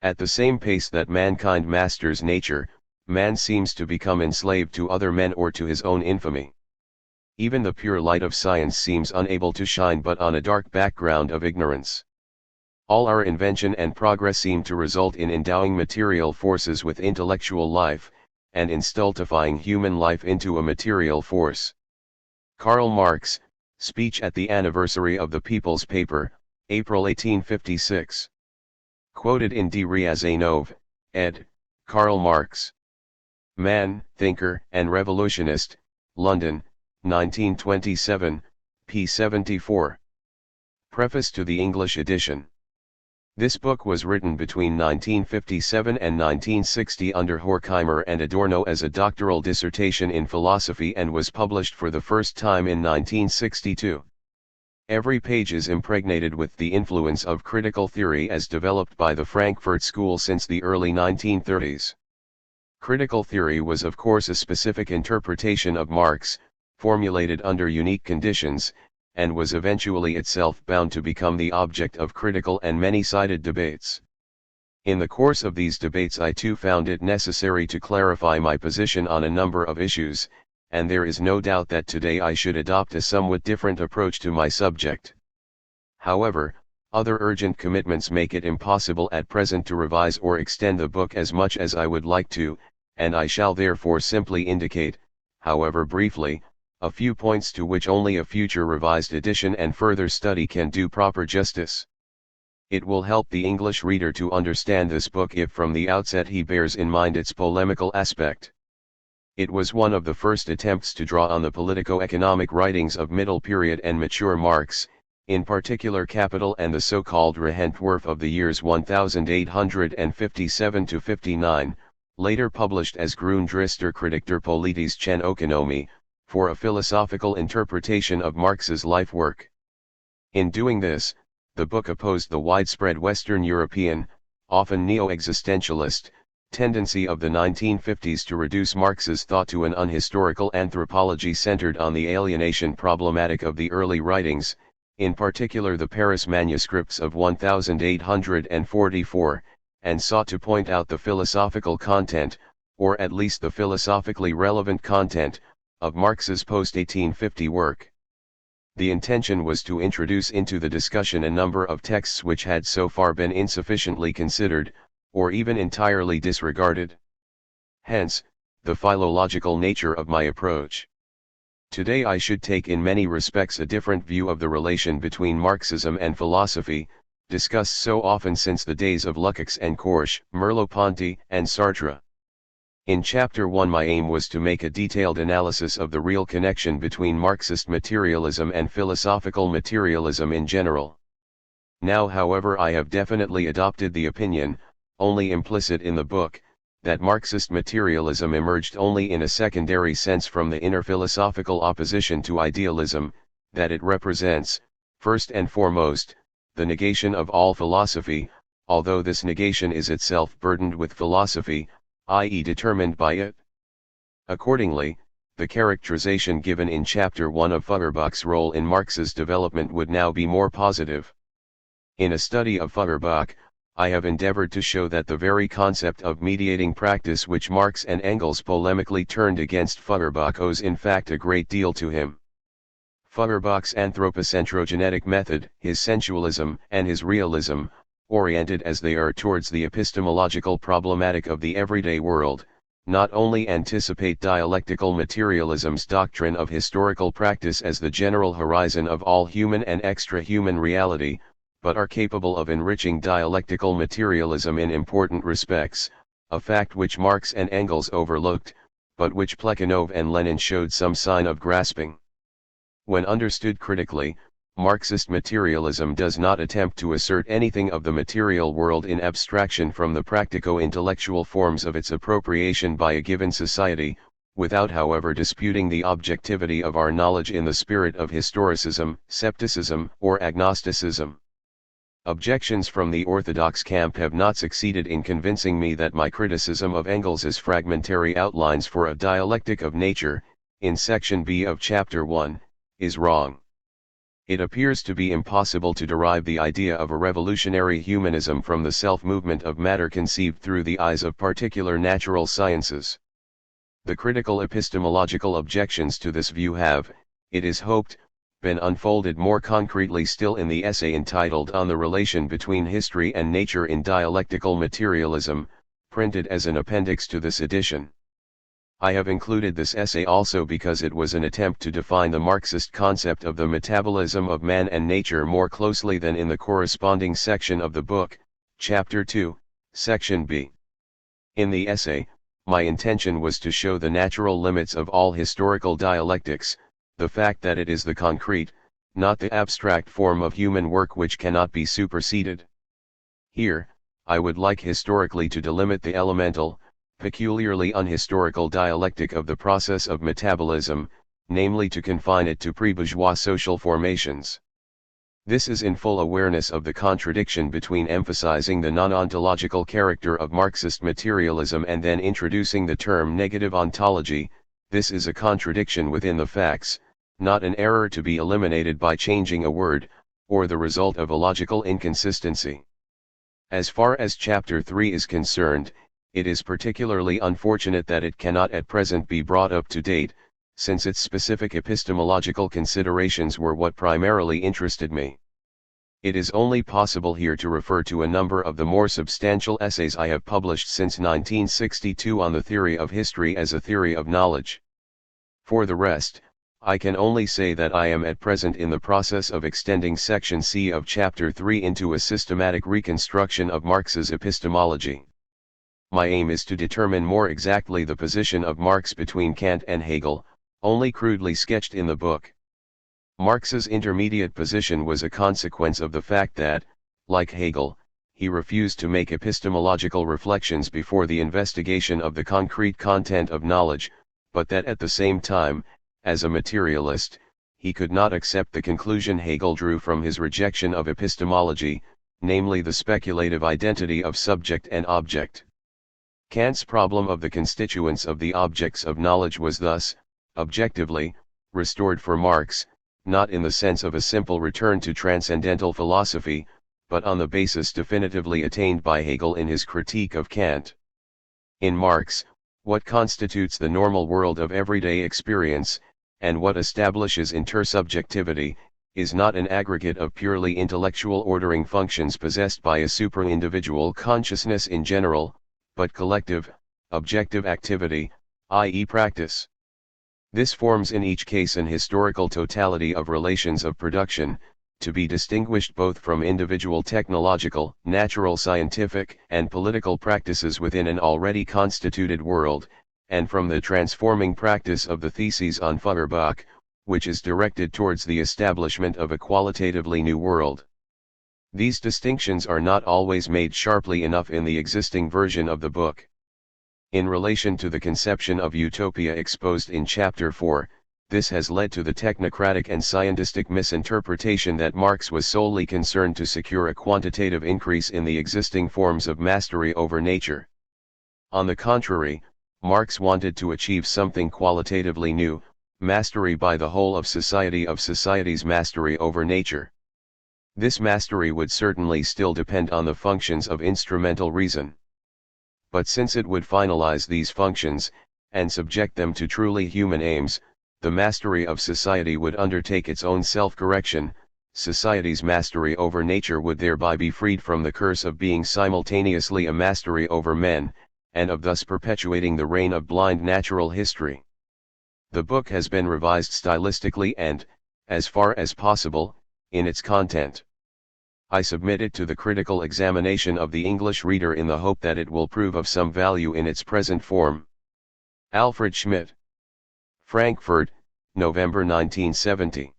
At the same pace that mankind masters nature, man seems to become enslaved to other men or to his own infamy. Even the pure light of science seems unable to shine but on a dark background of ignorance. All our invention and progress seem to result in endowing material forces with intellectual life, and in stultifying human life into a material force. Karl Marx, speech at the anniversary of the People's Paper, April 1856. Quoted in Die Reasonove, ed., Karl Marx. Man, Thinker, and Revolutionist, London, 1927, p. 74. Preface to the English edition. This book was written between 1957 and 1960 under Horkheimer and Adorno as a doctoral dissertation in philosophy and was published for the first time in 1962. Every page is impregnated with the influence of critical theory as developed by the Frankfurt School since the early 1930s. Critical theory was of course a specific interpretation of Marx, formulated under unique conditions, and was eventually itself bound to become the object of critical and many-sided debates. In the course of these debates I too found it necessary to clarify my position on a number of issues, and there is no doubt that today I should adopt a somewhat different approach to my subject. However, other urgent commitments make it impossible at present to revise or extend the book as much as I would like to, and I shall therefore simply indicate, however briefly, a few points to which only a future revised edition and further study can do proper justice. It will help the English reader to understand this book if from the outset he bears in mind its polemical aspect. It was one of the first attempts to draw on the politico-economic writings of middle period and mature Marx, in particular Capital and the so-called Rehentwurf of the years 1857–59, later published as Grundrister Kritik der politischen Ökonomie, for a philosophical interpretation of Marx's life work. In doing this, the book opposed the widespread Western European, often neo-existentialist, tendency of the 1950s to reduce Marx's thought to an unhistorical anthropology centered on the alienation problematic of the early writings, in particular the Paris manuscripts of 1844, and sought to point out the philosophical content, or at least the philosophically relevant content, of Marx's post-1850 work. The intention was to introduce into the discussion a number of texts which had so far been insufficiently considered, or even entirely disregarded. Hence, the philological nature of my approach. Today I should take in many respects a different view of the relation between Marxism and philosophy, discussed so often since the days of Lukács and Korsch, Merleau-Ponty, and Sartre. In Chapter 1 my aim was to make a detailed analysis of the real connection between Marxist materialism and philosophical materialism in general. Now however I have definitely adopted the opinion, only implicit in the book, that Marxist materialism emerged only in a secondary sense from the inner philosophical opposition to idealism, that it represents, first and foremost, the negation of all philosophy, although this negation is itself burdened with philosophy, i.e. determined by it. Accordingly, the characterization given in Chapter 1 of Feuerbach's role in Marx's development would now be more positive. In a study of Feuerbach, I have endeavored to show that the very concept of mediating practice which Marx and Engels polemically turned against Feuerbach owes in fact a great deal to him. Feuerbach's anthropocentrogenetic method, his sensualism, and his realism, oriented as they are towards the epistemological problematic of the everyday world, not only anticipate dialectical materialism's doctrine of historical practice as the general horizon of all human and extra-human reality, but are capable of enriching dialectical materialism in important respects, a fact which Marx and Engels overlooked, but which Plekhanov and Lenin showed some sign of grasping. When understood critically, Marxist materialism does not attempt to assert anything of the material world in abstraction from the practico-intellectual forms of its appropriation by a given society, without however disputing the objectivity of our knowledge in the spirit of historicism, scepticism, or agnosticism. Objections from the orthodox camp have not succeeded in convincing me that my criticism of Engels's fragmentary outlines for a dialectic of nature, in section B of chapter 1, is wrong. It appears to be impossible to derive the idea of a revolutionary humanism from the self-movement of matter conceived through the eyes of particular natural sciences. The critical epistemological objections to this view have, it is hoped, been unfolded more concretely still in the essay entitled On the Relation Between History and Nature in Dialectical Materialism, printed as an appendix to this edition. I have included this essay also because it was an attempt to define the Marxist concept of the metabolism of man and nature more closely than in the corresponding section of the book, Chapter 2, Section B. In the essay, my intention was to show the natural limits of all historical dialectics, the fact that it is the concrete, not the abstract form of human work which cannot be superseded. Here, I would like historically to delimit the elemental, peculiarly unhistorical dialectic of the process of metabolism, namely to confine it to pre-bourgeois social formations. This is in full awareness of the contradiction between emphasizing the non-ontological character of Marxist materialism and then introducing the term negative ontology. This is a contradiction within the facts, not an error to be eliminated by changing a word, or the result of a logical inconsistency. As far as Chapter 3 is concerned, it is particularly unfortunate that it cannot at present be brought up to date, since its specific epistemological considerations were what primarily interested me. It is only possible here to refer to a number of the more substantial essays I have published since 1962 on the theory of history as a theory of knowledge. For the rest, I can only say that I am at present in the process of extending Section C of Chapter 3 into a systematic reconstruction of Marx's epistemology. My aim is to determine more exactly the position of Marx between Kant and Hegel, only crudely sketched in the book. Marx's intermediate position was a consequence of the fact that, like Hegel, he refused to make epistemological reflections before the investigation of the concrete content of knowledge, but that at the same time, as a materialist, he could not accept the conclusion Hegel drew from his rejection of epistemology, namely the speculative identity of subject and object. Kant's problem of the constituents of the objects of knowledge was thus, objectively, restored for Marx, not in the sense of a simple return to transcendental philosophy, but on the basis definitively attained by Hegel in his critique of Kant. In Marx, what constitutes the normal world of everyday experience, and what establishes intersubjectivity, is not an aggregate of purely intellectual ordering functions possessed by a superindividual consciousness in general, but collective, objective activity, i.e. practice. This forms in each case an historical totality of relations of production, to be distinguished both from individual technological, natural scientific, and political practices within an already constituted world, and from the transforming practice of the theses on Feuerbach, which is directed towards the establishment of a qualitatively new world. These distinctions are not always made sharply enough in the existing version of the book. In relation to the conception of utopia exposed in Chapter 4, this has led to the technocratic and scientistic misinterpretation that Marx was solely concerned to secure a quantitative increase in the existing forms of mastery over nature. On the contrary, Marx wanted to achieve something qualitatively new, mastery by the whole of society's mastery over nature. This mastery would certainly still depend on the functions of instrumental reason. But since it would finalize these functions, and subject them to truly human aims, the mastery of society would undertake its own self-correction, society's mastery over nature would thereby be freed from the curse of being simultaneously a mastery over men, and of thus perpetuating the reign of blind natural history. The book has been revised stylistically and, as far as possible, in its content. I submit it to the critical examination of the English reader in the hope that it will prove of some value in its present form. Alfred Schmidt. Frankfurt, November 1970.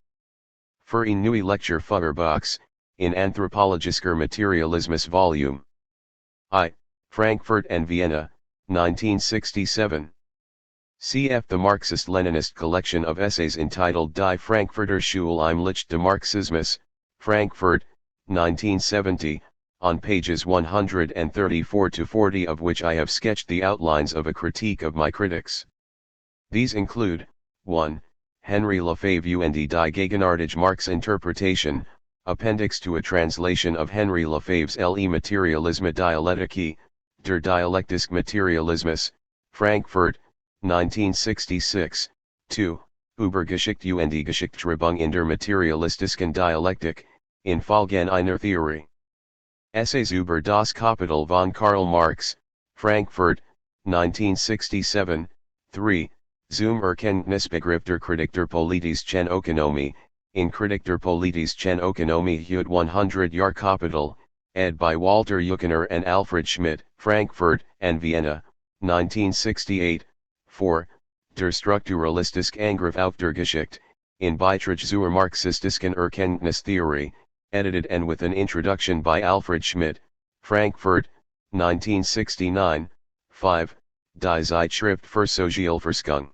Für eine neue Lecture Feuerbachs, in Anthropologischer Materialismus Volume I, Frankfurt and Vienna, 1967. Cf. The Marxist-Leninist collection of essays entitled Die Frankfurter Schule im Licht des Marxismus, Frankfurt, 1970, on pages 134-40 of which I have sketched the outlines of a critique of my critics. These include, 1. Henry Lefebvre und die Gegenwärtige Marx Interpretation, appendix to a translation of Henry Lefebvre's Le Materialisme Dialectique, Der Dialektische Materialismus, Frankfurt, 1966, 2, Über Geschichte und die Geschichtsschreibung in der materialistischen Dialektik, infolge einer Theorie. Essays über das Kapital von Karl Marx, Frankfurt, 1967, 3, zum Erkenntnisbegriff der Kritik der politischen Ökonomie, in Kritik der politischen Ökonomie Hut 100 Jahr Kapital, ed. by Walter Juchner and Alfred Schmidt, Frankfurt and Vienna, 1968, 4, Der strukturalistische Angriff auf der Geschichte, in Beitrag zur marxistischen Erkenntnistheorie, edited and with an introduction by Alfred Schmidt, Frankfurt, 1969, 5, Die Zeitschrift für Sozialforschung.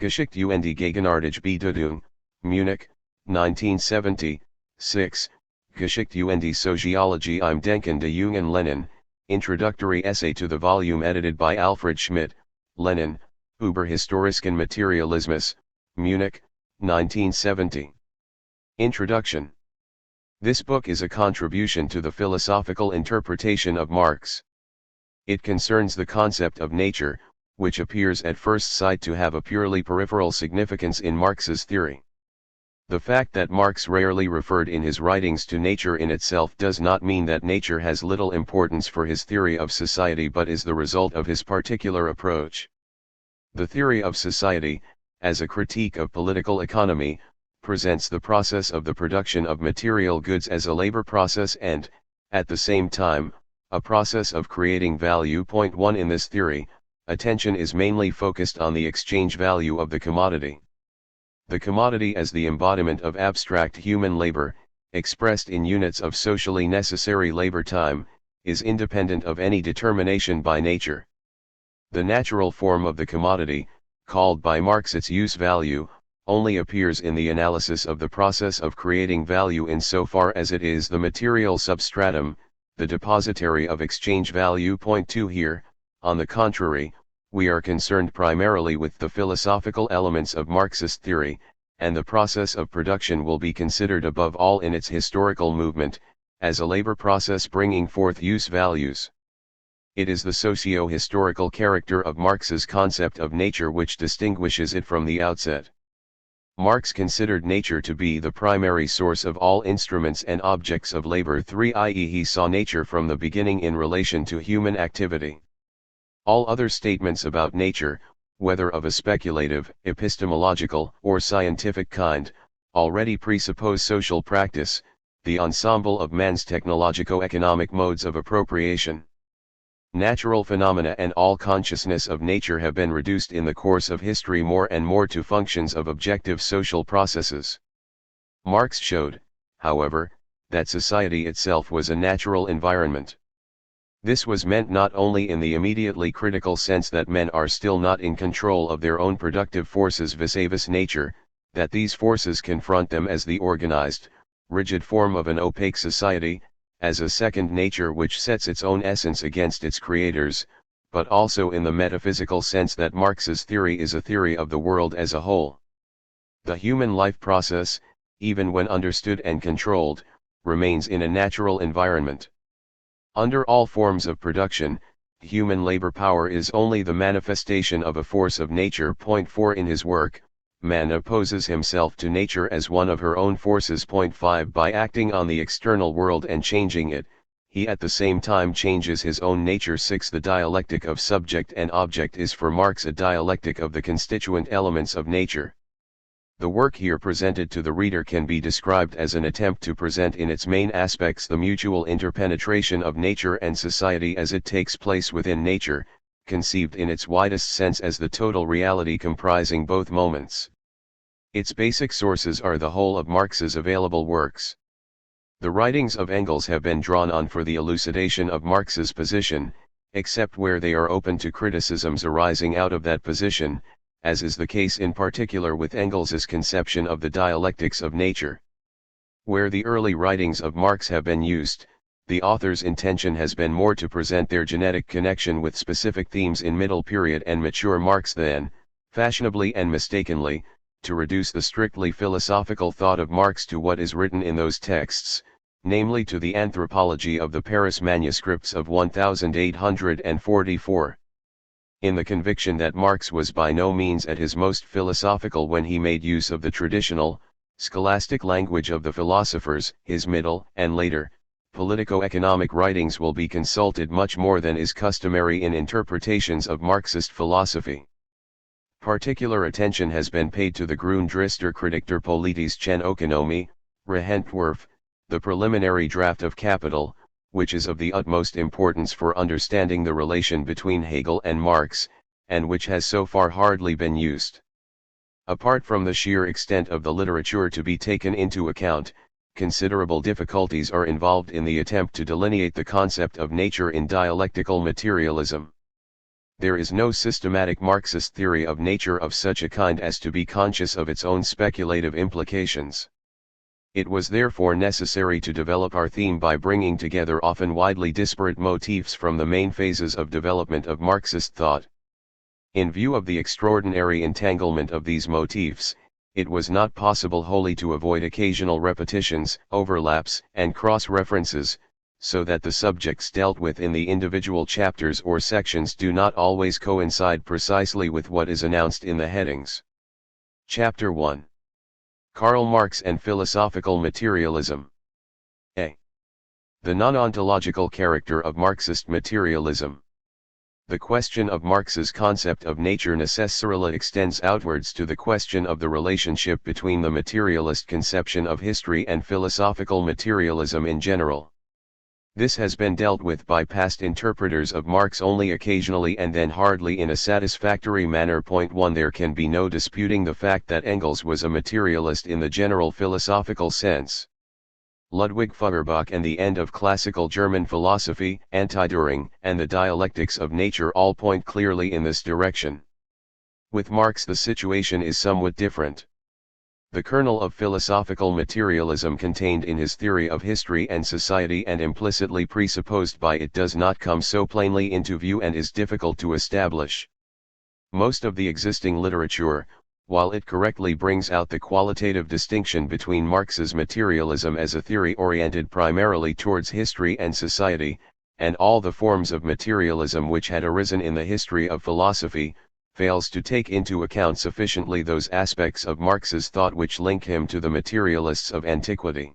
Geschichte und die Gegenwärtige Bedeutung, Munich, 1970, 6, Geschichte und die Soziologie im Denken des jungen Lenin, introductory essay to the volume edited by Alfred Schmidt, Lenin, über historischen Materialismus, Munich, 1970. Introduction. This book is a contribution to the philosophical interpretation of Marx. It concerns the concept of nature, which appears at first sight to have a purely peripheral significance in Marx's theory. The fact that Marx rarely referred in his writings to nature in itself does not mean that nature has little importance for his theory of society but is the result of his particular approach. The theory of society, as a critique of political economy, presents the process of the production of material goods as a labor process and, at the same time, a process of creating value. Point 1 In this theory, attention is mainly focused on the exchange value of the commodity. The commodity as the embodiment of abstract human labor, expressed in units of socially necessary labor time, is independent of any determination by nature. The natural form of the commodity, called by Marx its use value, only appears in the analysis of the process of creating value insofar as it is the material substratum, the depositary of exchange value. Point 2 Here, on the contrary, we are concerned primarily with the philosophical elements of Marxist theory, and the process of production will be considered above all in its historical movement, as a labor process bringing forth use values. It is the socio-historical character of Marx's concept of nature which distinguishes it from the outset. Marx considered nature to be the primary source of all instruments and objects of labor. 3 i.e. he saw nature from the beginning in relation to human activity. All other statements about nature, whether of a speculative, epistemological, or scientific kind, already presuppose social practice, the ensemble of man's technologico-economic modes of appropriation. Natural phenomena and all consciousness of nature have been reduced in the course of history more and more to functions of objective social processes. Marx showed, however, that society itself was a natural environment. This was meant not only in the immediately critical sense that men are still not in control of their own productive forces vis-a-vis nature, that these forces confront them as the organized, rigid form of an opaque society, as a second nature which sets its own essence against its creators, but also in the metaphysical sense that Marx's theory is a theory of the world as a whole. The human life process, even when understood and controlled, remains in a natural environment. Under all forms of production, human labor power is only the manifestation of a force of nature. Point 4 In his work, man opposes himself to nature as one of her own forces. Point 5 By acting on the external world and changing it, he at the same time changes his own nature. 6 The dialectic of subject and object is for Marx a dialectic of the constituent elements of nature. The work here presented to the reader can be described as an attempt to present in its main aspects the mutual interpenetration of nature and society as it takes place within nature, conceived in its widest sense as the total reality comprising both moments. Its basic sources are the whole of Marx's available works. The writings of Engels have been drawn on for the elucidation of Marx's position, except where they are open to criticisms arising out of that position, as is the case in particular with Engels's conception of the dialectics of nature. Where the early writings of Marx have been used, the author's intention has been more to present their genetic connection with specific themes in middle period and mature Marx than, fashionably and mistakenly, to reduce the strictly philosophical thought of Marx to what is written in those texts, namely to the anthropology of the Paris manuscripts of 1844. In the conviction that Marx was by no means at his most philosophical when he made use of the traditional, scholastic language of the philosophers, his middle, and later, politico-economic writings will be consulted much more than is customary in interpretations of Marxist philosophy. Particular attention has been paid to the Grundrisse Kritik der politischen Ökonomie, Rehenentwurf, the preliminary draft of Capital, which is of the utmost importance for understanding the relation between Hegel and Marx, and which has so far hardly been used. Apart from the sheer extent of the literature to be taken into account, considerable difficulties are involved in the attempt to delineate the concept of nature in dialectical materialism. There is no systematic Marxist theory of nature of such a kind as to be conscious of its own speculative implications. It was therefore necessary to develop our theme by bringing together often widely disparate motifs from the main phases of development of Marxist thought. In view of the extraordinary entanglement of these motifs, it was not possible wholly to avoid occasional repetitions, overlaps, and cross-references, so that the subjects dealt with in the individual chapters or sections do not always coincide precisely with what is announced in the headings. Chapter 1. Karl Marx and Philosophical Materialism. A. The non-ontological character of Marxist materialism. The question of Marx's concept of nature necessarily extends outwards to the question of the relationship between the materialist conception of history and philosophical materialism in general. This has been dealt with by past interpreters of Marx only occasionally and then hardly in a satisfactory manner. 1. There can be no disputing the fact that Engels was a materialist in the general philosophical sense. Ludwig Feuerbach and the End of Classical German Philosophy, Anti-Düring, and the Dialectics of Nature all point clearly in this direction. With Marx the situation is somewhat different. The kernel of philosophical materialism contained in his theory of history and society and implicitly presupposed by it does not come so plainly into view and is difficult to establish. Most of the existing literature, while it correctly brings out the qualitative distinction between Marx's materialism as a theory oriented primarily towards history and society, and all the forms of materialism which had arisen in the history of philosophy, fails to take into account sufficiently those aspects of Marx's thought which link him to the materialists of antiquity.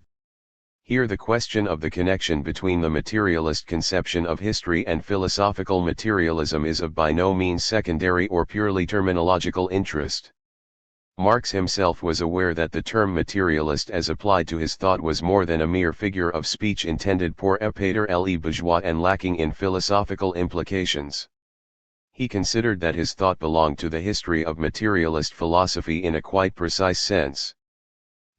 Here the question of the connection between the materialist conception of history and philosophical materialism is of by no means secondary or purely terminological interest. Marx himself was aware that the term materialist as applied to his thought was more than a mere figure of speech intended pour épater les bourgeois and lacking in philosophical implications. He considered that his thought belonged to the history of materialist philosophy in a quite precise sense.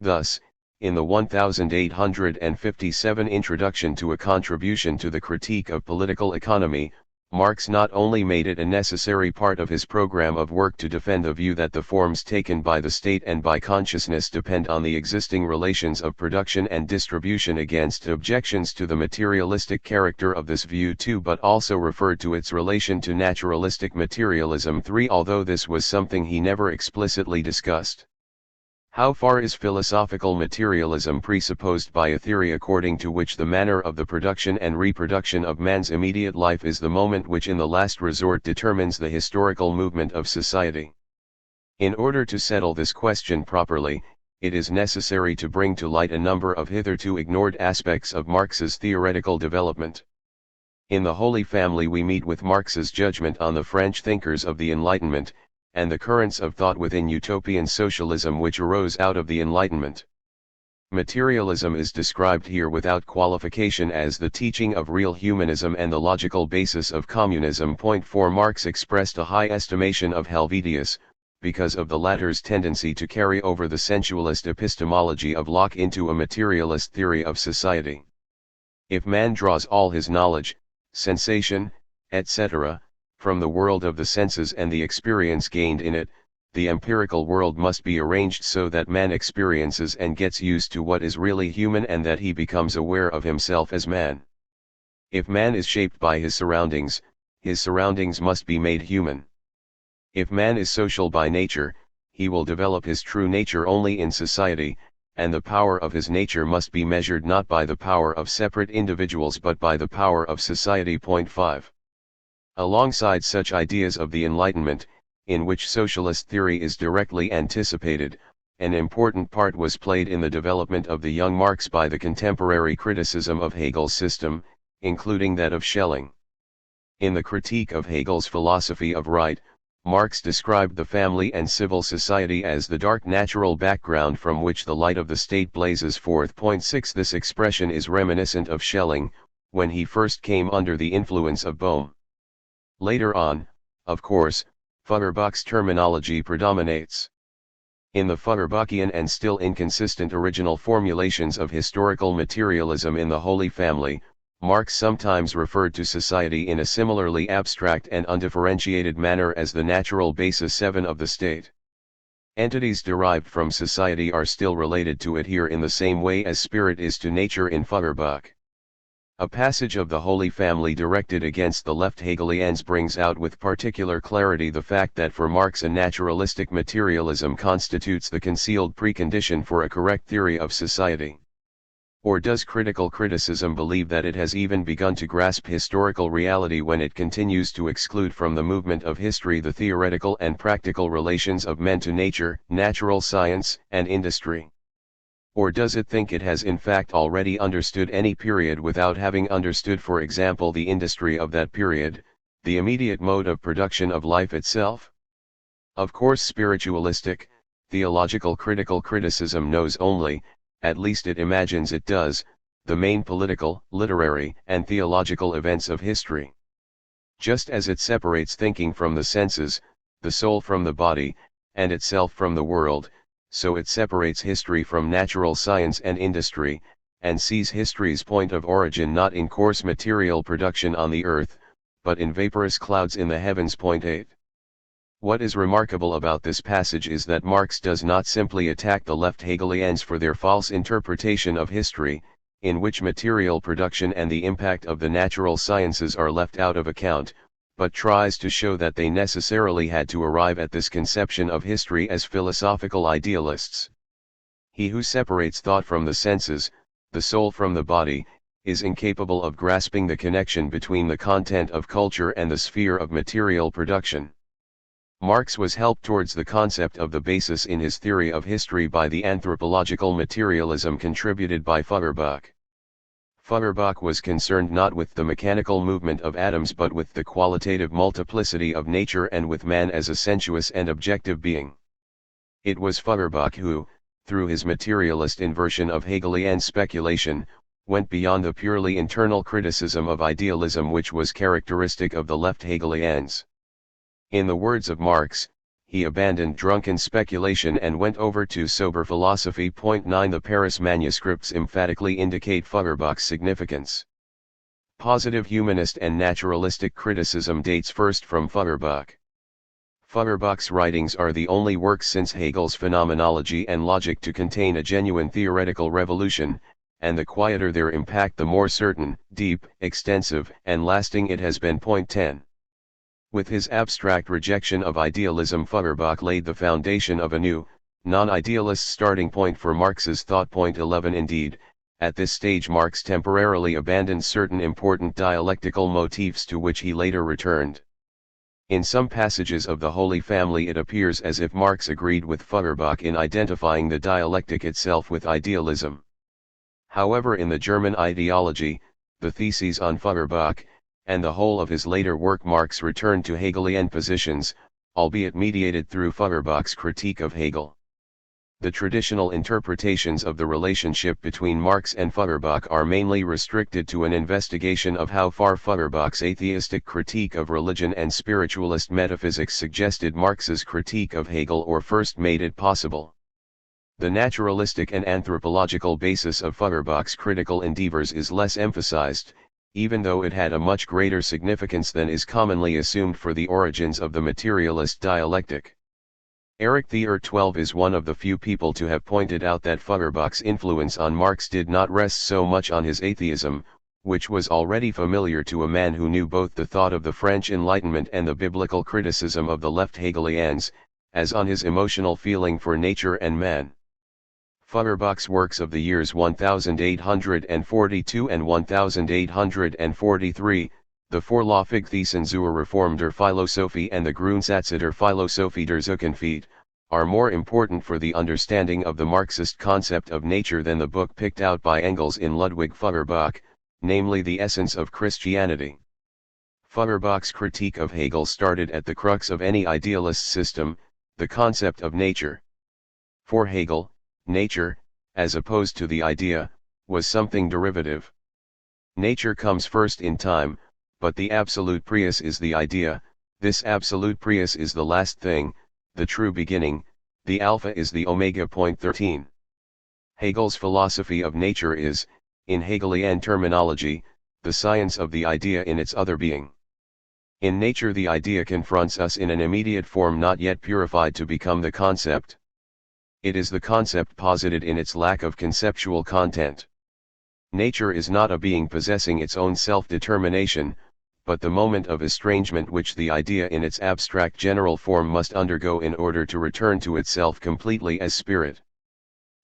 Thus, in the 1857 Introduction to a Contribution to the Critique of Political Economy, Marx not only made it a necessary part of his program of work to defend the view that the forms taken by the state and by consciousness depend on the existing relations of production and distribution against objections to the materialistic character of this view too, but also referred to its relation to naturalistic materialism. 3. Although this was something he never explicitly discussed. How far is philosophical materialism presupposed by a theory according to which the manner of the production and reproduction of man's immediate life is the moment which in the last resort determines the historical movement of society? In order to settle this question properly, it is necessary to bring to light a number of hitherto ignored aspects of Marx's theoretical development. In the Holy Family we meet with Marx's judgment on the French thinkers of the Enlightenment, and the currents of thought within utopian socialism which arose out of the Enlightenment. Materialism is described here without qualification as the teaching of real humanism and the logical basis of communism. 4. Marx expressed a high estimation of Helvetius, because of the latter's tendency to carry over the sensualist epistemology of Locke into a materialist theory of society. If man draws all his knowledge, sensation, etc., from the world of the senses and the experience gained in it, the empirical world must be arranged so that man experiences and gets used to what is really human and that he becomes aware of himself as man. If man is shaped by his surroundings must be made human. If man is social by nature, he will develop his true nature only in society, and the power of his nature must be measured not by the power of separate individuals but by the power of society. 5. Alongside such ideas of the Enlightenment, in which socialist theory is directly anticipated, an important part was played in the development of the young Marx by the contemporary criticism of Hegel's system, including that of Schelling. In the critique of Hegel's philosophy of right, Marx described the family and civil society as the dark natural background from which the light of the state blazes forth. 6. This expression is reminiscent of Schelling, when he first came under the influence of Bohm. Later on, of course, Feuerbach's terminology predominates. In the Feuerbachian and still inconsistent original formulations of historical materialism in the Holy Family, Marx sometimes referred to society in a similarly abstract and undifferentiated manner as the natural basis 7 of the state. Entities derived from society are still related to it here in the same way as spirit is to nature in Feuerbach. A passage of the Holy Family directed against the left Hegelians brings out with particular clarity the fact that for Marx a naturalistic materialism constitutes the concealed precondition for a correct theory of society. Or does critical criticism believe that it has even begun to grasp historical reality when it continues to exclude from the movement of history the theoretical and practical relations of men to nature, natural science, and industry? Or does it think it has in fact already understood any period without having understood, for example, the industry of that period, the immediate mode of production of life itself? Of course, spiritualistic, theological critical criticism knows only, at least it imagines it does, the main political, literary, and theological events of history. Just as it separates thinking from the senses, the soul from the body, and itself from the world, so it separates history from natural science and industry, and sees history's point of origin not in coarse material production on the earth, but in vaporous clouds in the heavens. 8. What is remarkable about this passage is that Marx does not simply attack the left Hegelians for their false interpretation of history, in which material production and the impact of the natural sciences are left out of account, but tries to show that they necessarily had to arrive at this conception of history as philosophical idealists. He who separates thought from the senses, the soul from the body, is incapable of grasping the connection between the content of culture and the sphere of material production. Marx was helped towards the concept of the basis in his theory of history by the anthropological materialism contributed by Feuerbach. Feuerbach was concerned not with the mechanical movement of atoms but with the qualitative multiplicity of nature and with man as a sensuous and objective being. It was Feuerbach who, through his materialist inversion of Hegelian speculation, went beyond the purely internal criticism of idealism which was characteristic of the left Hegelians. In the words of Marx, he abandoned drunken speculation and went over to sober philosophy. 9. The Paris manuscripts emphatically indicate Feuerbach's significance. Positive humanist and naturalistic criticism dates first from Feuerbach. Feuerbach's writings are the only works since Hegel's Phenomenology and Logic to contain a genuine theoretical revolution, and the quieter their impact the more certain, deep, extensive, and lasting it has been. 10. With his abstract rejection of idealism, Feuerbach laid the foundation of a new, non-idealist starting point for Marx's thought. 11. Indeed, at this stage Marx temporarily abandoned certain important dialectical motifs to which he later returned. In some passages of the Holy Family it appears as if Marx agreed with Feuerbach in identifying the dialectic itself with idealism. However, in the German ideology, the theses on Feuerbach, and the whole of his later work, Marx returned to Hegelian positions, albeit mediated through Feuerbach's critique of Hegel. The traditional interpretations of the relationship between Marx and Feuerbach are mainly restricted to an investigation of how far Feuerbach's atheistic critique of religion and spiritualist metaphysics suggested Marx's critique of Hegel or first made it possible. The naturalistic and anthropological basis of Feuerbach's critical endeavors is less emphasized, even though it had a much greater significance than is commonly assumed for the origins of the materialist dialectic. Erich THIRD-12 is one of the few people to have pointed out that Feuerbach's influence on Marx did not rest so much on his atheism, which was already familiar to a man who knew both the thought of the French Enlightenment and the biblical criticism of the left Hegelians, as on his emotional feeling for nature and man. Feuerbach's works of the years 1842 and 1843, the Vorläufig Thesen zur Reform der Philosophie and the Grundsätze der Philosophie der Zukunft, are more important for the understanding of the Marxist concept of nature than the book picked out by Engels in Ludwig Feuerbach, namely The Essence of Christianity. Feuerbach's critique of Hegel started at the crux of any idealist system, the concept of nature. For Hegel, nature, as opposed to the idea, was something derivative. Nature comes first in time, but the absolute prius is the idea, this absolute prius is the last thing, the true beginning, the alpha is the omega. 13. Hegel's philosophy of nature is, in Hegelian terminology, the science of the idea in its other being. In nature the idea confronts us in an immediate form not yet purified to become the concept. It is the concept posited in its lack of conceptual content. Nature is not a being possessing its own self-determination, but the moment of estrangement which the idea in its abstract general form must undergo in order to return to itself completely as spirit.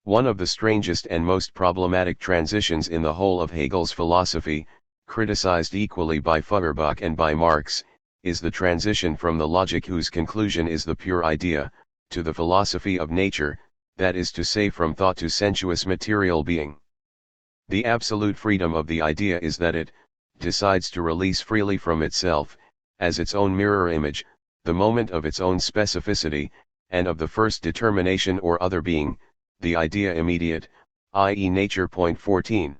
One of the strangest and most problematic transitions in the whole of Hegel's philosophy, criticized equally by Feuerbach and by Marx, is the transition from the logic whose conclusion is the pure idea, to the philosophy of nature, that is to say from thought to sensuous material being. The absolute freedom of the idea is that it decides to release freely from itself, as its own mirror image, the moment of its own specificity, and of the first determination or other being, the idea immediate, i.e. nature. 14.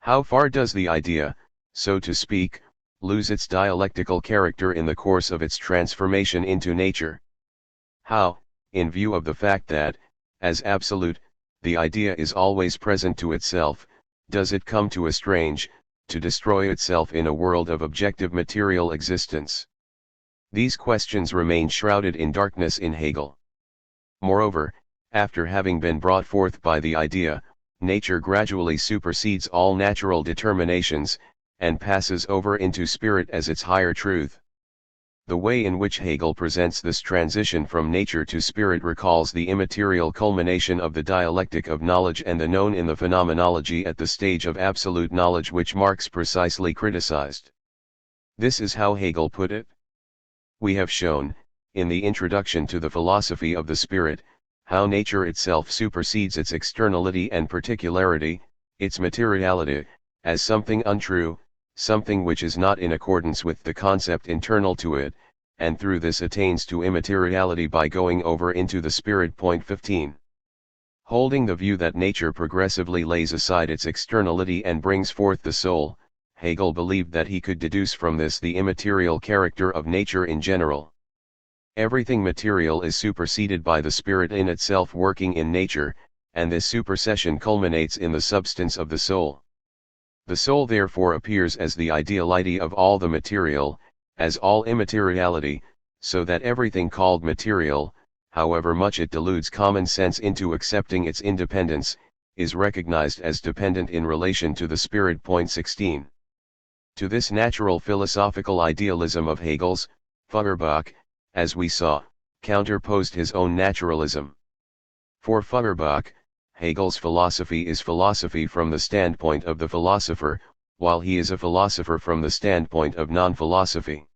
How far does the idea, so to speak, lose its dialectical character in the course of its transformation into nature? How, in view of the fact that, as absolute, the idea is always present to itself, does it come to estrange, to destroy itself in a world of objective material existence? These questions remain shrouded in darkness in Hegel. Moreover, after having been brought forth by the idea, nature gradually supersedes all natural determinations, and passes over into spirit as its higher truth. The way in which Hegel presents this transition from nature to spirit recalls the immaterial culmination of the dialectic of knowledge and the known in the phenomenology at the stage of absolute knowledge which Marx precisely criticized. This is how Hegel put it. We have shown, in the introduction to the philosophy of the spirit, how nature itself supersedes its externality and particularity, its materiality, as something untrue, something which is not in accordance with the concept internal to it, and through this attains to immateriality by going over into the spirit. 15. Holding the view that nature progressively lays aside its externality and brings forth the soul, Hegel believed that he could deduce from this the immaterial character of nature in general. Everything material is superseded by the spirit in itself working in nature, and this supersession culminates in the substance of the soul. The soul therefore appears as the ideality of all the material, as all immateriality, so that everything called material, however much it deludes common sense into accepting its independence, is recognized as dependent in relation to the spirit. 16. To this natural philosophical idealism of Hegel's, Feuerbach, as we saw, counterposed his own naturalism. For Feuerbach, Hegel's philosophy is philosophy from the standpoint of the philosopher, while he is a philosopher from the standpoint of non-philosophy.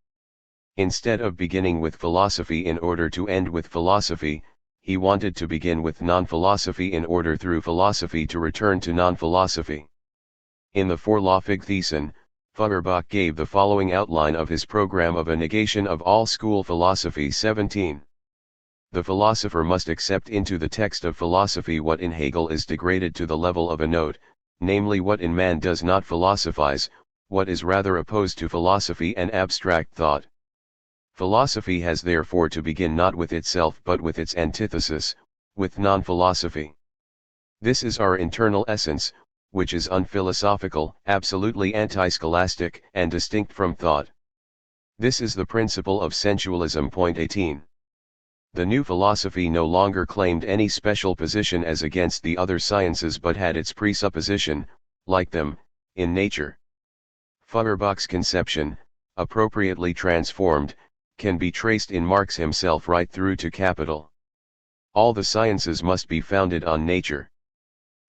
Instead of beginning with philosophy in order to end with philosophy, he wanted to begin with non-philosophy in order through philosophy to return to non-philosophy. In the Vorläufig Thesen, Feuerbach gave the following outline of his program of a negation of all school philosophy. 17. The philosopher must accept into the text of philosophy what in Hegel is degraded to the level of a note, namely what in man does not philosophize, what is rather opposed to philosophy and abstract thought. Philosophy has therefore to begin not with itself but with its antithesis, with non-philosophy. This is our internal essence, which is unphilosophical, absolutely anti-scholastic, and distinct from thought. This is the principle of sensualism. 18. The new philosophy no longer claimed any special position as against the other sciences but had its presupposition, like them, in nature. Feuerbach's conception, appropriately transformed, can be traced in Marx himself right through to Capital. All the sciences must be founded on nature.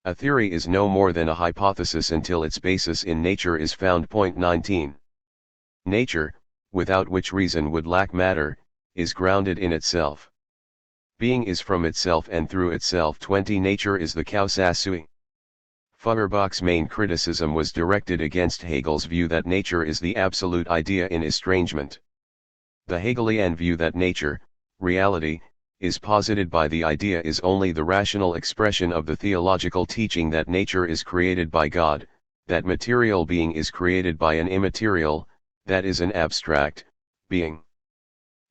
A theory is no more than a hypothesis until its basis in nature is found. Point 19. Nature, without which reason would lack matter, is grounded in itself. Being is from itself and through itself. 20. Nature is the causa sui. Feuerbach's main criticism was directed against Hegel's view that nature is the absolute idea in estrangement. The Hegelian view that nature, reality, is posited by the idea is only the rational expression of the theological teaching that nature is created by God, that material being is created by an immaterial, that is an abstract, being.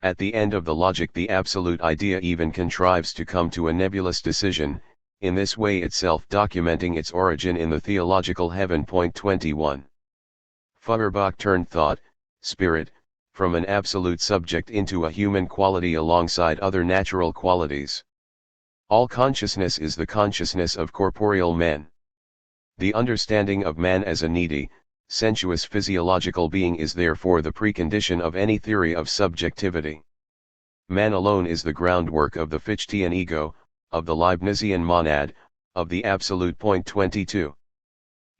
At the end of the logic the absolute idea even contrives to come to a nebulous decision, in this way itself documenting its origin in the theological heaven. Point 21. Feuerbach turned thought, spirit, from an absolute subject into a human quality alongside other natural qualities. All consciousness is the consciousness of corporeal men. The understanding of man as a needy, sensuous physiological being is therefore the precondition of any theory of subjectivity. Man alone is the groundwork of the Fichtean ego, of the Leibnizian monad, of the absolute. Point 22.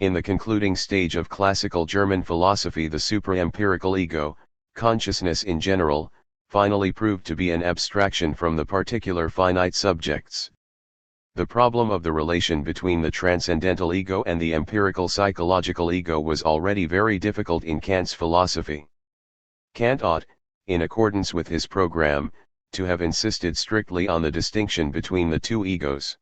In the concluding stage of classical German philosophy the supra-empirical ego, consciousness in general, finally proved to be an abstraction from the particular finite subjects. The problem of the relation between the transcendental ego and the empirical psychological ego was already very difficult in Kant's philosophy. Kant ought, in accordance with his program, to have insisted strictly on the distinction between the two egos.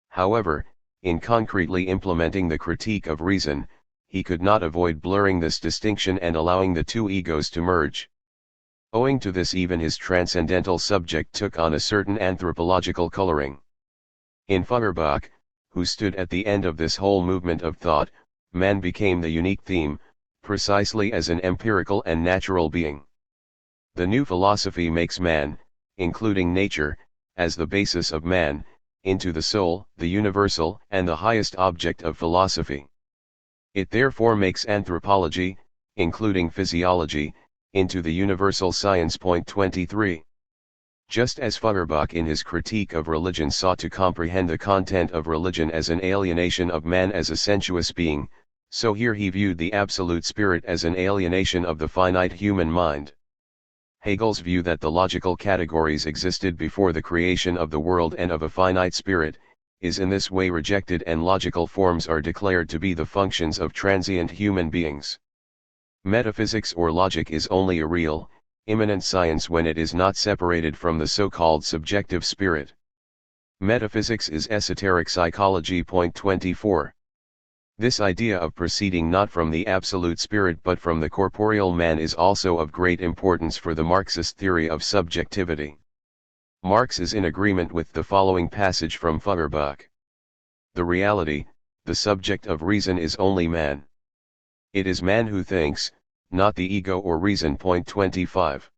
However, in concretely implementing the critique of reason, he could not avoid blurring this distinction and allowing the two egos to merge. Owing to this even his transcendental subject took on a certain anthropological coloring. In Feuerbach, who stood at the end of this whole movement of thought, man became the unique theme, precisely as an empirical and natural being. The new philosophy makes man, including nature, as the basis of man, into the soul, the universal and the highest object of philosophy. It therefore makes anthropology, including physiology, into the universal science. Point 23. Just as Feuerbach in his critique of religion sought to comprehend the content of religion as an alienation of man as a sensuous being, so here he viewed the absolute spirit as an alienation of the finite human mind. Hegel's view that the logical categories existed before the creation of the world and of a finite spirit, is in this way rejected and logical forms are declared to be the functions of transient human beings. Metaphysics or logic is only a real, immanent science when it is not separated from the so-called subjective spirit. Metaphysics is esoteric psychology. Point 24. This idea of proceeding not from the absolute spirit but from the corporeal man is also of great importance for the Marxist theory of subjectivity. Marx is in agreement with the following passage from Feuerbach. The reality, the subject of reason is only man. It is man who thinks, not the ego or reason. Point 25.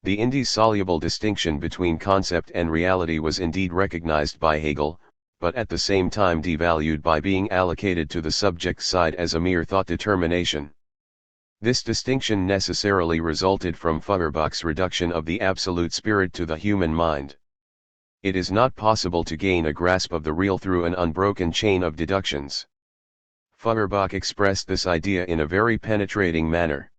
The indissoluble distinction between concept and reality was indeed recognized by Hegel, but at the same time devalued by being allocated to the subject side as a mere thought determination. This distinction necessarily resulted from Feuerbach's reduction of the absolute spirit to the human mind. It is not possible to gain a grasp of the real through an unbroken chain of deductions. Feuerbach expressed this idea in a very penetrating manner.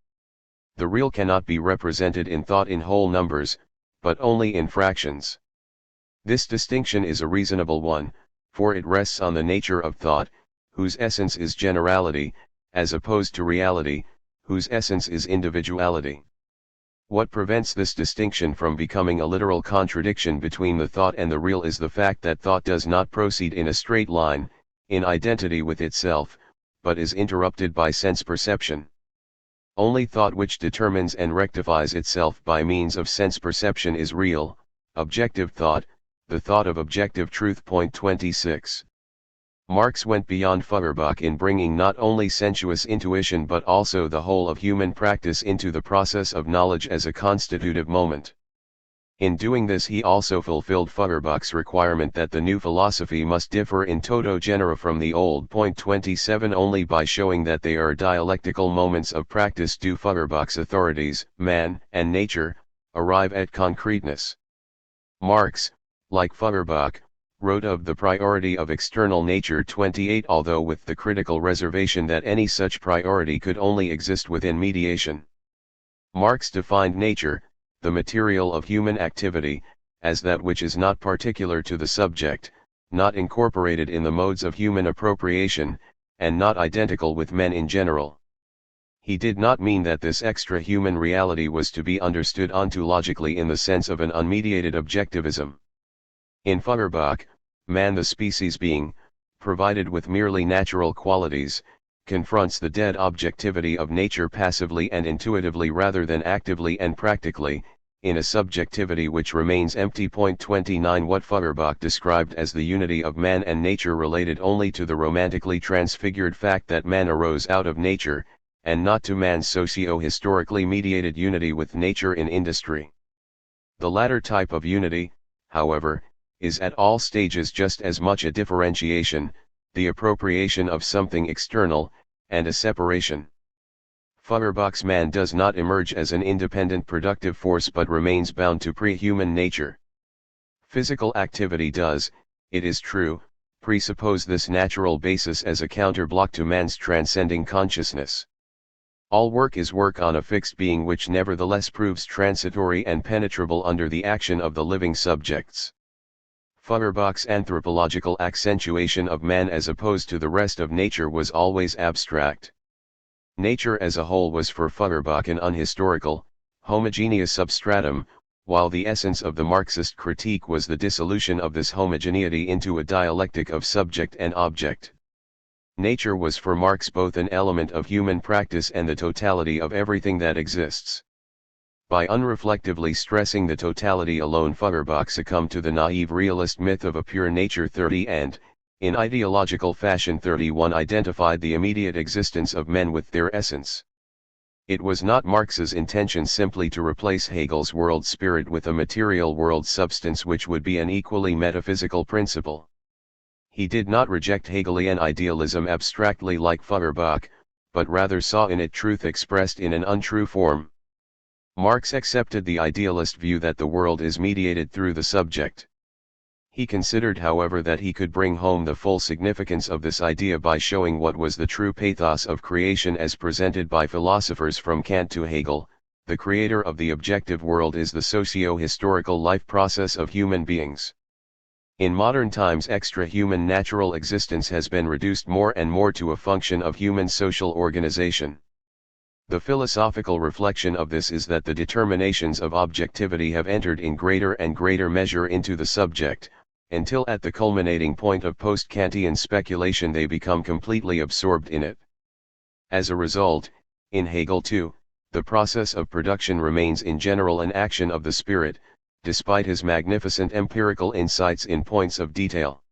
The real cannot be represented in thought in whole numbers, but only in fractions. This distinction is a reasonable one, for it rests on the nature of thought, whose essence is generality, as opposed to reality, whose essence is individuality. What prevents this distinction from becoming a literal contradiction between the thought and the real is the fact that thought does not proceed in a straight line, in identity with itself, but is interrupted by sense perception. Only thought which determines and rectifies itself by means of sense perception is real, objective thought, the thought of objective truth. Point 26. Marx went beyond Feuerbach in bringing not only sensuous intuition but also the whole of human practice into the process of knowledge as a constitutive moment. In doing this he also fulfilled Feuerbach's requirement that the new philosophy must differ in toto genere from the old. Point 27. Only by showing that they are dialectical moments of practice do Feuerbach's authorities, man and nature, arrive at concreteness. Marx, like Feuerbach, wrote of the priority of external nature 28, although with the critical reservation that any such priority could only exist within mediation. Marx defined nature, the material of human activity, as that which is not particular to the subject, not incorporated in the modes of human appropriation, and not identical with men in general. He did not mean that this extra-human reality was to be understood ontologically in the sense of an unmediated objectivism. In Feuerbach, man, the species being, provided with merely natural qualities, confronts the dead objectivity of nature passively and intuitively rather than actively and practically, in a subjectivity which remains empty. 29 What Feuerbach described as the unity of man and nature related only to the romantically transfigured fact that man arose out of nature, and not to man's socio-historically mediated unity with nature in industry. The latter type of unity, however, is at all stages just as much a differentiation, the appropriation of something external, and a separation. Feuerbach's man does not emerge as an independent productive force but remains bound to pre-human nature. Physical activity does, it is true, presuppose this natural basis as a counterblock to man's transcending consciousness. All work is work on a fixed being which nevertheless proves transitory and penetrable under the action of the living subjects. Feuerbach's anthropological accentuation of man as opposed to the rest of nature was always abstract. Nature as a whole was for Feuerbach an unhistorical, homogeneous substratum, while the essence of the Marxist critique was the dissolution of this homogeneity into a dialectic of subject and object. Nature was for Marx both an element of human practice and the totality of everything that exists. By unreflectively stressing the totality alone, Feuerbach succumbed to the naive realist myth of a pure nature. 30 and, in ideological fashion, 31 identified the immediate existence of men with their essence. It was not Marx's intention simply to replace Hegel's world spirit with a material world substance which would be an equally metaphysical principle. He did not reject Hegelian idealism abstractly like Feuerbach, but rather saw in it truth expressed in an untrue form. Marx accepted the idealist view that the world is mediated through the subject. He considered, however, that he could bring home the full significance of this idea by showing what was the true pathos of creation as presented by philosophers from Kant to Hegel. The creator of the objective world is the socio-historical life process of human beings. In modern times, extra-human natural existence has been reduced more and more to a function of human social organization. The philosophical reflection of this is that the determinations of objectivity have entered in greater and greater measure into the subject, until at the culminating point of post-Kantian speculation they become completely absorbed in it. As a result, in Hegel too, the process of production remains in general an action of the spirit, despite his magnificent empirical insights in points of detail.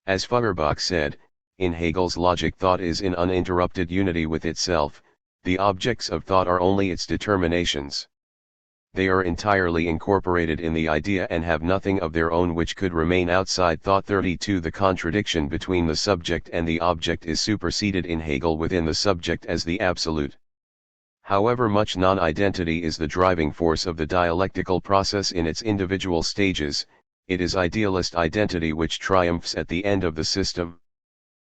As Feuerbach said, in Hegel's logic thought is in uninterrupted unity with itself, the objects of thought are only its determinations. They are entirely incorporated in the idea and have nothing of their own which could remain outside thought. 32 The contradiction between the subject and the object is superseded in Hegel within the subject as the absolute. However much non-identity is the driving force of the dialectical process in its individual stages, it is idealist identity which triumphs at the end of the system.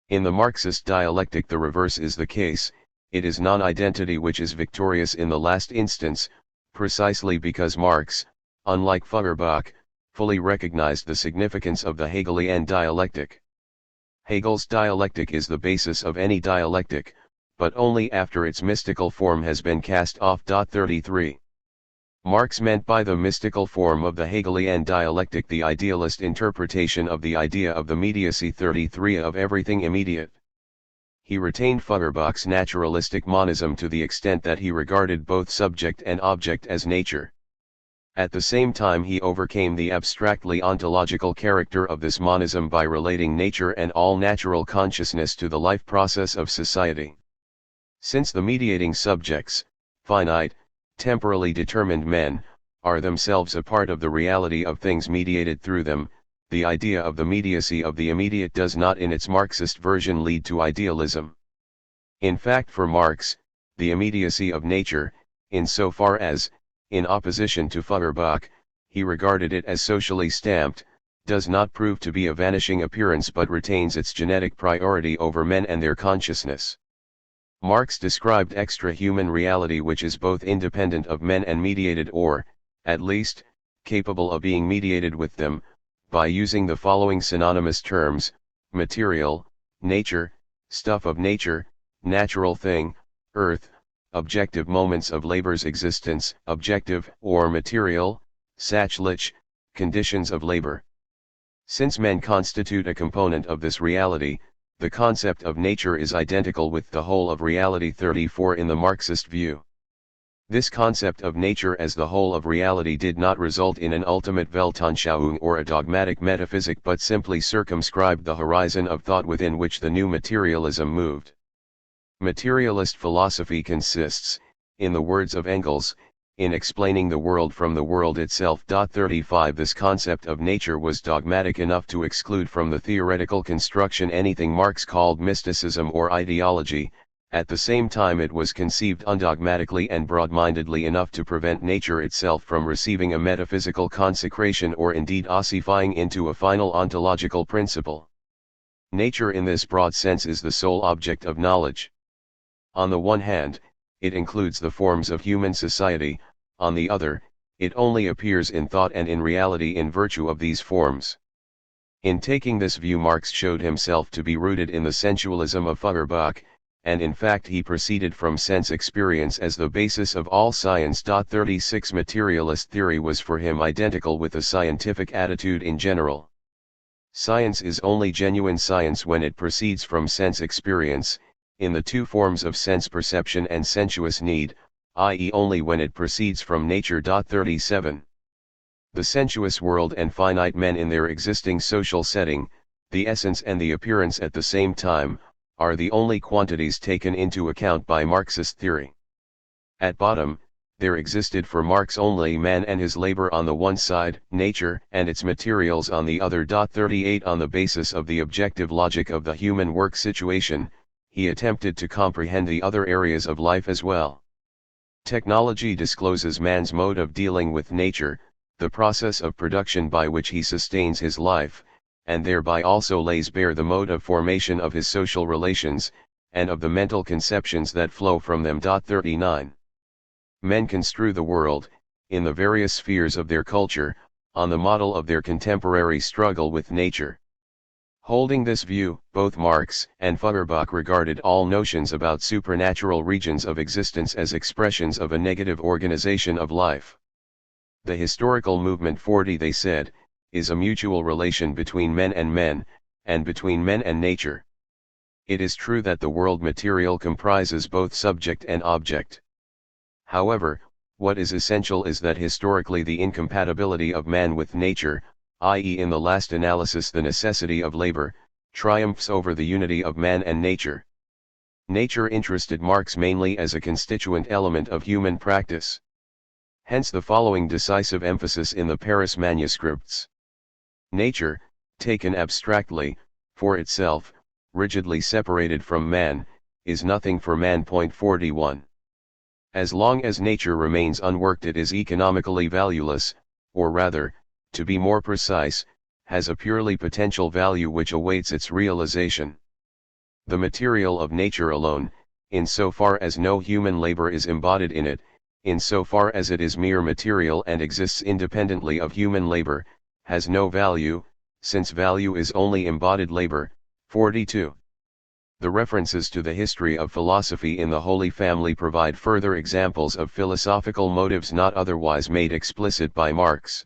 In the Marxist dialectic the reverse is the case, it is non-identity which is victorious in the last instance, precisely because Marx, unlike Feuerbach, fully recognized the significance of the Hegelian dialectic. Hegel's dialectic is the basis of any dialectic, but only after its mystical form has been cast off. 33. Marx meant by the mystical form of the Hegelian dialectic the idealist interpretation of the idea of the mediacy. 33 Of everything immediate. He retained Feuerbach's naturalistic monism to the extent that he regarded both subject and object as nature. At the same time he overcame the abstractly ontological character of this monism by relating nature and all natural consciousness to the life process of society. Since the mediating subjects, finite, temporally determined men, are themselves a part of the reality of things mediated through them, the idea of the mediacy of the immediate does not in its Marxist version lead to idealism. In fact, for Marx, the immediacy of nature, insofar as, in opposition to Feuerbach, he regarded it as socially stamped, does not prove to be a vanishing appearance but retains its genetic priority over men and their consciousness. Marx described extra-human reality which is both independent of men and mediated or, at least, capable of being mediated with them, by using the following synonymous terms: material, nature, stuff of nature, natural thing, earth, objective moments of labor's existence, objective or material, sachliche, conditions of labor. Since men constitute a component of this reality, the concept of nature is identical with the whole of reality 34 in the Marxist view. This concept of nature as the whole of reality did not result in an ultimate Weltanschauung or a dogmatic metaphysic but simply circumscribed the horizon of thought within which the new materialism moved. Materialist philosophy consists, in the words of Engels, in explaining the world from the world itself. 35 This concept of nature was dogmatic enough to exclude from the theoretical construction anything Marx called mysticism or ideology. At the same time it was conceived undogmatically and broad-mindedly enough to prevent nature itself from receiving a metaphysical consecration or indeed ossifying into a final ontological principle. Nature in this broad sense is the sole object of knowledge. On the one hand, it includes the forms of human society, on the other, it only appears in thought and in reality in virtue of these forms. In taking this view Marx showed himself to be rooted in the sensualism of Feuerbach, and in fact he proceeded from sense experience as the basis of all science. 36 Materialist theory was for him identical with the scientific attitude in general. Science is only genuine science when it proceeds from sense experience, in the two forms of sense perception and sensuous need, i.e. only when it proceeds from nature. 37 The sensuous world and finite men in their existing social setting, the essence and the appearance at the same time, are the only quantities taken into account by Marxist theory. At bottom, there existed for Marx only man and his labor on the one side, nature and its materials on the other. 38 On the basis of the objective logic of the human work situation, he attempted to comprehend the other areas of life as well. Technology discloses man's mode of dealing with nature, the process of production by which he sustains his life, and thereby also lays bare the mode of formation of his social relations, and of the mental conceptions that flow from them. 39 Men construe the world, in the various spheres of their culture, on the model of their contemporary struggle with nature. Holding this view, both Marx and Feuerbach regarded all notions about supernatural regions of existence as expressions of a negative organization of life. The historical movement 40, they said, is a mutual relation between men, and between men and nature. It is true that the world material comprises both subject and object. However, what is essential is that historically the incompatibility of man with nature, i.e. in the last analysis the necessity of labor, triumphs over the unity of man and nature. Nature interested Marx mainly as a constituent element of human practice. Hence the following decisive emphasis in the Paris manuscripts. Nature, taken abstractly, for itself, rigidly separated from man, is nothing for man. 41 As long as nature remains unworked it is economically valueless, or rather, to be more precise, has a purely potential value which awaits its realization. The material of nature alone, insofar as no human labor is embodied in it, insofar as it is mere material and exists independently of human labor, has no value, since value is only embodied labor. 42 The references to the history of philosophy in the Holy Family provide further examples of philosophical motives not otherwise made explicit by Marx.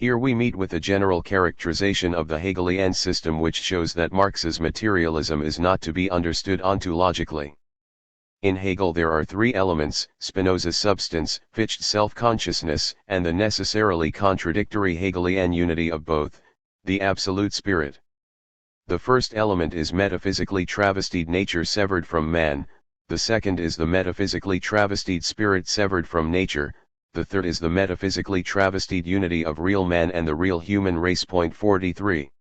Here we meet with a general characterization of the Hegelian system which shows that Marx's materialism is not to be understood ontologically. In Hegel there are three elements: Spinoza's substance, Fichte's self-consciousness, and the necessarily contradictory Hegelian unity of both, the absolute spirit. The first element is metaphysically travestied nature severed from man, the second is the metaphysically travestied spirit severed from nature, the third is the metaphysically travestied unity of real man and the real human race. 43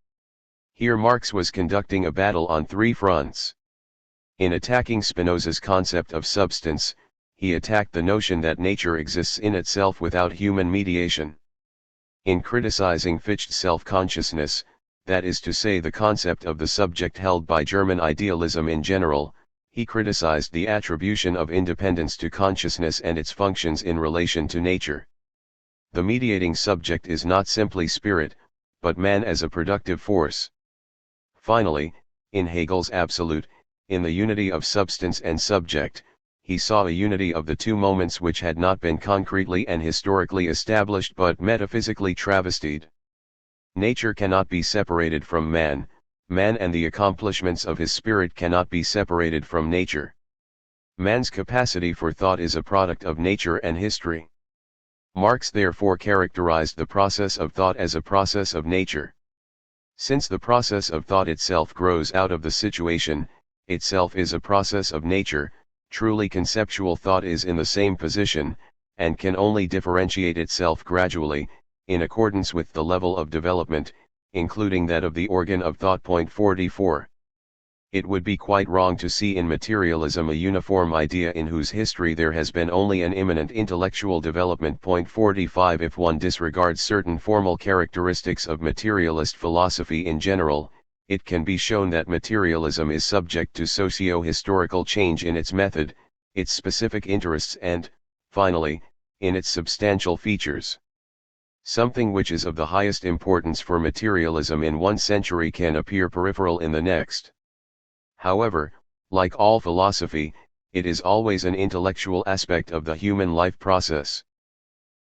Here Marx was conducting a battle on three fronts. In attacking Spinoza's concept of substance, he attacked the notion that nature exists in itself without human mediation. In criticizing Fichte's self-consciousness, that is to say the concept of the subject held by German idealism in general, he criticized the attribution of independence to consciousness and its functions in relation to nature. The mediating subject is not simply spirit, but man as a productive force. Finally, in Hegel's absolute, in the unity of substance and subject, he saw a unity of the two moments which had not been concretely and historically established but metaphysically travestied. Nature cannot be separated from man, man and the accomplishments of his spirit cannot be separated from nature. Man's capacity for thought is a product of nature and history. Marx therefore characterized the process of thought as a process of nature. Since the process of thought itself grows out of the situation, itself is a process of nature, truly conceptual thought is in the same position, and can only differentiate itself gradually, in accordance with the level of development, including that of the organ of thought. 44. It would be quite wrong to see in materialism a uniform idea in whose history there has been only an imminent intellectual development. 45. If one disregards certain formal characteristics of materialist philosophy in general, it can be shown that materialism is subject to socio-historical change in its method, its specific interests and, finally, in its substantial features. Something which is of the highest importance for materialism in one century can appear peripheral in the next. However, like all philosophy, it is always an intellectual aspect of the human life process.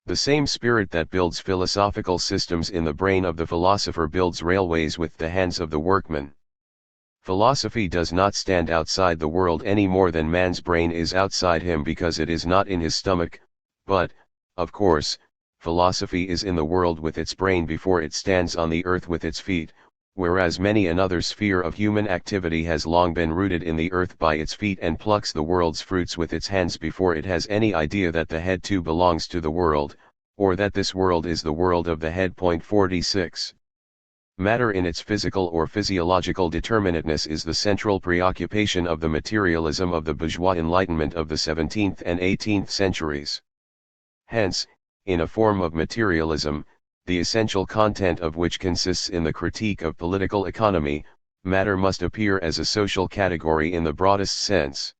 The same spirit that builds philosophical systems in the brain of the philosopher builds railways with the hands of the workman. Philosophy does not stand outside the world any more than man's brain is outside him because it is not in his stomach, but, of course, philosophy is in the world with its brain before it stands on the earth with its feet, whereas many another sphere of human activity has long been rooted in the earth by its feet and plucks the world's fruits with its hands before it has any idea that the head too belongs to the world, or that this world is the world of the head. 46. Matter in its physical or physiological determinateness is the central preoccupation of the materialism of the bourgeois Enlightenment of the 17th and 18th centuries. Hence, in a form of materialism, the essential content of which consists in the critique of political economy, matter must appear as a social category in the broadest sense.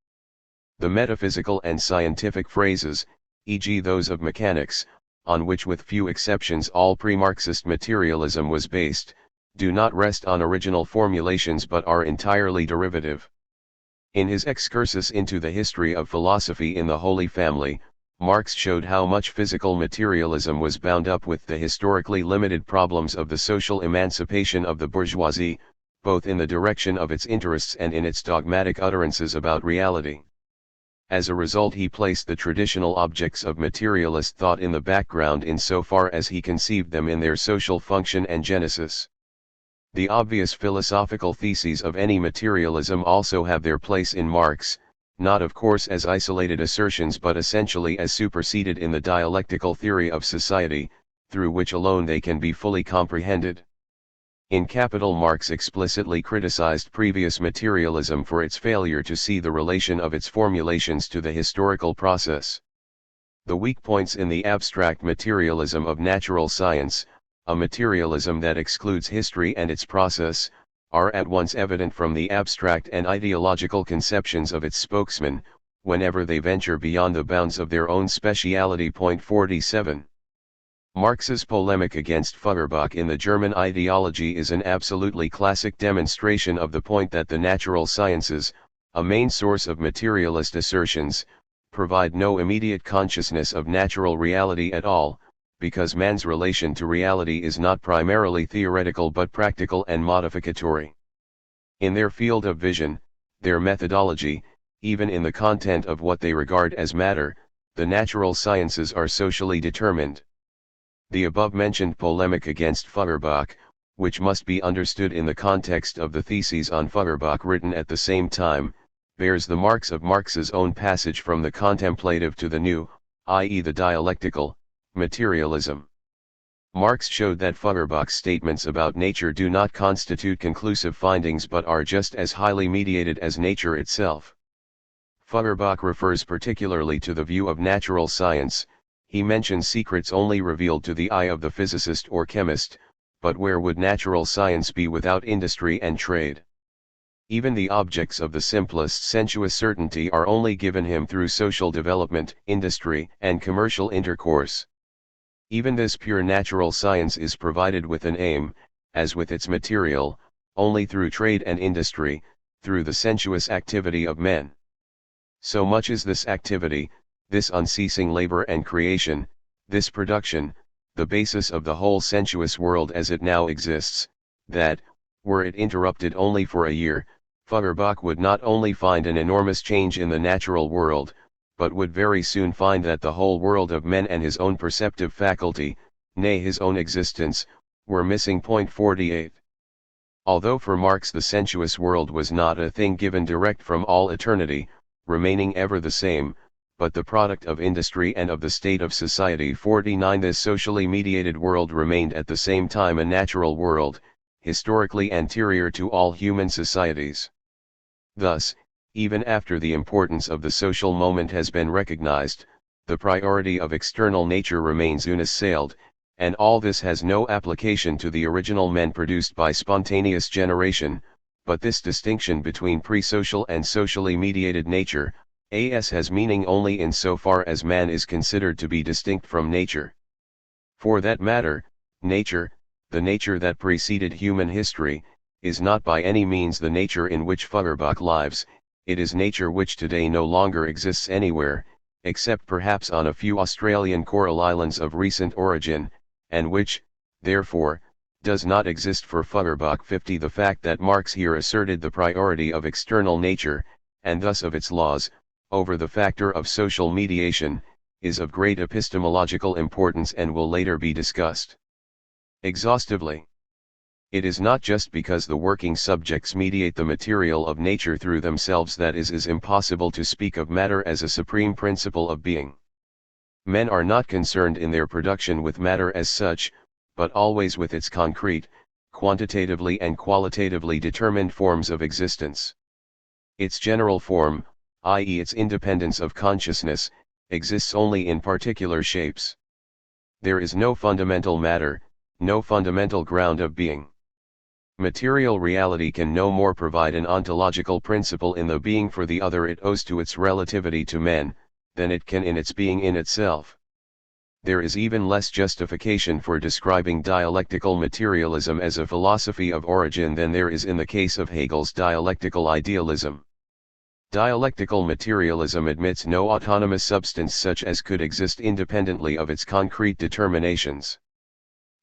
The metaphysical and scientific phrases, e.g. those of mechanics, on which with few exceptions all pre-Marxist materialism was based, do not rest on original formulations but are entirely derivative. In his excursus into the history of philosophy in the Holy Family, Marx showed how much physical materialism was bound up with the historically limited problems of the social emancipation of the bourgeoisie, both in the direction of its interests and in its dogmatic utterances about reality. As a result, he placed the traditional objects of materialist thought in the background insofar as he conceived them in their social function and genesis. The obvious philosophical theses of any materialism also have their place in Marx, not of course as isolated assertions but essentially as superseded in the dialectical theory of society, through which alone they can be fully comprehended. In Capital, Marx explicitly criticized previous materialism for its failure to see the relation of its formulations to the historical process. The weak points in the abstract materialism of natural science, a materialism that excludes history and its process, are at once evident from the abstract and ideological conceptions of its spokesmen, whenever they venture beyond the bounds of their own speciality. 47. Marx's polemic against Feuerbach in the German ideology is an absolutely classic demonstration of the point that the natural sciences, a main source of materialist assertions, provide no immediate consciousness of natural reality at all, because man's relation to reality is not primarily theoretical but practical and modificatory. In their field of vision, their methodology, even in the content of what they regard as matter, the natural sciences are socially determined. The above-mentioned polemic against Feuerbach, which must be understood in the context of the theses on Feuerbach written at the same time, bears the marks of Marx's own passage from the contemplative to the new, i.e. the dialectical, materialism. Marx showed that Feuerbach's statements about nature do not constitute conclusive findings but are just as highly mediated as nature itself. Feuerbach refers particularly to the view of natural science. He mentions secrets only revealed to the eye of the physicist or chemist, but where would natural science be without industry and trade? Even the objects of the simplest sensuous certainty are only given him through social development, industry, and commercial intercourse. Even this pure natural science is provided with an aim, as with its material, only through trade and industry, through the sensuous activity of men. So much is this activity, this unceasing labor and creation, this production, the basis of the whole sensuous world as it now exists, that, were it interrupted only for a year, Feuerbach would not only find an enormous change in the natural world, but would very soon find that the whole world of men and his own perceptive faculty, nay his own existence, were missing. 48. Although for Marx the sensuous world was not a thing given direct from all eternity, remaining ever the same, but the product of industry and of the state of society. 49. This socially mediated world remained at the same time a natural world, historically anterior to all human societies. Thus, even after the importance of the social moment has been recognized, the priority of external nature remains unassailed, and all this has no application to the original men produced by spontaneous generation, but this distinction between pre-social and socially mediated nature, has meaning only in so far as man is considered to be distinct from nature. For that matter, nature, the nature that preceded human history, is not by any means the nature in which Feuerbach lives. It is nature which today no longer exists anywhere, except perhaps on a few Australian coral islands of recent origin, and which, therefore, does not exist for Feuerbach. 50. The fact that Marx here asserted the priority of external nature, and thus of its laws, over the factor of social mediation, is of great epistemological importance and will later be discussed exhaustively. It is not just because the working subjects mediate the material of nature through themselves that it is impossible to speak of matter as a supreme principle of being. Men are not concerned in their production with matter as such, but always with its concrete, quantitatively and qualitatively determined forms of existence. Its general form, i.e. its independence of consciousness, exists only in particular shapes. There is no fundamental matter, no fundamental ground of being. Material reality can no more provide an ontological principle in the being for the other it owes to its relativity to men, than it can in its being in itself. There is even less justification for describing dialectical materialism as a philosophy of origin than there is in the case of Hegel's dialectical idealism. Dialectical materialism admits no autonomous substance such as could exist independently of its concrete determinations.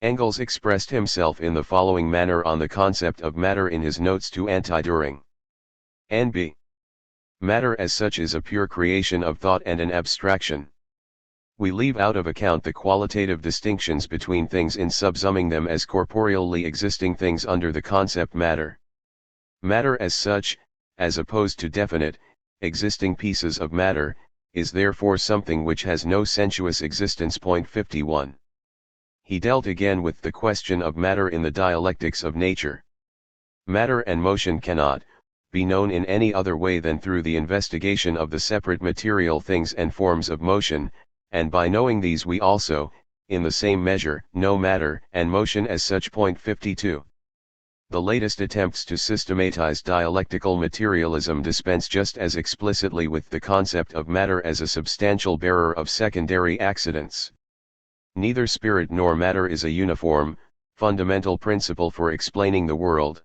Engels expressed himself in the following manner on the concept of matter in his notes to Anti-Düring. N.B. Matter as such is a pure creation of thought and an abstraction. We leave out of account the qualitative distinctions between things in subsuming them as corporeally existing things under the concept matter. Matter as such, as opposed to definite, existing pieces of matter, is therefore something which has no sensuous existence. 51. He dealt again with the question of matter in the dialectics of nature. Matter and motion cannot be known in any other way than through the investigation of the separate material things and forms of motion, and by knowing these we also, in the same measure, know matter and motion as such. 52. The latest attempts to systematize dialectical materialism dispense just as explicitly with the concept of matter as a substantial bearer of secondary accidents. Neither spirit nor matter is a uniform, fundamental principle for explaining the world.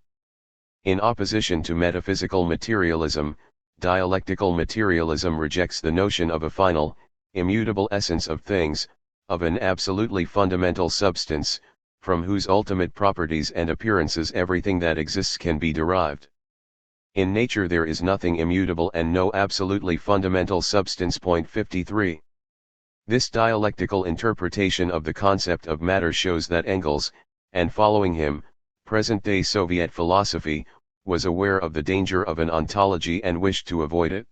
In opposition to metaphysical materialism, dialectical materialism rejects the notion of a final, immutable essence of things, of an absolutely fundamental substance, from whose ultimate properties and appearances everything that exists can be derived. In nature there is nothing immutable and no absolutely fundamental substance. 53. This dialectical interpretation of the concept of matter shows that Engels, and following him, present-day Soviet philosophy, was aware of the danger of an ontology and wished to avoid it.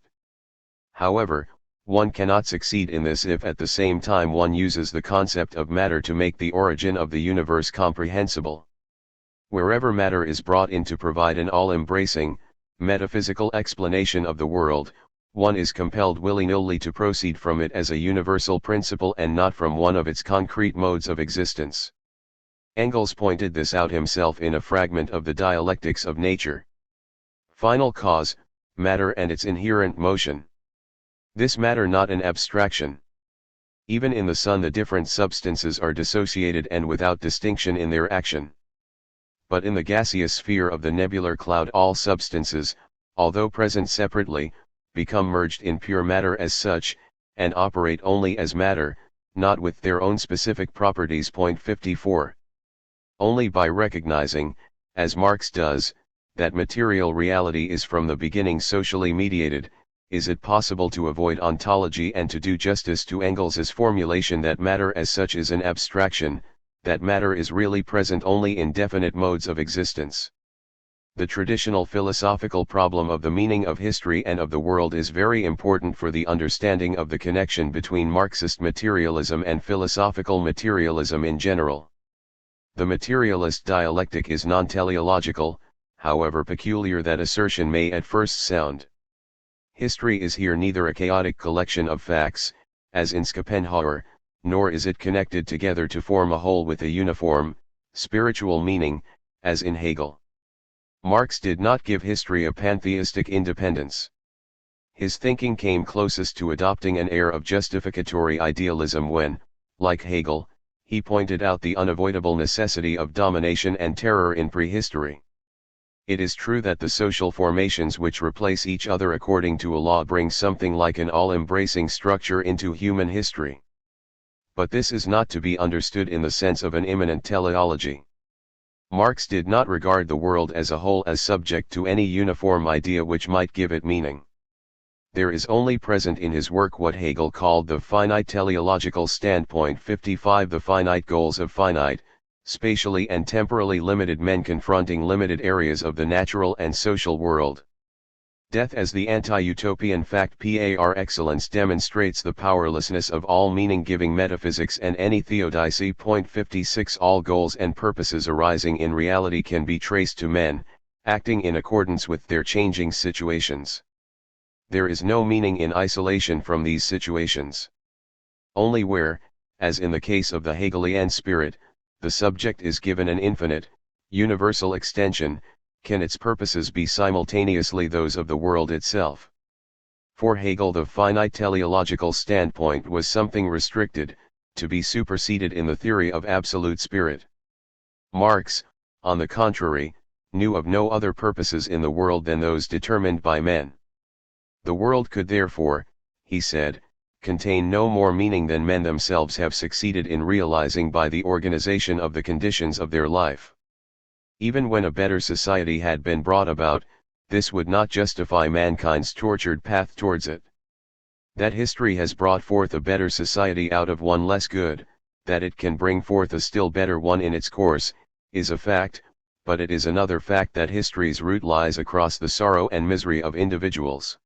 However, one cannot succeed in this if at the same time one uses the concept of matter to make the origin of the universe comprehensible. Wherever matter is brought in to provide an all-embracing, metaphysical explanation of the world, one is compelled willy-nilly to proceed from it as a universal principle and not from one of its concrete modes of existence. Engels pointed this out himself in a fragment of the Dialectics of Nature. Final cause, matter and its inherent motion. This matter not an abstraction. Even in the sun the different substances are dissociated and without distinction in their action. But in the gaseous sphere of the nebular cloud all substances, although present separately, become merged in pure matter as such, and operate only as matter, not with their own specific properties. 54. Only by recognizing, as Marx does, that material reality is from the beginning socially mediated, is it possible to avoid ontology and to do justice to Engels's formulation that matter as such is an abstraction, that matter is really present only in definite modes of existence. The traditional philosophical problem of the meaning of history and of the world is very important for the understanding of the connection between Marxist materialism and philosophical materialism in general. The materialist dialectic is non-teleological, however peculiar that assertion may at first sound. History is here neither a chaotic collection of facts, as in Schopenhauer, nor is it connected together to form a whole with a uniform, spiritual meaning, as in Hegel. Marx did not give history a pantheistic independence. His thinking came closest to adopting an air of justificatory idealism when, like Hegel, he pointed out the unavoidable necessity of domination and terror in prehistory. It is true that the social formations which replace each other according to a law bring something like an all-embracing structure into human history. But this is not to be understood in the sense of an immanent teleology. Marx did not regard the world as a whole as subject to any uniform idea which might give it meaning. There is only present in his work what Hegel called the finite teleological standpoint. 55 The finite goals of finite, spatially and temporally limited men confronting limited areas of the natural and social world. Death as the anti-utopian fact par excellence demonstrates the powerlessness of all meaning-giving metaphysics and any theodicy. 56 All goals and purposes arising in reality can be traced to men, acting in accordance with their changing situations. There is no meaning in isolation from these situations. Only where, as in the case of the Hegelian spirit, the subject is given an infinite, universal extension, can its purposes be simultaneously those of the world itself. For Hegel the finite teleological standpoint was something restricted, to be superseded in the theory of absolute spirit. Marx, on the contrary, knew of no other purposes in the world than those determined by men. The world could therefore, he said, contain no more meaning than men themselves have succeeded in realizing by the organization of the conditions of their life. Even when a better society had been brought about, this would not justify mankind's tortured path towards it. That history has brought forth a better society out of one less good, that it can bring forth a still better one in its course, is a fact, but it is another fact that history's root lies across the sorrow and misery of individuals.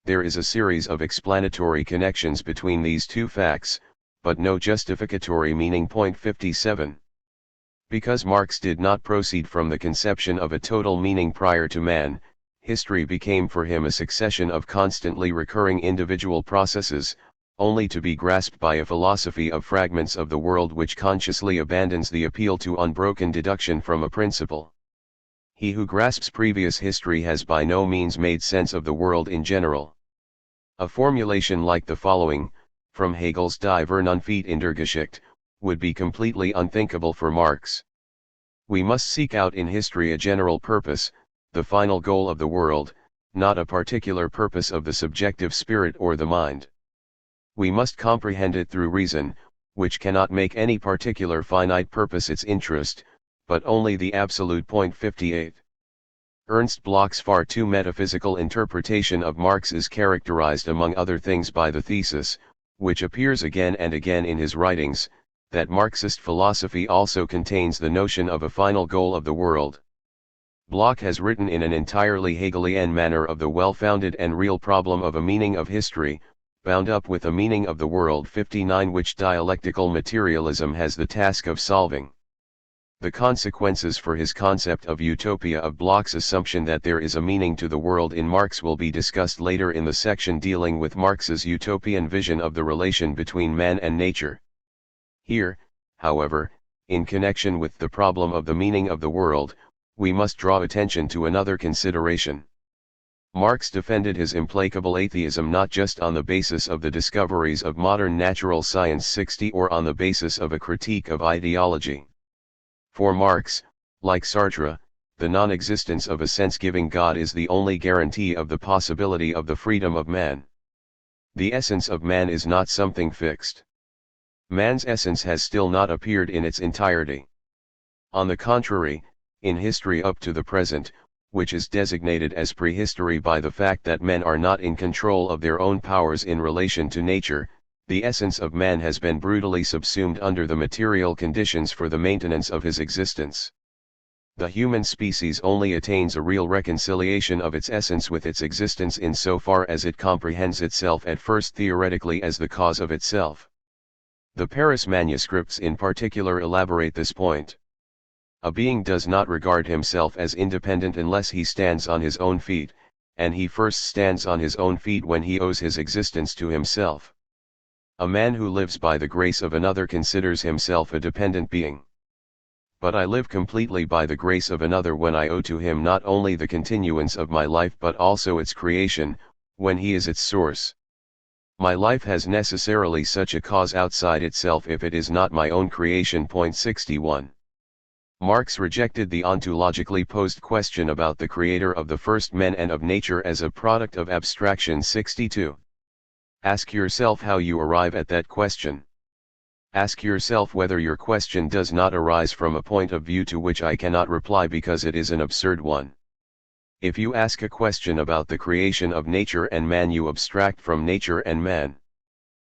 There is a series of explanatory connections between these two facts, but no justificatory meaning. 57. Because Marx did not proceed from the conception of a total meaning prior to man, history became for him a succession of constantly recurring individual processes, only to be grasped by a philosophy of fragments of the world which consciously abandons the appeal to unbroken deduction from a principle. He who grasps previous history has by no means made sense of the world in general. A formulation like the following, from Hegel's Die Vernunft in der Geschichte, would be completely unthinkable for Marx. We must seek out in history a general purpose, the final goal of the world, not a particular purpose of the subjective spirit or the mind. We must comprehend it through reason, which cannot make any particular finite purpose its interest, but only the absolute. 58. Ernst Bloch's far too metaphysical interpretation of Marx is characterized among other things by the thesis, which appears again and again in his writings, that Marxist philosophy also contains the notion of a final goal of the world. Bloch has written in an entirely Hegelian manner of the well-founded and real problem of a meaning of history, bound up with a meaning of the world. 59 which dialectical materialism has the task of solving. The consequences for his concept of utopia of Bloch's assumption that there is a meaning to the world in Marx will be discussed later in the section dealing with Marx's utopian vision of the relation between man and nature. Here, however, in connection with the problem of the meaning of the world, we must draw attention to another consideration. Marx defended his implacable atheism not just on the basis of the discoveries of modern natural science 60 or on the basis of a critique of ideology. For Marx, like Sartre, the non-existence of a sense-giving God is the only guarantee of the possibility of the freedom of man. The essence of man is not something fixed. Man's essence has still not appeared in its entirety. On the contrary, in history up to the present, which is designated as prehistory by the fact that men are not in control of their own powers in relation to nature, the essence of man has been brutally subsumed under the material conditions for the maintenance of his existence. The human species only attains a real reconciliation of its essence with its existence in so far as it comprehends itself at first theoretically as the cause of itself. The Paris manuscripts in particular elaborate this point. A being does not regard himself as independent unless he stands on his own feet, and he first stands on his own feet when he owes his existence to himself. A man who lives by the grace of another considers himself a dependent being. But I live completely by the grace of another when I owe to him not only the continuance of my life but also its creation, when he is its source. My life has necessarily such a cause outside itself if it is not my own creation. 61. Marx rejected the ontologically posed question about the creator of the first men and of nature as a product of abstraction. 62. Ask yourself how you arrive at that question. Ask yourself whether your question does not arise from a point of view to which I cannot reply because it is an absurd one. If you ask a question about the creation of nature and man, you abstract from nature and man.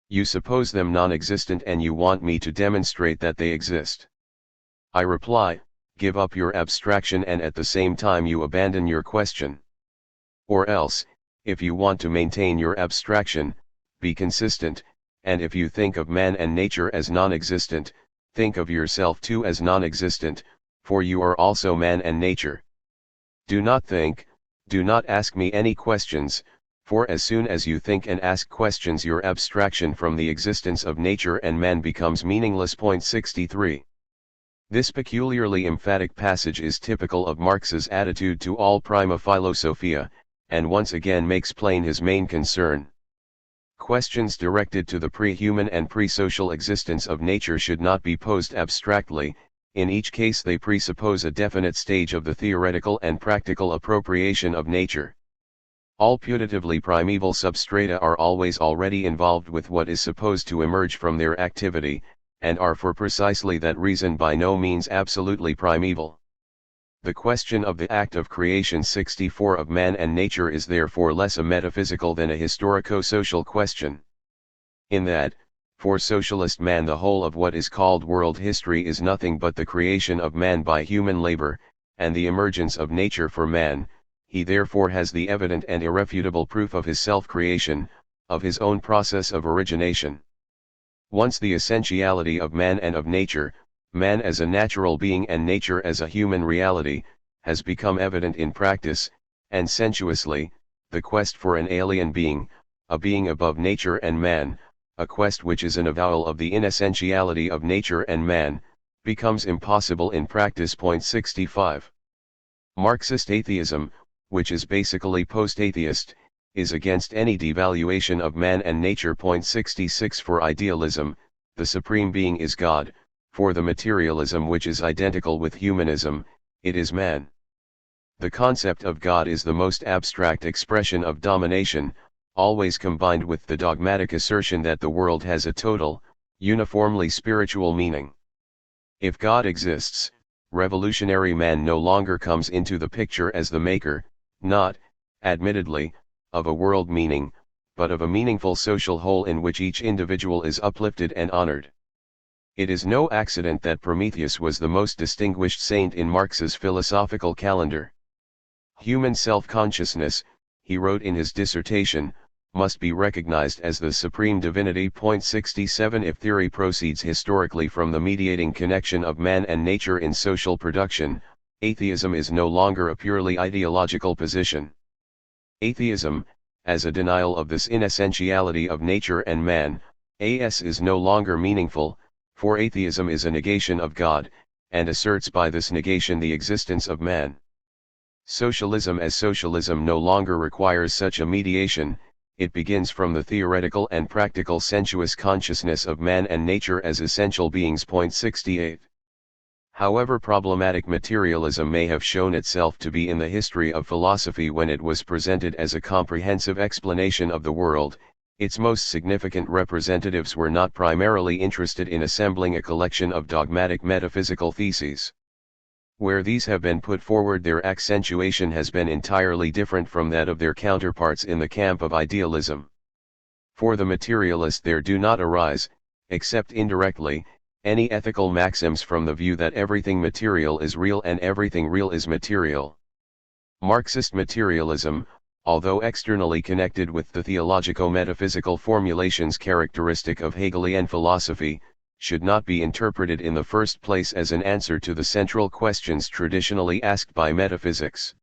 You suppose them non-existent and you want me to demonstrate that they exist. I reply, give up your abstraction and at the same time you abandon your question. Or else, if you want to maintain your abstraction, be consistent, and if you think of man and nature as non-existent, think of yourself too as non-existent, for you are also man and nature. Do not ask me any questions, for as soon as you think and ask questions your abstraction from the existence of nature and man becomes meaningless. 63. This peculiarly emphatic passage is typical of Marx's attitude to all prima philosophia, and once again makes plain his main concern. Questions directed to the pre-human and pre-social existence of nature should not be posed abstractly. In each case they presuppose a definite stage of the theoretical and practical appropriation of nature. All putatively primeval substrata are always already involved with what is supposed to emerge from their activity, and are for precisely that reason by no means absolutely primeval. The question of the act of creation 64 of man and nature is therefore less a metaphysical than a historico-social question. In that, for socialist man the whole of what is called world history is nothing but the creation of man by human labor, and the emergence of nature for man, he therefore has the evident and irrefutable proof of his self-creation, of his own process of origination. Once the essentiality of man and of nature, man as a natural being and nature as a human reality, has become evident in practice, and sensuously, the quest for an alien being, a being above nature and man, a quest which is an avowal of the inessentiality of nature and man, becomes impossible in practice. 65. Marxist atheism, which is basically post-atheist, is against any devaluation of man and nature. 66. For idealism, the supreme being is God, for the materialism which is identical with humanism, it is man. The concept of God is the most abstract expression of domination, always combined with the dogmatic assertion that the world has a total, uniformly spiritual meaning. If God exists, revolutionary man no longer comes into the picture as the maker, not, admittedly, of a world meaning, but of a meaningful social whole in which each individual is uplifted and honored. It is no accident that Prometheus was the most distinguished saint in Marx's philosophical calendar. Human self-consciousness, he wrote in his dissertation, must be recognized as the supreme divinity. 67 If theory proceeds historically from the mediating connection of man and nature in social production, atheism is no longer a purely ideological position. Atheism, as a denial of this inessentiality of nature and man, is no longer meaningful, for atheism is a negation of God, and asserts by this negation the existence of man. Socialism as socialism no longer requires such a mediation, it begins from the theoretical and practical sensuous consciousness of man and nature as essential beings. 68. However problematic materialism may have shown itself to be in the history of philosophy when it was presented as a comprehensive explanation of the world, its most significant representatives were not primarily interested in assembling a collection of dogmatic metaphysical theses. Where these have been put forward, their accentuation has been entirely different from that of their counterparts in the camp of idealism. For the materialist there do not arise, except indirectly, any ethical maxims from the view that everything material is real and everything real is material. Marxist materialism, although externally connected with the theologico-metaphysical formulations characteristic of Hegelian philosophy, should not be interpreted in the first place as an answer to the central questions traditionally asked by metaphysics.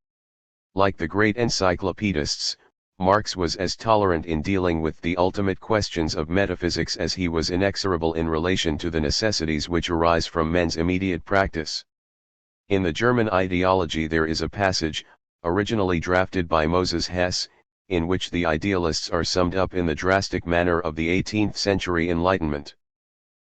Like the great encyclopedists, Marx was as tolerant in dealing with the ultimate questions of metaphysics as he was inexorable in relation to the necessities which arise from men's immediate practice. In the German ideology there is a passage, originally drafted by Moses Hess, in which the idealists are summed up in the drastic manner of the 18th century Enlightenment.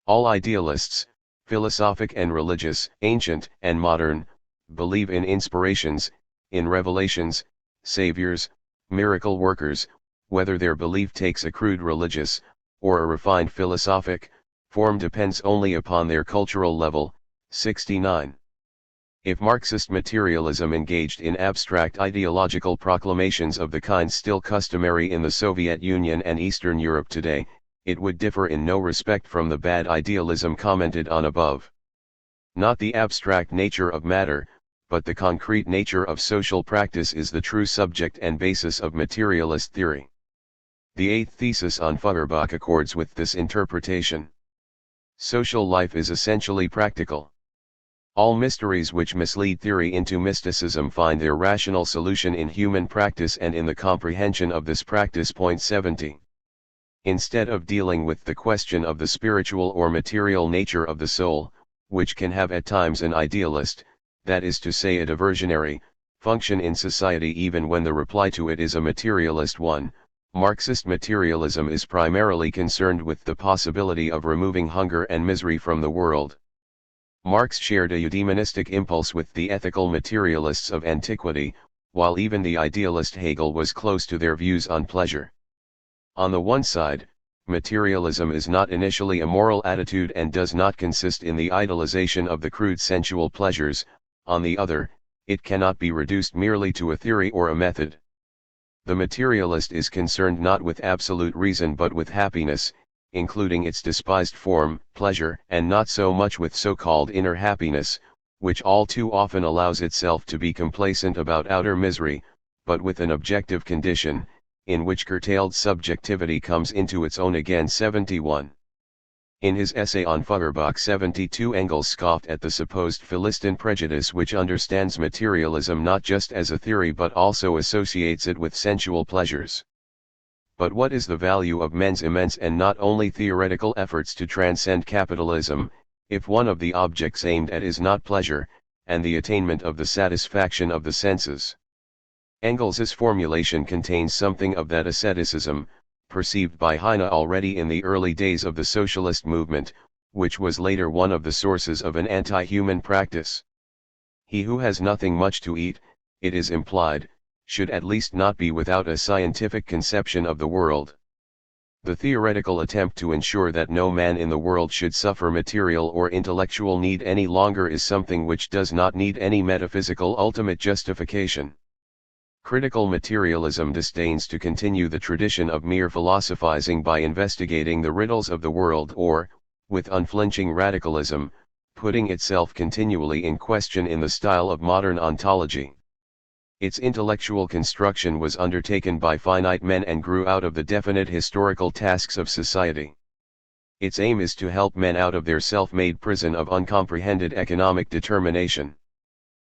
All idealists, philosophic and religious, ancient and modern, believe in inspirations, in revelations, saviors, miracle workers, whether their belief takes a crude religious, or a refined philosophic, form depends only upon their cultural level. 69. If Marxist materialism engaged in abstract ideological proclamations of the kind still customary in the Soviet Union and Eastern Europe today, it would differ in no respect from the bad idealism commented on above. Not the abstract nature of matter, but the concrete nature of social practice is the true subject and basis of materialist theory. The eighth thesis on Feuerbach accords with this interpretation. Social life is essentially practical. All mysteries which mislead theory into mysticism find their rational solution in human practice and in the comprehension of this practice. 70. Instead of dealing with the question of the spiritual or material nature of the soul, which can have at times an idealist, that is to say a diversionary, function in society even when the reply to it is a materialist one, Marxist materialism is primarily concerned with the possibility of removing hunger and misery from the world. Marx shared a eudaimonistic impulse with the ethical materialists of antiquity, while even the idealist Hegel was close to their views on pleasure. On the one side, materialism is not initially a moral attitude and does not consist in the idolization of the crude sensual pleasures, on the other, it cannot be reduced merely to a theory or a method. The materialist is concerned not with absolute reason but with happiness, including its despised form, pleasure, and not so much with so-called inner happiness, which all too often allows itself to be complacent about outer misery, but with an objective condition, in which curtailed subjectivity comes into its own. Again 71. In his essay on Feuerbach 72, Engels scoffed at the supposed Philistine prejudice which understands materialism not just as a theory but also associates it with sensual pleasures. But what is the value of men's immense and not only theoretical efforts to transcend capitalism, if one of the objects aimed at is not pleasure, and the attainment of the satisfaction of the senses? Engels's formulation contains something of that asceticism, perceived by Heine already in the early days of the socialist movement, which was later one of the sources of an anti-human practice. He who has nothing much to eat, it is implied, should at least not be without a scientific conception of the world. The theoretical attempt to ensure that no man in the world should suffer material or intellectual need any longer is something which does not need any metaphysical ultimate justification. Critical materialism disdains to continue the tradition of mere philosophizing by investigating the riddles of the world or, with unflinching radicalism, putting itself continually in question in the style of modern ontology. Its intellectual construction was undertaken by finite men and grew out of the definite historical tasks of society. Its aim is to help men out of their self-made prison of uncomprehended economic determination.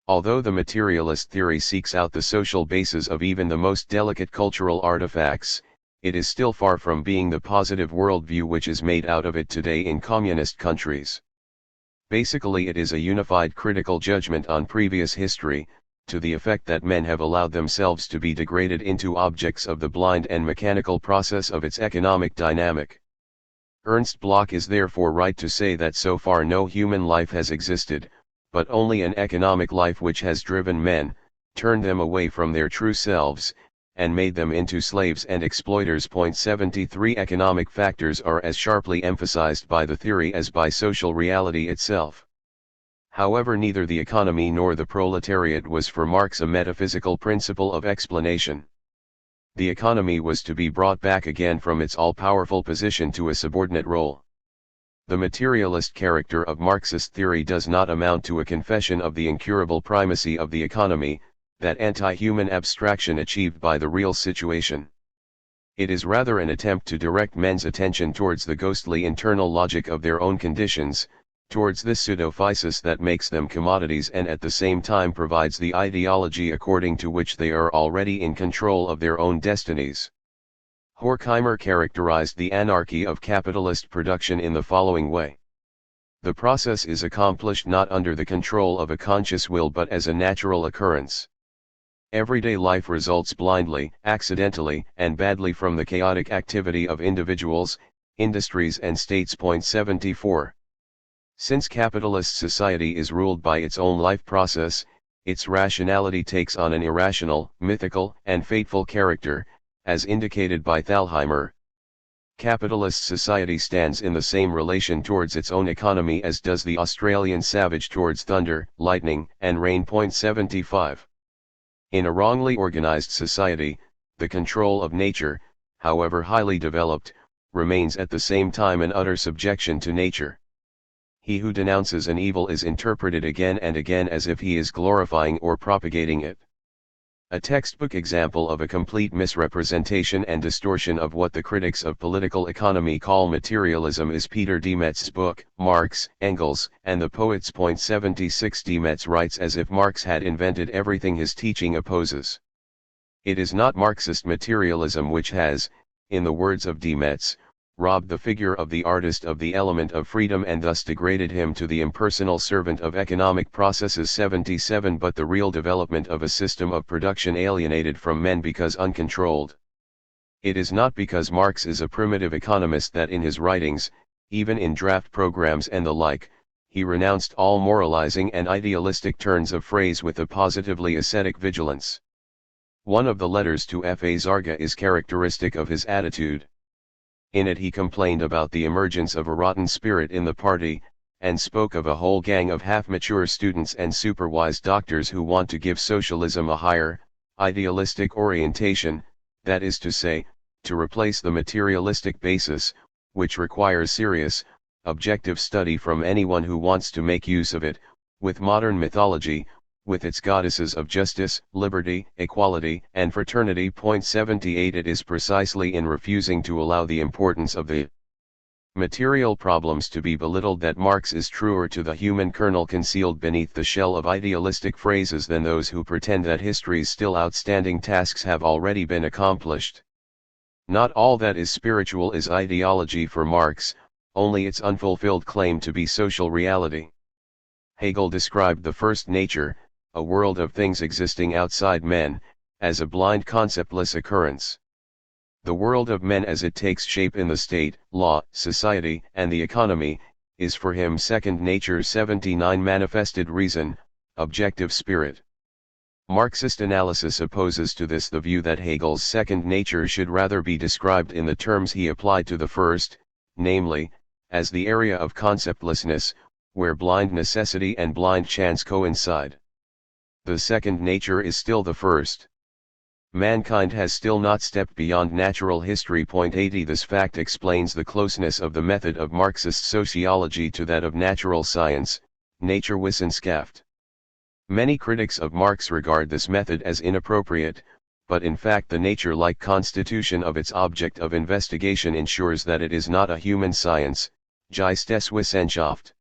Although the materialist theory seeks out the social basis of even the most delicate cultural artifacts, it is still far from being the positive worldview which is made out of it today in communist countries. Basically, it is a unified critical judgment on previous history, to the effect that men have allowed themselves to be degraded into objects of the blind and mechanical process of its economic dynamic. Ernst Bloch is therefore right to say that so far no human life has existed, but only an economic life which has driven men, turned them away from their true selves, and made them into slaves and exploiters. 73 Economic factors are as sharply emphasized by the theory as by social reality itself. However, neither the economy nor the proletariat was for Marx a metaphysical principle of explanation. The economy was to be brought back again from its all-powerful position to a subordinate role. The materialist character of Marxist theory does not amount to a confession of the incurable primacy of the economy, that anti-human abstraction achieved by the real situation. It is rather an attempt to direct men's attention towards the ghostly internal logic of their own conditions, towards this pseudophysis that makes them commodities and at the same time provides the ideology according to which they are already in control of their own destinies. Horkheimer characterized the anarchy of capitalist production in the following way. The process is accomplished not under the control of a conscious will but as a natural occurrence. Everyday life results blindly, accidentally, and badly from the chaotic activity of individuals, industries and states. 74. Since capitalist society is ruled by its own life process, its rationality takes on an irrational, mythical, and fateful character, as indicated by Thalheimer. Capitalist society stands in the same relation towards its own economy as does the Australian savage towards thunder, lightning, and rain. 75. In a wrongly organized society, the control of nature, however highly developed, remains at the same time an utter subjection to nature. He who denounces an evil is interpreted again and again as if he is glorifying or propagating it. A textbook example of a complete misrepresentation and distortion of what the critics of political economy call materialism is Peter Demetz's book, Marx, Engels, and the Poets. 76 Demetz writes as if Marx had invented everything his teaching opposes. It is not Marxist materialism which has, in the words of Demetz, robbed the figure of the artist of the element of freedom and thus degraded him to the impersonal servant of economic processes. 77 But the real development of a system of production alienated from men because uncontrolled. It is not because Marx is a primitive economist that in his writings, even in draft programs and the like, he renounced all moralizing and idealistic turns of phrase with a positively ascetic vigilance. One of the letters to F. A. Zarga is characteristic of his attitude. In it he complained about the emergence of a rotten spirit in the party, and spoke of a whole gang of half-mature students and superwise doctors who want to give socialism a higher, idealistic orientation, that is to say, to replace the materialistic basis, which requires serious, objective study from anyone who wants to make use of it, with modern mythology, with its goddesses of justice, liberty, equality, and fraternity. 78 It is precisely in refusing to allow the importance of the material problems to be belittled that Marx is truer to the human kernel concealed beneath the shell of idealistic phrases than those who pretend that history's still outstanding tasks have already been accomplished. Not all that is spiritual is ideology for Marx, only its unfulfilled claim to be social reality. Hegel described the first nature, a world of things existing outside men, as a blind conceptless occurrence. The world of men as it takes shape in the state, law, society, and the economy, is for him second nature. 79 Manifested reason, objective spirit. Marxist analysis opposes to this the view that Hegel's second nature should rather be described in the terms he applied to the first, namely, as the area of conceptlessness, where blind necessity and blind chance coincide. The second nature is still the first. Mankind has still not stepped beyond natural history. 80 This fact explains the closeness of the method of Marxist sociology to that of natural science, Naturwissenschaft. Many critics of Marx regard this method as inappropriate, but in fact the nature-like constitution of its object of investigation ensures that it is not a human science, Geisteswissenschaft.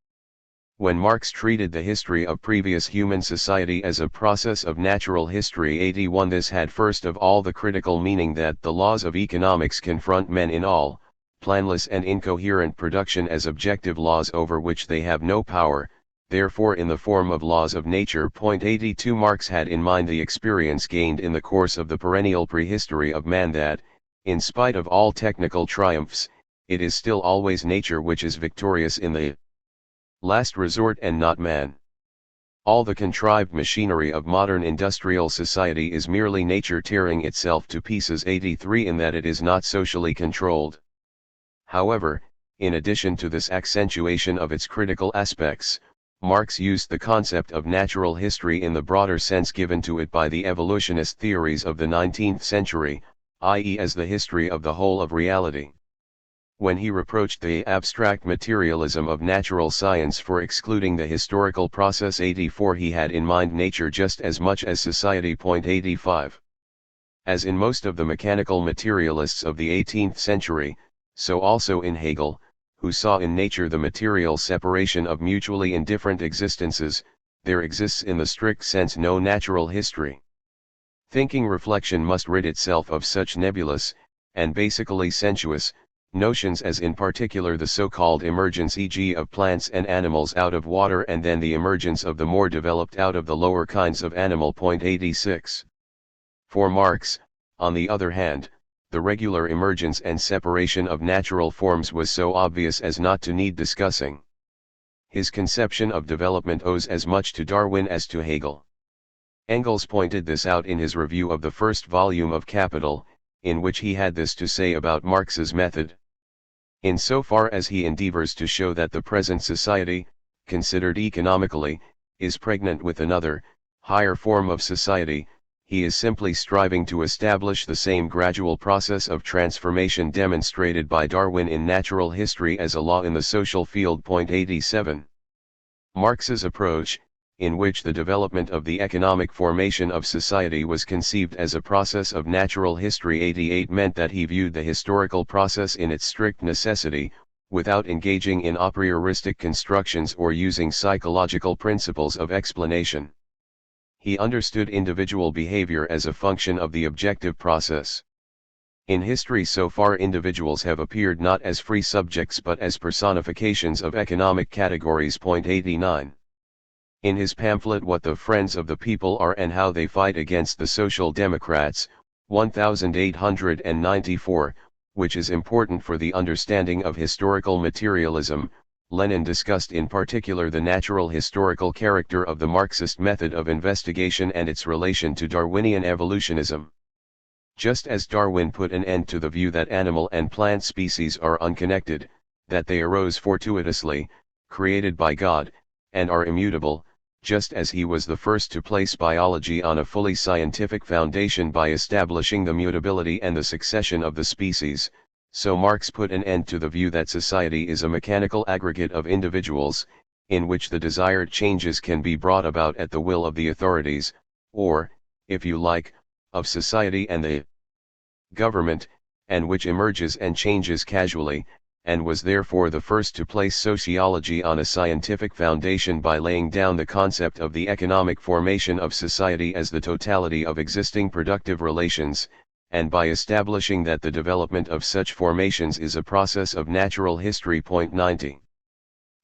When Marx treated the history of previous human society as a process of natural history 81, this had first of all the critical meaning that the laws of economics confront men in all, planless and incoherent production as objective laws over which they have no power, therefore in the form of laws of nature. 82 Marx had in mind the experience gained in the course of the perennial prehistory of man that, in spite of all technical triumphs, it is still always nature which is victorious in the last resort and not man. All the contrived machinery of modern industrial society is merely nature tearing itself to pieces. 83 In that it is not socially controlled. However, in addition to this accentuation of its critical aspects, Marx used the concept of natural history in the broader sense given to it by the evolutionist theories of the 19th century, i.e. as the history of the whole of reality. When he reproached the abstract materialism of natural science for excluding the historical process 84, he had in mind nature just as much as society. 85. As in most of the mechanical materialists of the 18th century, so also in Hegel, who saw in nature the material separation of mutually indifferent existences, there exists in the strict sense no natural history. Thinking reflection must rid itself of such nebulous, and basically sensuous, notions as in particular the so-called emergence e.g. of plants and animals out of water and then the emergence of the more developed out of the lower kinds of animal. 86. For Marx, on the other hand, the regular emergence and separation of natural forms was so obvious as not to need discussing. His conception of development owes as much to Darwin as to Hegel. Engels pointed this out in his review of the first volume of Capital, in which he had this to say about Marx's method. In so far as he endeavors to show that the present society, considered economically, is pregnant with another, higher form of society, he is simply striving to establish the same gradual process of transformation demonstrated by Darwin in natural history as a law in the social field. 87. Marx's approach, in which the development of the economic formation of society was conceived as a process of natural history 88, meant that he viewed the historical process in its strict necessity, without engaging in a prioristic constructions or using psychological principles of explanation. He understood individual behavior as a function of the objective process. In history so far individuals have appeared not as free subjects but as personifications of economic categories. 89. In his pamphlet What the Friends of the People Are and How They Fight Against the Social Democrats, 1894, which is important for the understanding of historical materialism, Lenin discussed in particular the natural historical character of the Marxist method of investigation and its relation to Darwinian evolutionism. Just as Darwin put an end to the view that animal and plant species are unconnected, that they arose fortuitously, created by God, and are immutable, just as he was the first to place biology on a fully scientific foundation by establishing the mutability and the succession of the species, so Marx put an end to the view that society is a mechanical aggregate of individuals, in which the desired changes can be brought about at the will of the authorities, or, if you like, of society and the government, and which emerges and changes casually, and was therefore the first to place sociology on a scientific foundation by laying down the concept of the economic formation of society as the totality of existing productive relations, and by establishing that the development of such formations is a process of natural history. 90.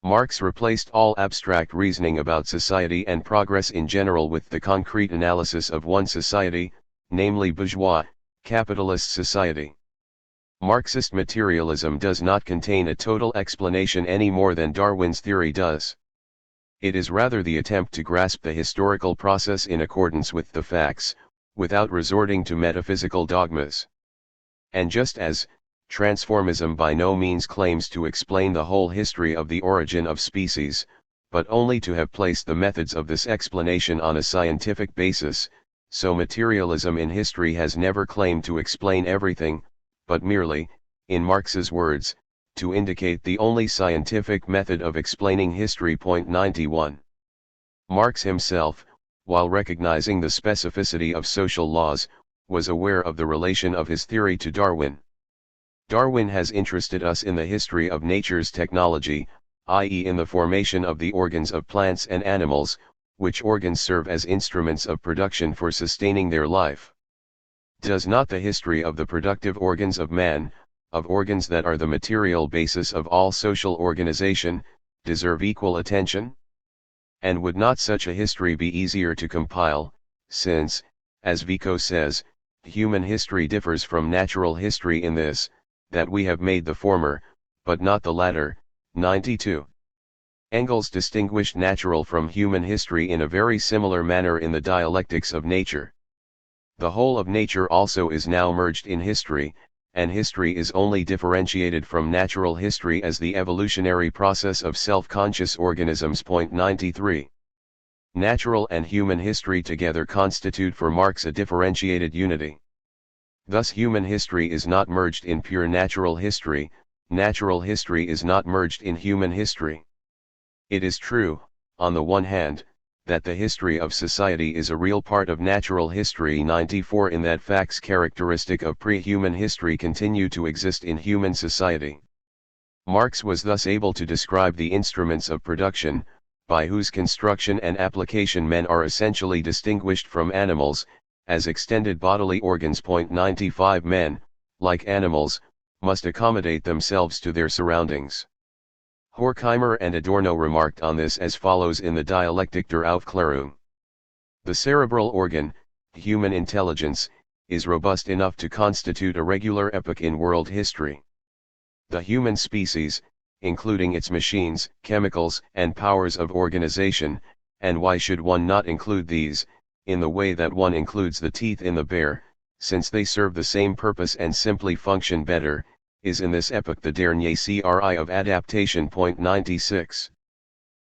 Marx replaced all abstract reasoning about society and progress in general with the concrete analysis of one society, namely bourgeois, capitalist society. Marxist materialism does not contain a total explanation any more than Darwin's theory does. It is rather the attempt to grasp the historical process in accordance with the facts, without resorting to metaphysical dogmas. And just as, transformism by no means claims to explain the whole history of the origin of species, but only to have placed the methods of this explanation on a scientific basis, so materialism in history has never claimed to explain everything, but merely, in Marx's words, to indicate the only scientific method of explaining history. 91. Marx himself, while recognizing the specificity of social laws, was aware of the relation of his theory to Darwin. Darwin has interested us in the history of nature's technology, i.e. in the formation of the organs of plants and animals, which organs serve as instruments of production for sustaining their life. Does not the history of the productive organs of man, of organs that are the material basis of all social organization, deserve equal attention? And would not such a history be easier to compile, since, as Vico says, human history differs from natural history in this, that we have made the former, but not the latter. 92. Engels distinguished natural from human history in a very similar manner in the Dialectics of Nature. The whole of nature also is now merged in history, and history is only differentiated from natural history as the evolutionary process of self-conscious organisms. 93. Natural and human history together constitute for Marx a differentiated unity. Thus human history is not merged in pure natural history is not merged in human history. It is true, on the one hand, that the history of society is a real part of natural history. 94. In that facts characteristic of pre-human history continue to exist in human society. Marx was thus able to describe the instruments of production, by whose construction and application men are essentially distinguished from animals, as extended bodily organs. 95. Men, like animals, must accommodate themselves to their surroundings. Horkheimer and Adorno remarked on this as follows in the Dialektik der Aufklärung. The cerebral organ, human intelligence, is robust enough to constitute a regular epoch in world history. The human species, including its machines, chemicals, and powers of organization, and why should one not include these, in the way that one includes the teeth in the bear, since they serve the same purpose and simply function better, is in this epoch the dernier cri of adaptation. 96.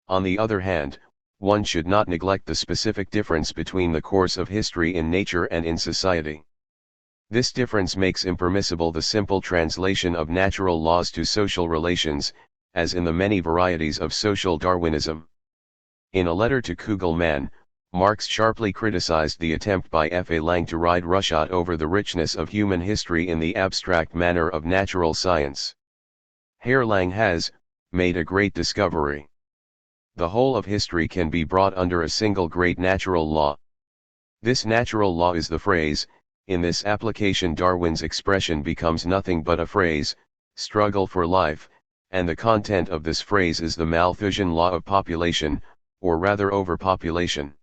On the other hand, one should not neglect the specific difference between the course of history in nature and in society. This difference makes impermissible the simple translation of natural laws to social relations, as in the many varieties of social Darwinism. In a letter to Kugelmann, Marx sharply criticized the attempt by F. A. Lang to ride roughshod over the richness of human history in the abstract manner of natural science. Herr Lang has made a great discovery. The whole of history can be brought under a single great natural law. This natural law is the phrase. In this application Darwin's expression becomes nothing but a phrase, struggle for life, and the content of this phrase is the Malthusian law of population, or rather overpopulation.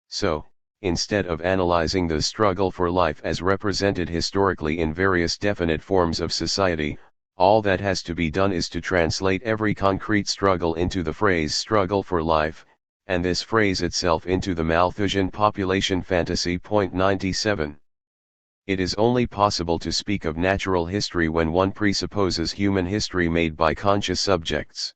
So, instead of analyzing the struggle for life as represented historically in various definite forms of society, all that has to be done is to translate every concrete struggle into the phrase struggle for life, and this phrase itself into the Malthusian population fantasy. 97. It is only possible to speak of natural history when one presupposes human history made by conscious subjects.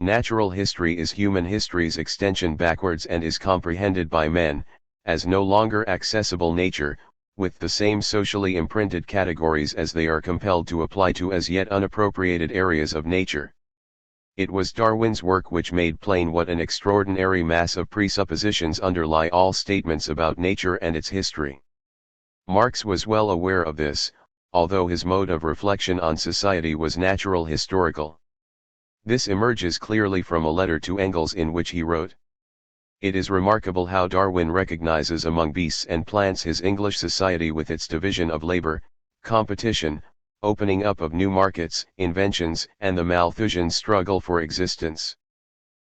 Natural history is human history's extension backwards and is comprehended by men, as no longer accessible nature, with the same socially imprinted categories as they are compelled to apply to as yet unappropriated areas of nature. It was Darwin's work which made plain what an extraordinary mass of presuppositions underlie all statements about nature and its history. Marx was well aware of this, although his mode of reflection on society was natural historical. This emerges clearly from a letter to Engels in which he wrote, "It is remarkable how Darwin recognizes among beasts and plants his English society with its division of labor, competition, opening up of new markets, inventions, and the Malthusian struggle for existence.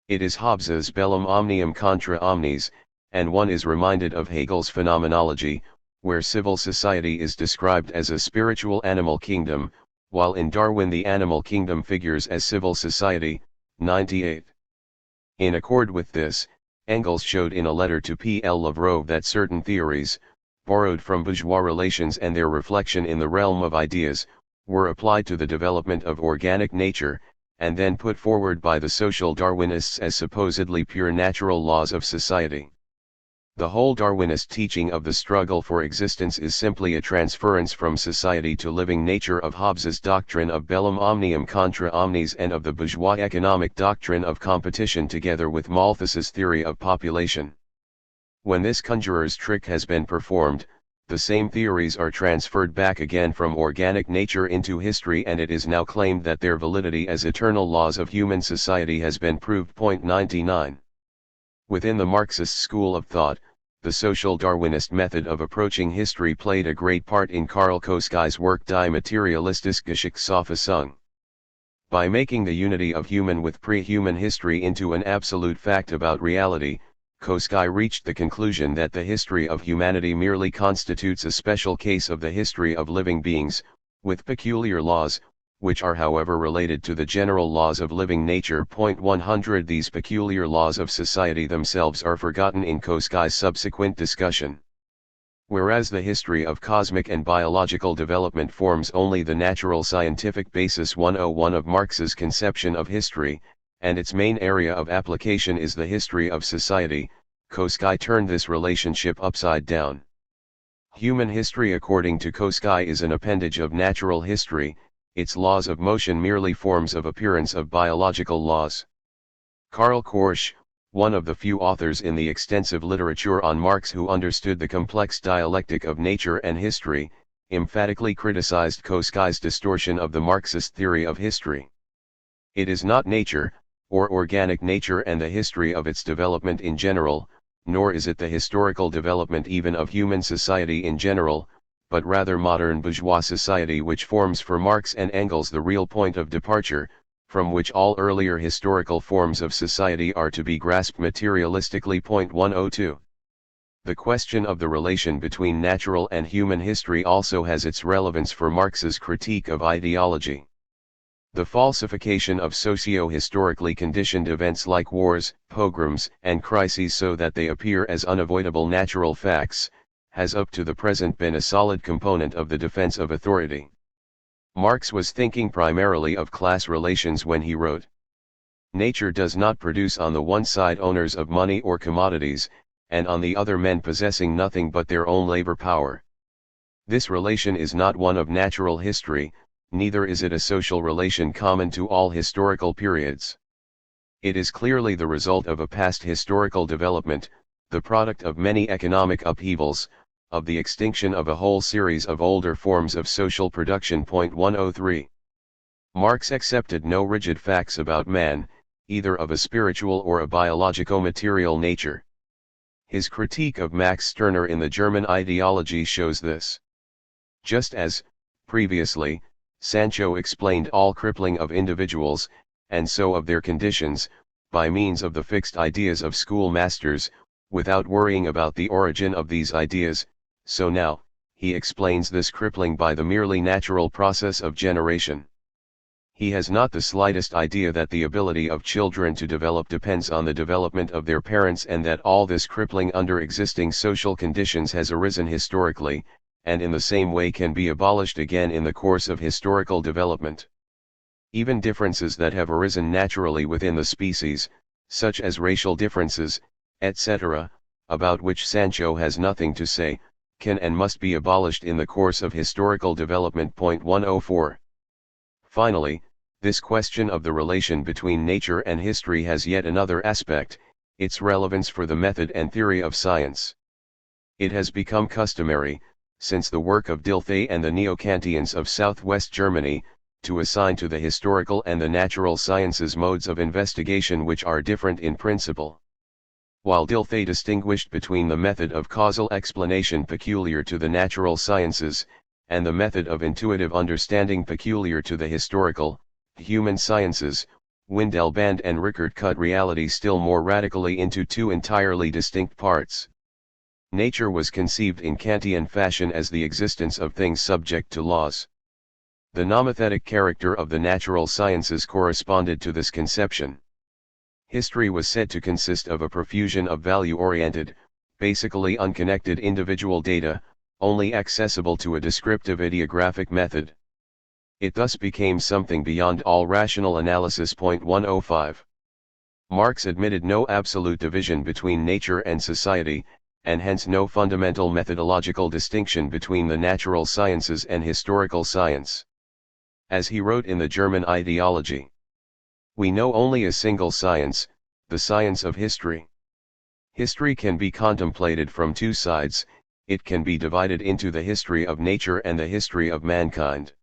It is Hobbes's bellum omnium contra omnes, and one is reminded of Hegel's phenomenology, where civil society is described as a spiritual animal kingdom, while in Darwin the animal kingdom figures as civil society." 98. In accord with this, Engels showed in a letter to P. L. Lavrov that certain theories, borrowed from bourgeois relations and their reflection in the realm of ideas, were applied to the development of organic nature, and then put forward by the social Darwinists as supposedly pure natural laws of society. The whole Darwinist teaching of the struggle for existence is simply a transference from society to living nature of Hobbes's doctrine of bellum omnium contra omnes and of the bourgeois economic doctrine of competition together with Malthus's theory of population. When this conjurer's trick has been performed, the same theories are transferred back again from organic nature into history, and it is now claimed that their validity as eternal laws of human society has been proved. 99. Within the Marxist school of thought, the social Darwinist method of approaching history played a great part in Karl Koschei's work Die materialistische Geschichtsauffassung. By making the unity of human with pre-human history into an absolute fact about reality, Koschei reached the conclusion that the history of humanity merely constitutes a special case of the history of living beings, with peculiar laws, which are however related to the general laws of living nature. 100 These peculiar laws of society themselves are forgotten in Koschei's subsequent discussion. Whereas the history of cosmic and biological development forms only the natural scientific basis 101 of Marx's conception of history, and its main area of application is the history of society, Koschei turned this relationship upside down. Human history according to Koschei is an appendage of natural history, its laws of motion merely forms of appearance of biological laws. Karl Korsch, one of the few authors in the extensive literature on Marx who understood the complex dialectic of nature and history, emphatically criticized Koschei's distortion of the Marxist theory of history. It is not nature, or organic nature and the history of its development in general, nor is it the historical development even of human society in general, but rather modern bourgeois society which forms for Marx and Engels the real point of departure, from which all earlier historical forms of society are to be grasped materialistically. 102. The question of the relation between natural and human history also has its relevance for Marx's critique of ideology. The falsification of socio-historically conditioned events like wars, pogroms, and crises so that they appear as unavoidable natural facts, has up to the present been a solid component of the defense of authority. Marx was thinking primarily of class relations when he wrote, "Nature does not produce on the one side owners of money or commodities, and on the other men possessing nothing but their own labor power. This relation is not one of natural history, neither is it a social relation common to all historical periods. It is clearly the result of a past historical development, the product of many economic upheavals, of the extinction of a whole series of older forms of social production. 103. Marx accepted no rigid facts about man, either of a spiritual or a biologico-material nature. His critique of Max Stirner in the German ideology shows this. Just as, previously, Sancho explained all crippling of individuals, and so of their conditions, by means of the fixed ideas of schoolmasters, without worrying about the origin of these ideas, so now, he explains this crippling by the merely natural process of generation. He has not the slightest idea that the ability of children to develop depends on the development of their parents, and that all this crippling under existing social conditions has arisen historically, and in the same way can be abolished again in the course of historical development. Even differences that have arisen naturally within the species, such as racial differences, etc., about which Sancho has nothing to say, can and must be abolished in the course of historical development. 104. Finally, this question of the relation between nature and history has yet another aspect, its relevance for the method and theory of science. It has become customary, since the work of Dilthey and the Neo-Kantians of southwest Germany, to assign to the historical and the natural sciences modes of investigation which are different in principle. While Dilthey distinguished between the method of causal explanation peculiar to the natural sciences, and the method of intuitive understanding peculiar to the historical, human sciences, Windelband and Rickert cut reality still more radically into two entirely distinct parts. Nature was conceived in Kantian fashion as the existence of things subject to laws. The nomothetic character of the natural sciences corresponded to this conception. History was said to consist of a profusion of value-oriented, basically unconnected individual data, only accessible to a descriptive ideographic method. It thus became something beyond all rational analysis. 105. Marx admitted no absolute division between nature and society, and hence no fundamental methodological distinction between the natural sciences and historical science. As he wrote in the German ideology, "We know only a single science, the science of history. History can be contemplated from two sides. It can be divided into the history of nature and the history of mankind.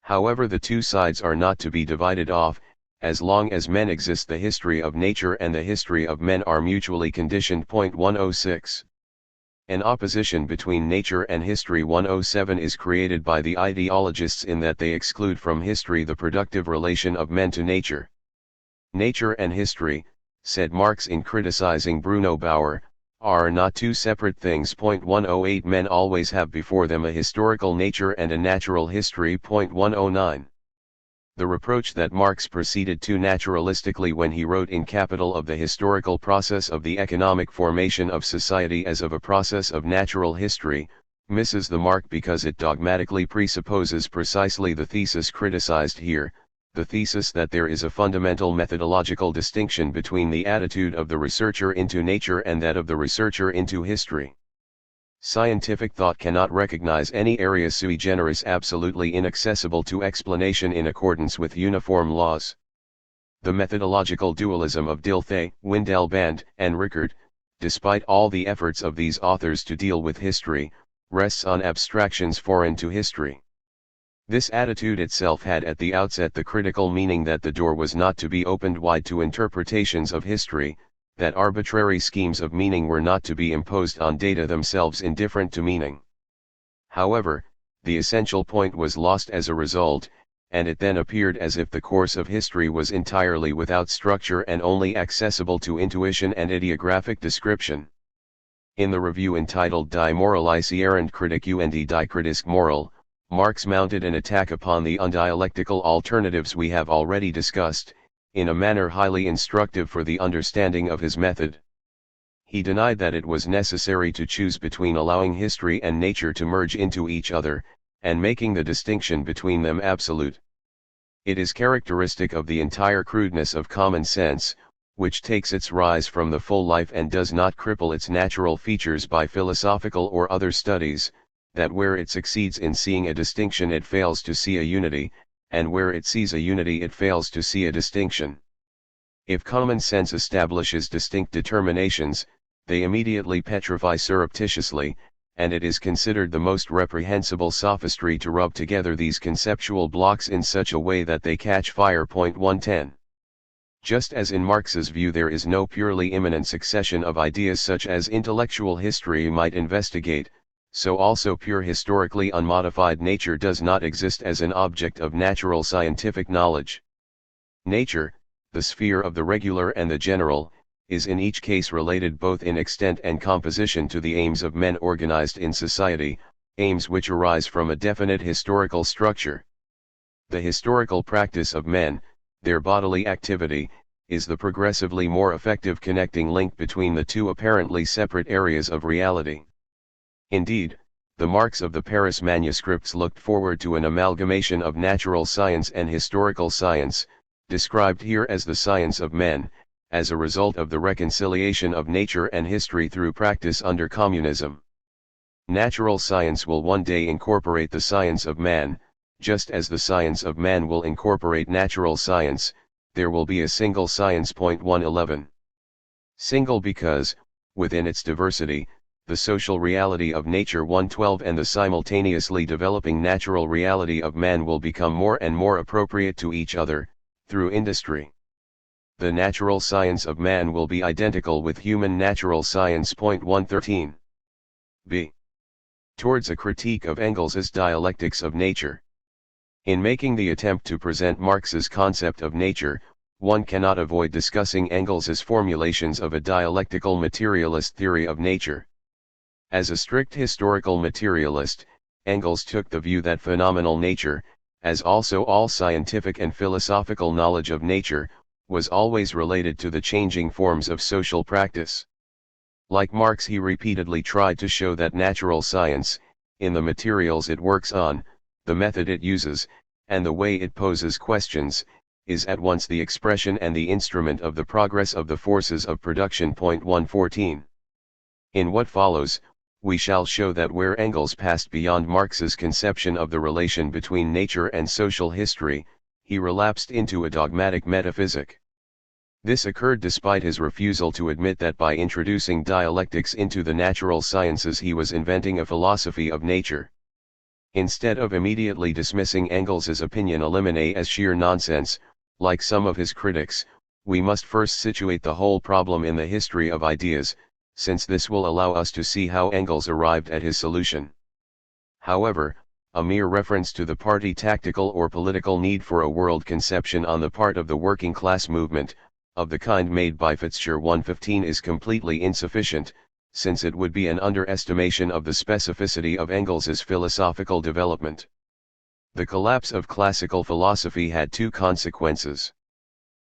However, the two sides are not to be divided off. As long as men exist, the history of nature and the history of men are mutually conditioned. 106. An opposition between nature and history. 107 is created by the ideologists in that they exclude from history the productive relation of men to nature. Nature and history, said Marx in criticizing Bruno Bauer, are not two separate things. 108 Men always have before them a historical nature and a natural history. 109. The reproach that Marx proceeded too naturalistically when he wrote in Capital of the historical process of the economic formation of society as of a process of natural history, misses the mark because it dogmatically presupposes precisely the thesis criticized here, the thesis that there is a fundamental methodological distinction between the attitude of the researcher into nature and that of the researcher into history. Scientific thought cannot recognize any area sui generis absolutely inaccessible to explanation in accordance with uniform laws. The methodological dualism of Dilthey, Windelband, and Rickert, despite all the efforts of these authors to deal with history, rests on abstractions foreign to history. This attitude itself had at the outset the critical meaning that the door was not to be opened wide to interpretations of history, that arbitrary schemes of meaning were not to be imposed on data themselves indifferent to meaning. However, the essential point was lost as a result, and it then appeared as if the course of history was entirely without structure and only accessible to intuition and ideographic description. In the review entitled Die Moralisierend Kritik und die Kritisk Moral, Marx mounted an attack upon the undialectical alternatives we have already discussed, in a manner highly instructive for the understanding of his method. He denied that it was necessary to choose between allowing history and nature to merge into each other, and making the distinction between them absolute. It is characteristic of the entire crudeness of common sense, which takes its rise from the full life and does not cripple its natural features by philosophical or other studies, that where it succeeds in seeing a distinction it fails to see a unity, and where it sees a unity it fails to see a distinction. If common sense establishes distinct determinations, they immediately petrify surreptitiously, and it is considered the most reprehensible sophistry to rub together these conceptual blocks in such a way that they catch fire. 110. Just as in Marx's view there is no purely immanent succession of ideas such as intellectual history might investigate, so also pure historically unmodified nature does not exist as an object of natural scientific knowledge. Nature, the sphere of the regular and the general, is in each case related both in extent and composition to the aims of men organized in society, aims which arise from a definite historical structure. The historical practice of men, their bodily activity, is the progressively more effective connecting link between the two apparently separate areas of reality. Indeed, the Marx of the Paris manuscripts looked forward to an amalgamation of natural science and historical science, described here as the science of men, as a result of the reconciliation of nature and history through practice under communism. Natural science will one day incorporate the science of man, just as the science of man will incorporate natural science. There will be a single science. 111. Single because, within its diversity, the social reality of nature. 112 and the simultaneously developing natural reality of man will become more and more appropriate to each other, through industry. The natural science of man will be identical with human natural science. 113. b. Towards a critique of Engels's dialectics of nature. In making the attempt to present Marx's concept of nature, one cannot avoid discussing Engels's formulations of a dialectical materialist theory of nature. As a strict historical materialist, Engels took the view that phenomenal nature, as also all scientific and philosophical knowledge of nature, was always related to the changing forms of social practice. Like Marx, he repeatedly tried to show that natural science, in the materials it works on, the method it uses, and the way it poses questions, is at once the expression and the instrument of the progress of the forces of production. 114. In what follows, we shall show that where Engels passed beyond Marx's conception of the relation between nature and social history, he relapsed into a dogmatic metaphysic. This occurred despite his refusal to admit that by introducing dialectics into the natural sciences he was inventing a philosophy of nature. Instead of immediately dismissing Engels's opinion eliminate as sheer nonsense, like some of his critics, we must first situate the whole problem in the history of ideas, since this will allow us to see how Engels arrived at his solution. However, a mere reference to the party tactical or political need for a world conception on the part of the working class movement, of the kind made by Fitzgerald 115 is completely insufficient, since it would be an underestimation of the specificity of Engels's philosophical development. The collapse of classical philosophy had two consequences.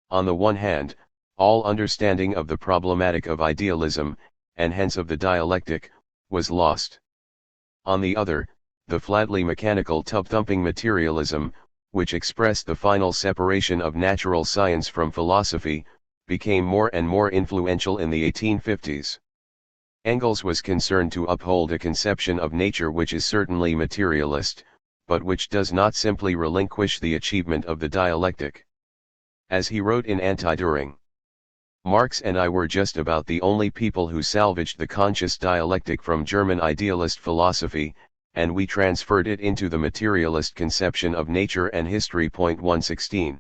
On the one hand, all understanding of the problematic of idealism, and hence of the dialectic, was lost. On the other, the flatly mechanical tub-thumping materialism, which expressed the final separation of natural science from philosophy, became more and more influential in the 1850s. Engels was concerned to uphold a conception of nature which is certainly materialist, but which does not simply relinquish the achievement of the dialectic. As he wrote in Anti-Düring, Marx and I were just about the only people who salvaged the conscious dialectic from German idealist philosophy, and we transferred it into the materialist conception of nature and history. 116.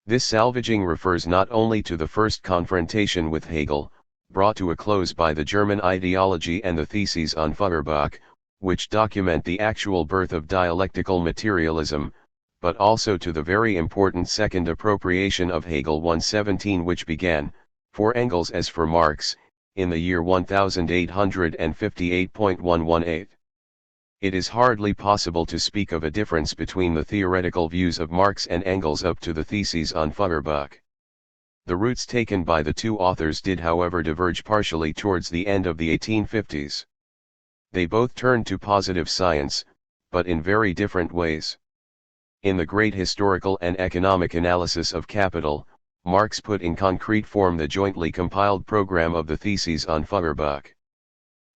This salvaging refers not only to the first confrontation with Hegel, brought to a close by the German ideology and the theses on Feuerbach, which document the actual birth of dialectical materialism, but also to the very important second appropriation of Hegel 117 which began, for Engels as for Marx, in the year 1858.118. It is hardly possible to speak of a difference between the theoretical views of Marx and Engels up to the theses on Feuerbach. The routes taken by the two authors did however diverge partially towards the end of the 1850s. They both turned to positive science, but in very different ways. In the great historical and economic analysis of Capital, Marx put in concrete form the jointly compiled program of the theses on Feuerbach.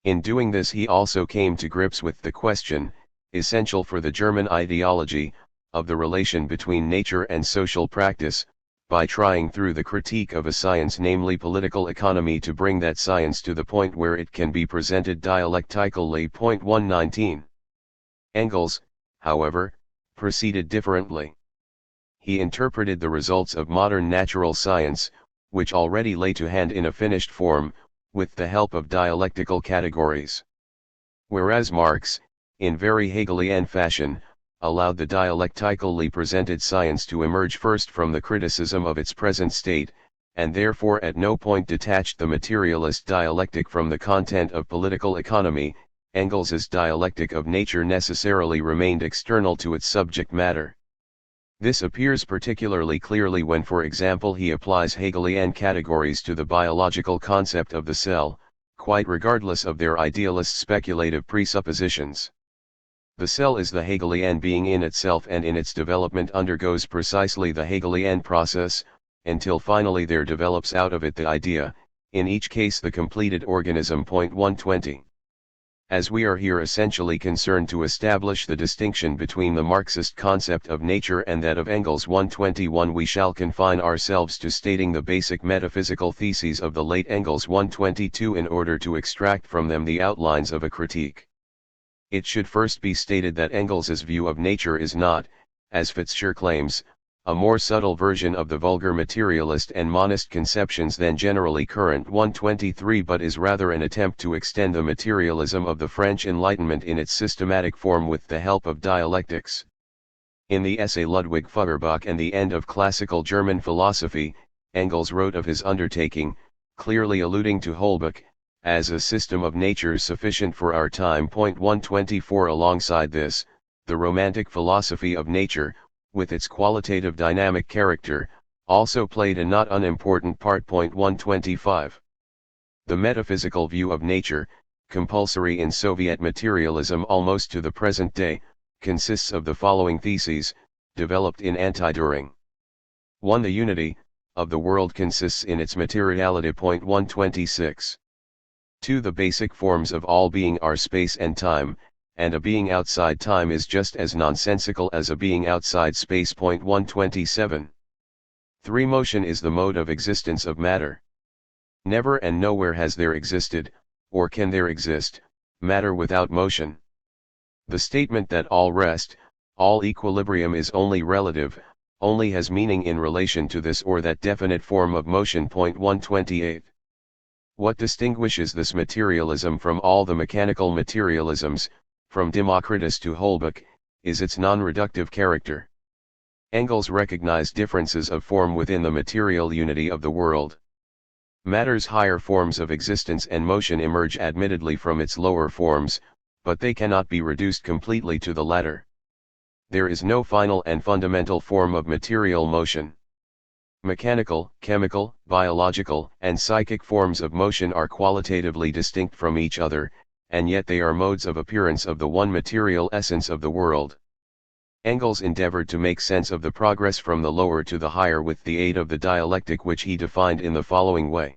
In doing this he also came to grips with the question, essential for the German ideology, of the relation between nature and social practice, by trying through the critique of a science namely political economy to bring that science to the point where it can be presented dialectically. 119. Engels, however, proceeded differently. He interpreted the results of modern natural science, which already lay to hand in a finished form, with the help of dialectical categories. Whereas Marx, in very Hegelian fashion, allowed the dialectically presented science to emerge first from the criticism of its present state, and therefore at no point detached the materialist dialectic from the content of political economy, Engels's dialectic of nature necessarily remained external to its subject matter. This appears particularly clearly when, for example, he applies Hegelian categories to the biological concept of the cell, quite regardless of their idealist speculative presuppositions. The cell is the Hegelian being in itself and in its development undergoes precisely the Hegelian process, until finally there develops out of it the idea, in each case the completed organism. 120. As we are here essentially concerned to establish the distinction between the Marxist concept of nature and that of Engels 121, we shall confine ourselves to stating the basic metaphysical theses of the late Engels 122 in order to extract from them the outlines of a critique. It should first be stated that Engels's view of nature is not, as Fitzgerald claims, a more subtle version of the vulgar materialist and monist conceptions than generally current. 123 but is rather an attempt to extend the materialism of the French Enlightenment in its systematic form with the help of dialectics. In the essay Ludwig Feuerbach and the End of Classical German Philosophy, Engels wrote of his undertaking, clearly alluding to Holbach, as a system of natures sufficient for our time. 124 Alongside this, the romantic philosophy of nature, with its qualitative dynamic character, also played a not unimportant part. 125. The metaphysical view of nature, compulsory in Soviet materialism almost to the present day, consists of the following theses, developed in Anti-Düring. 1. The unity of the world consists in its materiality. 126. 2. The basic forms of all being are space and time, and a being outside time is just as nonsensical as a being outside space. 127. 3. Motion is the mode of existence of matter. Never and nowhere has there existed, or can there exist, matter without motion. The statement that all rest, all equilibrium is only relative, only has meaning in relation to this or that definite form of motion. 128. What distinguishes this materialism from all the mechanical materialisms, from Democritus to Holbach, is its non-reductive character. Engels recognized differences of form within the material unity of the world. Matter's higher forms of existence and motion emerge admittedly from its lower forms, but they cannot be reduced completely to the latter. There is no final and fundamental form of material motion. Mechanical, chemical, biological, and psychic forms of motion are qualitatively distinct from each other, and yet they are modes of appearance of the one material essence of the world. Engels endeavored to make sense of the progress from the lower to the higher with the aid of the dialectic, which he defined in the following way.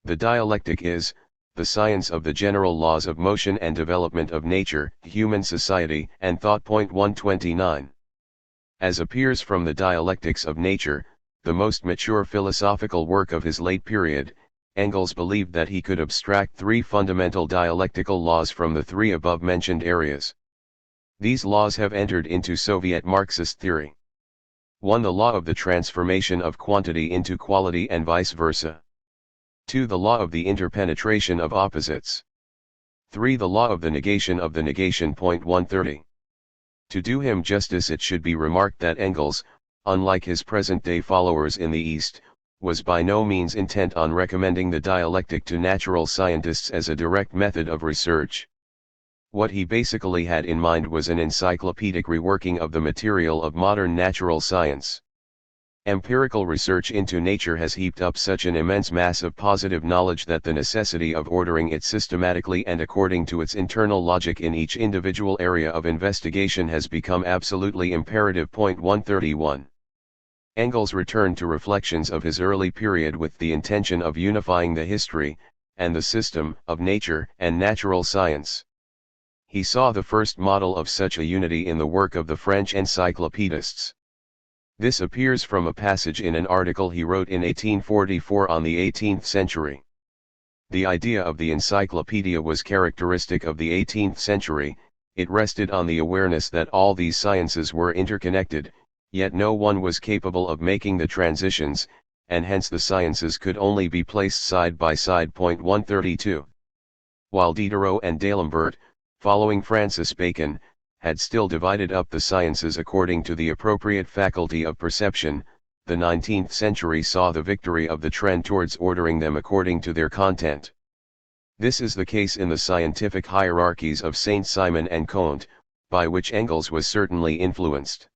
The dialectic is the science of the general laws of motion and development of nature, human society, and thought. 129. As appears from the Dialectics of Nature, the most mature philosophical work of his late period, Engels believed that he could abstract three fundamental dialectical laws from the three above-mentioned areas. These laws have entered into Soviet Marxist theory. 1. The law of the transformation of quantity into quality and vice versa. 2. The law of the interpenetration of opposites. 3. The law of the negation of the negation. 130. To do him justice, it should be remarked that Engels, unlike his present-day followers in the East, was by no means intent on recommending the dialectic to natural scientists as a direct method of research. What he basically had in mind was an encyclopedic reworking of the material of modern natural science. Empirical research into nature has heaped up such an immense mass of positive knowledge that the necessity of ordering it systematically and according to its internal logic in each individual area of investigation has become absolutely imperative. 131. Engels returned to reflections of his early period with the intention of unifying the history, and the system, of nature and natural science. He saw the first model of such a unity in the work of the French encyclopedists. This appears from a passage in an article he wrote in 1844 on the 18th century. The idea of the encyclopedia was characteristic of the 18th century. It rested on the awareness that all these sciences were interconnected, yet no one was capable of making the transitions, and hence the sciences could only be placed side by side. 132. While Diderot and D'Alembert, following Francis Bacon, had still divided up the sciences according to the appropriate faculty of perception, the 19th century saw the victory of the trend towards ordering them according to their content. This is the case in the scientific hierarchies of Saint-Simon and Comte, by which Engels was certainly influenced.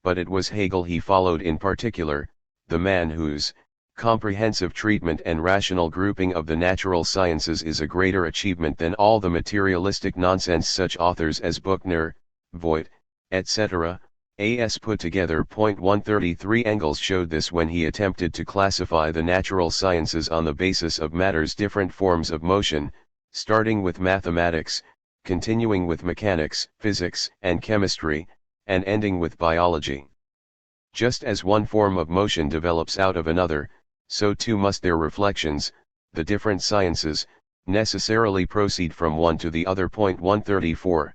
But it was Hegel he followed in particular, the man whose comprehensive treatment and rational grouping of the natural sciences is a greater achievement than all the materialistic nonsense such authors as Buchner, Voigt, etc., as put together. 133. Engels showed this when he attempted to classify the natural sciences on the basis of matter's different forms of motion, starting with mathematics, continuing with mechanics, physics, and chemistry, and ending with biology. Just as one form of motion develops out of another, so too must their reflections, the different sciences, necessarily proceed from one to the other. 134.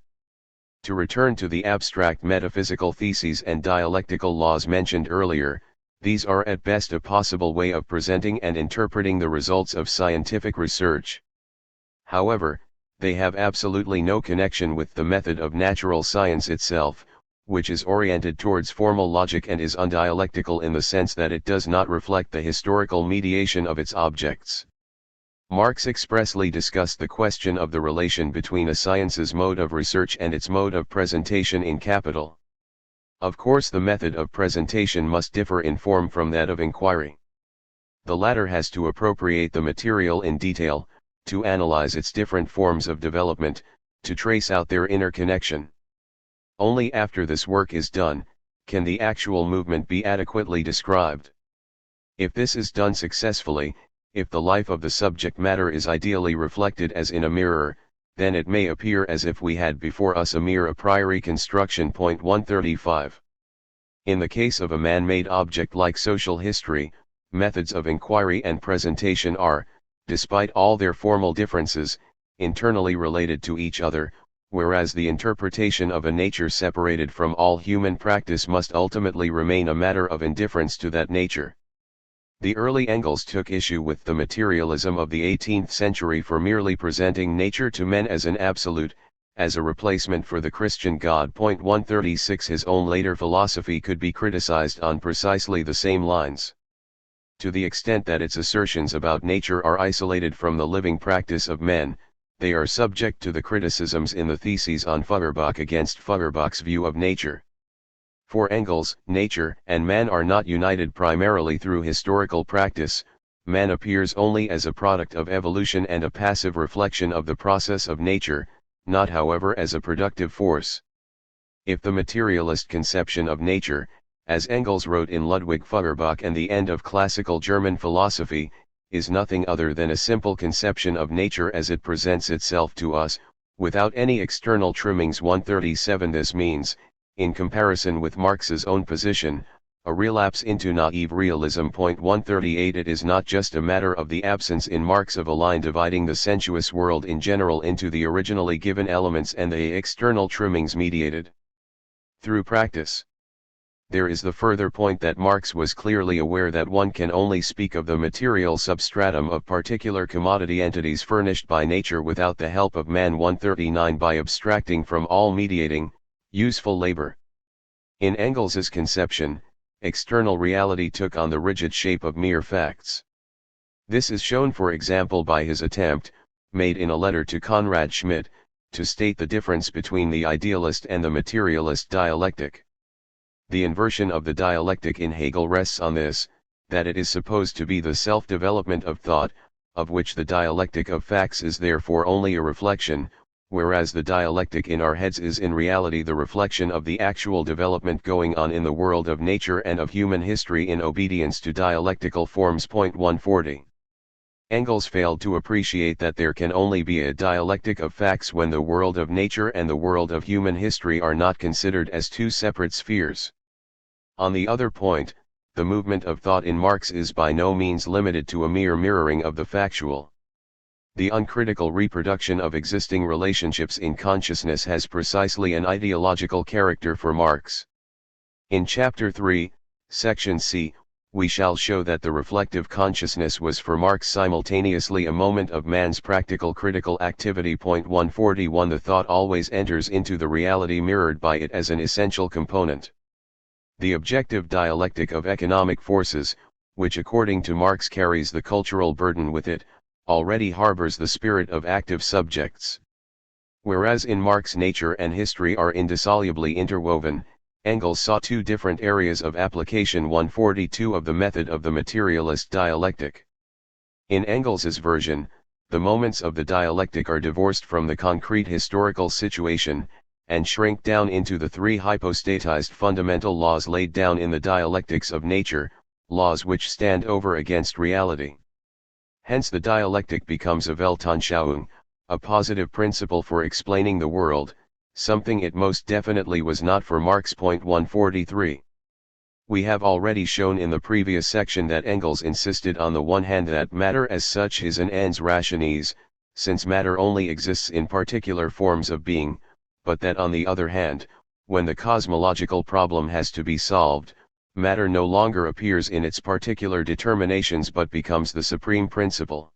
To return to the abstract metaphysical theses and dialectical laws mentioned earlier, these are at best a possible way of presenting and interpreting the results of scientific research. However, they have absolutely no connection with the method of natural science itself, which is oriented towards formal logic and is undialectical in the sense that it does not reflect the historical mediation of its objects. Marx expressly discussed the question of the relation between a science's mode of research and its mode of presentation in Capital. Of course, the method of presentation must differ in form from that of inquiry. The latter has to appropriate the material in detail, to analyze its different forms of development, to trace out their inner connection. Only after this work is done, can the actual movement be adequately described. If this is done successfully, if the life of the subject matter is ideally reflected as in a mirror, then it may appear as if we had before us a mere a priori construction. 135. In the case of a man-made object like social history, methods of inquiry and presentation are, despite all their formal differences, internally related to each other, whereas the interpretation of a nature separated from all human practice must ultimately remain a matter of indifference to that nature. The early Engels took issue with the materialism of the 18th century for merely presenting nature to men as an absolute, as a replacement for the Christian God. 136 His own later philosophy could be criticized on precisely the same lines. To the extent that its assertions about nature are isolated from the living practice of men, they are subject to the criticisms in the theses on Feuerbach against Feuerbach's view of nature. For Engels, nature and man are not united primarily through historical practice. Man appears only as a product of evolution and a passive reflection of the process of nature, not however as a productive force. If the materialist conception of nature, as Engels wrote in Ludwig Feuerbach and the End of Classical German Philosophy, is nothing other than a simple conception of nature as it presents itself to us, without any external trimmings. 137 This means, in comparison with Marx's own position, a relapse into naive realism. 138 It is not just a matter of the absence in Marx of a line dividing the sensuous world in general into the originally given elements and the external trimmings mediated through practice. There is the further point that Marx was clearly aware that one can only speak of the material substratum of particular commodity entities furnished by nature without the help of man. 139 By abstracting from all mediating, useful labor. In Engels's conception, external reality took on the rigid shape of mere facts. This is shown for example by his attempt, made in a letter to Conrad Schmidt, to state the difference between the idealist and the materialist dialectic. The inversion of the dialectic in Hegel rests on this, that it is supposed to be the self-development of thought, of which the dialectic of facts is therefore only a reflection, whereas the dialectic in our heads is in reality the reflection of the actual development going on in the world of nature and of human history in obedience to dialectical forms. 140. Engels failed to appreciate that there can only be a dialectic of facts when the world of nature and the world of human history are not considered as two separate spheres. On the other point, the movement of thought in Marx is by no means limited to a mere mirroring of the factual. The uncritical reproduction of existing relationships in consciousness has precisely an ideological character for Marx. In Chapter 3, Section C, we shall show that the reflective consciousness was for Marx simultaneously a moment of man's practical critical activity. 141 The thought always enters into the reality mirrored by it as an essential component. The objective dialectic of economic forces, which according to Marx carries the cultural burden with it, already harbors the spirit of active subjects. Whereas in Marx nature and history are indissolubly interwoven, Engels saw two different areas of application. 142 of the method of the materialist dialectic. In Engels's version, the moments of the dialectic are divorced from the concrete historical situation, and shrink down into the three hypostatized fundamental laws laid down in the dialectics of nature, laws which stand over against reality. Hence the dialectic becomes a Weltanschauung, a positive principle for explaining the world, something it most definitely was not for Marx. 143. We have already shown in the previous section that Engels insisted on the one hand that matter as such is an ens rationis, since matter only exists in particular forms of being, but that on the other hand, when the cosmological problem has to be solved, matter no longer appears in its particular determinations but becomes the supreme principle.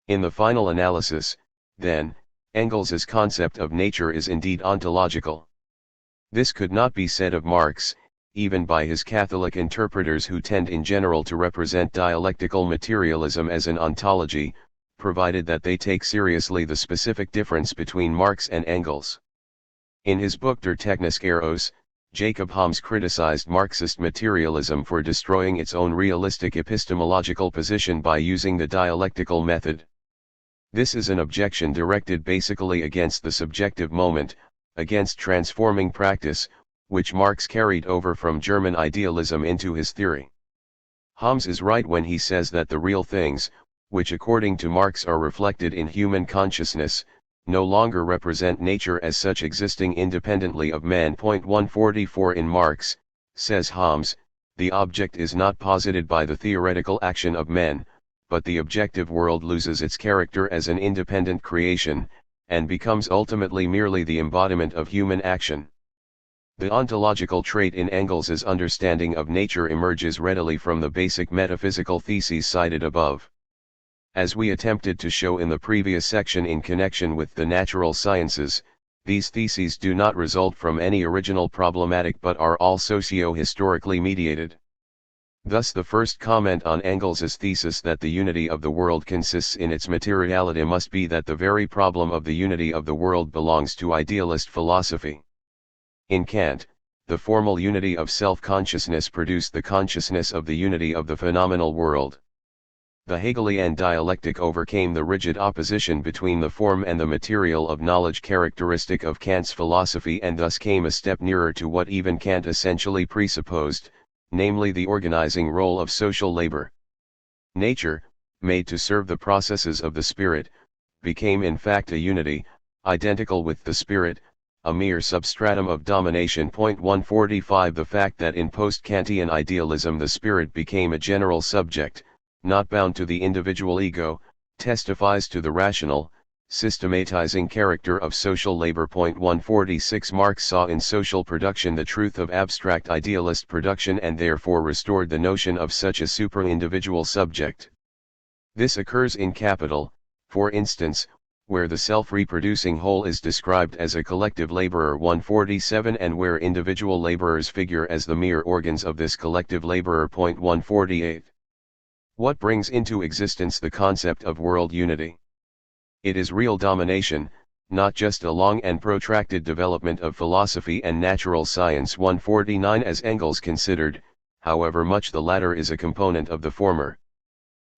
In the final analysis, then, Engels's concept of nature is indeed ontological. This could not be said of Marx, even by his Catholic interpreters who tend in general to represent dialectical materialism as an ontology, provided that they take seriously the specific difference between Marx and Engels. In his book Der Technische Eros, Jacob Homs criticized Marxist materialism for destroying its own realistic epistemological position by using the dialectical method. This is an objection directed basically against the subjective moment, against transforming practice, which Marx carried over from German idealism into his theory. Homs is right when he says that the real things, which according to Marx are reflected in human consciousness, no longer represent nature as such existing independently of man. 144 In Marx, Says Homs, the object is not posited by the theoretical action of men, but the objective world loses its character as an independent creation, and becomes ultimately merely the embodiment of human action. The ontological trait in Engels's understanding of nature emerges readily from the basic metaphysical theses cited above. As we attempted to show in the previous section in connection with the natural sciences, these theses do not result from any original problematic but are all socio-historically mediated. Thus the first comment on Engels's thesis that the unity of the world consists in its materiality must be that the very problem of the unity of the world belongs to idealist philosophy. In Kant, the formal unity of self-consciousness produced the consciousness of the unity of the phenomenal world. The Hegelian dialectic overcame the rigid opposition between the form and the material of knowledge characteristic of Kant's philosophy and thus came a step nearer to what even Kant essentially presupposed, namely the organizing role of social labor. Nature, made to serve the processes of the spirit, became in fact a unity, identical with the spirit, a mere substratum of domination. 145 The fact that in post-Kantian idealism the spirit became a general subject, not bound to the individual ego, testifies to the rational, systematizing character of social labor. 146 Marx saw in social production the truth of abstract idealist production and therefore restored the notion of such a supra-individual subject. This occurs in Capital, for instance, where the self-reproducing whole is described as a collective laborer. 147 and where individual laborers figure as the mere organs of this collective laborer. 148 What brings into existence the concept of world unity? It is real domination, not just a long and protracted development of philosophy and natural science. 149 As Engels considered, however much the latter is a component of the former.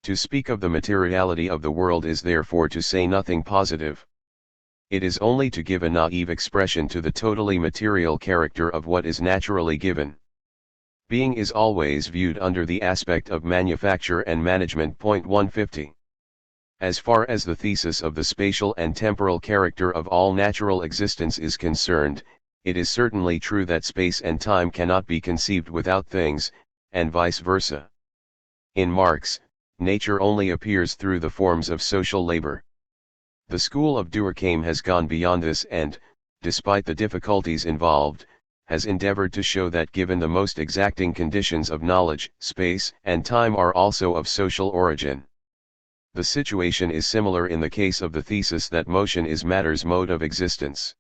To speak of the materiality of the world is therefore to say nothing positive. It is only to give a naive expression to the totally material character of what is naturally given. Being is always viewed under the aspect of manufacture and management. 150 As far as the thesis of the spatial and temporal character of all natural existence is concerned, it is certainly true that space and time cannot be conceived without things, and vice versa. In Marx, nature only appears through the forms of social labor. The school of Durkheim has gone beyond this and, despite the difficulties involved, has endeavored to show that given the most exacting conditions of knowledge, space and time are also of social origin. The situation is similar in the case of the thesis that motion is matter's mode of existence.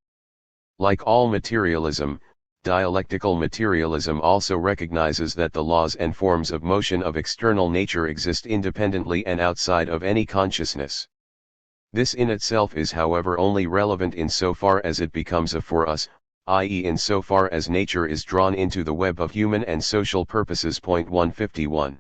Like all materialism, dialectical materialism also recognizes that the laws and forms of motion of external nature exist independently and outside of any consciousness. This in itself is however only relevant insofar as it becomes a for us, i.e. insofar as nature is drawn into the web of human and social purposes. 151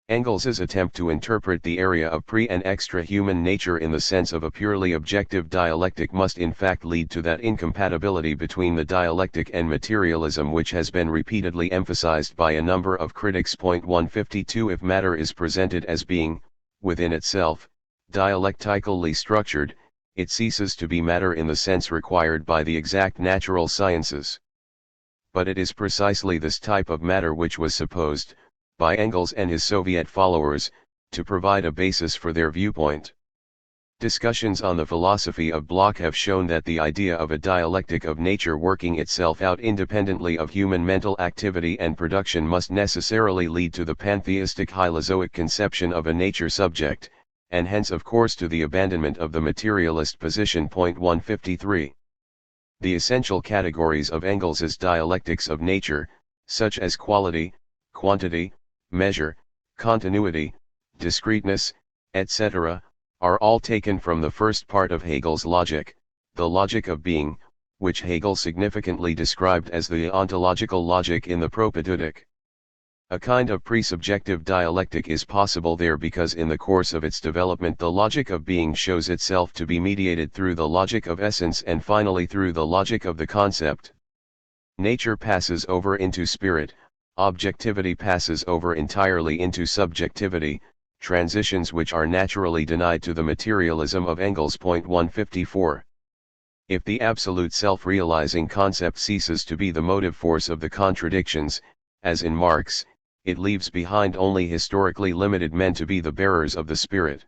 Engels's attempt to interpret the area of pre- and extra-human nature in the sense of a purely objective dialectic must in fact lead to that incompatibility between the dialectic and materialism which has been repeatedly emphasized by a number of critics. 152 If matter is presented as being, within itself, dialectically structured, it ceases to be matter in the sense required by the exact natural sciences. But it is precisely this type of matter which was supposed, by Engels and his Soviet followers, to provide a basis for their viewpoint. Discussions on the philosophy of Bloch have shown that the idea of a dialectic of nature working itself out independently of human mental activity and production must necessarily lead to the pantheistic hylozoic conception of a nature subject, and hence of course to the abandonment of the materialist position. 153 The essential categories of Engels's dialectics of nature, such as quality, quantity, measure, continuity, discreteness, etc., are all taken from the first part of Hegel's logic, the logic of being, which Hegel significantly described as the ontological logic in the Propaedeutic. A kind of presubjective dialectic is possible there because in the course of its development the logic of being shows itself to be mediated through the logic of essence and finally through the logic of the concept. Nature passes over into spirit, objectivity passes over entirely into subjectivity, transitions which are naturally denied to the materialism of Engels. 154 If the absolute self-realizing concept ceases to be the motive force of the contradictions, as in Marx, it leaves behind only historically limited men to be the bearers of the spirit.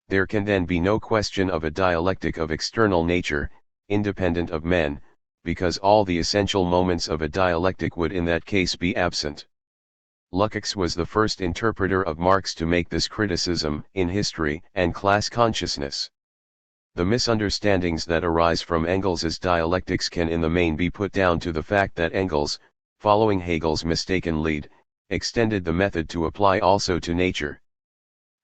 There can then be no question of a dialectic of external nature, independent of men, because all the essential moments of a dialectic would in that case be absent. Lukács was the first interpreter of Marx to make this criticism in History and Class Consciousness. The misunderstandings that arise from Engels's dialectics can in the main be put down to the fact that Engels, following Hegel's mistaken lead, extended the method to apply also to nature.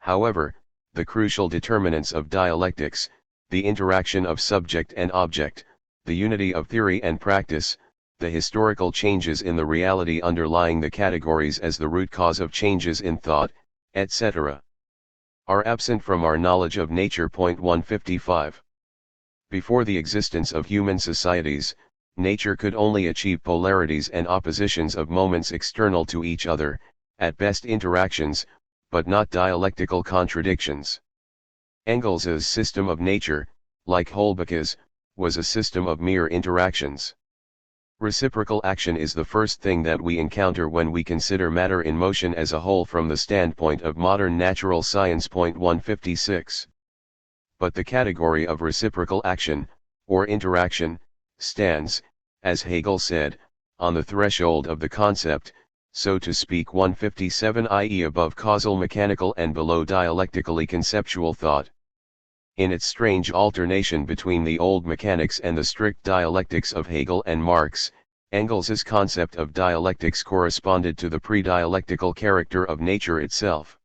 However, the crucial determinants of dialectics, the interaction of subject and object, the unity of theory and practice, the historical changes in the reality underlying the categories as the root cause of changes in thought, etc., are absent from our knowledge of nature. 155. Before the existence of human societies, nature could only achieve polarities and oppositions of moments external to each other, at best interactions, but not dialectical contradictions. Engels's system of nature, like Holbach's, was a system of mere interactions. Reciprocal action is the first thing that we encounter when we consider matter in motion as a whole from the standpoint of modern natural science. 156. But the category of reciprocal action, or interaction, stands, as Hegel said, on the threshold of the concept, so to speak. 157, i.e. above causal mechanical and below dialectically conceptual thought. In its strange alternation between the old mechanics and the strict dialectics of Hegel and Marx, Engels's concept of dialectics corresponded to the pre-dialectical character of nature itself.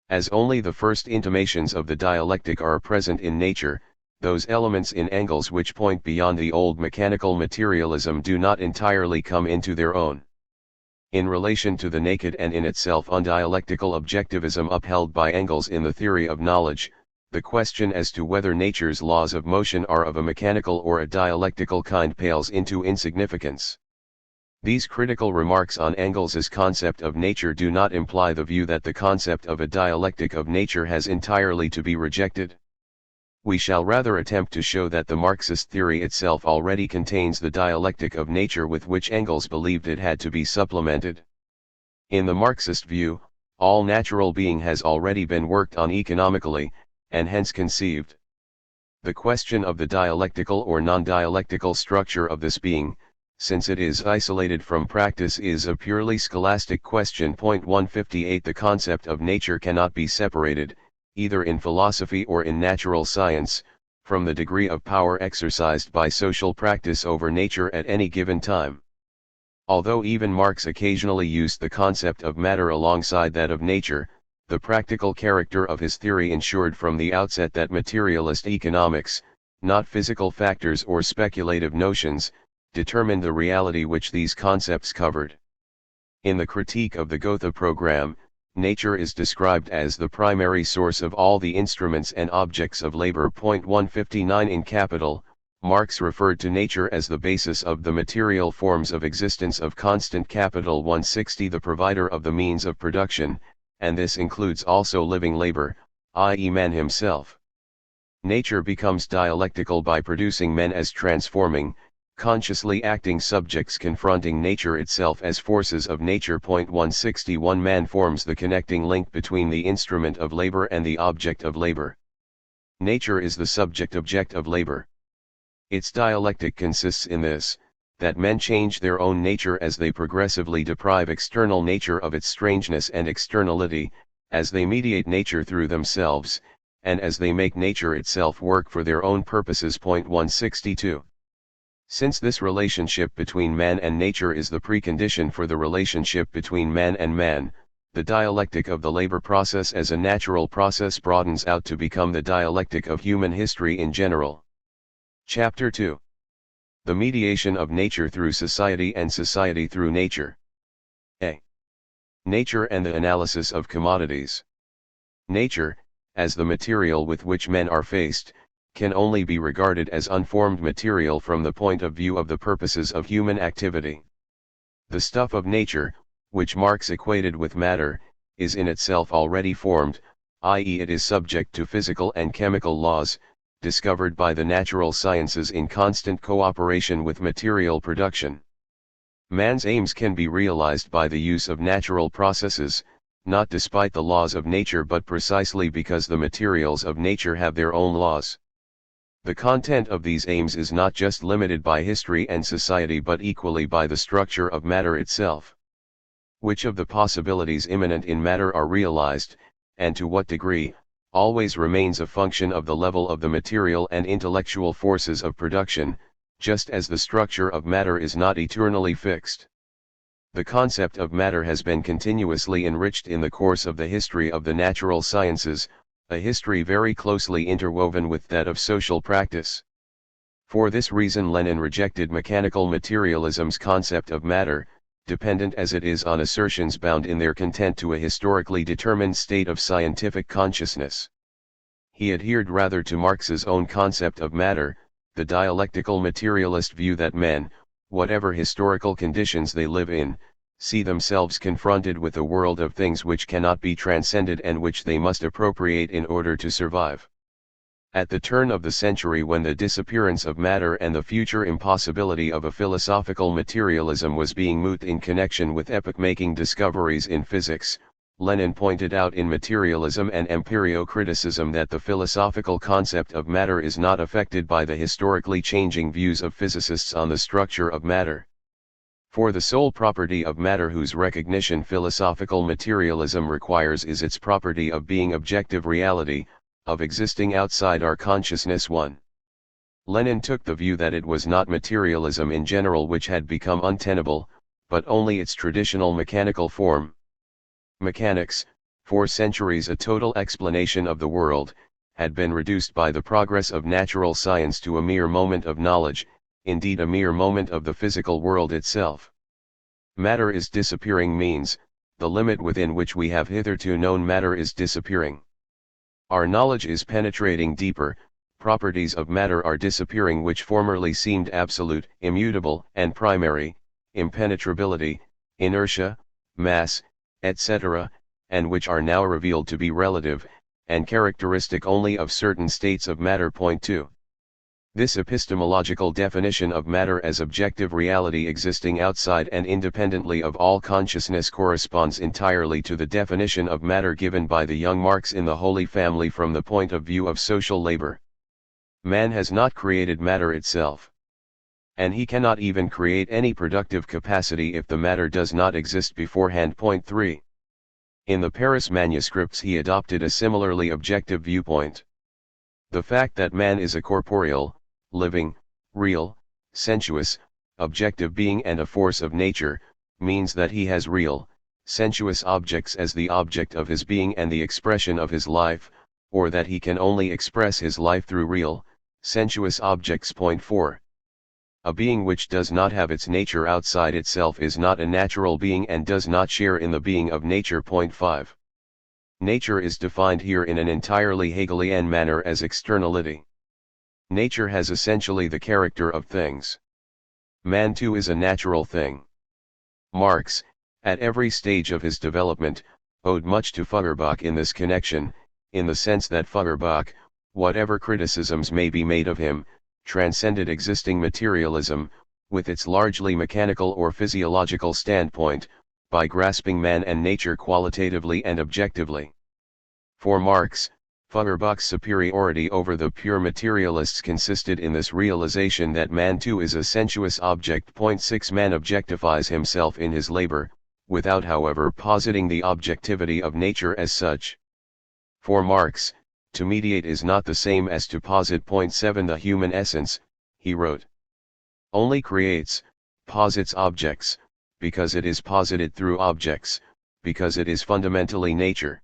As only the first intimations of the dialectic are present in nature, those elements in Engels which point beyond the old mechanical materialism do not entirely come into their own. In relation to the naked and in itself undialectical objectivism upheld by Engels in the theory of knowledge, the question as to whether nature's laws of motion are of a mechanical or a dialectical kind pales into insignificance. These critical remarks on Engels's concept of nature do not imply the view that the concept of a dialectic of nature has entirely to be rejected. We shall rather attempt to show that the Marxist theory itself already contains the dialectic of nature with which Engels believed it had to be supplemented. In the Marxist view, all natural being has already been worked on economically, and hence conceived. The question of the dialectical or non-dialectical structure of this being, since it is isolated from practice, is a purely scholastic question. 158 The concept of nature cannot be separated, either in philosophy or in natural science, from the degree of power exercised by social practice over nature at any given time. Although even Marx occasionally used the concept of matter alongside that of nature, the practical character of his theory ensured from the outset that materialist economics, not physical factors or speculative notions, determined the reality which these concepts covered. In the critique of the Gotha program, nature is described as the primary source of all the instruments and objects of labor. 159 In Capital, Marx referred to nature as the basis of the material forms of existence of constant capital. 160 The provider of the means of production, and this includes also living labor, i.e. man himself. Nature becomes dialectical by producing men as transforming, consciously acting subjects confronting nature itself as forces of nature. 161 Man forms the connecting link between the instrument of labor and the object of labor. Nature is the subject-object of labor. Its dialectic consists in this, that men change their own nature as they progressively deprive external nature of its strangeness and externality, as they mediate nature through themselves, and as they make nature itself work for their own purposes. 162 Since this relationship between man and nature is the precondition for the relationship between man and man, the dialectic of the labor process as a natural process broadens out to become the dialectic of human history in general. Chapter 2. The mediation of nature through society and society through nature. A. Nature and the analysis of commodities. Nature, as the material with which men are faced, can only be regarded as unformed material from the point of view of the purposes of human activity. The stuff of nature, which Marx equated with matter, is in itself already formed, i.e. it is subject to physical and chemical laws, discovered by the natural sciences in constant cooperation with material production. Man's aims can be realized by the use of natural processes, not despite the laws of nature but precisely because the materials of nature have their own laws. The content of these aims is not just limited by history and society but equally by the structure of matter itself. Which of the possibilities immanent in matter are realized, and to what degree, always remains a function of the level of the material and intellectual forces of production, just as the structure of matter is not eternally fixed. The concept of matter has been continuously enriched in the course of the history of the natural sciences, a history very closely interwoven with that of social practice. For this reason Lenin rejected mechanical materialism's concept of matter, dependent as it is on assertions bound in their content to a historically determined state of scientific consciousness. He adhered rather to Marx's own concept of matter, the dialectical materialist view that men, whatever historical conditions they live in, see themselves confronted with a world of things which cannot be transcended and which they must appropriate in order to survive. At the turn of the century, when the disappearance of matter and the future impossibility of a philosophical materialism was being mooted in connection with epoch-making discoveries in physics, Lenin pointed out in Materialism and Empirio-Criticism that the philosophical concept of matter is not affected by the historically changing views of physicists on the structure of matter. For the sole property of matter whose recognition philosophical materialism requires is its property of being objective reality, of existing outside our consciousness. 1. Lenin took the view that it was not materialism in general which had become untenable, but only its traditional mechanical form. Mechanics, for centuries a total explanation of the world, had been reduced by the progress of natural science to a mere moment of knowledge, indeed a mere moment of the physical world itself. Matter is disappearing means, the limit within which we have hitherto known matter is disappearing. Our knowledge is penetrating deeper, properties of matter are disappearing which formerly seemed absolute, immutable, and primary, impenetrability, inertia, mass, etc., and which are now revealed to be relative, and characteristic only of certain states of matter. 2. This epistemological definition of matter as objective reality existing outside and independently of all consciousness corresponds entirely to the definition of matter given by the young Marx in the Holy Family from the point of view of social labor. Man has not created matter itself. And he cannot even create any productive capacity if the matter does not exist beforehand. 3. In the Paris manuscripts he adopted a similarly objective viewpoint. The fact that man is a corporeal, living, real, sensuous, objective being and a force of nature, means that he has real, sensuous objects as the object of his being and the expression of his life, or that he can only express his life through real, sensuous objects. 4. A being which does not have its nature outside itself is not a natural being and does not share in the being of nature. 5. Nature is defined here in an entirely Hegelian manner as externality. Nature has essentially the character of things. Man too is a natural thing. Marx, at every stage of his development, owed much to Feuerbach in this connection, in the sense that Feuerbach, whatever criticisms may be made of him, transcended existing materialism, with its largely mechanical or physiological standpoint, by grasping man and nature qualitatively and objectively. For Marx, Feuerbach's superiority over the pure materialists consisted in this realization that man too is a sensuous object. 6. Man objectifies himself in his labor, without however positing the objectivity of nature as such. For Marx, to mediate is not the same as to posit. 7. The human essence, he wrote, only creates, posits objects, because it is posited through objects, because it is fundamentally nature.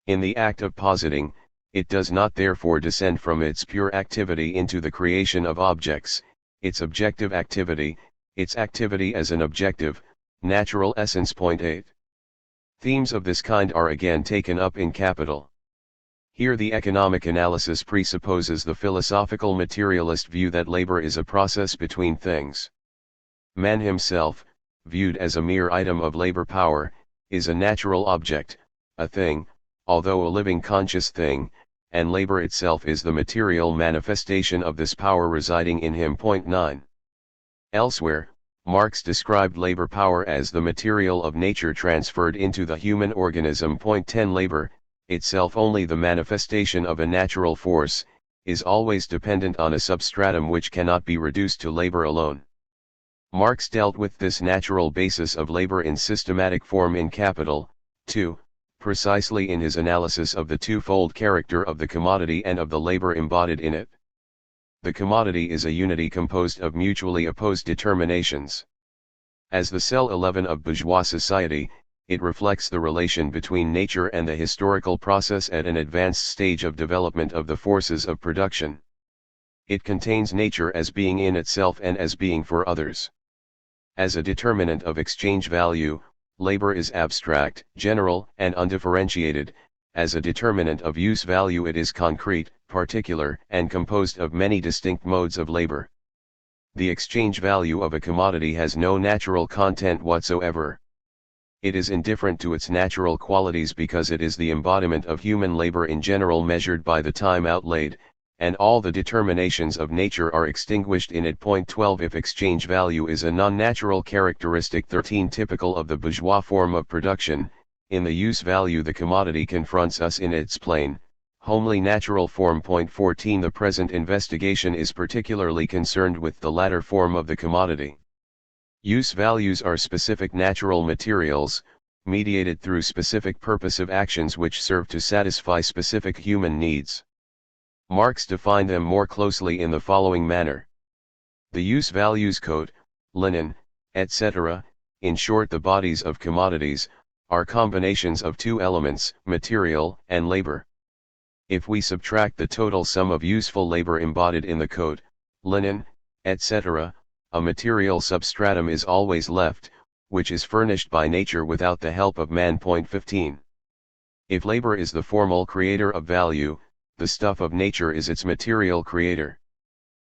In the act of positing, it does not therefore descend from its pure activity into the creation of objects, its objective activity, its activity as an objective, natural essence. 8. Themes of this kind are again taken up in Capital. Here the economic analysis presupposes the philosophical materialist view that labor is a process between things. Man himself, viewed as a mere item of labor power, is a natural object, a thing, although a living conscious thing, and labor itself is the material manifestation of this power residing in him. 9. Elsewhere, Marx described labor power as the material of nature transferred into the human organism. 10. Labor, itself only the manifestation of a natural force, is always dependent on a substratum which cannot be reduced to labor alone. Marx dealt with this natural basis of labor in systematic form in Capital, 2, precisely in his analysis of the twofold character of the commodity and of the labor embodied in it. The commodity is a unity composed of mutually opposed determinations. As the cell 11 of bourgeois society, it reflects the relation between nature and the historical process at an advanced stage of development of the forces of production. It contains nature as being in itself and as being for others. As a determinant of exchange value, labor is abstract, general, and undifferentiated. As a determinant of use value, it is concrete, particular, and composed of many distinct modes of labor. The exchange value of a commodity has no natural content whatsoever. It is indifferent to its natural qualities because it is the embodiment of human labor in general measured by the time outlaid, and all the determinations of nature are extinguished in it. 12. If exchange value is a non-natural characteristic. 13. Typical of the bourgeois form of production, in the use value the commodity confronts us in its plain, homely natural form. 14. The present investigation is particularly concerned with the latter form of the commodity. Use values are specific natural materials, mediated through specific purposive actions which serve to satisfy specific human needs. Marx defined them more closely in the following manner. The use values coat, linen, etc., in short the bodies of commodities, are combinations of two elements, material and labor. If we subtract the total sum of useful labor embodied in the coat, linen, etc., a material substratum is always left, which is furnished by nature without the help of man. 15. If labor is the formal creator of value, the stuff of nature is its material creator.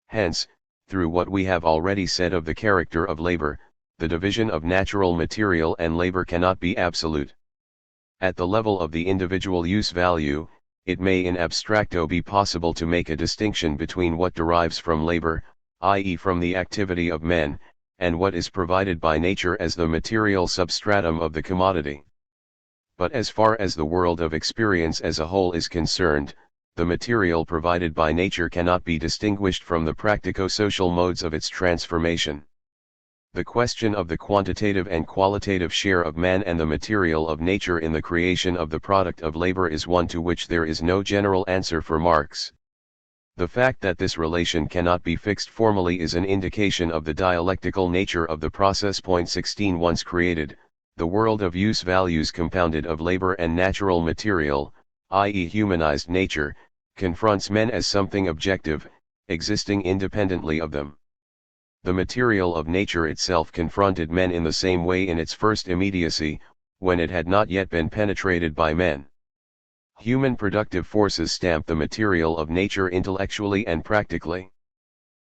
Hence, through what we have already said of the character of labor, the division of natural material and labor cannot be absolute. At the level of the individual use value, it may in abstracto be possible to make a distinction between what derives from labor, i.e. from the activity of men, and what is provided by nature as the material substratum of the commodity. But as far as the world of experience as a whole is concerned, the material provided by nature cannot be distinguished from the practico-social modes of its transformation. The question of the quantitative and qualitative share of man and the material of nature in the creation of the product of labor is one to which there is no general answer for Marx. The fact that this relation cannot be fixed formally is an indication of the dialectical nature of the process. 16. Once created, the world of use values compounded of labor and natural material, i.e. humanized nature, confronts men as something objective, existing independently of them. The material of nature itself confronted men in the same way in its first immediacy, when it had not yet been penetrated by men. Human productive forces stamp the material of nature intellectually and practically.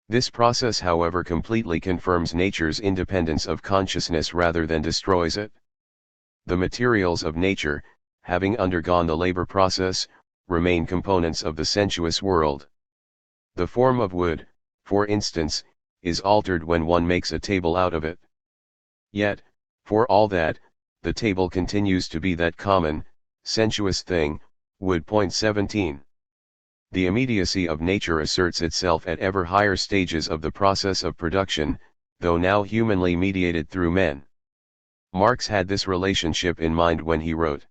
This process, however, completely confirms nature's independence of consciousness rather than destroys it. The materials of nature, having undergone the labor process, remain components of the sensuous world. The form of wood, for instance, is altered when one makes a table out of it. Yet, for all that, the table continues to be that common, sensuous thing, wood. 17. The immediacy of nature asserts itself at ever higher stages of the process of production, though now humanly mediated through men. Marx had this relationship in mind when he wrote,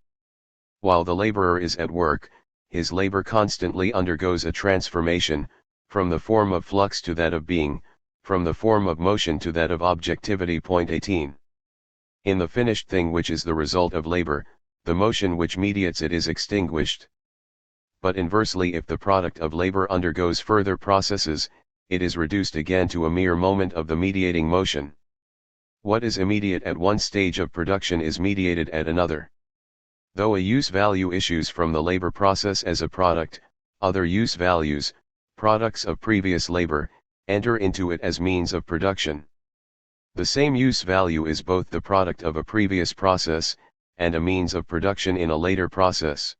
"While the laborer is at work, his labor constantly undergoes a transformation, from the form of flux to that of being, from the form of motion to that of objectivity." 18. In the finished thing which is the result of labor, the motion which mediates it is extinguished. But inversely, if the product of labor undergoes further processes, it is reduced again to a mere moment of the mediating motion. What is immediate at one stage of production is mediated at another. Though a use value issues from the labor process as a product, other use values, products of previous labor, enter into it as means of production. The same use value is both the product of a previous process, and a means of production in a later process.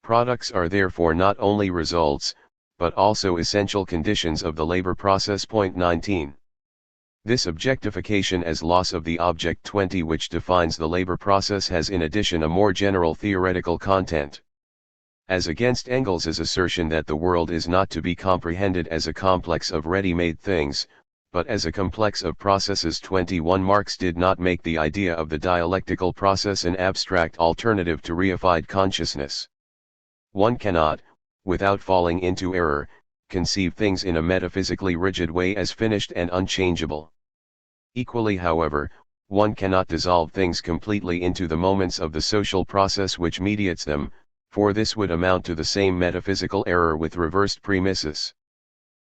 Products are therefore not only results, but also essential conditions of the labor process. Point 19. This objectification as loss of the object 20 which defines the labor process has in addition a more general theoretical content. As against Engels's assertion that the world is not to be comprehended as a complex of ready-made things, but as a complex of processes. 21. Marx did not make the idea of the dialectical process an abstract alternative to reified consciousness. One cannot, without falling into error, conceive things in a metaphysically rigid way as finished and unchangeable. Equally, however, one cannot dissolve things completely into the moments of the social process which mediates them, for this would amount to the same metaphysical error with reversed premises.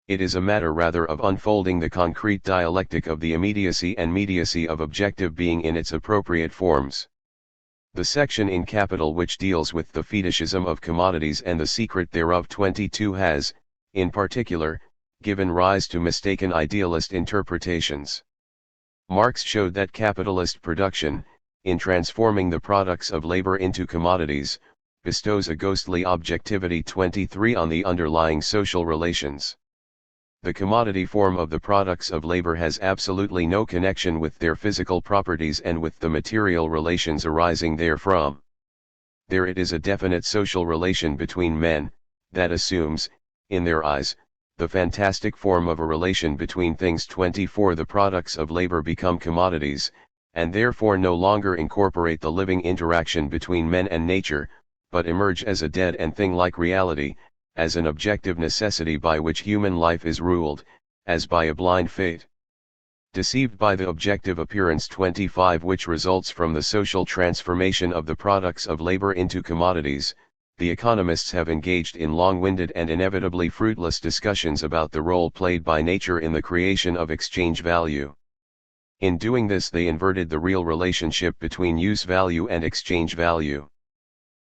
It is a matter rather of unfolding the concrete dialectic of the immediacy and mediacy of objective being in its appropriate forms. The section in Capital which deals with the fetishism of commodities and the secret thereof 22 has, in particular, given rise to mistaken idealist interpretations. Marx showed that capitalist production, in transforming the products of labor into commodities, bestows a ghostly objectivity 23 on the underlying social relations. The commodity form of the products of labor has absolutely no connection with their physical properties and with the material relations arising therefrom. There it is a definite social relation between men, that assumes, in their eyes, the fantastic form of a relation between things. 24. The products of labor become commodities, and therefore no longer incorporate the living interaction between men and nature, but emerge as a dead and thing-like reality, as an objective necessity by which human life is ruled, as by a blind fate. Deceived by the objective appearance 25 which results from the social transformation of the products of labor into commodities, the economists have engaged in long-winded and inevitably fruitless discussions about the role played by nature in the creation of exchange value. In doing this they inverted the real relationship between use value and exchange value.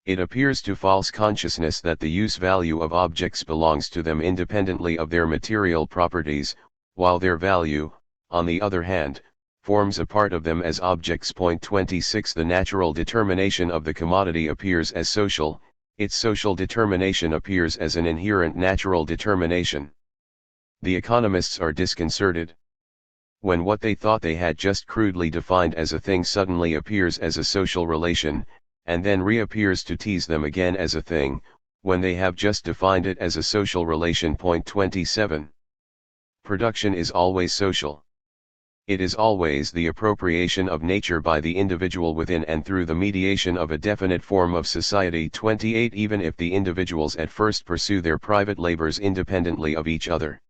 It appears to false consciousness that the use value of objects belongs to them independently of their material properties, while their value, on the other hand, forms a part of them as objects. Point 26. The natural determination of the commodity appears as social, its social determination appears as an inherent natural determination. The economists are disconcerted. When what they thought they had just crudely defined as a thing suddenly appears as a social relation, and then reappears to tease them again as a thing, when they have just defined it as a social relation. Point 27. Production is always social. It is always the appropriation of nature by the individual within and through the mediation of a definite form of society. 28. Even if the individuals at first pursue their private labors independently of each other,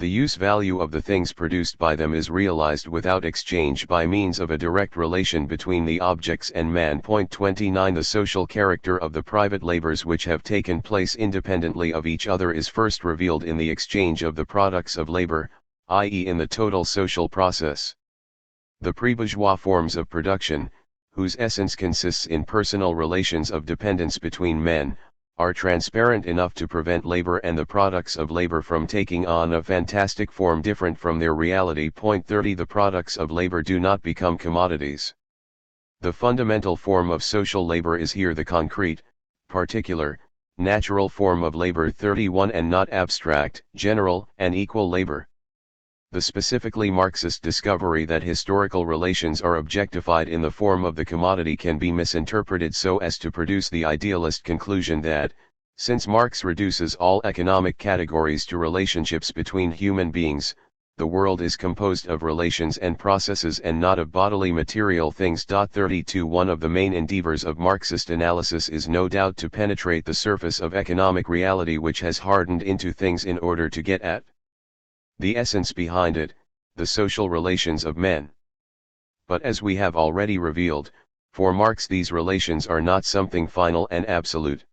the use value of the things produced by them is realized without exchange by means of a direct relation between the objects and man. Point 29. The social character of the private labors which have taken place independently of each other is first revealed in the exchange of the products of labor, i.e. in the total social process. The pre-bourgeois forms of production, whose essence consists in personal relations of dependence between men, are transparent enough to prevent labor and the products of labor from taking on a fantastic form different from their reality. Point 30. The products of labor do not become commodities. The fundamental form of social labor is here the concrete, particular, natural form of labor. 31. And not abstract, general, and equal labor. The specifically Marxist discovery that historical relations are objectified in the form of the commodity can be misinterpreted so as to produce the idealist conclusion that, since Marx reduces all economic categories to relationships between human beings, the world is composed of relations and processes and not of bodily material things. 32. One of the main endeavors of Marxist analysis is no doubt to penetrate the surface of economic reality which has hardened into things in order to get at the essence behind it, the social relations of men. But as we have already revealed, for Marx these relations are not something final and absolute.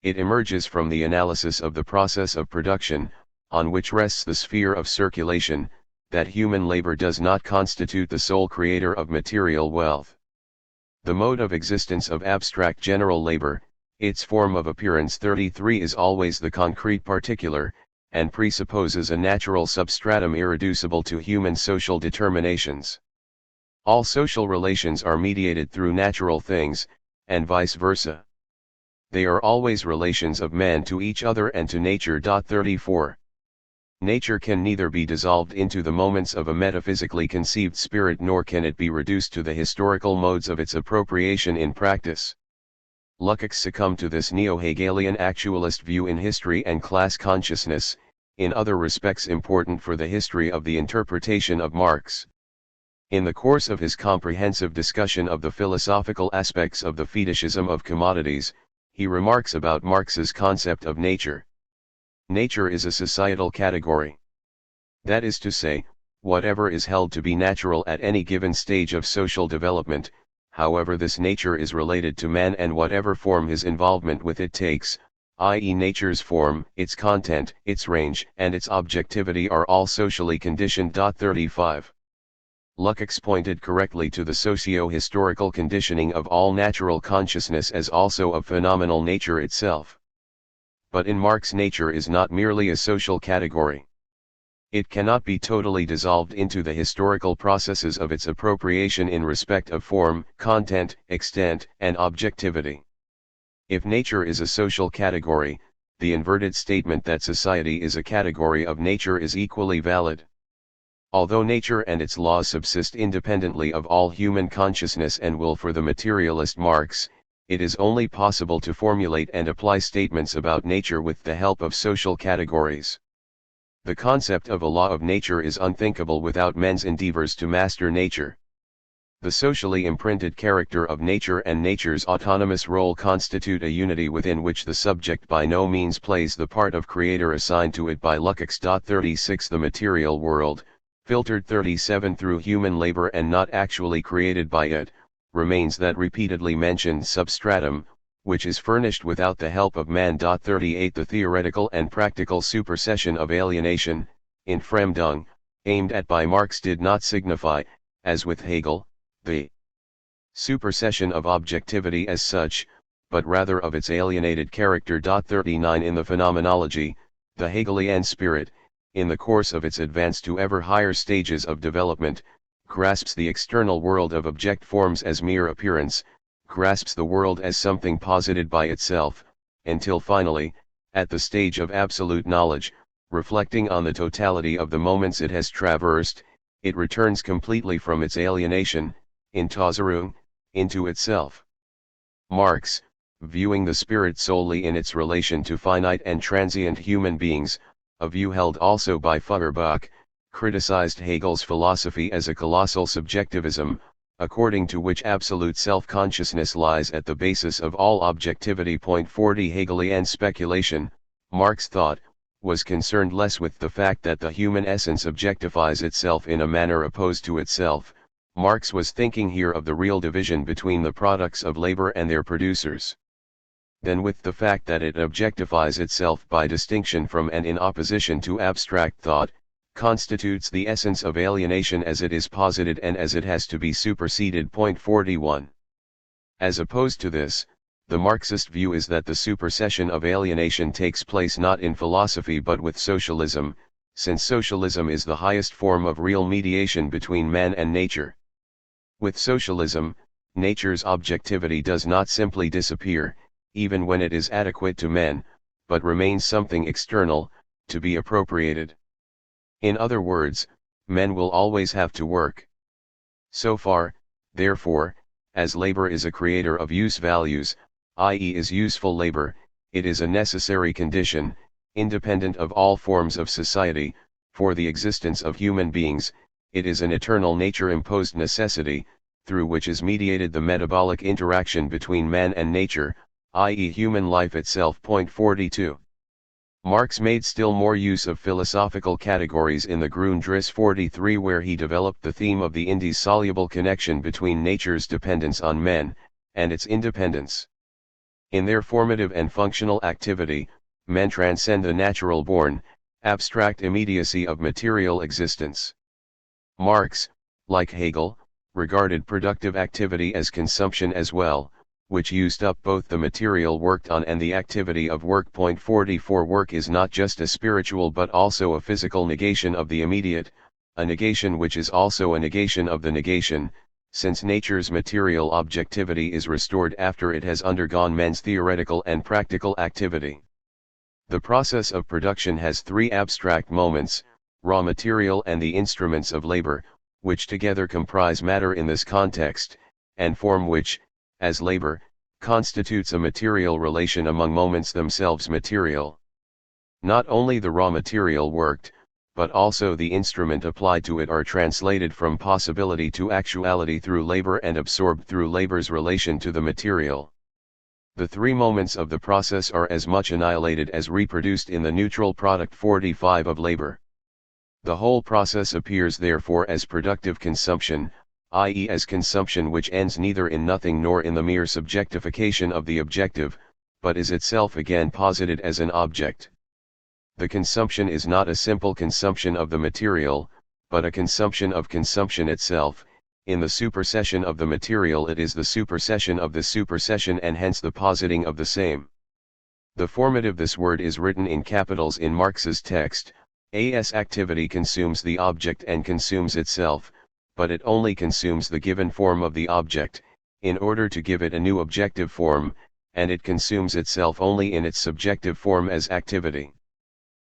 It emerges from the analysis of the process of production, on which rests the sphere of circulation, that human labor does not constitute the sole creator of material wealth. The mode of existence of abstract general labor, its form of appearance 33 is always the concrete particular, and presupposes a natural substratum irreducible to human social determinations. All social relations are mediated through natural things, and vice versa. They are always relations of man to each other and to nature. 34. Nature can neither be dissolved into the moments of a metaphysically conceived spirit nor can it be reduced to the historical modes of its appropriation in practice. Lukács succumbed to this neo-Hegelian actualist view in history and class consciousness, in other respects important for the history of the interpretation of Marx. In the course of his comprehensive discussion of the philosophical aspects of the fetishism of commodities, he remarks about Marx's concept of nature. Nature is a societal category. That is to say, whatever is held to be natural at any given stage of social development, however this nature is related to man and whatever form his involvement with it takes, i.e. nature's form, its content, its range, and its objectivity are all socially conditioned. 35. Lukács pointed correctly to the socio-historical conditioning of all natural consciousness as also of phenomenal nature itself. But in Marx nature is not merely a social category. It cannot be totally dissolved into the historical processes of its appropriation in respect of form, content, extent, and objectivity. If nature is a social category, the inverted statement that society is a category of nature is equally valid. Although nature and its laws subsist independently of all human consciousness and will for the materialist Marx, it is only possible to formulate and apply statements about nature with the help of social categories. The concept of a law of nature is unthinkable without men's endeavors to master nature. The socially imprinted character of nature and nature's autonomous role constitute a unity within which the subject by no means plays the part of creator assigned to it by Lukács. 36 The material world, filtered 37 through human labor and not actually created by it, remains that repeatedly mentioned substratum, which is furnished without the help of man. 38 The theoretical and practical supersession of alienation, in Fremdung, aimed at by Marx did not signify, as with Hegel, the supersession of objectivity as such, but rather of its alienated character. 39 In the phenomenology, the Hegelian spirit, in the course of its advance to ever higher stages of development, grasps the external world of object forms as mere appearance, grasps the world as something posited by itself, until finally, at the stage of absolute knowledge, reflecting on the totality of the moments it has traversed, it returns completely from its alienation, Entäußerung, into itself. Marx, viewing the spirit solely in its relation to finite and transient human beings, a view held also by Feuerbach, criticized Hegel's philosophy as a colossal subjectivism, according to which absolute self-consciousness lies at the basis of all objectivity. 40 Hegelian speculation, Marx thought, was concerned less with the fact that the human essence objectifies itself in a manner opposed to itself. Marx was thinking here of the real division between the products of labor and their producers, than with the fact that it objectifies itself by distinction from and in opposition to abstract thought, constitutes the essence of alienation as it is posited and as it has to be superseded. 41. As opposed to this, the Marxist view is that the supersession of alienation takes place not in philosophy but with socialism, since socialism is the highest form of real mediation between man and nature. With socialism, nature's objectivity does not simply disappear, even when it is adequate to men, but remains something external, to be appropriated. In other words, men will always have to work. So far, therefore, as labor is a creator of use values, i.e. is useful labor, it is a necessary condition, independent of all forms of society, for the existence of human beings. It is an eternal nature-imposed necessity, through which is mediated the metabolic interaction between man and nature, i.e. human life itself. 42. Marx made still more use of philosophical categories in the Grundriss 43, where he developed the theme of the indissoluble connection between nature's dependence on men, and its independence. In their formative and functional activity, men transcend the natural-born, abstract immediacy of material existence. Marx, like Hegel, regarded productive activity as consumption as well, which used up both the material worked on and the activity of work. 44 Work is not just a spiritual but also a physical negation of the immediate, a negation which is also a negation of the negation, since nature's material objectivity is restored after it has undergone men's theoretical and practical activity. The process of production has three abstract moments: raw material and the instruments of labor, which together comprise matter in this context, and form which, as labor, constitutes a material relation among moments themselves material. Not only the raw material worked, but also the instrument applied to it are translated from possibility to actuality through labor and absorbed through labor's relation to the material. The three moments of the process are as much annihilated as reproduced in the neutral product 45 of labor. The whole process appears therefore as productive consumption, i.e. as consumption which ends neither in nothing nor in the mere subjectification of the objective, but is itself again posited as an object. The consumption is not a simple consumption of the material, but a consumption of consumption itself. In the supersession of the material it is the supersession of the supersession and hence the positing of the same. The formative this word is written in capitals in Marx's text. As activity consumes the object and consumes itself, but it only consumes the given form of the object, in order to give it a new objective form, and it consumes itself only in its subjective form as activity.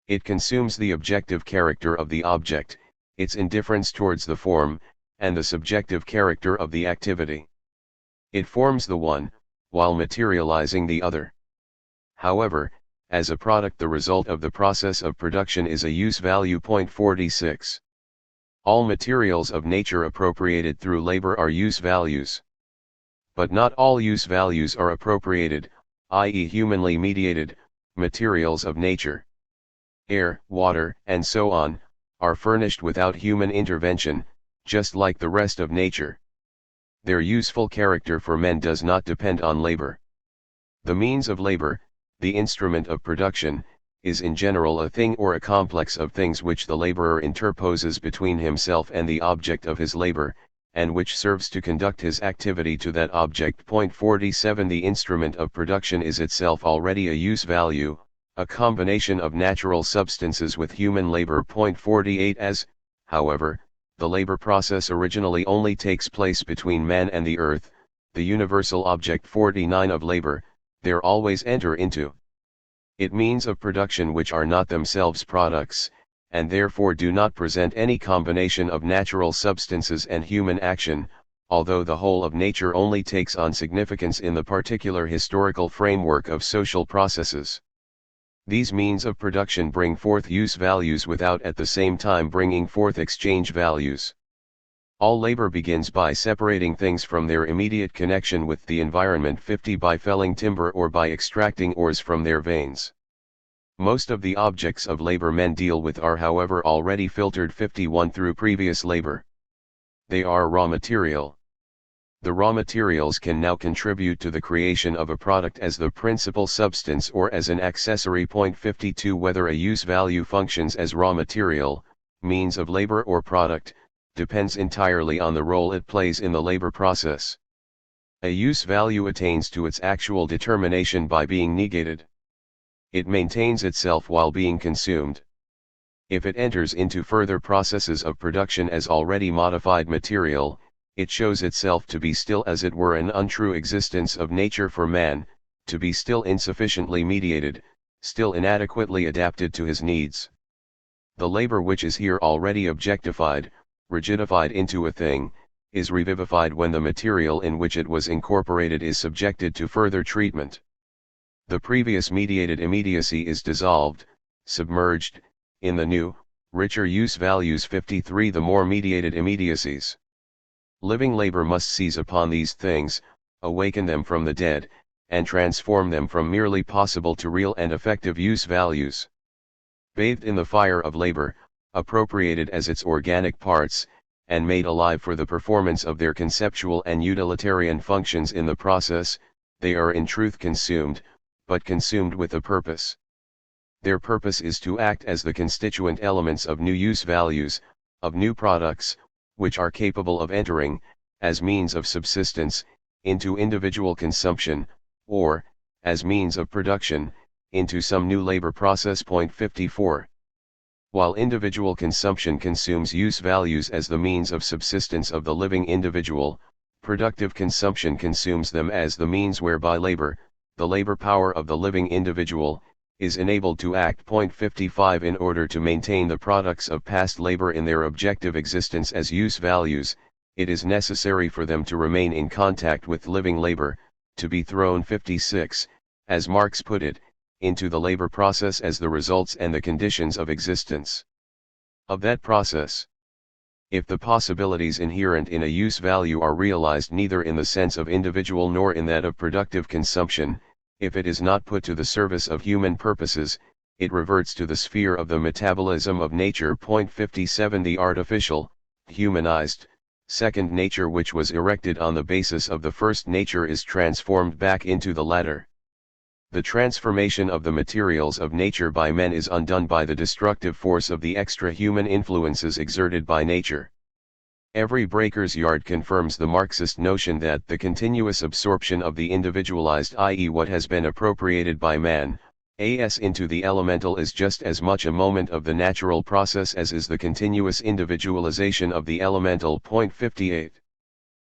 It consumes the objective character of the object, its indifference towards the form, and the subjective character of the activity. It forms the one, while materializing the other. However, as a product the result of the process of production is a use value. 46. All materials of nature appropriated through labor are use values. But not all use values are appropriated, i.e. humanly mediated, materials of nature. Air, water, and so on, are furnished without human intervention, just like the rest of nature. Their useful character for men does not depend on labor. The means of labor, the instrument of production, is in general a thing or a complex of things which the laborer interposes between himself and the object of his labor, and which serves to conduct his activity to that object. 47 The instrument of production is itself already a use value, a combination of natural substances with human labor. 48 As, however, the labor process originally only takes place between man and the earth, the universal object 49 of labor, there always enter into it means of production which are not themselves products, and therefore do not present any combination of natural substances and human action, although the whole of nature only takes on significance in the particular historical framework of social processes. These means of production bring forth use values without at the same time bringing forth exchange values. All labor begins by separating things from their immediate connection with the environment. 50 By felling timber or by extracting ores from their veins. Most of the objects of labor men deal with are however already filtered. 51 Through previous labor. They are raw material. The raw materials can now contribute to the creation of a product as the principal substance or as an accessory. 52 Whether a use value functions as raw material, means of labor or product, depends entirely on the role it plays in the labor process. A use value attains to its actual determination by being negated. It maintains itself while being consumed. If it enters into further processes of production as already modified material, it shows itself to be still as it were an untrue existence of nature for man, to be still insufficiently mediated, still inadequately adapted to his needs. The labor which is here already objectified, rigidified into a thing, is revivified when the material in which it was incorporated is subjected to further treatment. The previous mediated immediacy is dissolved, submerged, in the new, richer use values. 53 The more mediated immediacies. Living labor must seize upon these things, awaken them from the dead, and transform them from merely possible to real and effective use values. Bathed in the fire of labor, appropriated as its organic parts, and made alive for the performance of their conceptual and utilitarian functions in the process, they are in truth consumed, but consumed with a purpose. Their purpose is to act as the constituent elements of new use values, of new products, which are capable of entering, as means of subsistence, into individual consumption, or, as means of production, into some new labor process. 54. While individual consumption consumes use values as the means of subsistence of the living individual, Productive consumption consumes them as the means whereby labor, the labor power of the living individual, is enabled to act. 55 In order to maintain the products of past labor in their objective existence as use values, it is necessary for them to remain in contact with living labor, to be thrown 56, as Marx put it, into the labor process as the results and the conditions of existence of that process. If the possibilities inherent in a use value are realized neither in the sense of individual nor in that of productive consumption, if it is not put to the service of human purposes, it reverts to the sphere of the metabolism of nature. 57 The artificial, humanized, second nature which was erected on the basis of the first nature is transformed back into the latter. The transformation of the materials of nature by men is undone by the destructive force of the extra-human influences exerted by nature. Every breaker's yard confirms the Marxist notion that the continuous absorption of the individualized, i.e. what has been appropriated by man, as into the elemental, is just as much a moment of the natural process as is the continuous individualization of the elemental. 58.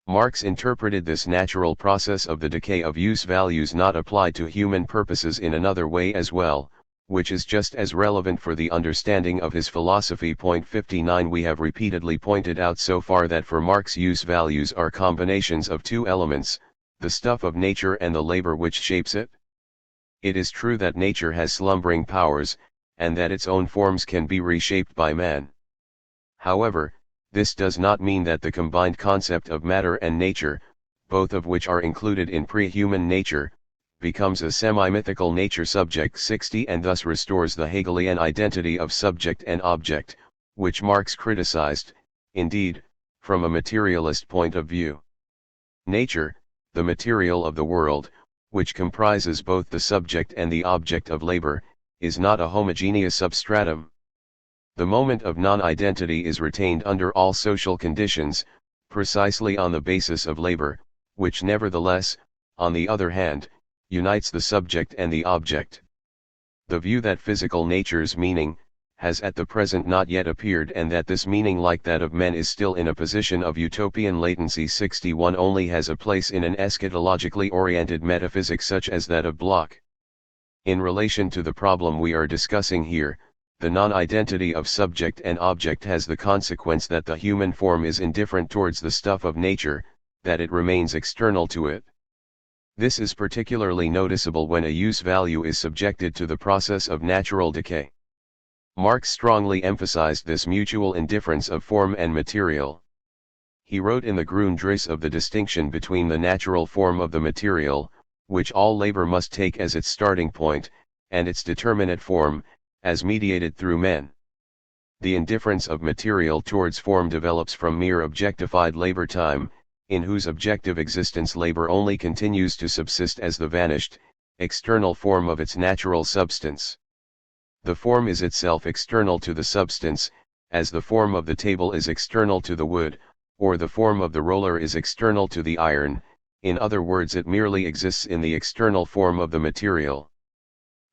Marx interpreted this natural process of the decay of use values not applied to human purposes in another way as well, which is just as relevant for the understanding of his philosophy. 59 We have repeatedly pointed out so far that for Marx use values are combinations of two elements, the stuff of nature and the labor which shapes it. It is true that nature has slumbering powers, and that its own forms can be reshaped by man. However, this does not mean that the combined concept of matter and nature, both of which are included in pre-human nature, becomes a semi-mythical nature. Subject 60 and thus restores the Hegelian identity of subject and object, which Marx criticized, indeed, from a materialist point of view. Nature, the material of the world, which comprises both the subject and the object of labor, is not a homogeneous substratum. The moment of non-identity is retained under all social conditions, precisely on the basis of labor, which nevertheless, on the other hand, unites the subject and the object. The view that physical nature's meaning, has at the present not yet appeared, and that this meaning, like that of men, is still in a position of utopian latency. 61 Only has a place in an eschatologically oriented metaphysics such as that of Bloch. In relation to the problem we are discussing here, the non-identity of subject and object has the consequence that the human form is indifferent towards the stuff of nature, that it remains external to it. This is particularly noticeable when a use value is subjected to the process of natural decay. Marx strongly emphasized this mutual indifference of form and material. He wrote in the Grundriss of the distinction between the natural form of the material, which all labor must take as its starting point, and its determinate form, as mediated through men. The indifference of material towards form develops from mere objectified labor time, in whose objective existence labor only continues to subsist as the vanished, external form of its natural substance. The form is itself external to the substance, as the form of the table is external to the wood, or the form of the roller is external to the iron. In other words, it merely exists in the external form of the material.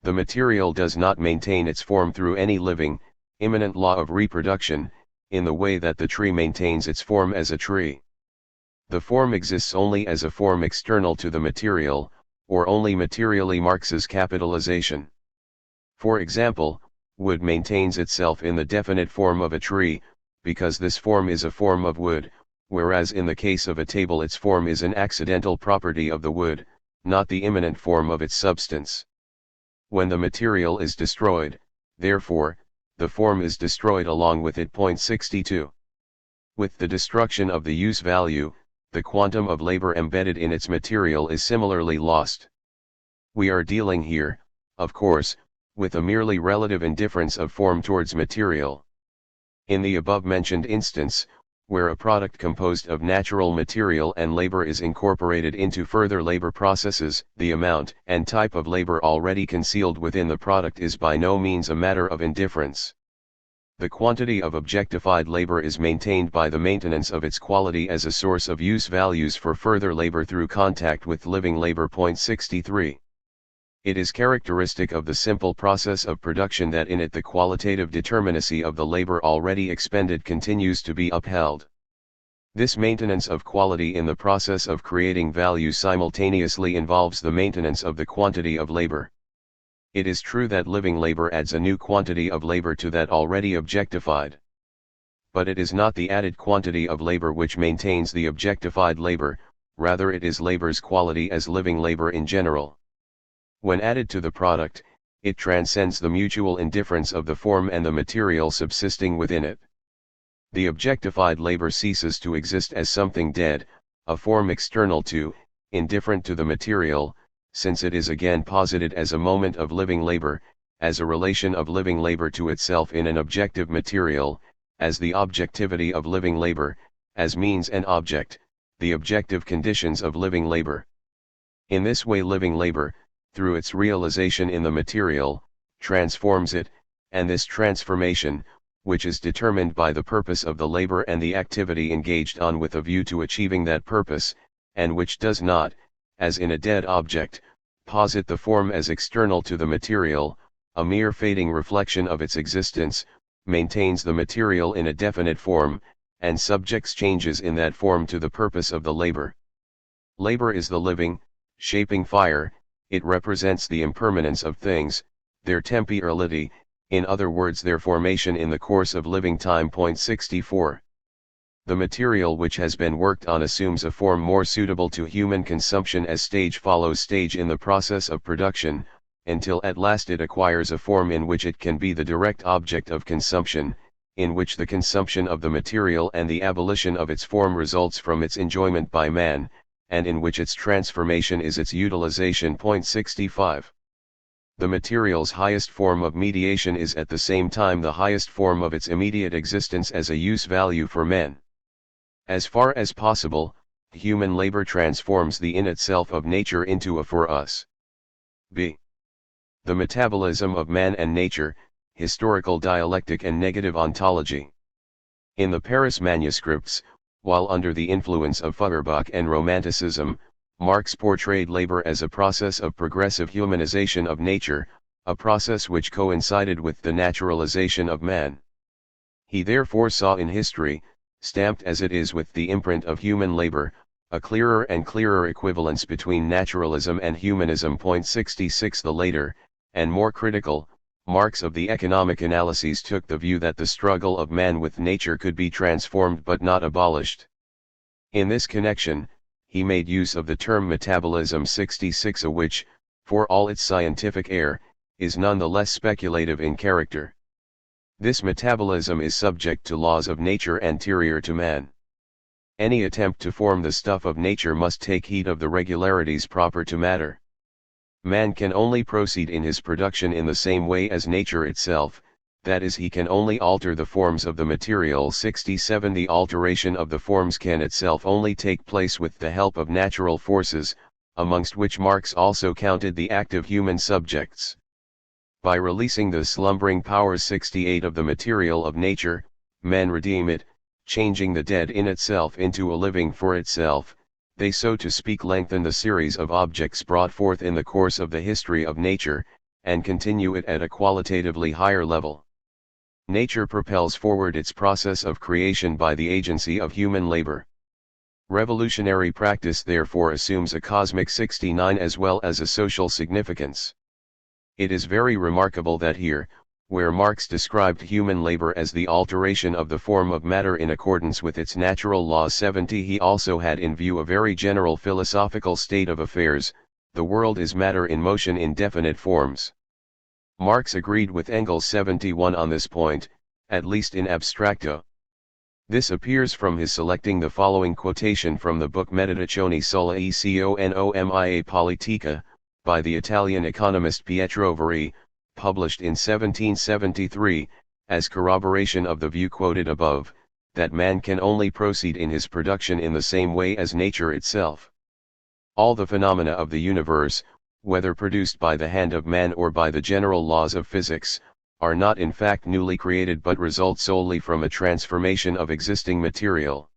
The material does not maintain its form through any living, immanent law of reproduction, in the way that the tree maintains its form as a tree. The form exists only as a form external to the material, or only materially. Marx's capitalization. For example, wood maintains itself in the definite form of a tree, because this form is a form of wood, whereas in the case of a table its form is an accidental property of the wood, not the immanent form of its substance. When the material is destroyed, therefore, the form is destroyed along with it. 62. With the destruction of the use value, the quantum of labor embedded in its material is similarly lost. We are dealing here, of course, with a merely relative indifference of form towards material. In the above-mentioned instance, where a product composed of natural material and labor is incorporated into further labor processes, the amount and type of labor already concealed within the product is by no means a matter of indifference. The quantity of objectified labor is maintained by the maintenance of its quality as a source of use values for further labor through contact with living labor. 63. It is characteristic of the simple process of production that in it the qualitative determinacy of the labor already expended continues to be upheld. This maintenance of quality in the process of creating value simultaneously involves the maintenance of the quantity of labor. It is true that living labor adds a new quantity of labor to that already objectified. But it is not the added quantity of labor which maintains the objectified labor, rather it is labor's quality as living labor in general. When added to the product, it transcends the mutual indifference of the form and the material subsisting within it. The objectified labor ceases to exist as something dead, a form external to, indifferent to the material, since it is again posited as a moment of living labor, as a relation of living labor to itself in an objective material, as the objectivity of living labor, as means and object, the objective conditions of living labor. In this way living labor, through its realization in the material, transforms it, and this transformation, which is determined by the purpose of the labor and the activity engaged on with a view to achieving that purpose, and which does not, as in a dead object, posit the form as external to the material, a mere fading reflection of its existence, maintains the material in a definite form, and subjects changes in that form to the purpose of the labor. Labor is the living, shaping fire, it represents the impermanence of things, their temporality, in other words their formation in the course of living time. 64. The material which has been worked on assumes a form more suitable to human consumption as stage follows stage in the process of production, until at last it acquires a form in which it can be the direct object of consumption, in which the consumption of the material and the abolition of its form results from its enjoyment by man, and in which its transformation is its utilization. 65. The material's highest form of mediation is at the same time the highest form of its immediate existence as a use value for men. As far as possible, human labor transforms the in itself of nature into a for us. b. The metabolism of man and nature, historical dialectic and negative ontology. In the Paris manuscripts, while under the influence of Feuerbach and Romanticism, Marx portrayed labor as a process of progressive humanization of nature, a process which coincided with the naturalization of man. He therefore saw in history, stamped as it is with the imprint of human labor, a clearer and clearer equivalence between naturalism and humanism. 66. The later, and more critical, Marx of the economic analyses took the view that the struggle of man with nature could be transformed but not abolished. In this connection, he made use of the term metabolism. 66, which, for all its scientific air, is none the less speculative in character. This metabolism is subject to laws of nature anterior to man. Any attempt to form the stuff of nature must take heed of the regularities proper to matter. Man can only proceed in his production in the same way as nature itself, that is, he can only alter the forms of the material. 67. The alteration of the forms can itself only take place with the help of natural forces, amongst which Marx also counted the active human subjects. By releasing the slumbering powers 68 of the material of nature, men redeem it, changing the dead in itself into a living for itself. They so to speak lengthen the series of objects brought forth in the course of the history of nature, and continue it at a qualitatively higher level. Nature propels forward its process of creation by the agency of human labor. Revolutionary practice therefore assumes a cosmic 69 as well as a social significance. It is very remarkable that here, where Marx described human labor as the alteration of the form of matter in accordance with its natural laws 70, he also had in view a very general philosophical state of affairs: the world is matter in motion in definite forms. Marx agreed with Engels 71 on this point, at least in abstracto. This appears from his selecting the following quotation from the book Meditazioni sulla economia politica, by the Italian economist Pietro Verri, published in 1773, as corroboration of the view quoted above, that man can only proceed in his production in the same way as nature itself. All the phenomena of the universe, whether produced by the hand of man or by the general laws of physics, are not in fact newly created but result solely from a transformation of existing material.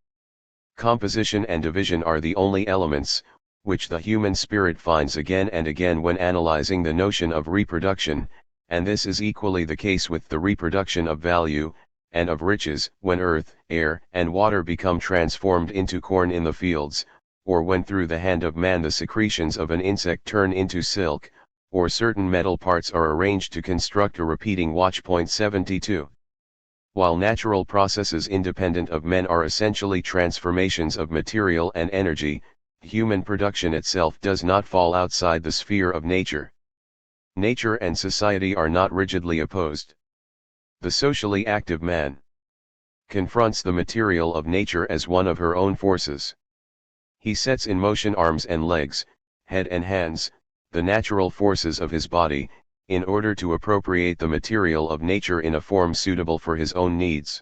Composition and division are the only elements, which the human spirit finds again and again when analyzing the notion of reproduction, and this is equally the case with the reproduction of value, and of riches, when earth, air, and water become transformed into corn in the fields, or when through the hand of man the secretions of an insect turn into silk, or certain metal parts are arranged to construct a repeating watch. 72. While natural processes independent of men are essentially transformations of material and energy, human production itself does not fall outside the sphere of nature. Nature and society are not rigidly opposed. The socially active man confronts the material of nature as one of her own forces. He sets in motion arms and legs, head and hands, the natural forces of his body, in order to appropriate the material of nature in a form suitable for his own needs.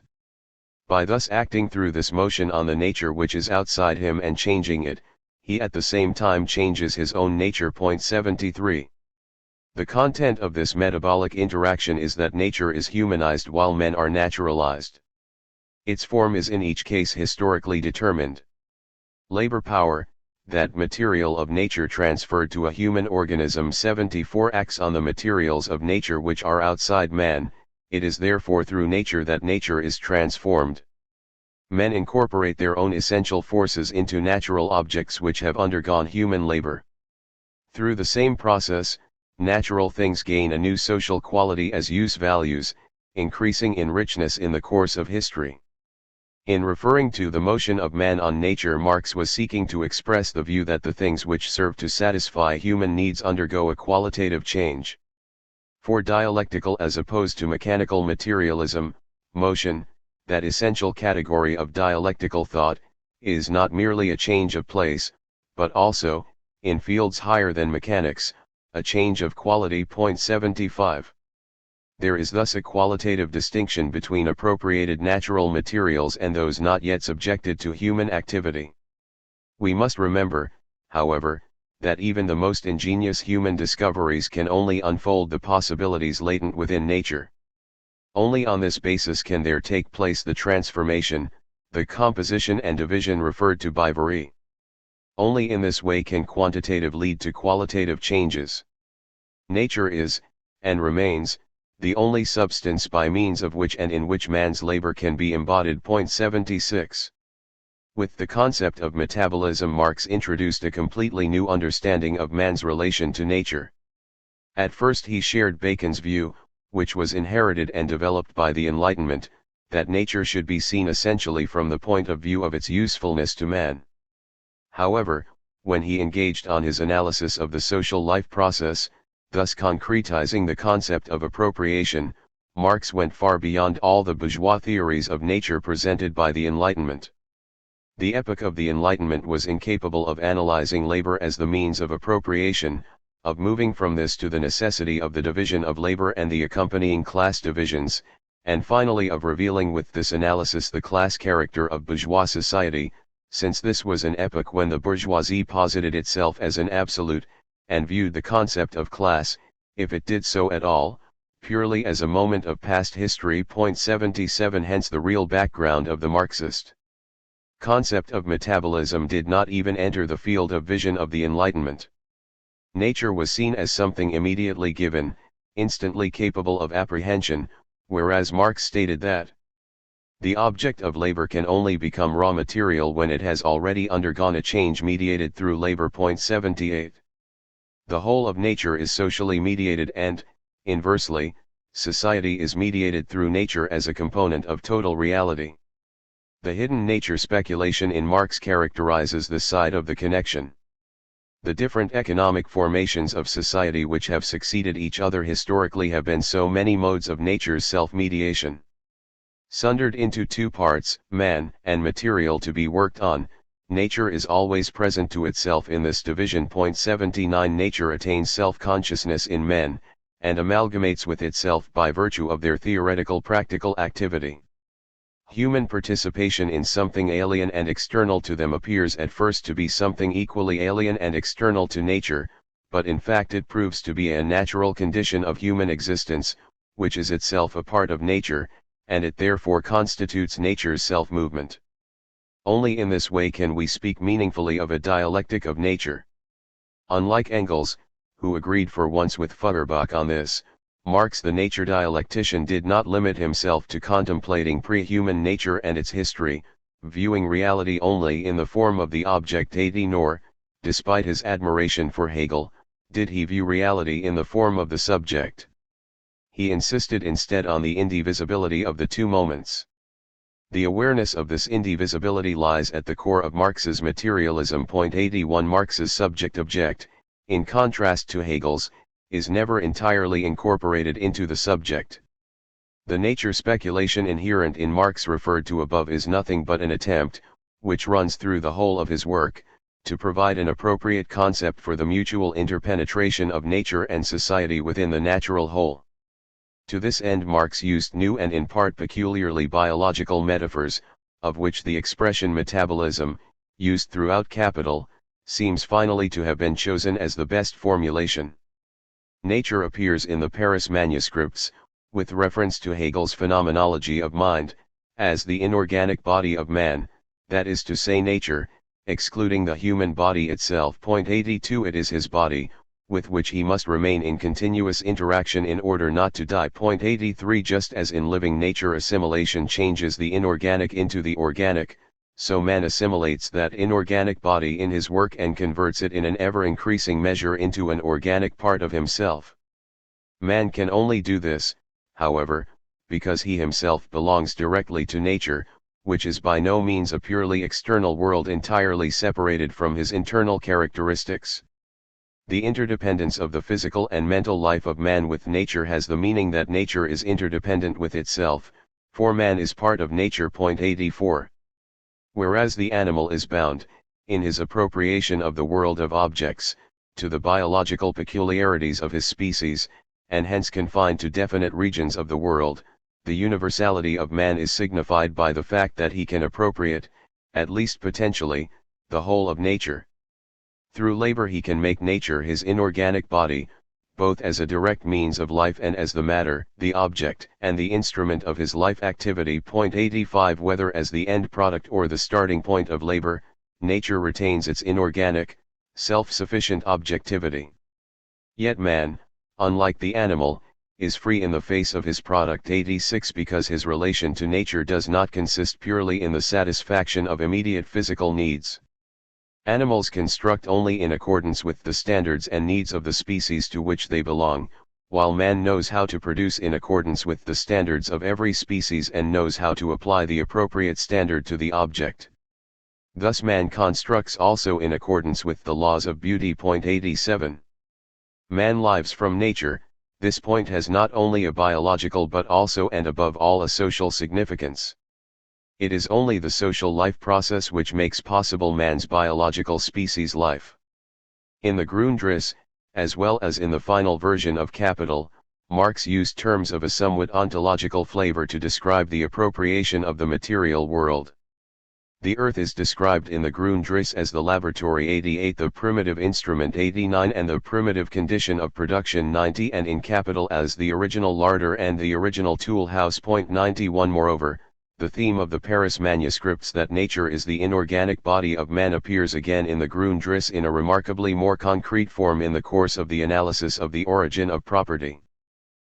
By thus acting through this motion on the nature which is outside him and changing it, he at the same time changes his own nature. 73. The content of this metabolic interaction is that nature is humanized while men are naturalized. Its form is in each case historically determined. Labor power, that material of nature transferred to a human organism. 74 acts on the materials of nature which are outside man, it is therefore through nature that nature is transformed. Men incorporate their own essential forces into natural objects which have undergone human labor. Through the same process, natural things gain a new social quality as use values, increasing in richness in the course of history. In referring to the motion of man on nature, Marx was seeking to express the view that the things which serve to satisfy human needs undergo a qualitative change. For dialectical as opposed to mechanical materialism, motion, that essential category of dialectical thought, is not merely a change of place, but also, in fields higher than mechanics, a change of quality. 75. There is thus a qualitative distinction between appropriated natural materials and those not yet subjected to human activity. We must remember, however, that even the most ingenious human discoveries can only unfold the possibilities latent within nature. Only on this basis can there take place the transformation, the composition and division referred to by Very. Only in this way can quantitative lead to qualitative changes. Nature is, and remains, the only substance by means of which and in which man's labor can be embodied. 76. With the concept of metabolism, Marx introduced a completely new understanding of man's relation to nature. At first he shared Bacon's view, which was inherited and developed by the Enlightenment, that nature should be seen essentially from the point of view of its usefulness to man. However, when he engaged on his analysis of the social life process, thus concretizing the concept of appropriation, Marx went far beyond all the bourgeois theories of nature presented by the Enlightenment. The epoch of the Enlightenment was incapable of analyzing labor as the means of appropriation, of moving from this to the necessity of the division of labor and the accompanying class divisions, and finally of revealing with this analysis the class character of bourgeois society, since this was an epoch when the bourgeoisie posited itself as an absolute, and viewed the concept of class, if it did so at all, purely as a moment of past history. 77 Hence the real background of the Marxist concept of metabolism did not even enter the field of vision of the Enlightenment. Nature was seen as something immediately given, instantly capable of apprehension, whereas Marx stated that the object of labor can only become raw material when it has already undergone a change mediated through labor. 78. The whole of nature is socially mediated and, inversely, society is mediated through nature as a component of total reality. The hidden nature speculation in Marx characterizes this side of the connection. The different economic formations of society which have succeeded each other historically have been so many modes of nature's self-mediation. Sundered into two parts, man and material to be worked on, nature is always present to itself in this division. 79 Nature attains self-consciousness in men, and amalgamates with itself by virtue of their theoretical practical activity. Human participation in something alien and external to them appears at first to be something equally alien and external to nature, but in fact it proves to be a natural condition of human existence, which is itself a part of nature, and it therefore constitutes nature's self-movement. Only in this way can we speak meaningfully of a dialectic of nature. Unlike Engels, who agreed for once with Feuerbach on this, Marx the nature dialectician did not limit himself to contemplating pre-human nature and its history, viewing reality only in the form of the object nor, despite his admiration for Hegel, did he view reality in the form of the subject. He insisted instead on the indivisibility of the two moments. The awareness of this indivisibility lies at the core of Marx's materialism. 81 Marx's subject-object, in contrast to Hegel's, is never entirely incorporated into the subject. The nature speculation inherent in Marx referred to above is nothing but an attempt, which runs through the whole of his work, to provide an appropriate concept for the mutual interpenetration of nature and society within the natural whole. To this end Marx used new and in part peculiarly biological metaphors, of which the expression metabolism, used throughout Capital, seems finally to have been chosen as the best formulation. Nature appears in the Paris manuscripts, with reference to Hegel's phenomenology of mind, as the inorganic body of man, that is to say nature, excluding the human body itself. 82 It is his body, with which he must remain in continuous interaction in order not to die. 83 Just as in living nature assimilation changes the inorganic into the organic, so man assimilates that inorganic body in his work and converts it in an ever-increasing measure into an organic part of himself. Man can only do this, however, because he himself belongs directly to nature, which is by no means a purely external world entirely separated from his internal characteristics. The interdependence of the physical and mental life of man with nature has the meaning that nature is interdependent with itself, for man is part of nature. 84. Whereas the animal is bound, in his appropriation of the world of objects, to the biological peculiarities of his species, and hence confined to definite regions of the world, the universality of man is signified by the fact that he can appropriate, at least potentially, the whole of nature. Through labor he can make nature his inorganic body, both as a direct means of life and as the matter, the object, and the instrument of his life activity. 85 Whether as the end product or the starting point of labor, nature retains its inorganic, self-sufficient objectivity. Yet man, unlike the animal, is free in the face of his product. 86 Because his relation to nature does not consist purely in the satisfaction of immediate physical needs. Animals construct only in accordance with the standards and needs of the species to which they belong, while man knows how to produce in accordance with the standards of every species and knows how to apply the appropriate standard to the object. Thus man constructs also in accordance with the laws of beauty. 87. Man lives from nature. This point has not only a biological but also and above all a social significance. It is only the social life process which makes possible man's biological species life. In the Grundriss, as well as in the final version of Capital, Marx used terms of a somewhat ontological flavor to describe the appropriation of the material world. The earth is described in the Grundriss as the laboratory. 88 The primitive instrument. 89 And the primitive condition of production. 90 And in Capital as the original larder and the original tool house. 91 Moreover, the theme of the Paris manuscripts that nature is the inorganic body of man appears again in the Grundriss in a remarkably more concrete form in the course of the analysis of the origin of property.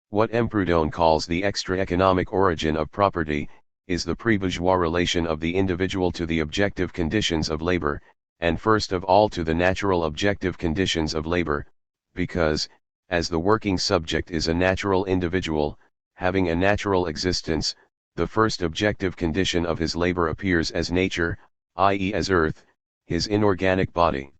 What M. Proudhon calls the extra-economic origin of property, is the pre-bourgeois relation of the individual to the objective conditions of labor, and first of all to the natural objective conditions of labor, because, as the working subject is a natural individual, having a natural existence, the first objective condition of his labor appears as nature, i.e. as earth, his inorganic body.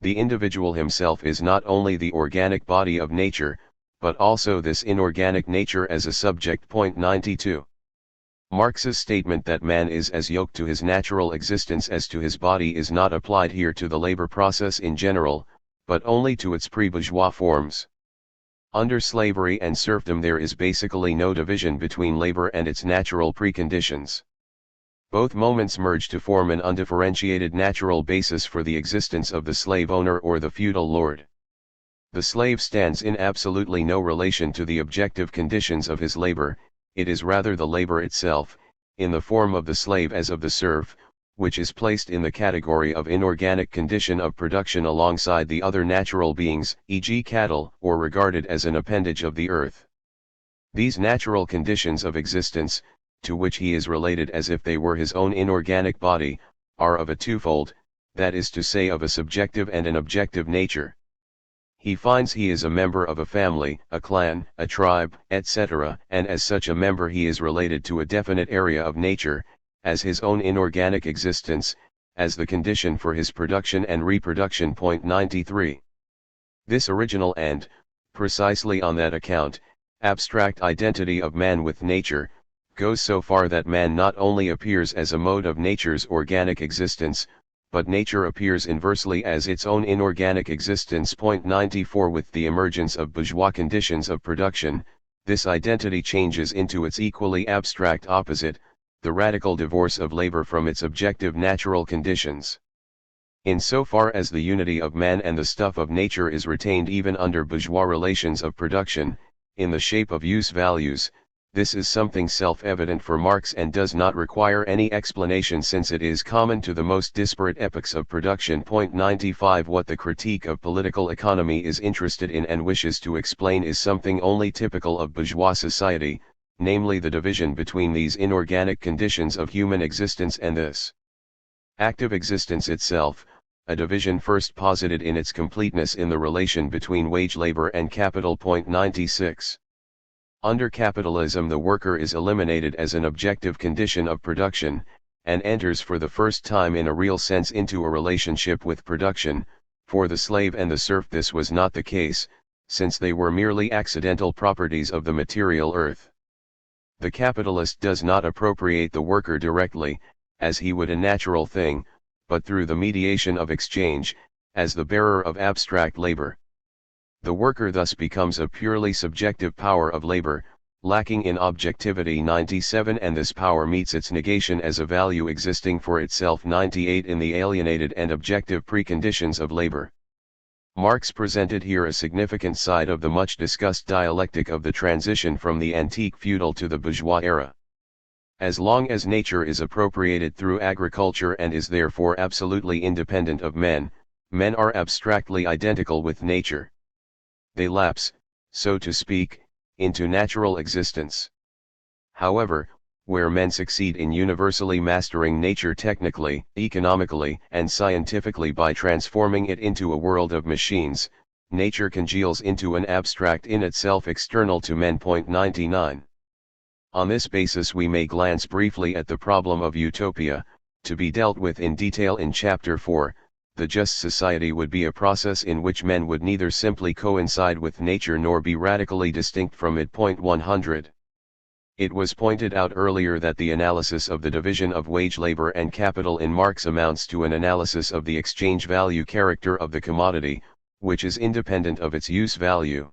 The individual himself is not only the organic body of nature, but also this inorganic nature as a subject. 92. Marx's statement that man is as yoked to his natural existence as to his body is not applied here to the labor process in general, but only to its pre-bourgeois forms. Under slavery and serfdom there is basically no division between labor and its natural preconditions. Both moments merge to form an undifferentiated natural basis for the existence of the slave owner or the feudal lord. The slave stands in absolutely no relation to the objective conditions of his labor, it is rather the labor itself, in the form of the slave as of the serf, which is placed in the category of inorganic condition of production alongside the other natural beings, e.g. cattle, or regarded as an appendage of the earth. These natural conditions of existence, to which he is related as if they were his own inorganic body, are of a twofold, that is to say of a subjective and an objective nature. He finds he is a member of a family, a clan, a tribe, etc., and as such a member he is related to a definite area of nature, as his own inorganic existence, as the condition for his production and reproduction. 93. This original and, precisely on that account, abstract identity of man with nature, goes so far that man not only appears as a mode of nature's organic existence, but nature appears inversely as its own inorganic existence. 94. With the emergence of bourgeois conditions of production, this identity changes into its equally abstract opposite, the radical divorce of labor from its objective natural conditions. In so far as the unity of man and the stuff of nature is retained even under bourgeois relations of production, in the shape of use values, this is something self-evident for Marx and does not require any explanation since it is common to the most disparate epochs of production. 95. What the critique of political economy is interested in and wishes to explain is something only typical of bourgeois society, namely the division between these inorganic conditions of human existence and this active existence itself, a division first posited in its completeness in the relation between wage labor and capital. 96. Under capitalism the worker is eliminated as an objective condition of production, and enters for the first time in a real sense into a relationship with production. For the slave and the serf this was not the case, since they were merely accidental properties of the material earth. The capitalist does not appropriate the worker directly, as he would a natural thing, but through the mediation of exchange, as the bearer of abstract labor. The worker thus becomes a purely subjective power of labor, lacking in objectivity. 97. And this power meets its negation as a value existing for itself. 98. In the alienated and objective preconditions of labor. Marx presented here a significant side of the much discussed dialectic of the transition from the antique feudal to the bourgeois era. As long as nature is appropriated through agriculture and is therefore absolutely independent of men, men are abstractly identical with nature. They lapse, so to speak, into natural existence. However, where men succeed in universally mastering nature technically, economically, and scientifically by transforming it into a world of machines, nature congeals into an abstract in itself external to men. 99. On this basis we may glance briefly at the problem of utopia, to be dealt with in detail in Chapter 4. The just society would be a process in which men would neither simply coincide with nature nor be radically distinct from it. 100. It was pointed out earlier that the analysis of the division of wage labor and capital in Marx amounts to an analysis of the exchange value character of the commodity, which is independent of its use value.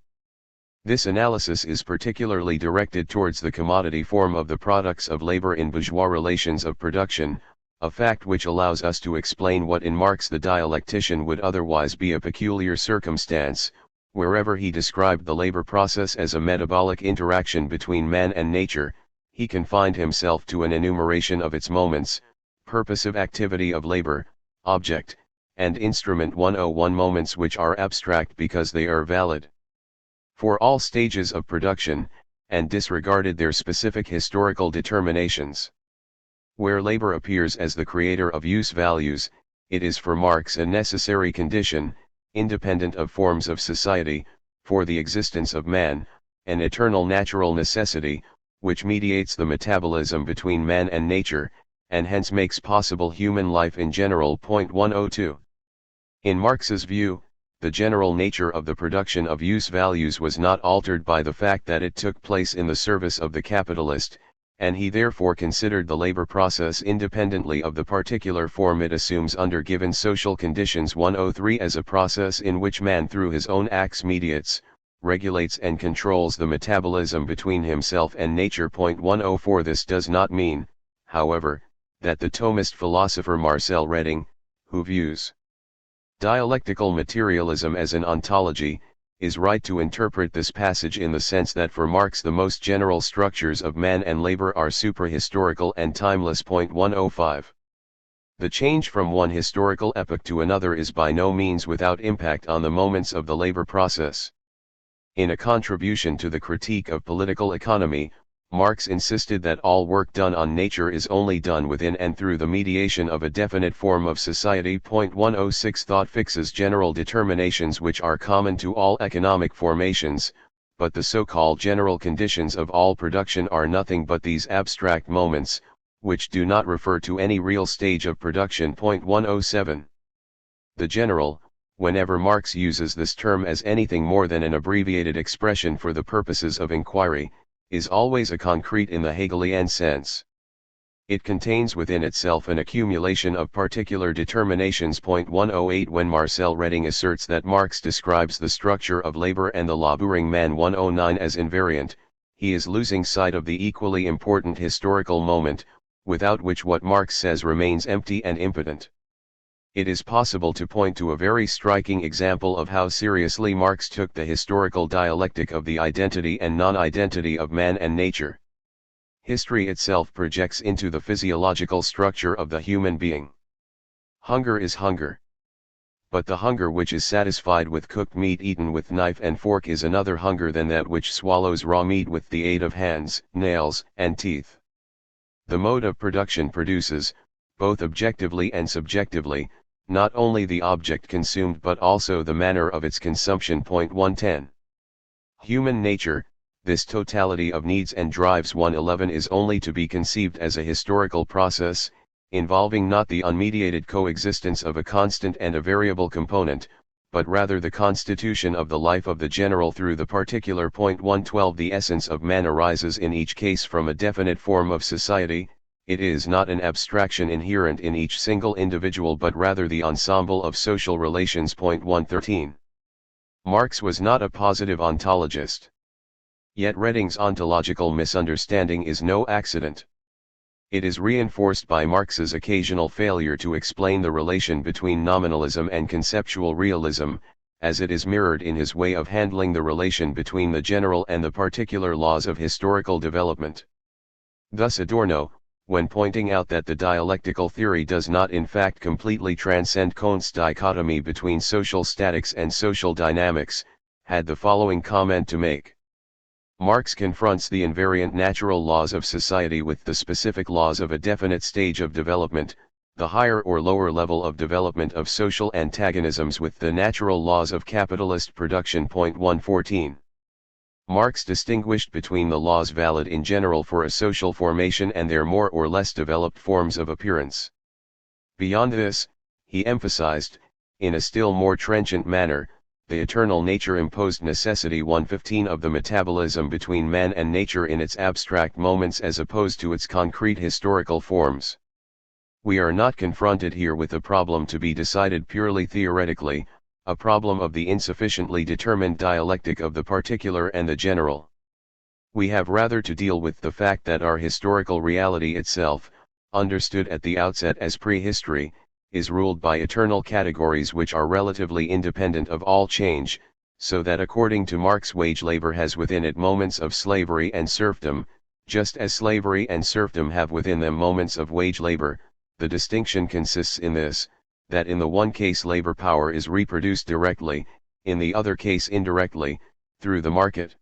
This analysis is particularly directed towards the commodity form of the products of labor in bourgeois relations of production, a fact which allows us to explain what in Marx the dialectician would otherwise be a peculiar circumstance. Wherever he described the labor process as a metabolic interaction between man and nature, he confined himself to an enumeration of its moments, purposive activity of labor, object, and instrument. 101 moments which are abstract because they are valid for all stages of production, and disregarded their specific historical determinations. Where labor appears as the creator of use values, it is for Marx a necessary condition, independent of forms of society, for the existence of man, an eternal natural necessity, which mediates the metabolism between man and nature, and hence makes possible human life in general. 102. In Marx's view, the general nature of the production of use values was not altered by the fact that it took place in the service of the capitalist, and he therefore considered the labor process independently of the particular form it assumes under given social conditions. 103 As a process in which man through his own acts mediates, regulates and controls the metabolism between himself and nature. 104 This does not mean, however, that the Thomist philosopher Marcel Redding, who views dialectical materialism as an ontology, is right to interpret this passage in the sense that for Marx the most general structures of man and labor are suprahistorical and timeless. 105. The change from one historical epoch to another is by no means without impact on the moments of the labor process. In a contribution to the critique of political economy, Marx insisted that all work done on nature is only done within and through the mediation of a definite form of society. 106 Thought fixes general determinations which are common to all economic formations, but the so-called general conditions of all production are nothing but these abstract moments, which do not refer to any real stage of production. 107. The general, whenever Marx uses this term as anything more than an abbreviated expression for the purposes of inquiry, is always a concrete in the Hegelian sense. It contains within itself an accumulation of particular determinations. 108 When Marcel Redding asserts that Marx describes the structure of labor and the laboring man 109 as invariant, he is losing sight of the equally important historical moment, without which what Marx says remains empty and impotent. It is possible to point to a very striking example of how seriously Marx took the historical dialectic of the identity and non-identity of man and nature. History itself projects into the physiological structure of the human being. Hunger is hunger. But the hunger which is satisfied with cooked meat eaten with knife and fork is another hunger than that which swallows raw meat with the aid of hands, nails, and teeth. The mode of production produces, both objectively and subjectively, not only the object consumed but also the manner of its consumption. 110. Human nature, this totality of needs and drives 111 is only to be conceived as a historical process, involving not the unmediated coexistence of a constant and a variable component, but rather the constitution of the life of the general through the particular. 112 The essence of man arises in each case from a definite form of society. It is not an abstraction inherent in each single individual but rather the ensemble of social relations. 113. Marx was not a positive ontologist. Yet Redding's ontological misunderstanding is no accident. It is reinforced by Marx's occasional failure to explain the relation between nominalism and conceptual realism, as it is mirrored in his way of handling the relation between the general and the particular laws of historical development. Thus Adorno, when pointing out that the dialectical theory does not in fact completely transcend Kant's dichotomy between social statics and social dynamics, had the following comment to make. Marx confronts the invariant natural laws of society with the specific laws of a definite stage of development, the higher or lower level of development of social antagonisms with the natural laws of capitalist production. 114. Marx distinguished between the laws valid in general for a social formation and their more or less developed forms of appearance. Beyond this, he emphasized, in a still more trenchant manner, the eternal nature-imposed necessity 115 of the metabolism between man and nature in its abstract moments as opposed to its concrete historical forms. We are not confronted here with a problem to be decided purely theoretically, a problem of the insufficiently determined dialectic of the particular and the general. We have rather to deal with the fact that our historical reality itself, understood at the outset as prehistory, is ruled by eternal categories which are relatively independent of all change, so that according to Marx wage labor has within it moments of slavery and serfdom, just as slavery and serfdom have within them moments of wage labor. The distinction consists in this, that in the one case labor power is reproduced directly, in the other case indirectly, through the market.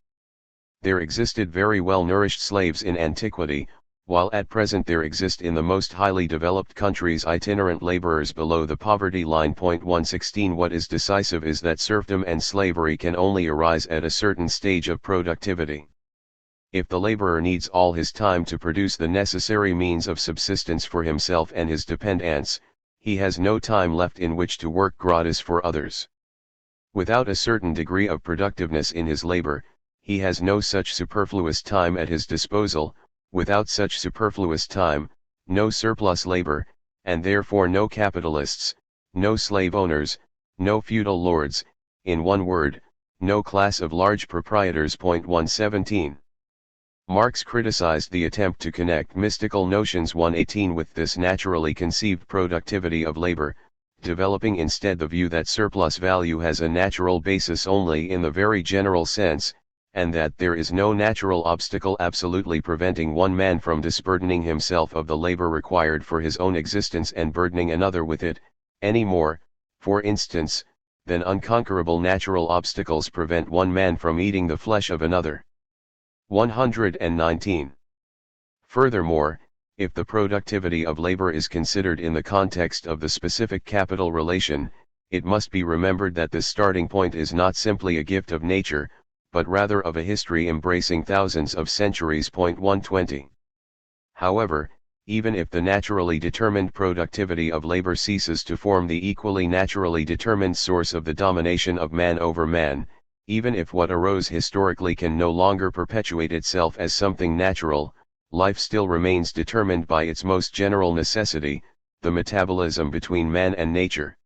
There existed very well-nourished slaves in antiquity, while at present there exist in the most highly developed countries itinerant laborers below the poverty line. 116 What is decisive is that serfdom and slavery can only arise at a certain stage of productivity. If the laborer needs all his time to produce the necessary means of subsistence for himself and his dependents, he has no time left in which to work gratis for others. Without a certain degree of productiveness in his labor, he has no such superfluous time at his disposal. Without such superfluous time, no surplus labor, and therefore no capitalists, no slave owners, no feudal lords, in one word, no class of large proprietors. 117. Marx criticized the attempt to connect mystical notions 118 with this naturally conceived productivity of labor, developing instead the view that surplus value has a natural basis only in the very general sense, and that there is no natural obstacle absolutely preventing one man from disburdening himself of the labor required for his own existence and burdening another with it, any more, for instance, than unconquerable natural obstacles prevent one man from eating the flesh of another. 119. Furthermore, if the productivity of labor is considered in the context of the specific capital relation, it must be remembered that this starting point is not simply a gift of nature, but rather of a history embracing thousands of centuries. 120. However, even if the naturally determined productivity of labor ceases to form the equally naturally determined source of the domination of man over man, even if what arose historically can no longer perpetuate itself as something natural, life still remains determined by its most general necessity, the metabolism between man and nature.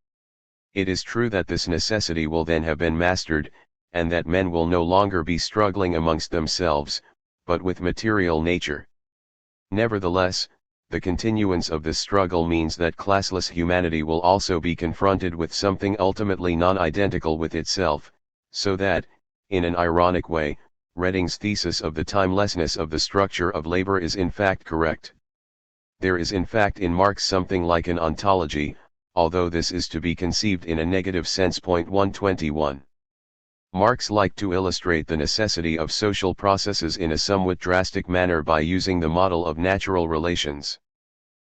It is true that this necessity will then have been mastered, and that men will no longer be struggling amongst themselves, but with material nature. Nevertheless, the continuance of this struggle means that classless humanity will also be confronted with something ultimately non-identical with itself, so that, in an ironic way, Redding's thesis of the timelessness of the structure of labor is in fact correct. There is in fact in Marx something like an ontology, although this is to be conceived in a negative sense. 121. Marx liked to illustrate the necessity of social processes in a somewhat drastic manner by using the model of natural relations.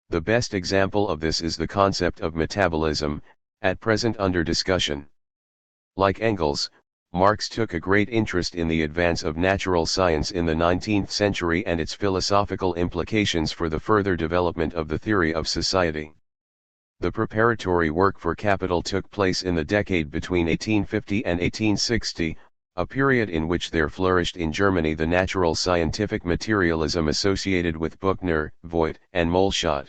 The best example of this is the concept of metabolism, at present under discussion. Like Engels, Marx took a great interest in the advance of natural science in the 19th century and its philosophical implications for the further development of the theory of society. The preparatory work for Capital took place in the decade between 1850 and 1860, a period in which there flourished in Germany the natural scientific materialism associated with Buchner, Voigt, and Moleschott.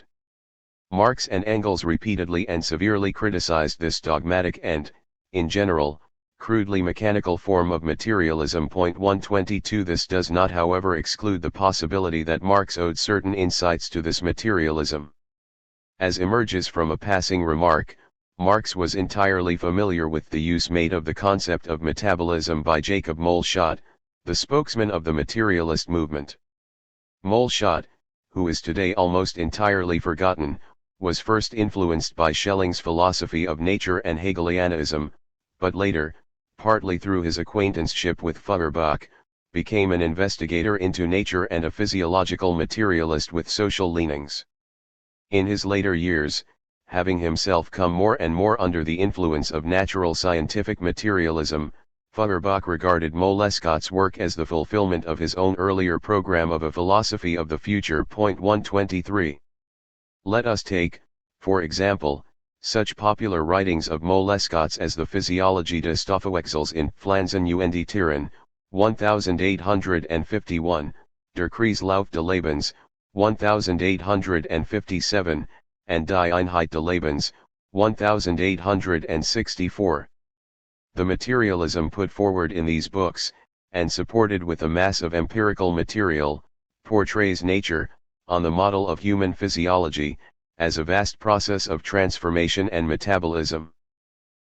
Marx and Engels repeatedly and severely criticized this dogmatic and, in general, crudely mechanical form of materialism. 122. This does not however exclude the possibility that Marx owed certain insights to this materialism. As emerges from a passing remark, Marx was entirely familiar with the use made of the concept of metabolism by Jacob Moleschott, the spokesman of the materialist movement. Moleschott, who is today almost entirely forgotten, was first influenced by Schelling's philosophy of nature and Hegelianism, but later, partly through his acquaintanceship with Feuerbach, became an investigator into nature and a physiological materialist with social leanings. In his later years, having himself come more and more under the influence of natural scientific materialism, Feuerbach regarded Moleschott's work as the fulfillment of his own earlier program of a philosophy of the future. 123. Let us take, for example, such popular writings of Moleschott's as the Physiologie des Stoffwechsels in Pflanzen und Tieren, 1851, Der Kreislauf des Lebens, 1857, and Die Einheit des Lebens, 1864. The materialism put forward in these books, and supported with a mass of empirical material, portrays nature, on the model of human physiology, as a vast process of transformation and metabolism.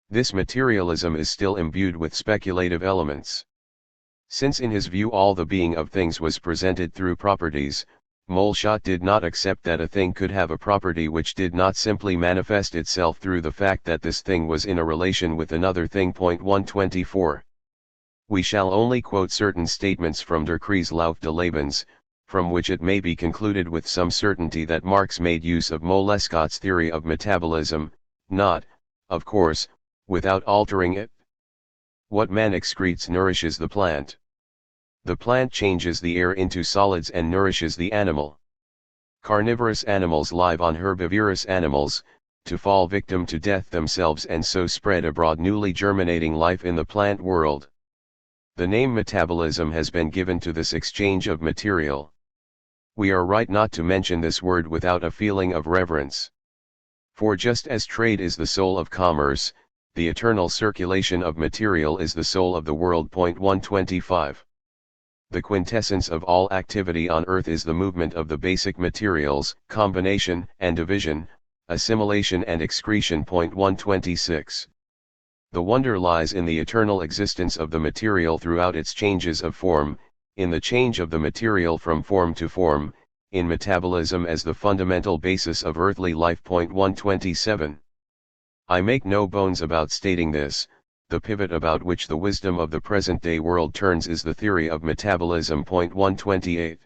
This materialism is still imbued with speculative elements. Since in his view all the being of things was presented through properties, Moleschott did not accept that a thing could have a property which did not simply manifest itself through the fact that this thing was in a relation with another thing. 124. We shall only quote certain statements from Der Kreislauf des Lebens, from which it may be concluded with some certainty that Marx made use of Moleschott's theory of metabolism, not, of course, without altering it. What man excretes nourishes the plant. The plant changes the air into solids and nourishes the animal. Carnivorous animals live on herbivorous animals, to fall victim to death themselves and so spread abroad newly germinating life in the plant world. The name metabolism has been given to this exchange of material. We are right not to mention this word without a feeling of reverence. For just as trade is the soul of commerce, the eternal circulation of material is the soul of the world. 125. The quintessence of all activity on earth is the movement of the basic materials, combination and division, assimilation and excretion. 126. The wonder lies in the eternal existence of the material throughout its changes of form, in the change of the material from form to form, in metabolism as the fundamental basis of earthly life. 127. I make no bones about stating this. The pivot about which the wisdom of the present-day world turns is the theory of metabolism. 128.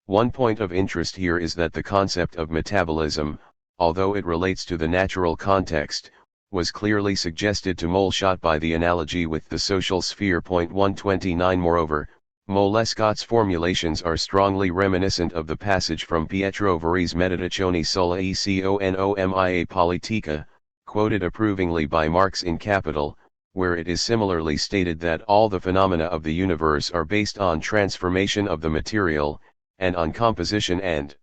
One point of interest here is that the concept of metabolism, although it relates to the natural context, was clearly suggested to Moleschott by the analogy with the social sphere. 129. Moreover, Molescott's formulations are strongly reminiscent of the passage from Pietro Vari's Meditazioni sulla economia politica, quoted approvingly by Marx in Capital, where it is similarly stated that all the phenomena of the universe are based on transformation of the material, and on composition and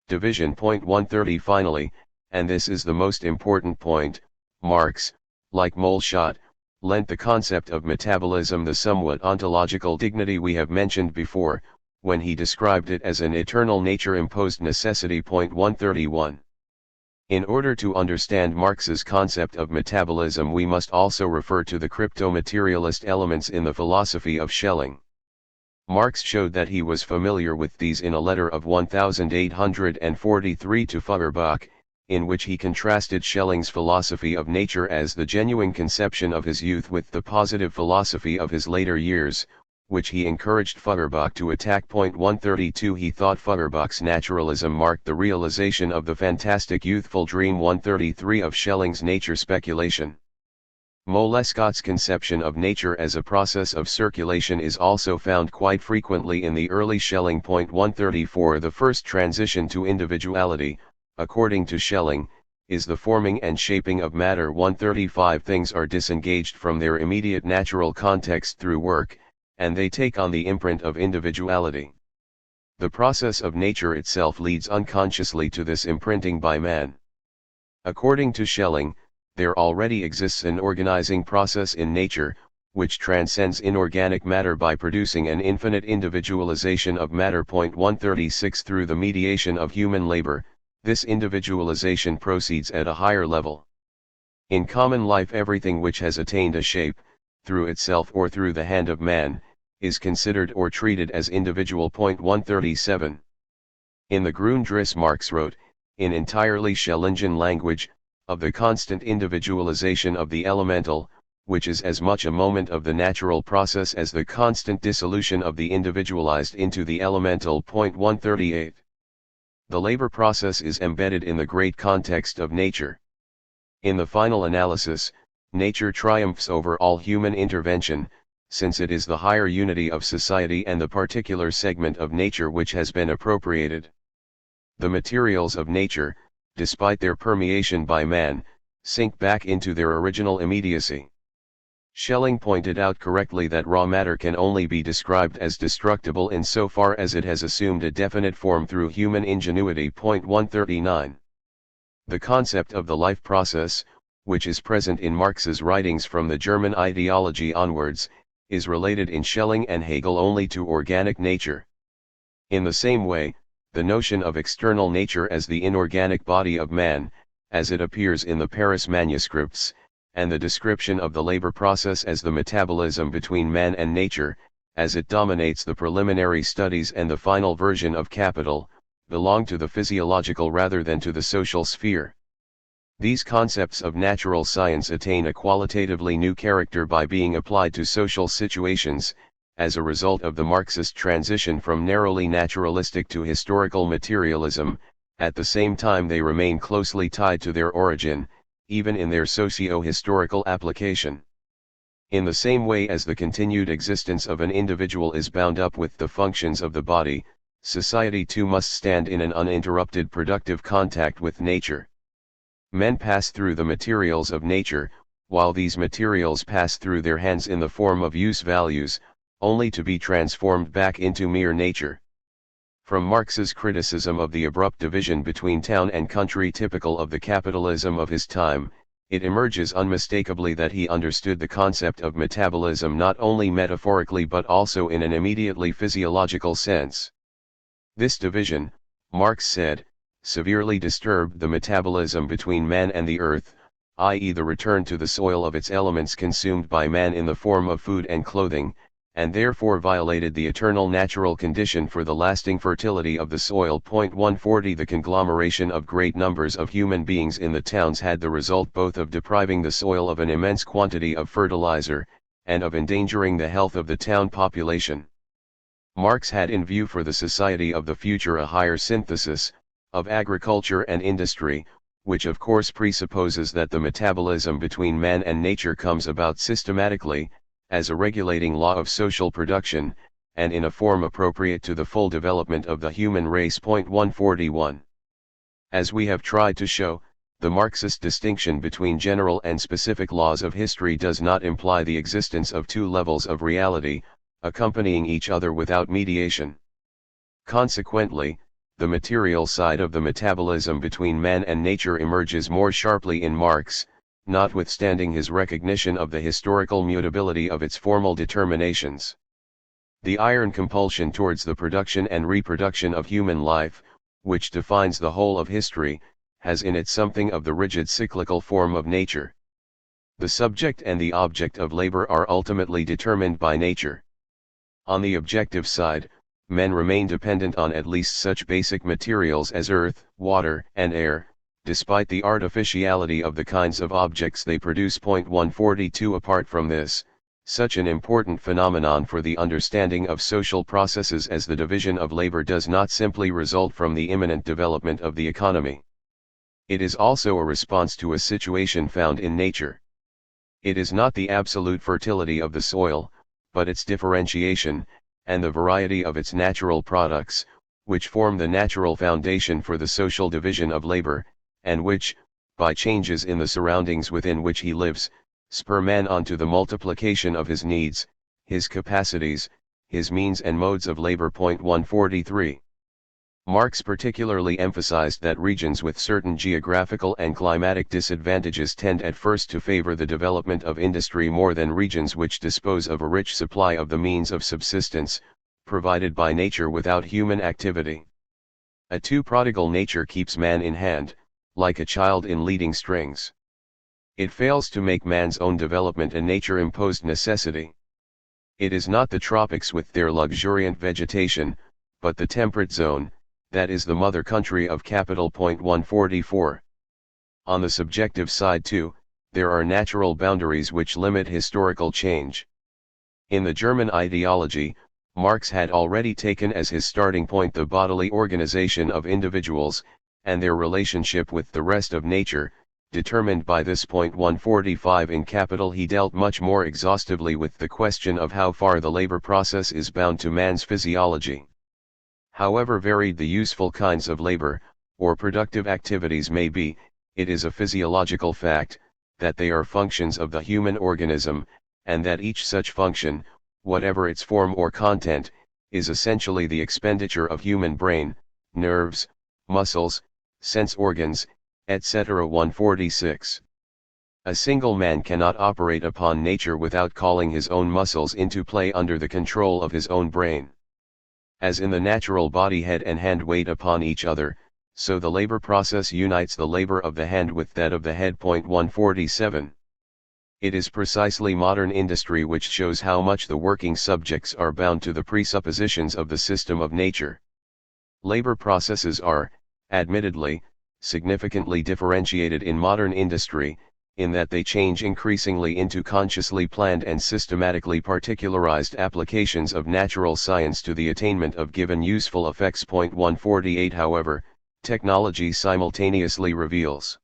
division. 130. Finally, and this is the most important point, Marx, like Moleschott, lent the concept of metabolism the somewhat ontological dignity we have mentioned before, when he described it as an eternal nature-imposed necessity. 131. In order to understand Marx's concept of metabolism, we must also refer to the crypto-materialist elements in the philosophy of Schelling. Marx showed that he was familiar with these in a letter of 1843 to Feuerbach, in which he contrasted Schelling's philosophy of nature as the genuine conception of his youth with the positive philosophy of his later years, which he encouraged Feuerbach to attack. 132. He thought Feuerbach's naturalism marked the realization of the fantastic youthful dream. 133. Of Schelling's nature speculation. Molescott's conception of nature as a process of circulation is also found quite frequently in the early Schelling. 134. The first transition to individuality, according to Schelling, is the forming and shaping of matter. 135. Things are disengaged from their immediate natural context through work, and they take on the imprint of individuality. The process of nature itself leads unconsciously to this imprinting by man. According to Schelling, there already exists an organizing process in nature, which transcends inorganic matter by producing an infinite individualization of matter. 136. Through the mediation of human labor, this individualization proceeds at a higher level. In common life, everything which has attained a shape, through itself or through the hand of man, is considered or treated as individual. 137. In the Grundriss, Marx wrote, in entirely Schellingian language, of the constant individualization of the elemental, which is as much a moment of the natural process as the constant dissolution of the individualized into the elemental. 138. The labor process is embedded in the great context of nature. In the final analysis, nature triumphs over all human intervention, since it is the higher unity of society and the particular segment of nature which has been appropriated. The materials of nature, despite their permeation by man, sink back into their original immediacy. Schelling pointed out correctly that raw matter can only be described as destructible insofar as it has assumed a definite form through human ingenuity. 139. The concept of the life process, which is present in Marx's writings from the German ideology onwards, is related in Schelling and Hegel only to organic nature. In the same way, the notion of external nature as the inorganic body of man, as it appears in the Paris manuscripts, and the description of the labor process as the metabolism between man and nature, as it dominates the preliminary studies and the final version of Capital, belong to the physiological rather than to the social sphere. These concepts of natural science attain a qualitatively new character by being applied to social situations, as a result of the Marxist transition from narrowly naturalistic to historical materialism. At the same time they remain closely tied to their origin, even in their socio-historical application. In the same way as the continued existence of an individual is bound up with the functions of the body, society too must stand in an uninterrupted productive contact with nature. Men pass through the materials of nature, while these materials pass through their hands in the form of use values, only to be transformed back into mere nature. From Marx's criticism of the abrupt division between town and country typical of the capitalism of his time, it emerges unmistakably that he understood the concept of metabolism not only metaphorically but also in an immediately physiological sense. This division, Marx said, severely disturbed the metabolism between man and the earth, i.e. the return to the soil of its elements consumed by man in the form of food and clothing, and therefore violated the eternal natural condition for the lasting fertility of the soil. 140 The conglomeration of great numbers of human beings in the towns had the result both of depriving the soil of an immense quantity of fertilizer, and of endangering the health of the town population. Marx had in view for the society of the future a higher synthesis, of agriculture and industry, which of course presupposes that the metabolism between man and nature comes about systematically, as a regulating law of social production, and in a form appropriate to the full development of the human race. 141. As we have tried to show, the Marxist distinction between general and specific laws of history does not imply the existence of two levels of reality, accompanying each other without mediation. Consequently, the material side of the metabolism between man and nature emerges more sharply in Marx, notwithstanding his recognition of the historical mutability of its formal determinations. The iron compulsion towards the production and reproduction of human life, which defines the whole of history, has in it something of the rigid cyclical form of nature. The subject and the object of labor are ultimately determined by nature. On the objective side, men remain dependent on at least such basic materials as earth, water, and air, despite the artificiality of the kinds of objects they produce. 142 Apart from this, such an important phenomenon for the understanding of social processes as the division of labor does not simply result from the imminent development of the economy. It is also a response to a situation found in nature. It is not the absolute fertility of the soil, but its differentiation, and the variety of its natural products, which form the natural foundation for the social division of labor, and which, by changes in the surroundings within which he lives, spur man on to the multiplication of his needs, his capacities, his means and modes of labor. 143. Marx particularly emphasized that regions with certain geographical and climatic disadvantages tend at first to favor the development of industry more than regions which dispose of a rich supply of the means of subsistence, provided by nature without human activity. A too prodigal nature keeps man in hand, like a child in leading strings. It fails to make man's own development a nature-imposed necessity. It is not the tropics with their luxuriant vegetation, but the temperate zone, that is the mother country of capital. 144. On the subjective side too, there are natural boundaries which limit historical change. In the German ideology, Marx had already taken as his starting point the bodily organization of individuals, and their relationship with the rest of nature, determined by this. 145 In Capital he dealt much more exhaustively with the question of how far the labor process is bound to man's physiology. However varied the useful kinds of labor, or productive activities may be, it is a physiological fact, that they are functions of the human organism, and that each such function, whatever its form or content, is essentially the expenditure of human brain, nerves, muscles, sense organs, etc. 146. A single man cannot operate upon nature without calling his own muscles into play under the control of his own brain. As in the natural body head and hand wait upon each other, so the labor process unites the labor of the hand with that of the head. 147. It is precisely modern industry which shows how much the working subjects are bound to the presuppositions of the system of nature. Labor processes are, admittedly, significantly differentiated in modern industry, in that they change increasingly into consciously planned and systematically particularized applications of natural science to the attainment of given useful effects. 148 However, technology simultaneously reveals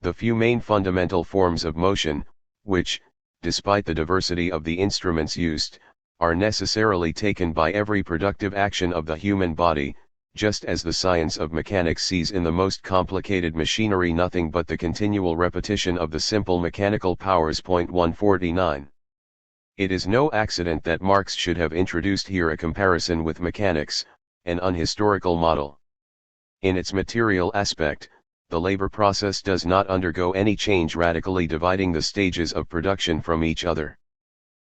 the few main fundamental forms of motion, which, despite the diversity of the instruments used, are necessarily taken by every productive action of the human body, just as the science of mechanics sees in the most complicated machinery nothing but the continual repetition of the simple mechanical powers. 149. It is no accident that Marx should have introduced here a comparison with mechanics, an unhistorical model. In its material aspect, the labor process does not undergo any change radically dividing the stages of production from each other.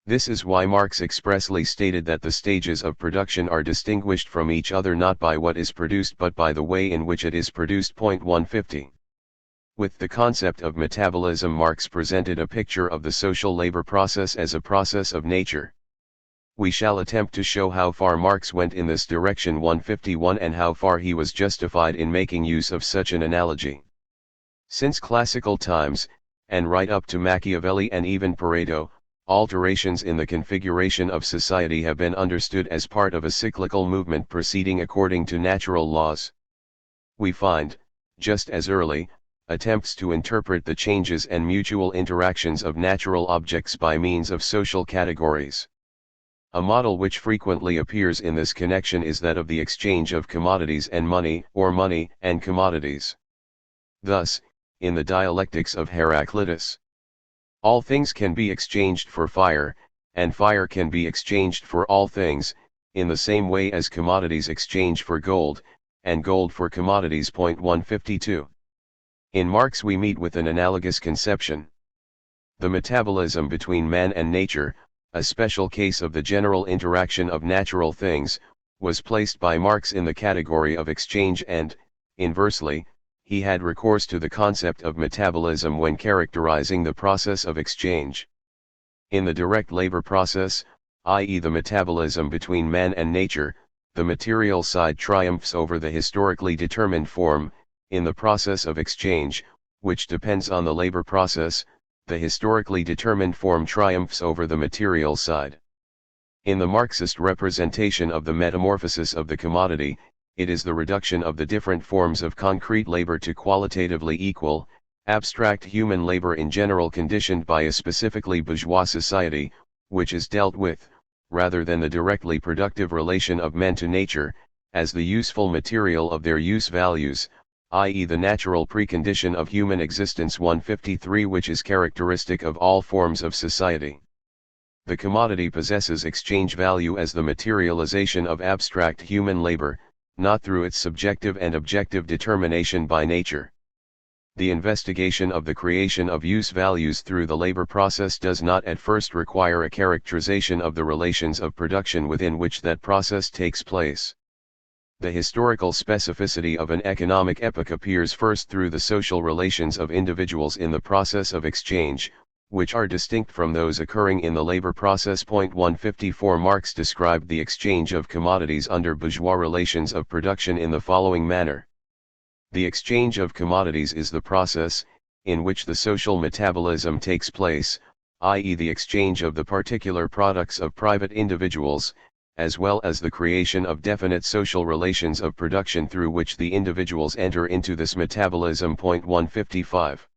This is why Marx expressly stated that the stages of production are distinguished from each other not by what is produced but by the way in which it is produced. 150. With the concept of metabolism, Marx presented a picture of the social labor process as a process of nature. We shall attempt to show how far Marx went in this direction 151 and how far he was justified in making use of such an analogy. Since classical times, and right up to Machiavelli and even Pareto, alterations in the configuration of society have been understood as part of a cyclical movement proceeding according to natural laws. We find, just as early, attempts to interpret the changes and mutual interactions of natural objects by means of social categories. A model which frequently appears in this connection is that of the exchange of commodities and money, or money and commodities. Thus, in the dialectics of Heraclitus, all things can be exchanged for fire, and fire can be exchanged for all things, in the same way as commodities exchange for gold, and gold for commodities. 152. In Marx we meet with an analogous conception. The metabolism between man and nature, a special case of the general interaction of natural things, was placed by Marx in the category of exchange and, inversely, he had recourse to the concept of metabolism when characterizing the process of exchange. In the direct labor process, i.e. the metabolism between man and nature, the material side triumphs over the historically determined form. In the process of exchange, which depends on the labor process, the historically determined form triumphs over the material side. In the Marxist representation of the metamorphosis of the commodity, it is the reduction of the different forms of concrete labor to qualitatively equal, abstract human labor in general conditioned by a specifically bourgeois society, which is dealt with, rather than the directly productive relation of men to nature, as the useful material of their use values, i.e. the natural precondition of human existence. 153, which is characteristic of all forms of society. The commodity possesses exchange value as the materialization of abstract human labor, not through its subjective and objective determination by nature. The investigation of the creation of use values through the labor process does not at first require a characterization of the relations of production within which that process takes place. The historical specificity of an economic epoch appears first through the social relations of individuals in the process of exchange, which are distinct from those occurring in the labor process. 154 Marx described the exchange of commodities under bourgeois relations of production in the following manner. The exchange of commodities is the process, in which the social metabolism takes place, i.e. the exchange of the particular products of private individuals, as well as the creation of definite social relations of production through which the individuals enter into this metabolism. 155.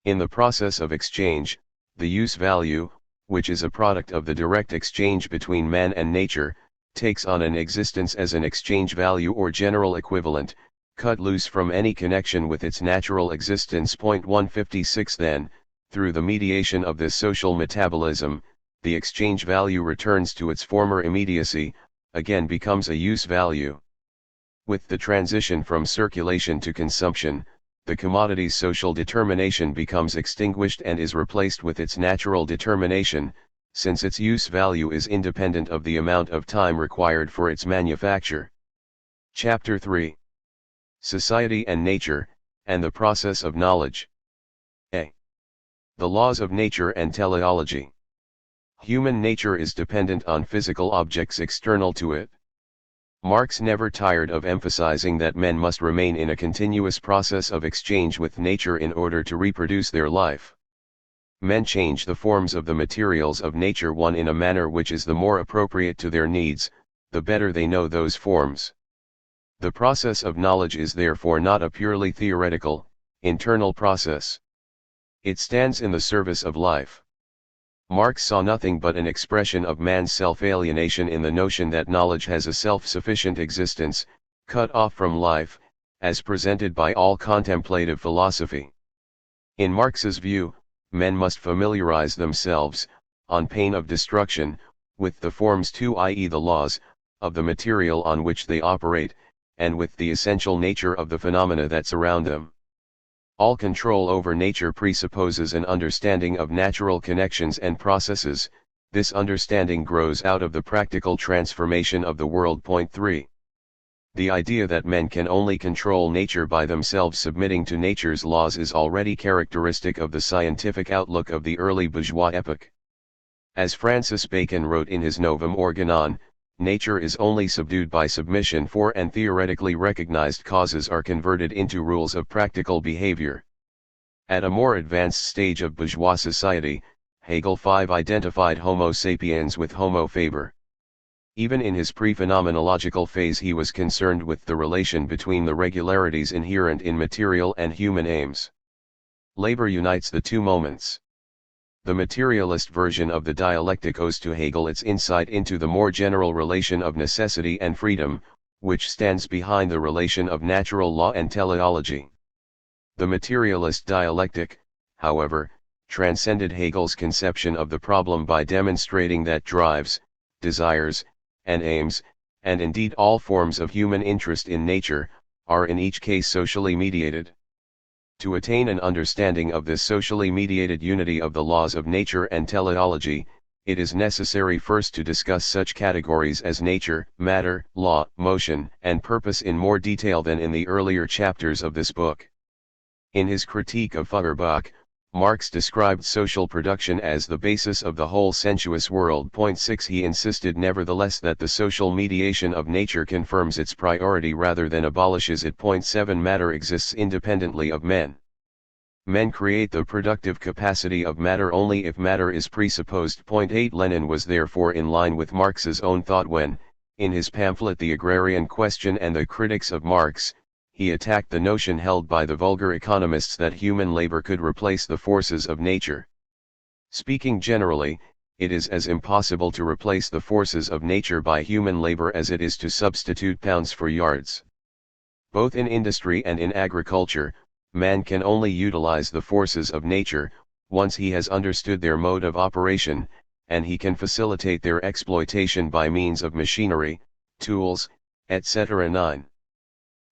In the process of exchange, the use value, which is a product of the direct exchange between man and nature, takes on an existence as an exchange value or general equivalent, cut loose from any connection with its natural existence. 156 Then, through the mediation of this social metabolism, the exchange value returns to its former immediacy, again becomes a use value. With the transition from circulation to consumption, the commodity's social determination becomes extinguished and is replaced with its natural determination, since its use value is independent of the amount of time required for its manufacture. Chapter 3. Society and Nature, and the Process of Knowledge. A. The Laws of Nature and Teleology. Human nature is dependent on physical objects external to it. Marx never tired of emphasizing that men must remain in a continuous process of exchange with nature in order to reproduce their life. Men change the forms of the materials of nature one in a manner which is the more appropriate to their needs, the better they know those forms. The process of knowledge is therefore not a purely theoretical, internal process. It stands in the service of life. Marx saw nothing but an expression of man's self-alienation in the notion that knowledge has a self-sufficient existence, cut off from life, as presented by all contemplative philosophy. In Marx's view, men must familiarize themselves, on pain of destruction, with the forms too, i.e. the laws, of the material on which they operate, and with the essential nature of the phenomena that surround them. All control over nature presupposes an understanding of natural connections and processes. This understanding grows out of the practical transformation of the world. 3. The idea that men can only control nature by themselves submitting to nature's laws is already characteristic of the scientific outlook of the early bourgeois epoch. As Francis Bacon wrote in his Novum Organon, nature is only subdued by submission, for and theoretically recognized causes are converted into rules of practical behavior. At a more advanced stage of bourgeois society, Hegel 5 identified Homo sapiens with Homo faber. Even in his pre-phenomenological phase he was concerned with the relation between the regularities inherent in material and human aims. Labor unites the two moments. The materialist version of the dialectic owes to Hegel its insight into the more general relation of necessity and freedom, which stands behind the relation of natural law and teleology. The materialist dialectic, however, transcended Hegel's conception of the problem by demonstrating that drives, desires, and aims, and indeed all forms of human interest in nature, are in each case socially mediated. To attain an understanding of this socially mediated unity of the laws of nature and teleology, it is necessary first to discuss such categories as nature, matter, law, motion, and purpose in more detail than in the earlier chapters of this book. In his critique of Feuerbach, Marx described social production as the basis of the whole sensuous world. 6 He insisted nevertheless that the social mediation of nature confirms its priority rather than abolishes it. 7 Matter exists independently of men. Men create the productive capacity of matter only if matter is presupposed. 8 Lenin was therefore in line with Marx's own thought when, in his pamphlet The Agrarian Question and the Critics of Marx, he attacked the notion held by the vulgar economists that human labor could replace the forces of nature. Speaking generally, it is as impossible to replace the forces of nature by human labor as it is to substitute pounds for yards. Both in industry and in agriculture, man can only utilize the forces of nature, once he has understood their mode of operation, and he can facilitate their exploitation by means of machinery, tools, etc. 9.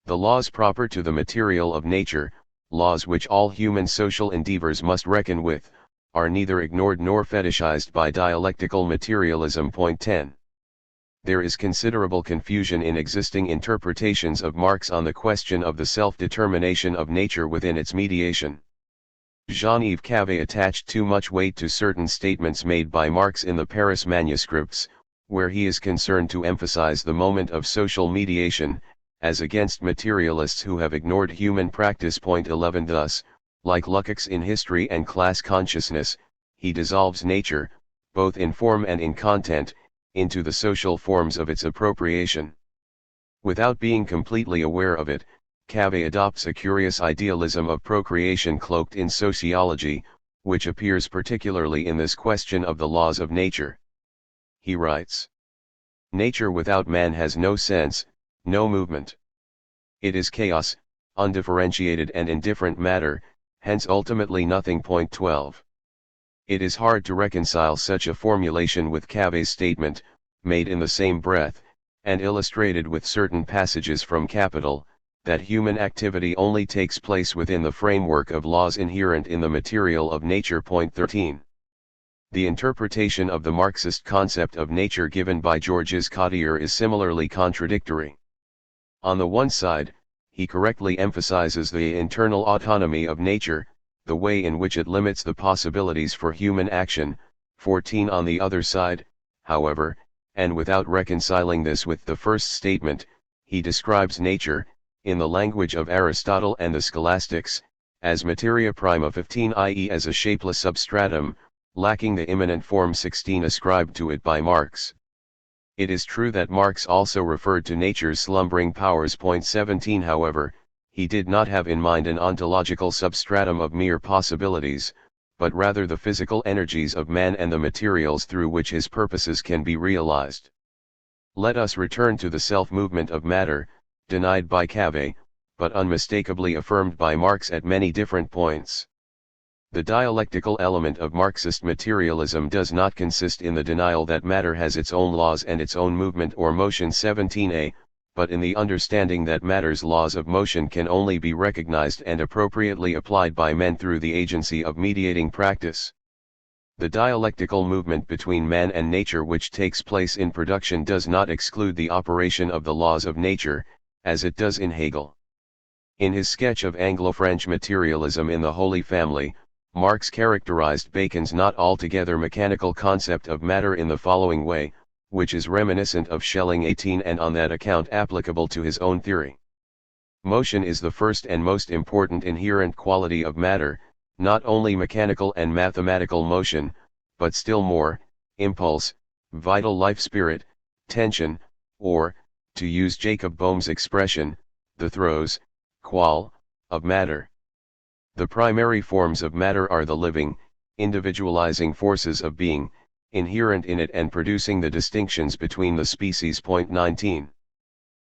The laws proper to the material of nature, laws which all human social endeavors must reckon with, are neither ignored nor fetishized by dialectical materialism. 10. There is considerable confusion in existing interpretations of Marx on the question of the self-determination of nature within its mediation. Jean-Yves Cave attached too much weight to certain statements made by Marx in the Paris manuscripts, where he is concerned to emphasize the moment of social mediation, as against materialists who have ignored human practice. 11 Thus, like Lukács in history and class consciousness, he dissolves nature, both in form and in content, into the social forms of its appropriation. Without being completely aware of it, Cave adopts a curious idealism of procreation cloaked in sociology, which appears particularly in this question of the laws of nature. He writes, "Nature without man has no sense, no movement. It is chaos, undifferentiated and indifferent matter, hence ultimately nothing." 12. It is hard to reconcile such a formulation with Cave's statement, made in the same breath, and illustrated with certain passages from Capital, that human activity only takes place within the framework of laws inherent in the material of nature. 13. The interpretation of the Marxist concept of nature given by Georges Cottier is similarly contradictory. On the one side, he correctly emphasizes the internal autonomy of nature, the way in which it limits the possibilities for human action. 14. On the other side, however, and without reconciling this with the first statement, he describes nature, in the language of Aristotle and the scholastics, as materia prima. 15. i.e. as a shapeless substratum, lacking the immanent form. 16. Ascribed to it by Marx. It is true that Marx also referred to nature's slumbering powers. 17. However, he did not have in mind an ontological substratum of mere possibilities, but rather the physical energies of man and the materials through which his purposes can be realized. Let us return to the self-movement of matter, denied by Cave, but unmistakably affirmed by Marx at many different points. The dialectical element of Marxist materialism does not consist in the denial that matter has its own laws and its own movement or motion. 17a, but in the understanding that matter's laws of motion can only be recognized and appropriately applied by men through the agency of mediating practice. The dialectical movement between man and nature which takes place in production does not exclude the operation of the laws of nature, as it does in Hegel. In his sketch of Anglo-French materialism in the Holy Family, Marx characterized Bacon's not altogether mechanical concept of matter in the following way, which is reminiscent of Schelling 18 and on that account applicable to his own theory. Motion is the first and most important inherent quality of matter, not only mechanical and mathematical motion, but still more, impulse, vital life spirit, tension, or, to use Jacob Boehm's expression, the throes, qual, of matter. The primary forms of matter are the living, individualizing forces of being, inherent in it and producing the distinctions between the species. 19.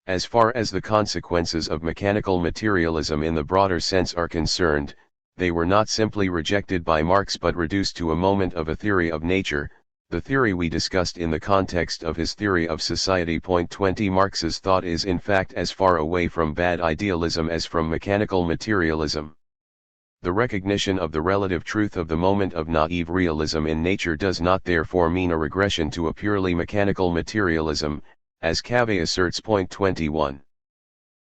As far as the consequences of mechanical materialism in the broader sense are concerned, they were not simply rejected by Marx but reduced to a moment of a theory of nature, the theory we discussed in the context of his theory of society. 20. Marx's thought is in fact as far away from bad idealism as from mechanical materialism. The recognition of the relative truth of the moment of naive realism in nature does not therefore mean a regression to a purely mechanical materialism, as Cave asserts. 21.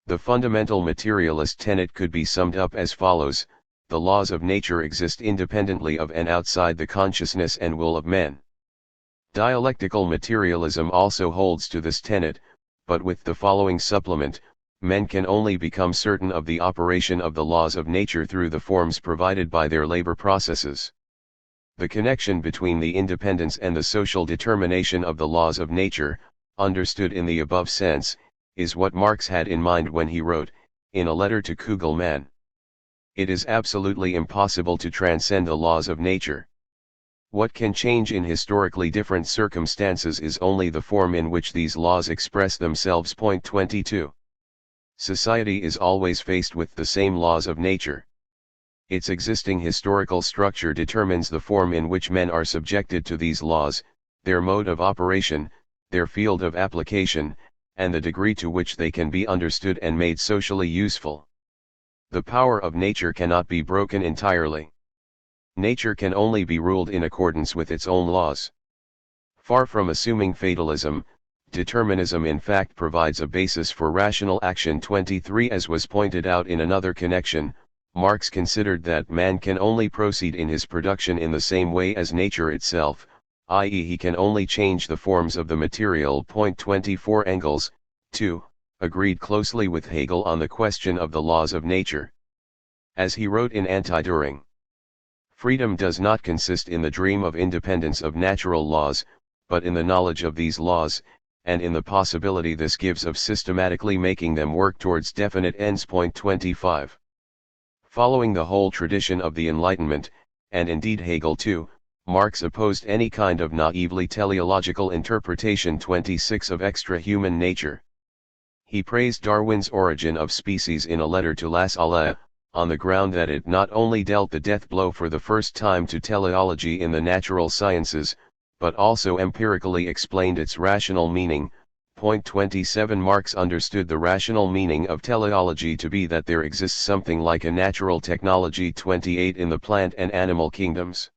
The fundamental materialist tenet could be summed up as follows: the laws of nature exist independently of and outside the consciousness and will of men. Dialectical materialism also holds to this tenet, but with the following supplement: men can only become certain of the operation of the laws of nature through the forms provided by their labor processes. The connection between the independence and the social determination of the laws of nature, understood in the above sense, is what Marx had in mind when he wrote, in a letter to Kugelmann, "It is absolutely impossible to transcend the laws of nature. What can change in historically different circumstances is only the form in which these laws express themselves." 22. Society is always faced with the same laws of nature. Its existing historical structure determines the form in which men are subjected to these laws, their mode of operation, their field of application, and the degree to which they can be understood and made socially useful. The power of nature cannot be broken entirely. Nature can only be ruled in accordance with its own laws. Far from assuming fatalism, determinism in fact provides a basis for rational action. 23. As was pointed out in another connection, Marx considered that man can only proceed in his production in the same way as nature itself, i.e. he can only change the forms of the material. 24. Engels, too, agreed closely with Hegel on the question of the laws of nature. As he wrote in Anti-Düring, freedom does not consist in the dream of independence of natural laws, but in the knowledge of these laws, and in the possibility this gives of systematically making them work towards definite ends. 25. Following the whole tradition of the Enlightenment, and indeed Hegel too, Marx opposed any kind of naively teleological interpretation. 26. Of extra-human nature. He praised Darwin's Origin of Species in a letter to Lassalle, on the ground that it not only dealt the death blow for the first time to teleology in the natural sciences, but also empirically explained its rational meaning. 27. Marx understood the rational meaning of teleology to be that there exists something like a natural technology. 28. In the plant and animal kingdoms.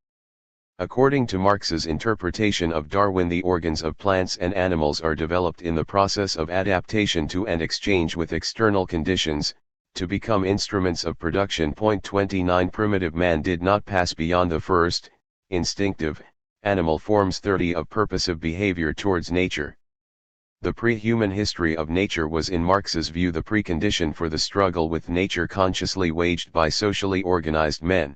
According to Marx's interpretation of Darwin, the organs of plants and animals are developed in the process of adaptation to and exchange with external conditions, to become instruments of production. 29. Primitive man did not pass beyond the first, instinctive, animal forms. 30. Of purposive behavior towards nature. The pre-human history of nature was in Marx's view the precondition for the struggle with nature consciously waged by socially organized men.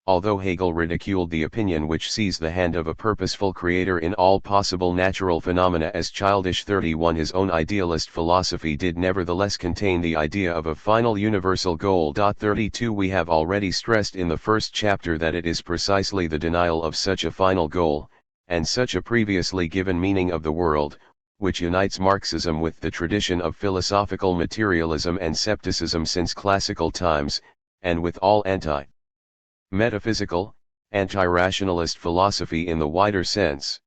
Although Hegel ridiculed the opinion which sees the hand of a purposeful creator in all possible natural phenomena as childish. 31. His own idealist philosophy did nevertheless contain the idea of a final universal goal. 32. We have already stressed in the first chapter that it is precisely the denial of such a final goal, and such a previously given meaning of the world, which unites Marxism with the tradition of philosophical materialism and scepticism since classical times, and with all anti-metaphysical, anti-rationalist philosophy in the wider sense.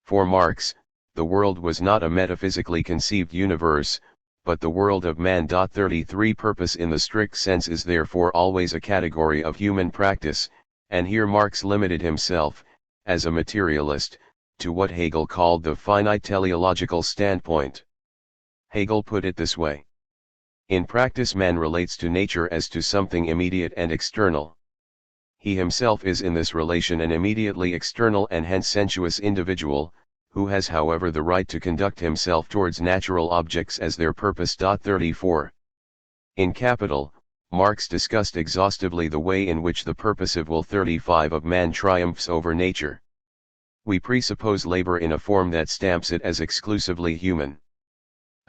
For Marx, the world was not a metaphysically conceived universe, but the world of man. 33. Purpose in the strict sense is therefore always a category of human practice, and here Marx limited himself, as a materialist, to what Hegel called the finite teleological standpoint. Hegel put it this way. In practice, man relates to nature as to something immediate and external. He himself is in this relation an immediately external and hence sensuous individual, who has however the right to conduct himself towards natural objects as their purpose. 34. In Capital, Marx discussed exhaustively the way in which the purposive will 35 of man triumphs over nature. We presuppose labor in a form that stamps it as exclusively human.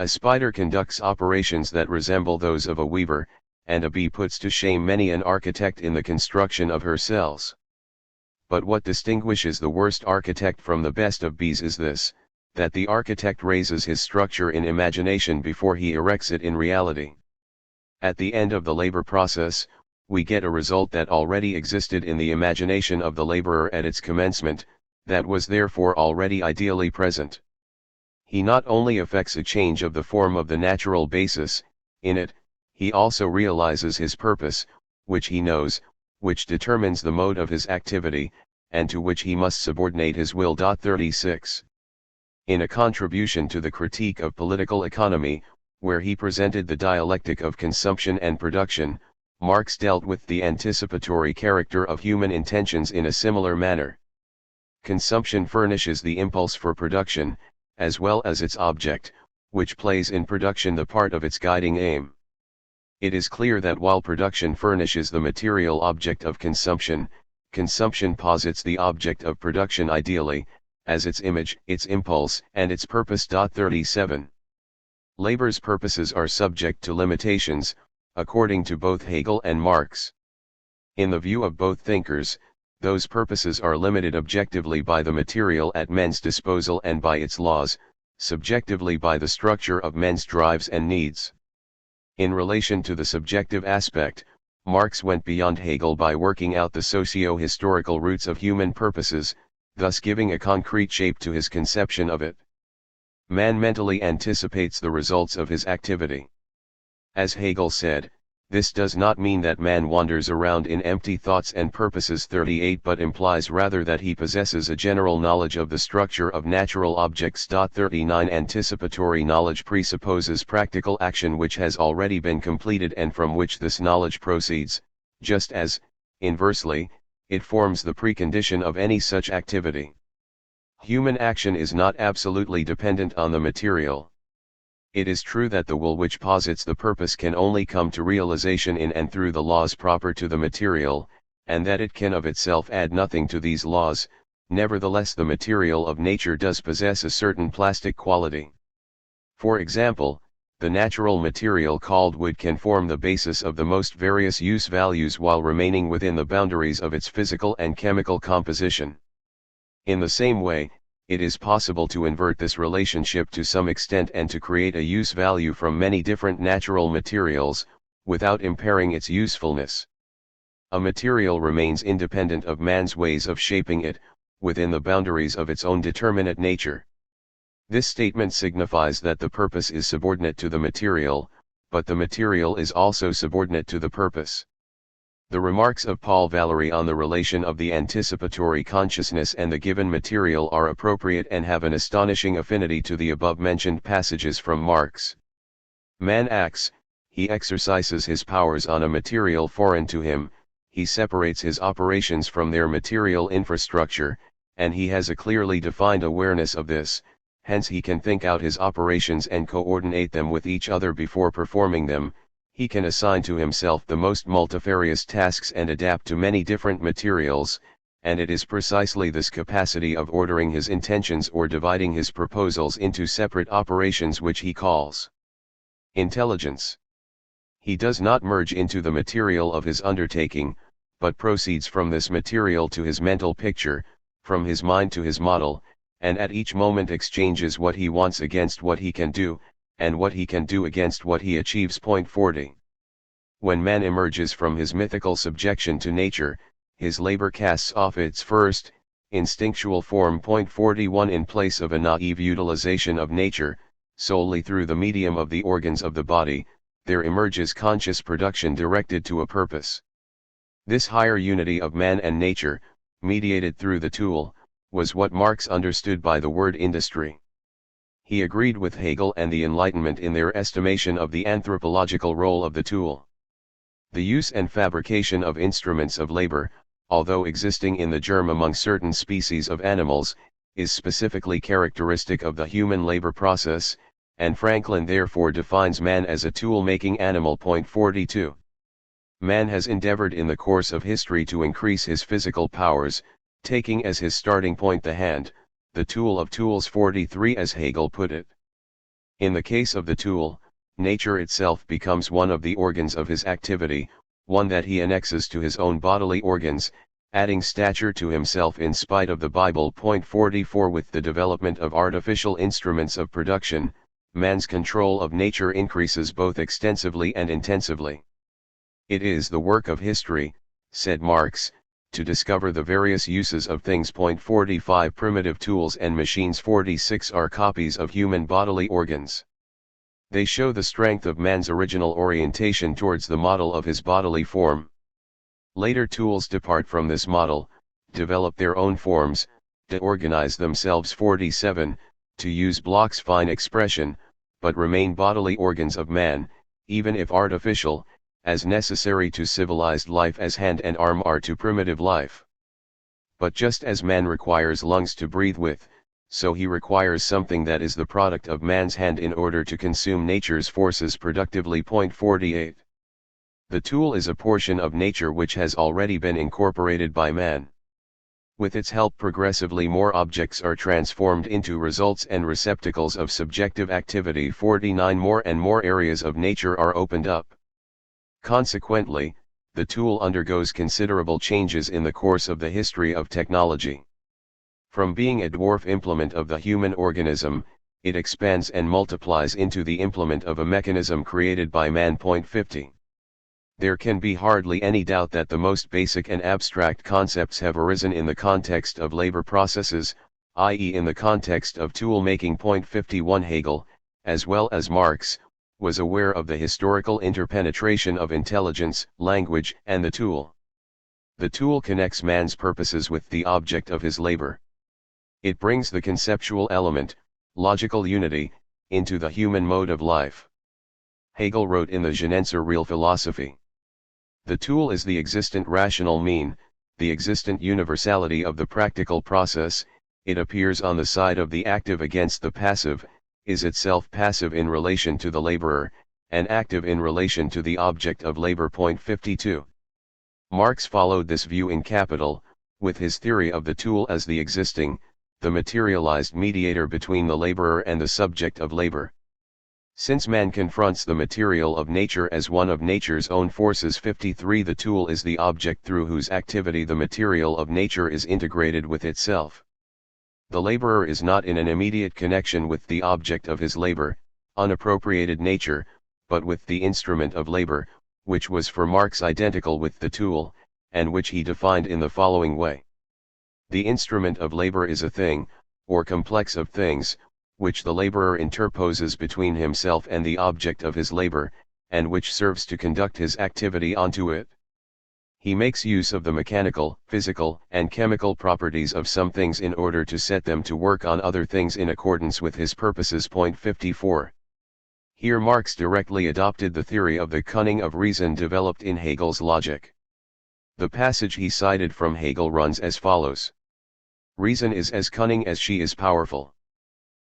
A spider conducts operations that resemble those of a weaver, and a bee puts to shame many an architect in the construction of her cells. But what distinguishes the worst architect from the best of bees is this, that the architect raises his structure in imagination before he erects it in reality. At the end of the labor process, we get a result that already existed in the imagination of the laborer at its commencement, that was therefore already ideally present. He not only effects a change of the form of the natural basis, in it, he also realizes his purpose, which he knows, which determines the mode of his activity, and to which he must subordinate his will. 36. In a contribution to the critique of political economy, where he presented the dialectic of consumption and production, Marx dealt with the anticipatory character of human intentions in a similar manner. Consumption furnishes the impulse for production, as well as its object, which plays in production the part of its guiding aim. It is clear that while production furnishes the material object of consumption, consumption posits the object of production ideally, as its image, its impulse, and its purpose. 37. Labor's purposes are subject to limitations, according to both Hegel and Marx. In the view of both thinkers, those purposes are limited objectively by the material at men's disposal and by its laws, subjectively by the structure of men's drives and needs. In relation to the subjective aspect, Marx went beyond Hegel by working out the socio-historical roots of human purposes, thus giving a concrete shape to his conception of it. Man mentally anticipates the results of his activity. As Hegel said, this does not mean that man wanders around in empty thoughts and purposes. 38, but implies rather that he possesses a general knowledge of the structure of natural objects. 39. Anticipatory knowledge presupposes practical action which has already been completed and from which this knowledge proceeds, just as, inversely, it forms the precondition of any such activity. Human action is not absolutely dependent on the material. It is true that the will which posits the purpose can only come to realization in and through the laws proper to the material, and that it can of itself add nothing to these laws. Nevertheless, the material of nature does possess a certain plastic quality. For example, the natural material called wood can form the basis of the most various use values while remaining within the boundaries of its physical and chemical composition. In the same way, it is possible to invert this relationship to some extent and to create a use value from many different natural materials, without impairing its usefulness. A material remains independent of man's ways of shaping it, within the boundaries of its own determinate nature. This statement signifies that the purpose is subordinate to the material, but the material is also subordinate to the purpose. The remarks of Paul Valéry on the relation of the anticipatory consciousness and the given material are appropriate and have an astonishing affinity to the above-mentioned passages from Marx. Man acts, he exercises his powers on a material foreign to him, he separates his operations from their material infrastructure, and he has a clearly defined awareness of this, hence he can think out his operations and coordinate them with each other before performing them. He can assign to himself the most multifarious tasks and adapt to many different materials, and it is precisely this capacity of ordering his intentions or dividing his proposals into separate operations which he calls intelligence. He does not merge into the material of his undertaking, but proceeds from this material to his mental picture, from his mind to his model, and at each moment exchanges what he wants against what he can do, and what he can do against what he achieves. 40. When man emerges from his mythical subjection to nature, his labor casts off its first, instinctual form. 41. In place of a naive utilization of nature, solely through the medium of the organs of the body, there emerges conscious production directed to a purpose. This higher unity of man and nature, mediated through the tool, was what Marx understood by the word industry. He agreed with Hegel and the Enlightenment in their estimation of the anthropological role of the tool. The use and fabrication of instruments of labor, although existing in the germ among certain species of animals, is specifically characteristic of the human labor process, and Franklin therefore defines man as a tool-making animal. 42. Man has endeavored in the course of history to increase his physical powers, taking as his starting point the hand, the tool of tools. 43. As Hegel put it, in the case of the tool, nature itself becomes one of the organs of his activity, one that he annexes to his own bodily organs, adding stature to himself in spite of the Bible. 44. With the development of artificial instruments of production, man's control of nature increases both extensively and intensively. It is the work of history, said Marx, to discover the various uses of things. 45. Primitive tools and machines. 46 are copies of human bodily organs. They show the strength of man's original orientation towards the model of his bodily form. Later tools depart from this model, develop their own forms, de-organize themselves. 47, to use Bloch's fine expression, but remain bodily organs of man, even if artificial, as necessary to civilized life as hand and arm are to primitive life. But just as man requires lungs to breathe with, so he requires something that is the product of man's hand in order to consume nature's forces productively. 48. The tool is a portion of nature which has already been incorporated by man. With its help progressively more objects are transformed into results and receptacles of subjective activity. 49. More and more areas of nature are opened up. Consequently, the tool undergoes considerable changes in the course of the history of technology. From being a dwarf implement of the human organism, it expands and multiplies into the implement of a mechanism created by man. 50. There can be hardly any doubt that the most basic and abstract concepts have arisen in the context of labor processes, i.e. in the context of tool-making. 51. Hegel, as well as Marx, was aware of the historical interpenetration of intelligence, language, and the tool. The tool connects man's purposes with the object of his labor. It brings the conceptual element, logical unity, into the human mode of life. Hegel wrote in the Genenzer Real Philosophy, the tool is the existent rational mean, the existent universality of the practical process. It appears on the side of the active against the passive, is itself passive in relation to the laborer, and active in relation to the object of labor. 52. Marx followed this view in Capital, with his theory of the tool as the existing, the materialized mediator between the laborer and the subject of labor. Since man confronts the material of nature as one of nature's own forces. 53. The tool is the object through whose activity the material of nature is integrated with itself. The laborer is not in an immediate connection with the object of his labor, unappropriated nature, but with the instrument of labor, which was for Marx identical with the tool, and which he defined in the following way. The instrument of labor is a thing, or complex of things, which the laborer interposes between himself and the object of his labor, and which serves to conduct his activity onto it. He makes use of the mechanical, physical, and chemical properties of some things in order to set them to work on other things in accordance with his purposes. 54. Here Marx directly adopted the theory of the cunning of reason developed in Hegel's logic. The passage he cited from Hegel runs as follows. Reason is as cunning as she is powerful.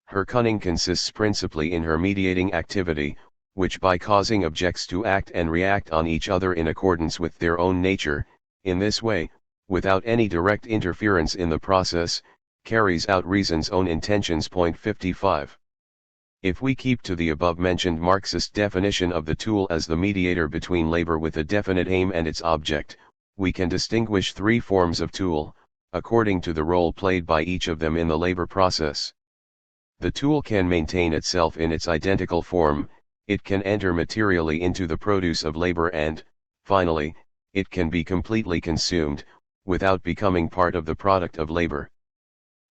Her cunning consists principally in her mediating activity, which by causing objects to act and react on each other in accordance with their own nature, in this way, without any direct interference in the process, carries out reason's own intentions. 55. If we keep to the above-mentioned Marxist definition of the tool as the mediator between labor with a definite aim and its object, we can distinguish three forms of tool, according to the role played by each of them in the labor process. The tool can maintain itself in its identical form, it can enter materially into the produce of labor and, finally, it can be completely consumed, without becoming part of the product of labor.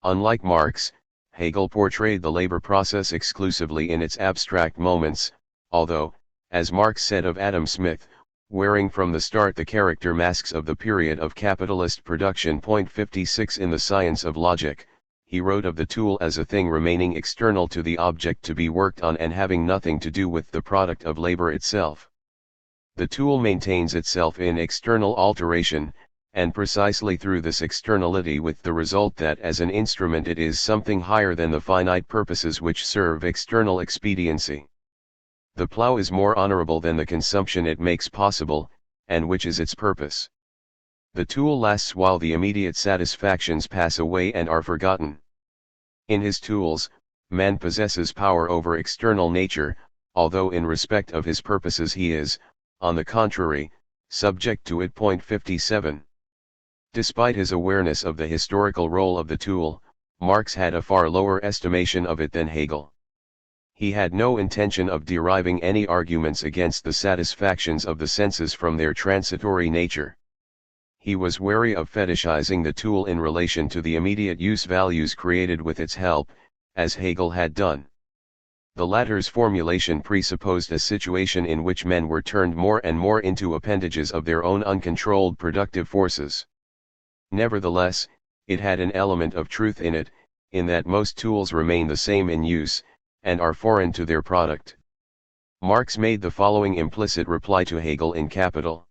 Unlike Marx, Hegel portrayed the labor process exclusively in its abstract moments, although, as Marx said of Adam Smith, wearing from the start the character masks of the period of capitalist production. 56. In the science of logic, he wrote of the tool as a thing remaining external to the object to be worked on and having nothing to do with the product of labor itself. The tool maintains itself in external alteration, and precisely through this externality, with the result that as an instrument it is something higher than the finite purposes which serve external expediency. The plough is more honorable than the consumption it makes possible, and which is its purpose. The tool lasts while the immediate satisfactions pass away and are forgotten. In his tools, man possesses power over external nature, although in respect of his purposes he is, on the contrary, subject to it. 57. Despite his awareness of the historical role of the tool, Marx had a far lower estimation of it than Hegel. He had no intention of deriving any arguments against the satisfactions of the senses from their transitory nature. He was wary of fetishizing the tool in relation to the immediate use values created with its help, as Hegel had done. The latter's formulation presupposed a situation in which men were turned more and more into appendages of their own uncontrolled productive forces. Nevertheless, it had an element of truth in it, in that most tools remain the same in use, and are foreign to their product. Marx made the following implicit reply to Hegel in Capital.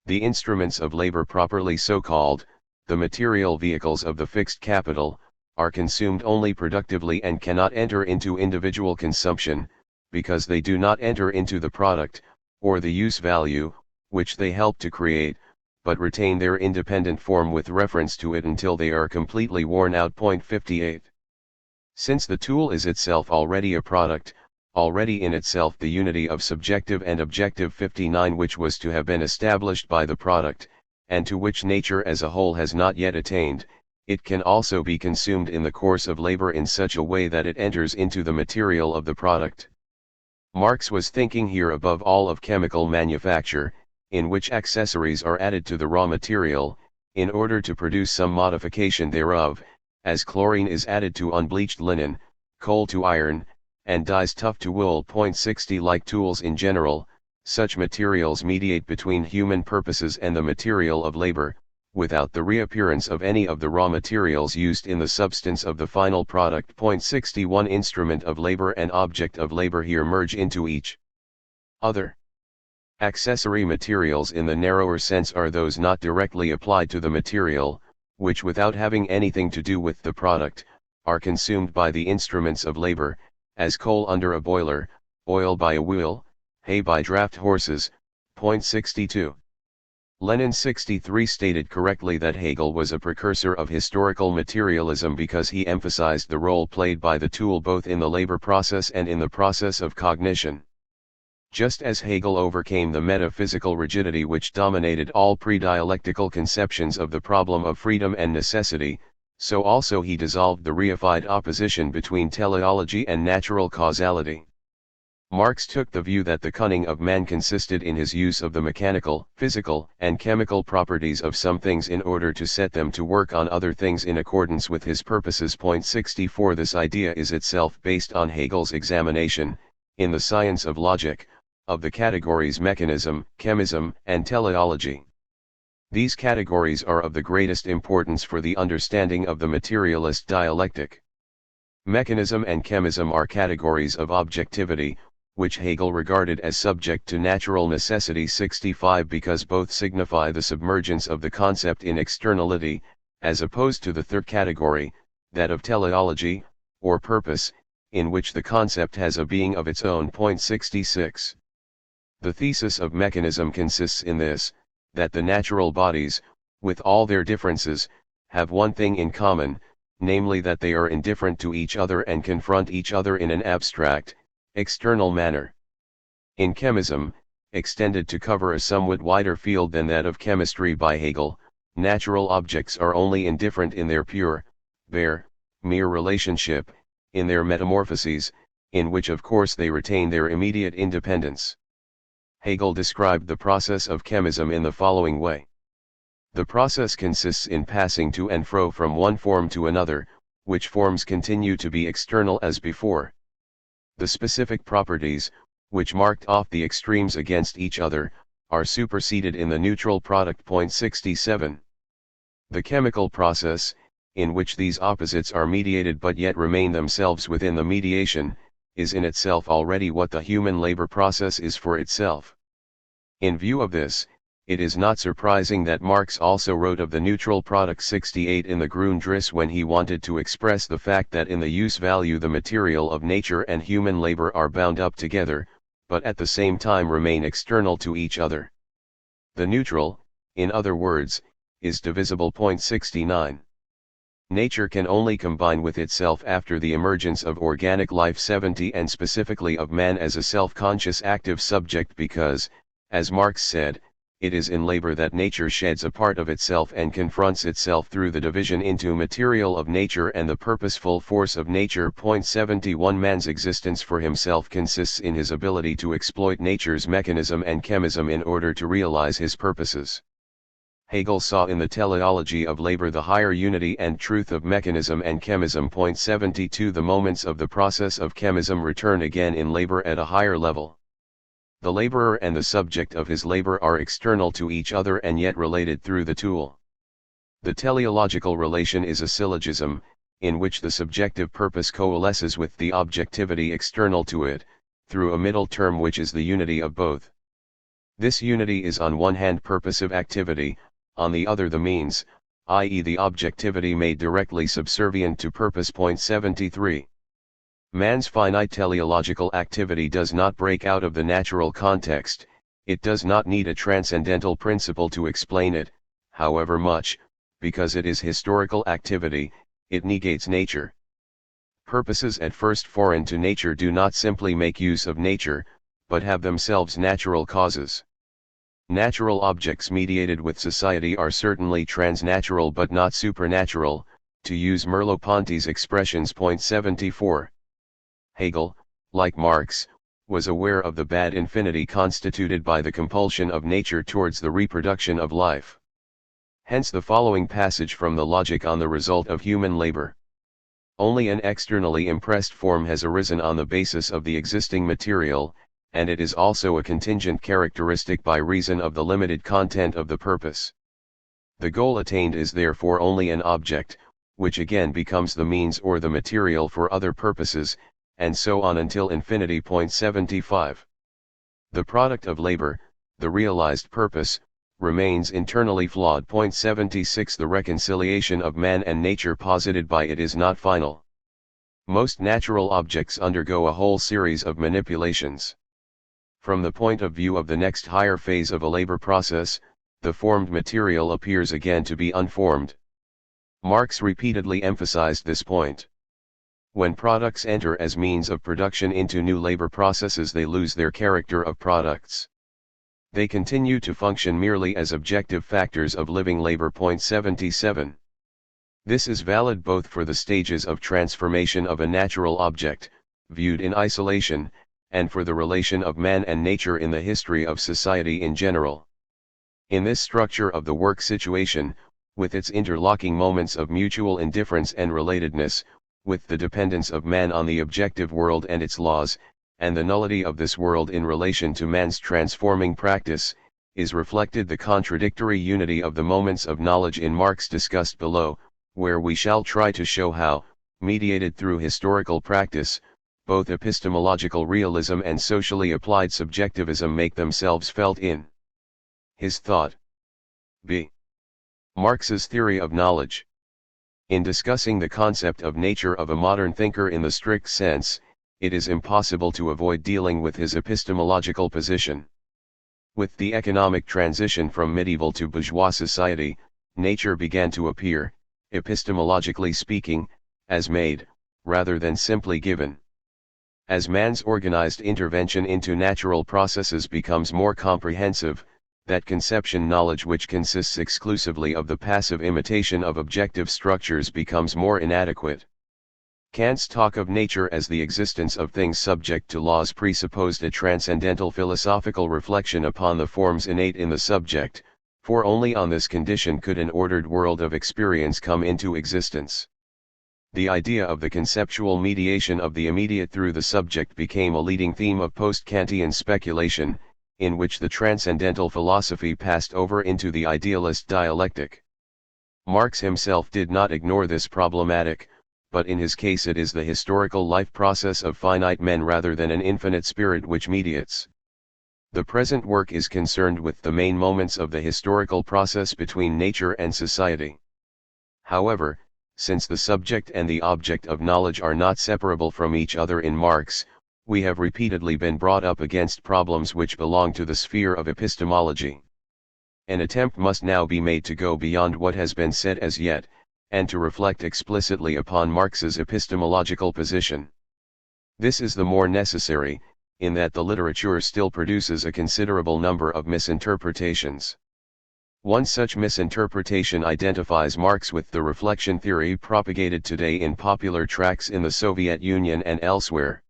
The instruments of labor properly so called, the material vehicles of the fixed capital, are consumed only productively and cannot enter into individual consumption, because they do not enter into the product, or the use value, which they help to create, but retain their independent form with reference to it until they are completely worn out. 58. Since the tool is itself already a product, already in itself the unity of subjective and objective 59 which was to have been established by the product, and to which nature as a whole has not yet attained, it can also be consumed in the course of labor in such a way that it enters into the material of the product. Marx was thinking here above all of chemical manufacture, in which accessories are added to the raw material, in order to produce some modification thereof, as chlorine is added to unbleached linen, coal to iron, and dyes tough to wool. 60 Like tools in general, such materials mediate between human purposes and the material of labor, without the reappearance of any of the raw materials used in the substance of the final product. 61 Instrument of labor and object of labor here merge into each other. Accessory materials in the narrower sense are those not directly applied to the material, which without having anything to do with the product, are consumed by the instruments of labor, as coal under a boiler, oil by a wheel, hay by draft horses. 62. Lenin 63 stated correctly that Hegel was a precursor of historical materialism because he emphasized the role played by the tool both in the labor process and in the process of cognition. Just as Hegel overcame the metaphysical rigidity which dominated all pre-dialectical conceptions of the problem of freedom and necessity, so also he dissolved the reified opposition between teleology and natural causality. Marx took the view that the cunning of man consisted in his use of the mechanical, physical, and chemical properties of some things in order to set them to work on other things in accordance with his purposes. 64 This idea is itself based on Hegel's examination, in the science of logic, of the categories mechanism, chemism, and teleology. These categories are of the greatest importance for the understanding of the materialist dialectic. Mechanism and chemism are categories of objectivity, which Hegel regarded as subject to natural necessity. 65 Because both signify the submergence of the concept in externality, as opposed to the third category, that of teleology, or purpose, in which the concept has a being of its own. 66. The thesis of mechanism consists in this, that the natural bodies, with all their differences, have one thing in common, namely that they are indifferent to each other and confront each other in an abstract, external manner. In chemism, extended to cover a somewhat wider field than that of chemistry by Hegel, natural objects are only indifferent in their pure, bare, mere relationship, in their metamorphoses, in which of course they retain their immediate independence. Hegel described the process of chemism in the following way. The process consists in passing to and fro from one form to another, which forms continue to be external as before. The specific properties, which marked off the extremes against each other, are superseded in the neutral product. 67. The chemical process, in which these opposites are mediated but yet remain themselves within the mediation, is in itself already what the human labor process is for itself. In view of this, it is not surprising that Marx also wrote of the neutral product 68 in the Grundriss when he wanted to express the fact that in the use value the material of nature and human labor are bound up together, but at the same time remain external to each other. The neutral, in other words, is divisible. 69. Nature can only combine with itself after the emergence of organic life 70 and specifically of man as a self-conscious active subject because, as Marx said, it is in labor that nature sheds a part of itself and confronts itself through the division into material of nature and the purposeful force of nature. 71 Man's existence for himself consists in his ability to exploit nature's mechanism and chemism in order to realize his purposes. Hegel saw in the teleology of labor the higher unity and truth of mechanism and chemism. 72 The moments of the process of chemism return again in labor at a higher level. The laborer and the subject of his labor are external to each other and yet related through the tool. The teleological relation is a syllogism, in which the subjective purpose coalesces with the objectivity external to it, through a middle term which is the unity of both. This unity is on one hand purposive activity, on the other the means, i.e. the objectivity made directly subservient to purpose. 73. Man's finite teleological activity does not break out of the natural context, it does not need a transcendental principle to explain it, however much, because it is historical activity, it negates nature. Purposes at first foreign to nature do not simply make use of nature, but have themselves natural causes. Natural objects mediated with society are certainly transnatural but not supernatural, to use Merleau-Ponty's expressions. 74. Hegel, like Marx, was aware of the bad infinity constituted by the compulsion of nature towards the reproduction of life. Hence the following passage from the Logic on the result of human labor. Only an externally impressed form has arisen on the basis of the existing material, and it is also a contingent characteristic by reason of the limited content of the purpose. The goal attained is therefore only an object, which again becomes the means or the material for other purposes, and so on until infinity. 75. The product of labor, the realized purpose, remains internally flawed. 76. The reconciliation of man and nature posited by it is not final. Most natural objects undergo a whole series of manipulations. From the point of view of the next higher phase of a labor process, the formed material appears again to be unformed. Marx repeatedly emphasized this point. When products enter as means of production into new labor processes, they lose their character of products. They continue to function merely as objective factors of living labor. 77. This is valid both for the stages of transformation of a natural object, viewed in isolation, and for the relation of man and nature in the history of society in general. In this structure of the work situation, with its interlocking moments of mutual indifference and relatedness, with the dependence of man on the objective world and its laws, and the nullity of this world in relation to man's transforming practice, is reflected the contradictory unity of the moments of knowledge in Marx discussed below, where we shall try to show how, mediated through historical practice, both epistemological realism and socially applied subjectivism make themselves felt in his thought. B. Marx's theory of knowledge. In discussing the concept of nature of a modern thinker in the strict sense, it is impossible to avoid dealing with his epistemological position. With the economic transition from medieval to bourgeois society, nature began to appear, epistemologically speaking, as made, rather than simply given. As man's organized intervention into natural processes becomes more comprehensive, that conception knowledge which consists exclusively of the passive imitation of objective structures becomes more inadequate. Kant's talk of nature as the existence of things subject to laws presupposed a transcendental philosophical reflection upon the forms innate in the subject, for only on this condition could an ordered world of experience come into existence. The idea of the conceptual mediation of the immediate through the subject became a leading theme of post-Kantian speculation, in which the transcendental philosophy passed over into the idealist dialectic. Marx himself did not ignore this problematic, but in his case it is the historical life process of finite men rather than an infinite spirit which mediates. The present work is concerned with the main moments of the historical process between nature and society. However, since the subject and the object of knowledge are not separable from each other in Marx, we have repeatedly been brought up against problems which belong to the sphere of epistemology. An attempt must now be made to go beyond what has been said as yet, and to reflect explicitly upon Marx's epistemological position. This is the more necessary, in that the literature still produces a considerable number of misinterpretations. One such misinterpretation identifies Marx with the reflection theory propagated today in popular tracts in the Soviet Union and elsewhere.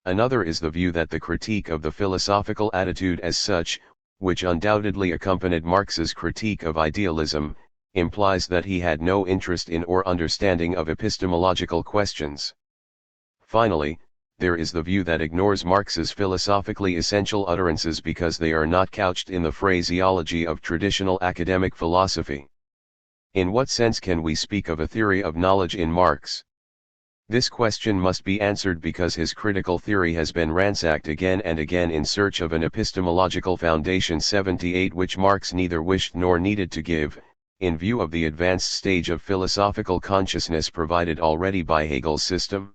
Another is the view that the critique of the philosophical attitude as such, which undoubtedly accompanied Marx's critique of idealism, implies that he had no interest in or understanding of epistemological questions. Finally, there is the view that ignores Marx's philosophically essential utterances because they are not couched in the phraseology of traditional academic philosophy. In what sense can we speak of a theory of knowledge in Marx? This question must be answered because his critical theory has been ransacked again and again in search of an epistemological foundation 78 which Marx neither wished nor needed to give, in view of the advanced stage of philosophical consciousness provided already by Hegel's system.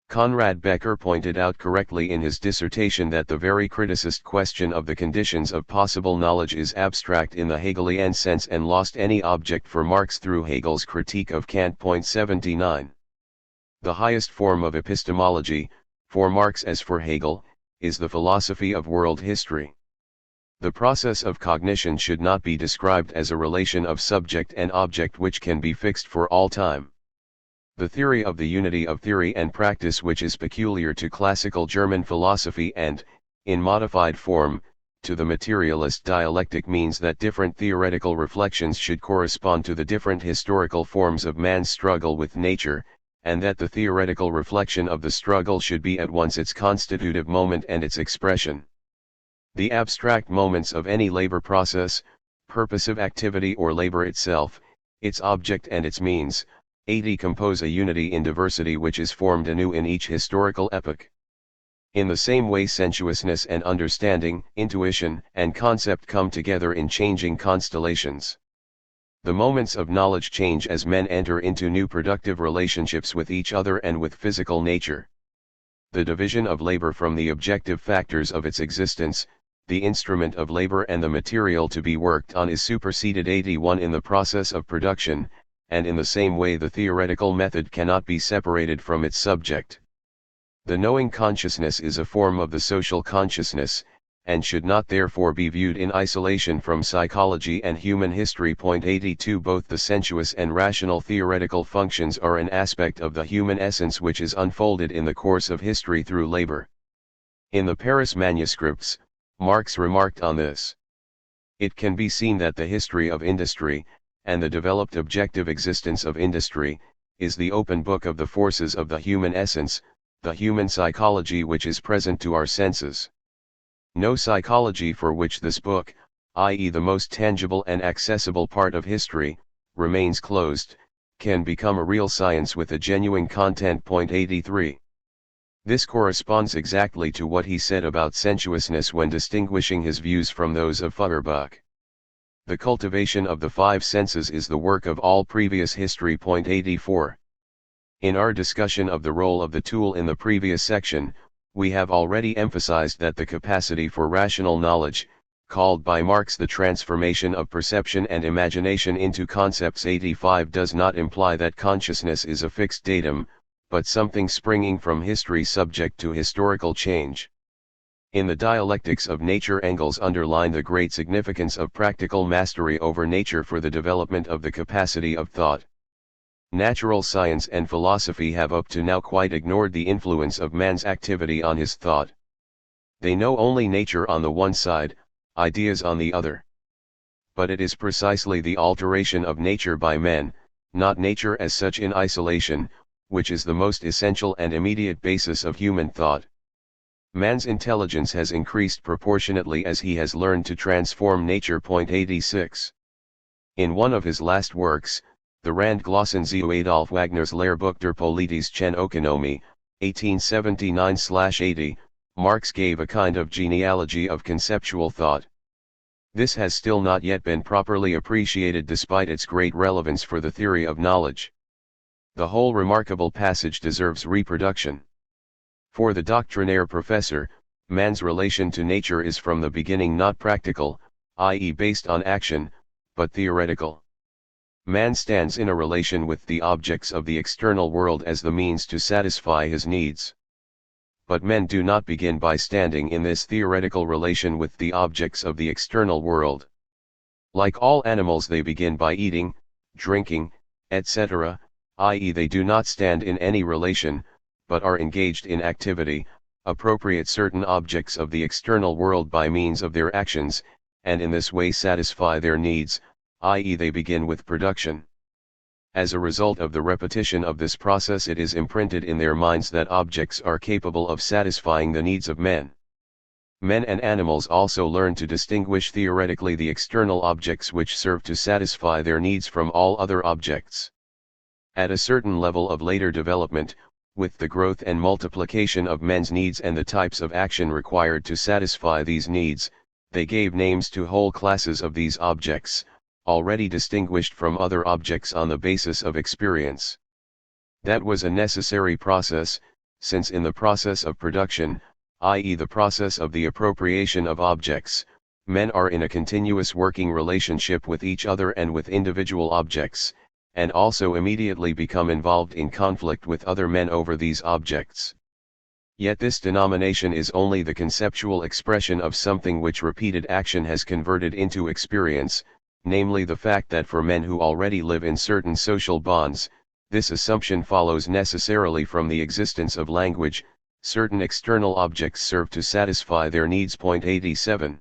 Conrad Becker pointed out correctly in his dissertation that the very criticist question of the conditions of possible knowledge is abstract in the Hegelian sense and lost any object for Marx through Hegel's critique of Kant. 79. The highest form of epistemology, for Marx as for Hegel, is the philosophy of world history. The process of cognition should not be described as a relation of subject and object which can be fixed for all time. The theory of the unity of theory and practice which is peculiar to classical German philosophy and, in modified form, to the materialist dialectic means that different theoretical reflections should correspond to the different historical forms of man's struggle with nature, and that the theoretical reflection of the struggle should be at once its constitutive moment and its expression. The abstract moments of any labor process, purposive activity or labor itself, its object and its means, compose a unity in diversity which is formed anew in each historical epoch. In the same way sensuousness and understanding, intuition and concept come together in changing constellations. The moments of knowledge change as men enter into new productive relationships with each other and with physical nature. The division of labor from the objective factors of its existence, the instrument of labor and the material to be worked on is superseded 81 in the process of production, and in the same way the theoretical method cannot be separated from its subject. The knowing consciousness is a form of the social consciousness, and should not therefore be viewed in isolation from psychology and human history. 82 Both the sensuous and rational theoretical functions are an aspect of the human essence which is unfolded in the course of history through labor. In the Paris manuscripts, Marx remarked on this. It can be seen that the history of industry, and the developed objective existence of industry, is the open book of the forces of the human essence, the human psychology which is present to our senses. No psychology for which this book, i.e. the most tangible and accessible part of history, remains closed, can become a real science with a genuine content. 83. This corresponds exactly to what he said about sensuousness when distinguishing his views from those of Feuerbach. The cultivation of the five senses is the work of all previous history. 84. In our discussion of the role of the tool in the previous section, we have already emphasized that the capacity for rational knowledge, called by Marx the transformation of perception and imagination into concepts 85 does not imply that consciousness is a fixed datum, but something springing from history subject to historical change. In the dialectics of nature, Engels underlined the great significance of practical mastery over nature for the development of the capacity of thought. Natural science and philosophy have up to now quite ignored the influence of man's activity on his thought. They know only nature on the one side, ideas on the other. But it is precisely the alteration of nature by men, not nature as such in isolation, which is the most essential and immediate basis of human thought. Man's intelligence has increased proportionately as he has learned to transform nature. 86. In one of his last works, the Randglossen zu Adolf Wagner's Lehrbuch der politischen Ökonomie, 1879-80, Marx gave a kind of genealogy of conceptual thought. This has still not yet been properly appreciated despite its great relevance for the theory of knowledge. The whole remarkable passage deserves reproduction. For the doctrinaire professor, man's relation to nature is from the beginning not practical, i.e. based on action, but theoretical. Man stands in a relation with the objects of the external world as the means to satisfy his needs. But men do not begin by standing in this theoretical relation with the objects of the external world. Like all animals, they begin by eating, drinking, etc., i.e. they do not stand in any relation, but are engaged in activity, appropriate certain objects of the external world by means of their actions, and in this way satisfy their needs, i.e. they begin with production. As a result of the repetition of this process, it is imprinted in their minds that objects are capable of satisfying the needs of men. Men and animals also learn to distinguish theoretically the external objects which serve to satisfy their needs from all other objects. At a certain level of later development, with the growth and multiplication of men's needs and the types of action required to satisfy these needs, they gave names to whole classes of these objects, already distinguished from other objects on the basis of experience. That was a necessary process, since in the process of production, i.e. the process of the appropriation of objects, men are in a continuous working relationship with each other and with individual objects, and also immediately become involved in conflict with other men over these objects. Yet this denomination is only the conceptual expression of something which repeated action has converted into experience, namely the fact that for men who already live in certain social bonds, this assumption follows necessarily from the existence of language, certain external objects serve to satisfy their needs. 87.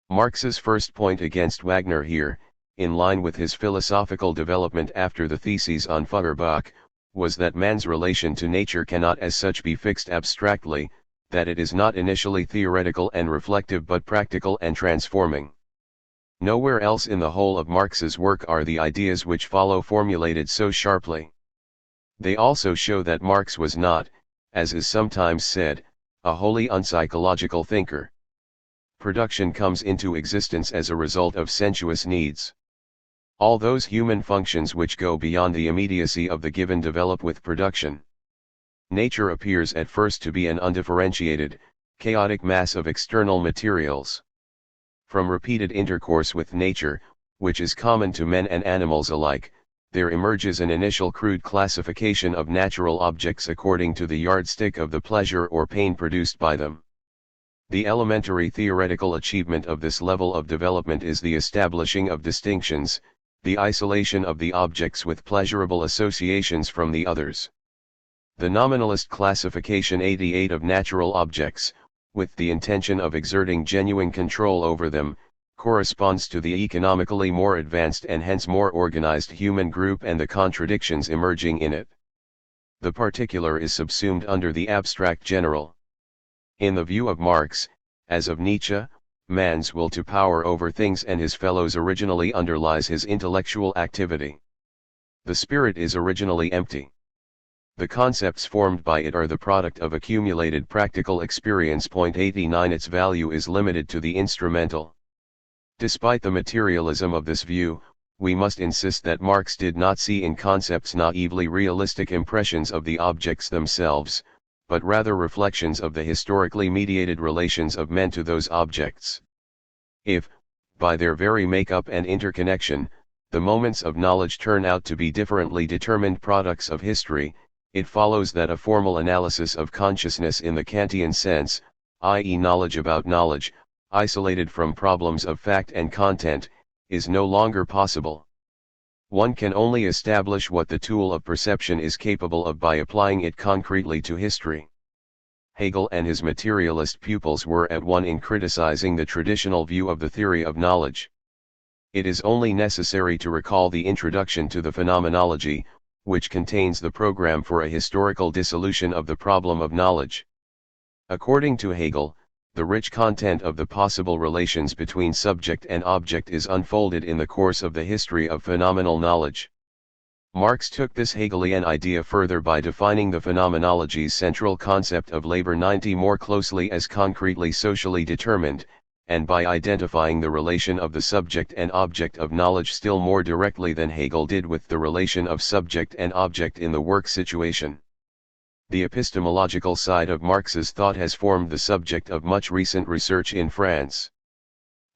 Marx's first point against Wagner here, in line with his philosophical development after the theses on Feuerbach, was that man's relation to nature cannot as such be fixed abstractly, that it is not initially theoretical and reflective but practical and transforming. Nowhere else in the whole of Marx's work are the ideas which follow formulated so sharply. They also show that Marx was not, as is sometimes said, a wholly unpsychological thinker. Production comes into existence as a result of sensuous needs. All those human functions which go beyond the immediacy of the given develop with production. Nature appears at first to be an undifferentiated, chaotic mass of external materials. From repeated intercourse with nature, which is common to men and animals alike, there emerges an initial crude classification of natural objects according to the yardstick of the pleasure or pain produced by them. The elementary theoretical achievement of this level of development is the establishing of distinctions, the isolation of the objects with pleasurable associations from the others. The nominalist classification 88 of natural objects, with the intention of exerting genuine control over them, corresponds to the economically more advanced and hence more organized human group and the contradictions emerging in it. The particular is subsumed under the abstract general. In the view of Marx, as of Nietzsche, man's will to power over things and his fellows originally underlies his intellectual activity. The spirit is originally empty. The concepts formed by it are the product of accumulated practical experience. 89 Its value is limited to the instrumental. Despite the materialism of this view, we must insist that Marx did not see in concepts naively realistic impressions of the objects themselves, but rather reflections of the historically mediated relations of men to those objects. If, by their very makeup and interconnection, the moments of knowledge turn out to be differently determined products of history, it follows that a formal analysis of consciousness in the Kantian sense, i.e. knowledge about knowledge, isolated from problems of fact and content, is no longer possible. One can only establish what the tool of perception is capable of by applying it concretely to history. Hegel and his materialist pupils were at one in criticizing the traditional view of the theory of knowledge. It is only necessary to recall the introduction to the Phenomenology, which contains the program for a historical dissolution of the problem of knowledge. According to Hegel, the rich content of the possible relations between subject and object is unfolded in the course of the history of phenomenal knowledge. Marx took this Hegelian idea further by defining the phenomenology's central concept of labor 90 more closely as concretely socially determined, and by identifying the relation of the subject and object of knowledge still more directly than Hegel did with the relation of subject and object in the work situation. The epistemological side of Marx's thought has formed the subject of much recent research in France.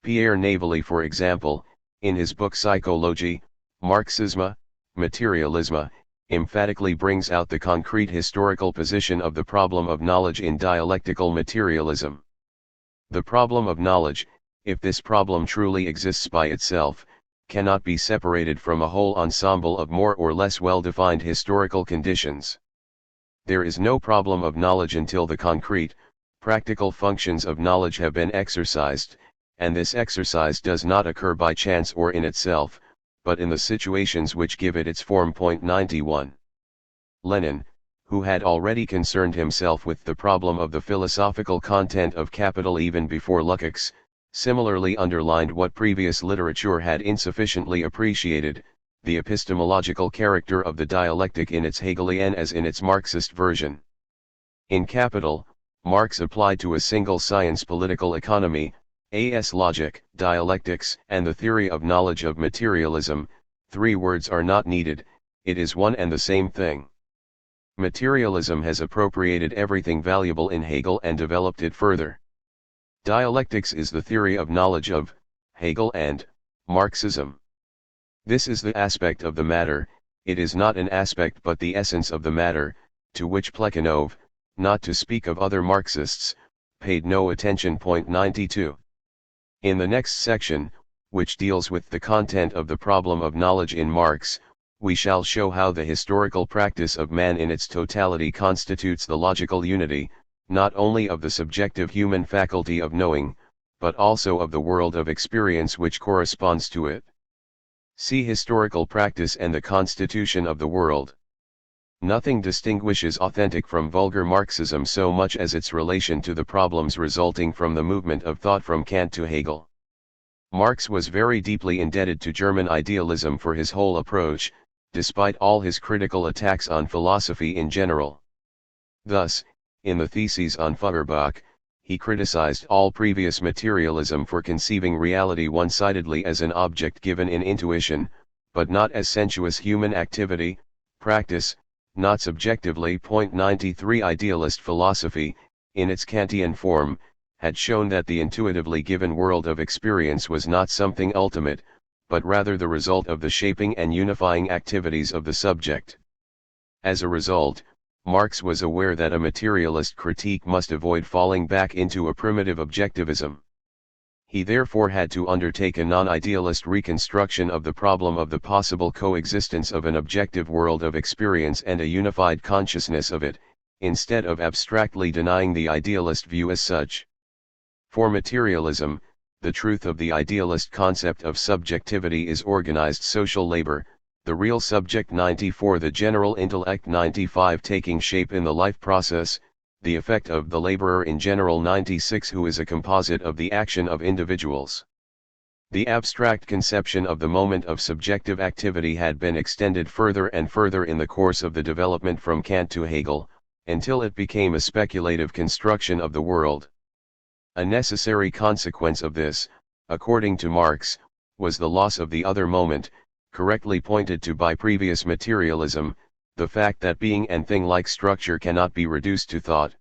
Pierre Navely, for example, in his book Psychologie, Marxisme, Materialisme, emphatically brings out the concrete historical position of the problem of knowledge in dialectical materialism. The problem of knowledge, if this problem truly exists by itself, cannot be separated from a whole ensemble of more or less well-defined historical conditions. There is no problem of knowledge until the concrete, practical functions of knowledge have been exercised, and this exercise does not occur by chance or in itself, but in the situations which give it its form. 91. Lenin, who had already concerned himself with the problem of the philosophical content of capital even before Lukács, similarly underlined what previous literature had insufficiently appreciated, the epistemological character of the dialectic in its Hegelian as in its Marxist version. In Capital, Marx applied to a single science political economy, as logic, dialectics, and the theory of knowledge of materialism. Three words are not needed, it is one and the same thing. Materialism has appropriated everything valuable in Hegel and developed it further. Dialectics is the theory of knowledge of Hegel and Marxism. This is the aspect of the matter, it is not an aspect but the essence of the matter, to which Plekhanov, not to speak of other Marxists, paid no attention. 92. In the next section, which deals with the content of the problem of knowledge in Marx, we shall show how the historical practice of man in its totality constitutes the logical unity, not only of the subjective human faculty of knowing, but also of the world of experience which corresponds to it. See historical practice and the constitution of the world. Nothing distinguishes authentic from vulgar Marxism so much as its relation to the problems resulting from the movement of thought from Kant to Hegel. Marx was very deeply indebted to German idealism for his whole approach, despite all his critical attacks on philosophy in general. Thus, in the Theses on Feuerbach, he criticized all previous materialism for conceiving reality one-sidedly as an object given in intuition, but not as sensuous human activity, practice, not subjectively. 93 Idealist philosophy, in its Kantian form, had shown that the intuitively given world of experience was not something ultimate, but rather the result of the shaping and unifying activities of the subject. As a result, Marx was aware that a materialist critique must avoid falling back into a primitive objectivism. He therefore had to undertake a non-idealist reconstruction of the problem of the possible coexistence of an objective world of experience and a unified consciousness of it, instead of abstractly denying the idealist view as such. For materialism, the truth of the idealist concept of subjectivity is organized social labor, the real subject 94, the general intellect 95, taking shape in the life process, the effect of the laborer in general 96, who is a composite of the action of individuals. The abstract conception of the moment of subjective activity had been extended further and further in the course of the development from Kant to Hegel, until it became a speculative construction of the world. A necessary consequence of this, according to Marx, was the loss of the other moment, correctly pointed to by previous materialism, the fact that being and thing-like structure cannot be reduced to thought.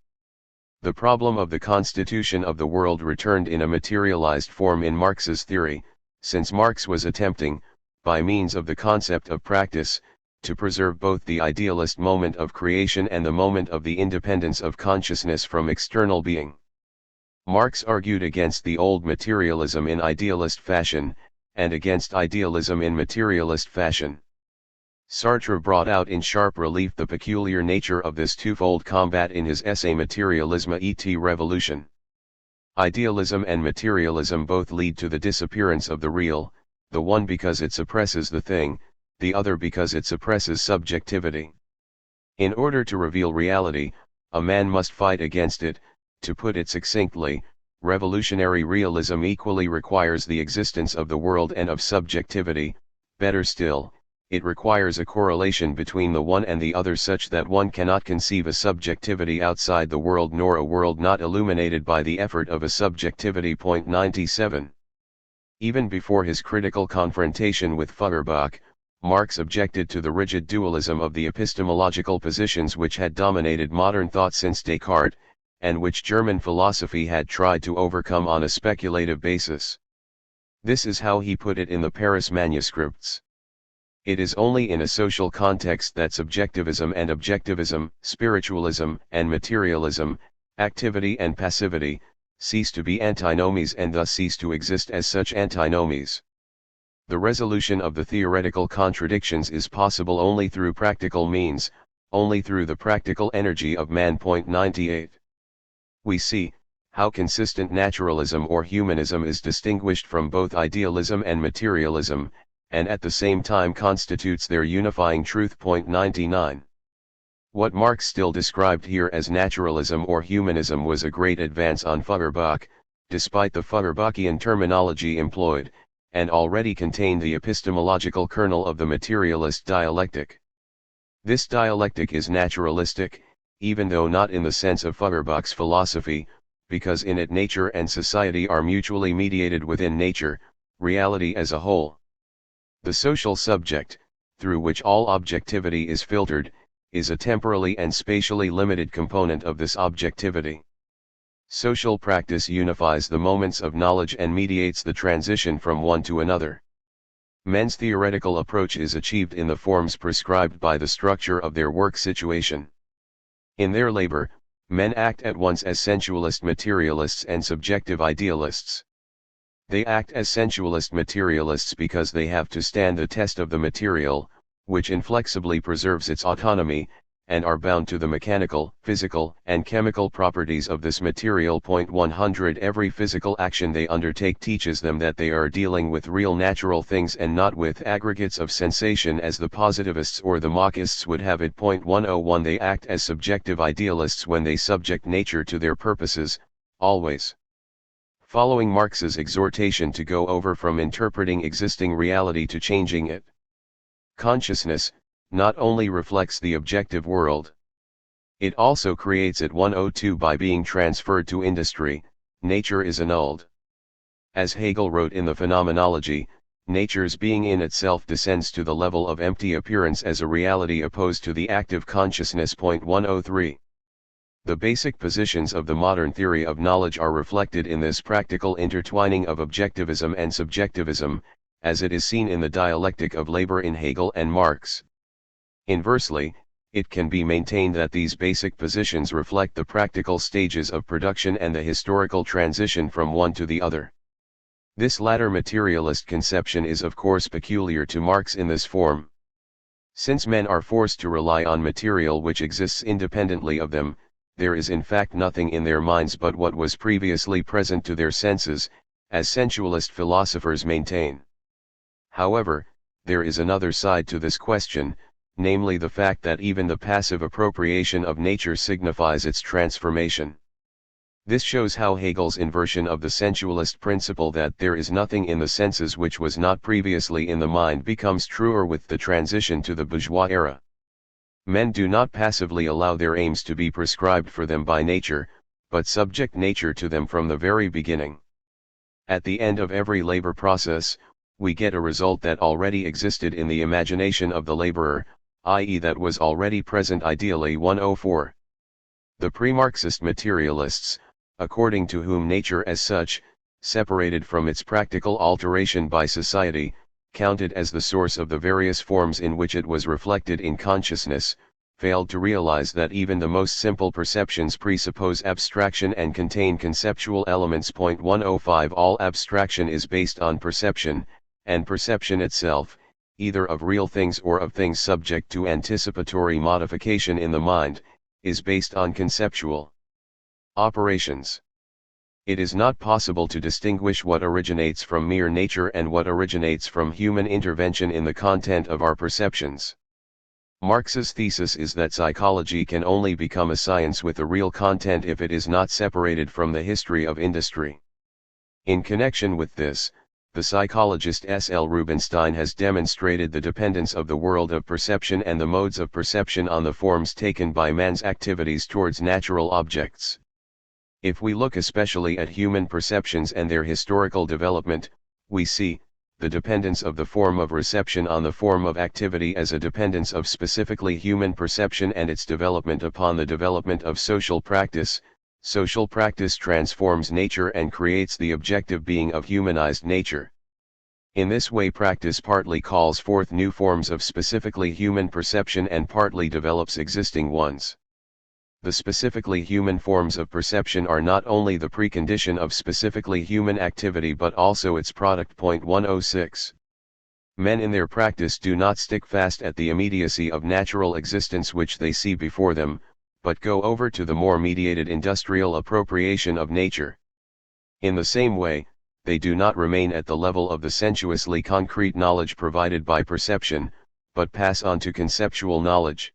The problem of the constitution of the world returned in a materialized form in Marx's theory, since Marx was attempting, by means of the concept of practice, to preserve both the idealist moment of creation and the moment of the independence of consciousness from external being. Marx argued against the old materialism in idealist fashion, and against idealism in materialist fashion. Sartre brought out in sharp relief the peculiar nature of this twofold combat in his essay Materialisme et Revolution. Idealism and materialism both lead to the disappearance of the real, the one because it suppresses the thing, the other because it suppresses subjectivity. In order to reveal reality, a man must fight against it, to put it succinctly, Revolutionary realism equally requires the existence of the world and of subjectivity. Better still, it requires a correlation between the one and the other such that one cannot conceive a subjectivity outside the world nor a world not illuminated by the effort of a subjectivity. 97. Even before his critical confrontation with Feuerbach, Marx objected to the rigid dualism of the epistemological positions which had dominated modern thought since Descartes, and which German philosophy had tried to overcome on a speculative basis. This is how he put it in the Paris manuscripts. It is only in a social context that subjectivism and objectivism, spiritualism and materialism, activity and passivity, cease to be antinomies and thus cease to exist as such antinomies. The resolution of the theoretical contradictions is possible only through practical means, only through the practical energy of man. 98. We see how consistent naturalism or humanism is distinguished from both idealism and materialism, and at the same time constitutes their unifying truth. 99. What Marx still described here as naturalism or humanism was a great advance on Feuerbach, despite the Feuerbachian terminology employed, and already contained the epistemological kernel of the materialist dialectic. This dialectic is naturalistic, even though not in the sense of Feuerbach's philosophy, because in it nature and society are mutually mediated within nature, reality as a whole. The social subject, through which all objectivity is filtered, is a temporally and spatially limited component of this objectivity. Social practice unifies the moments of knowledge and mediates the transition from one to another. Men's theoretical approach is achieved in the forms prescribed by the structure of their work situation. In their labor, men act at once as sensualist materialists and subjective idealists. They act as sensualist materialists because they have to stand the test of the material, which inflexibly preserves its autonomy, and are bound to the mechanical, physical, and chemical properties of this material. 100 Every physical action they undertake teaches them that they are dealing with real natural things and not with aggregates of sensation as the positivists or the Machists would have it. 101 They act as subjective idealists when they subject nature to their purposes, always following Marx's exhortation to go over from interpreting existing reality to changing it. Consciousness not only reflects the objective world, it also creates it. 102 By being transferred to industry, nature is annulled. As Hegel wrote in the Phenomenology, nature's being in itself descends to the level of empty appearance as a reality opposed to the active consciousness. 103 The basic positions of the modern theory of knowledge are reflected in this practical intertwining of objectivism and subjectivism, as it is seen in the dialectic of labor in Hegel and Marx. Inversely, it can be maintained that these basic positions reflect the practical stages of production and the historical transition from one to the other. This latter materialist conception is of course peculiar to Marx in this form. Since men are forced to rely on material which exists independently of them, there is in fact nothing in their minds but what was previously present to their senses, as sensualist philosophers maintain. However, there is another side to this question, namely the fact that even the passive appropriation of nature signifies its transformation. This shows how Hegel's inversion of the sensualist principle that there is nothing in the senses which was not previously in the mind becomes truer with the transition to the bourgeois era. Men do not passively allow their aims to be prescribed for them by nature, but subject nature to them from the very beginning. At the end of every labor process, we get a result that already existed in the imagination of the laborer, i.e. that was already present ideally. 104 The pre-Marxist materialists, according to whom nature as such, separated from its practical alteration by society, counted as the source of the various forms in which it was reflected in consciousness, failed to realize that even the most simple perceptions presuppose abstraction and contain conceptual elements. 105 All abstraction is based on perception, and perception itself, either of real things or of things subject to anticipatory modification in the mind, is based on conceptual operations. It is not possible to distinguish what originates from mere nature and what originates from human intervention in the content of our perceptions. Marx's thesis is that psychology can only become a science with a real content if it is not separated from the history of industry. In connection with this, the psychologist S. L. Rubinstein has demonstrated the dependence of the world of perception and the modes of perception on the forms taken by man's activities towards natural objects. If we look especially at human perceptions and their historical development, we see the dependence of the form of reception on the form of activity as a dependence of specifically human perception and its development upon the development of social practice. Social practice transforms nature and creates the objective being of humanized nature. In this way, practice partly calls forth new forms of specifically human perception and partly develops existing ones. The specifically human forms of perception are not only the precondition of specifically human activity but also its product. 106. Men in their practice do not stick fast at the immediacy of natural existence which they see before them, but go over to the more mediated industrial appropriation of nature. In the same way, they do not remain at the level of the sensuously concrete knowledge provided by perception, but pass on to conceptual knowledge.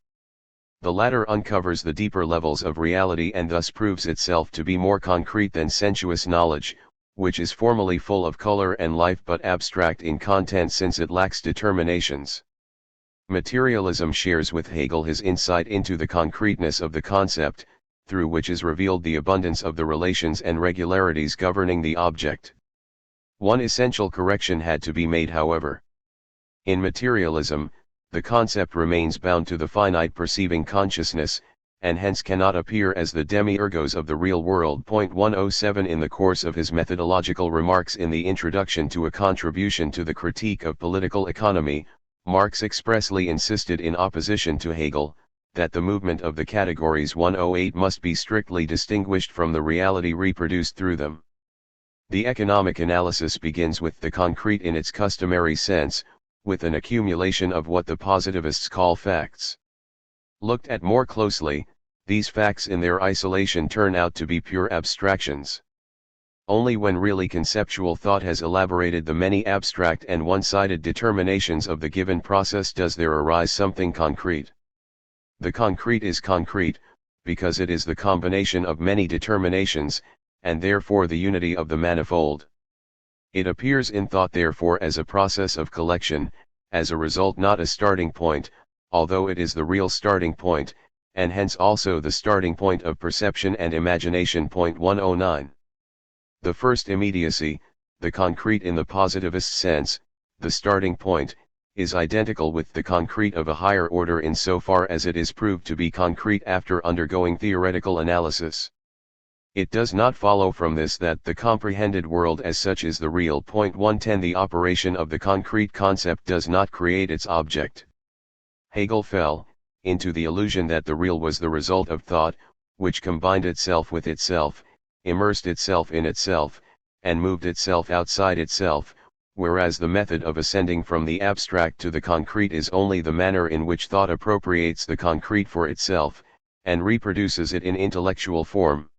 The latter uncovers the deeper levels of reality and thus proves itself to be more concrete than sensuous knowledge, which is formally full of color and life but abstract in content since it lacks determinations. Materialism shares with Hegel his insight into the concreteness of the concept, through which is revealed the abundance of the relations and regularities governing the object. One essential correction had to be made, however. In materialism, the concept remains bound to the finite perceiving consciousness, and hence cannot appear as the demiurgos of the real world. 107 In the course of his methodological remarks in the introduction to a contribution to the critique of political economy, Marx expressly insisted in opposition to Hegel, that the movement of the categories 108 must be strictly distinguished from the reality reproduced through them. The economic analysis begins with the concrete in its customary sense, with an accumulation of what the positivists call facts. Looked at more closely, these facts in their isolation turn out to be pure abstractions. Only when really conceptual thought has elaborated the many abstract and one-sided determinations of the given process does there arise something concrete. The concrete is concrete, because it is the combination of many determinations, and therefore the unity of the manifold. It appears in thought therefore as a process of collection, as a result not a starting point, although it is the real starting point, and hence also the starting point of perception and imagination. 109. The first immediacy, the concrete in the positivist sense, the starting point, is identical with the concrete of a higher order insofar as it is proved to be concrete after undergoing theoretical analysis. It does not follow from this that the comprehended world as such is the real. 110 The operation of the concrete concept does not create its object. Hegel fell into the illusion that the real was the result of thought, which combined itself with itself, immersed itself in itself, and moved itself outside itself, whereas the method of ascending from the abstract to the concrete is only the manner in which thought appropriates the concrete for itself, and reproduces it in intellectual form.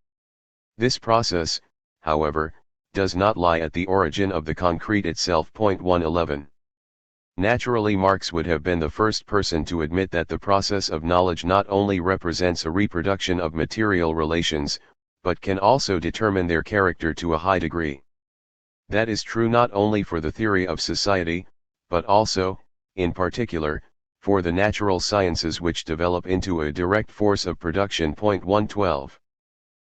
This process, however, does not lie at the origin of the concrete itself. 111. Naturally, Marx would have been the first person to admit that the process of knowledge not only represents a reproduction of material relations, but can also determine their character to a high degree. That is true not only for the theory of society, but also, in particular, for the natural sciences which develop into a direct force of production. 112.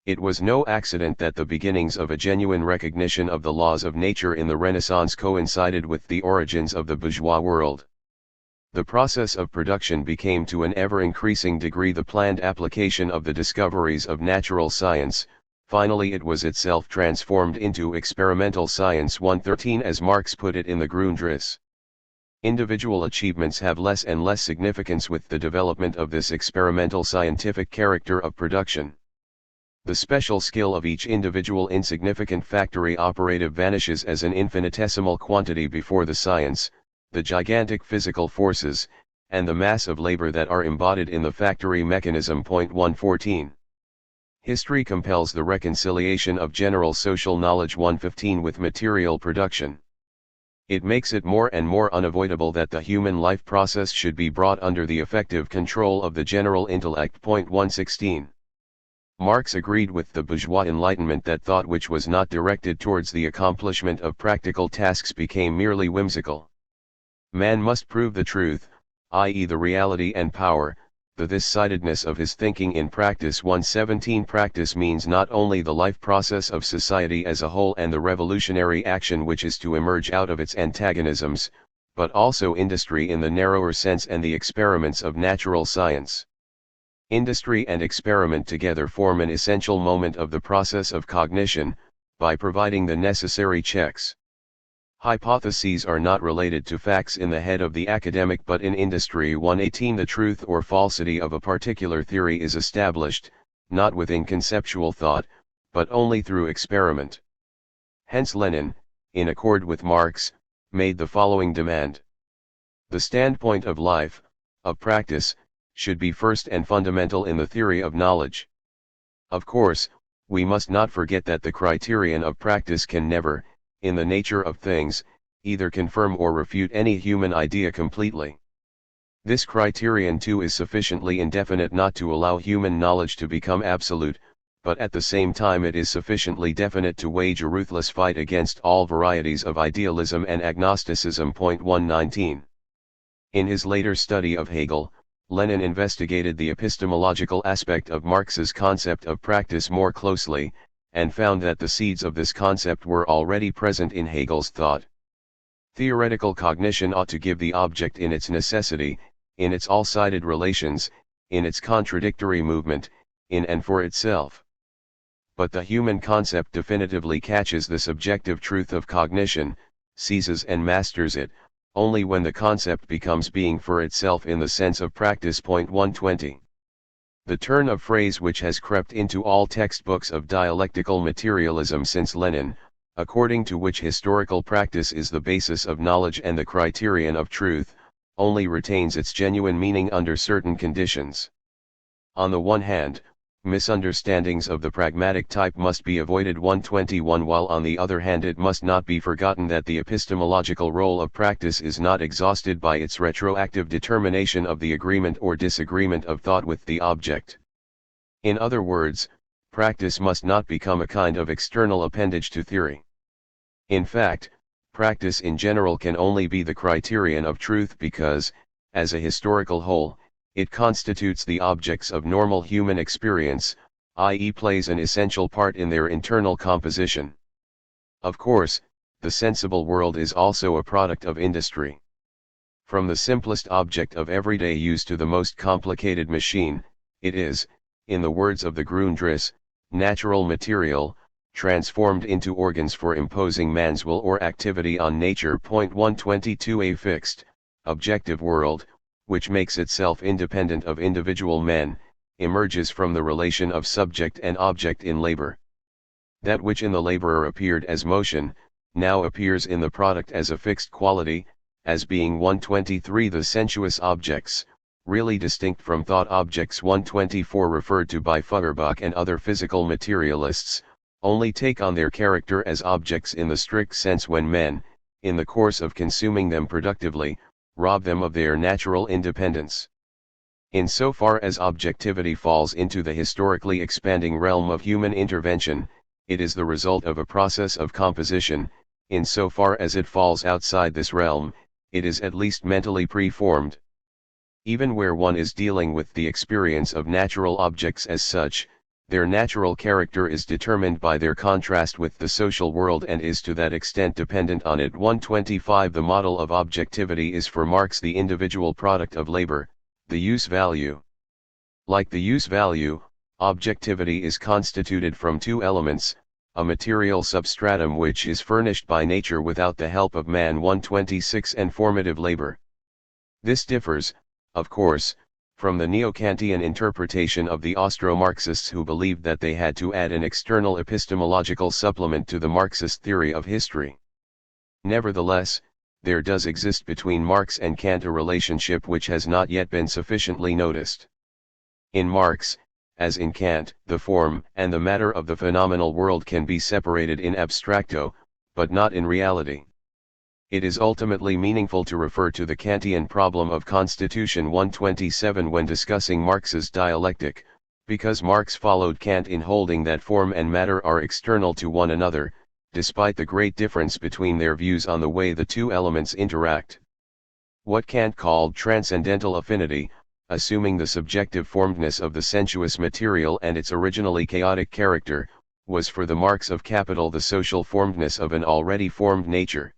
It was no accident that the beginnings of a genuine recognition of the laws of nature in the Renaissance coincided with the origins of the bourgeois world. The process of production became to an ever-increasing degree the planned application of the discoveries of natural science. Finally it was itself transformed into experimental science. 113 As Marx put it in the Grundriss. Individual achievements have less and less significance with the development of this experimental scientific character of production. The special skill of each individual insignificant factory operative vanishes as an infinitesimal quantity before the science, the gigantic physical forces, and the mass of labor that are embodied in the factory mechanism. 114. History compels the reconciliation of general social knowledge. 115 With material production. It makes it more and more unavoidable that the human life process should be brought under the effective control of the general intellect. 116. Marx agreed with the bourgeois Enlightenment that thought which was not directed towards the accomplishment of practical tasks became merely whimsical. Man must prove the truth, i.e. the reality and power, the this-sidedness of his thinking in practice. 117. Practice means not only the life process of society as a whole and the revolutionary action which is to emerge out of its antagonisms, but also industry in the narrower sense and the experiments of natural science. Industry and experiment together form an essential moment of the process of cognition, by providing the necessary checks. Hypotheses are not related to facts in the head of the academic, but in industry. 118. The truth or falsity of a particular theory is established, not within conceptual thought, but only through experiment. Hence Lenin, in accord with Marx, made the following demand. The standpoint of life, of practice, should be first and fundamental in the theory of knowledge. Of course, we must not forget that the criterion of practice can never, in the nature of things, either confirm or refute any human idea completely. This criterion too is sufficiently indefinite not to allow human knowledge to become absolute, but at the same time it is sufficiently definite to wage a ruthless fight against all varieties of idealism and agnosticism. 119. In his later study of Hegel, Lenin investigated the epistemological aspect of Marx's concept of practice more closely, and found that the seeds of this concept were already present in Hegel's thought. Theoretical cognition ought to give the object in its necessity, in its all-sided relations, in its contradictory movement, in and for itself. But the human concept definitively catches the subjective truth of cognition, seizes and masters it, only when the concept becomes being for itself in the sense of practice. 120. The turn of phrase which has crept into all textbooks of dialectical materialism since Lenin, according to which historical practice is the basis of knowledge and the criterion of truth, only retains its genuine meaning under certain conditions. On the one hand, misunderstandings of the pragmatic type must be avoided. 121. While on the other hand it must not be forgotten that the epistemological role of practice is not exhausted by its retroactive determination of the agreement or disagreement of thought with the object. In other words, practice must not become a kind of external appendage to theory. In fact, practice in general can only be the criterion of truth because, as a historical whole, it constitutes the objects of normal human experience, i.e. plays an essential part in their internal composition. Of course, the sensible world is also a product of industry. From the simplest object of everyday use to the most complicated machine, it is, in the words of the Grundrisse, natural material, transformed into organs for imposing man's will or activity on nature. 122. A fixed, objective world, which makes itself independent of individual men, emerges from the relation of subject and object in labor. That which in the laborer appeared as motion, now appears in the product as a fixed quality, as being 123. The sensuous objects, really distinct from thought objects 124 referred to by Feuerbach and other physical materialists, only take on their character as objects in the strict sense when men, in the course of consuming them productively, rob them of their natural independence. In so far as objectivity falls into the historically expanding realm of human intervention, it is the result of a process of composition. In so far as it falls outside this realm, it is at least mentally preformed. Even where one is dealing with the experience of natural objects as such, their natural character is determined by their contrast with the social world and is to that extent dependent on it. 125. The model of objectivity is for Marx the individual product of labor, the use value. Like the use value, objectivity is constituted from two elements, a material substratum which is furnished by nature without the help of man 126 and formative labor. This differs, of course, from the neo-Kantian interpretation of the Austro-Marxists who believed that they had to add an external epistemological supplement to the Marxist theory of history. Nevertheless, there does exist between Marx and Kant a relationship which has not yet been sufficiently noticed. In Marx, as in Kant, the form and the matter of the phenomenal world can be separated in abstracto, but not in reality. It is ultimately meaningful to refer to the Kantian problem of Constitution 127 when discussing Marx's dialectic, because Marx followed Kant in holding that form and matter are external to one another, despite the great difference between their views on the way the two elements interact. What Kant called transcendental affinity, assuming the subjective formedness of the sensuous material and its originally chaotic character, was for the Marx of Capital the social formedness of an already formed nature.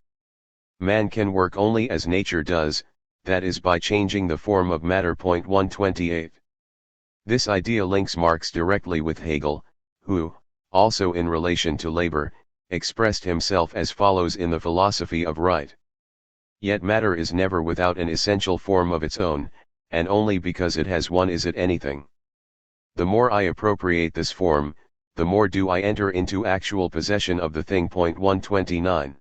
Man can work only as nature does, that is by changing the form of matter. 128. This idea links Marx directly with Hegel, who, also in relation to labor, expressed himself as follows in the philosophy of right. Yet matter is never without an essential form of its own, and only because it has one is it anything. The more I appropriate this form, the more do I enter into actual possession of the thing. 129.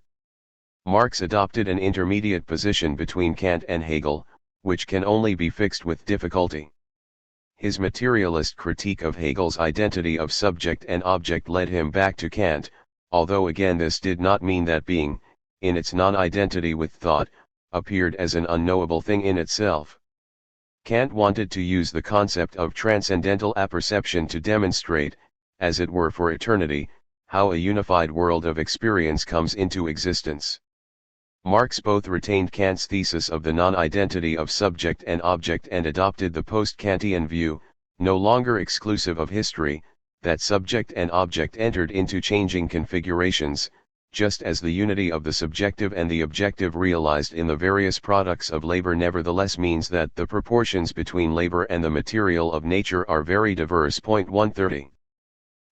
Marx adopted an intermediate position between Kant and Hegel, which can only be fixed with difficulty. His materialist critique of Hegel's identity of subject and object led him back to Kant, although again this did not mean that being, in its non-identity with thought, appeared as an unknowable thing in itself. Kant wanted to use the concept of transcendental apperception to demonstrate, as it were for eternity, how a unified world of experience comes into existence. Marx both retained Kant's thesis of the non-identity of subject and object and adopted the post-Kantian view, no longer exclusive of history, that subject and object entered into changing configurations, just as the unity of the subjective and the objective realized in the various products of labor nevertheless means that the proportions between labor and the material of nature are very diverse. 130.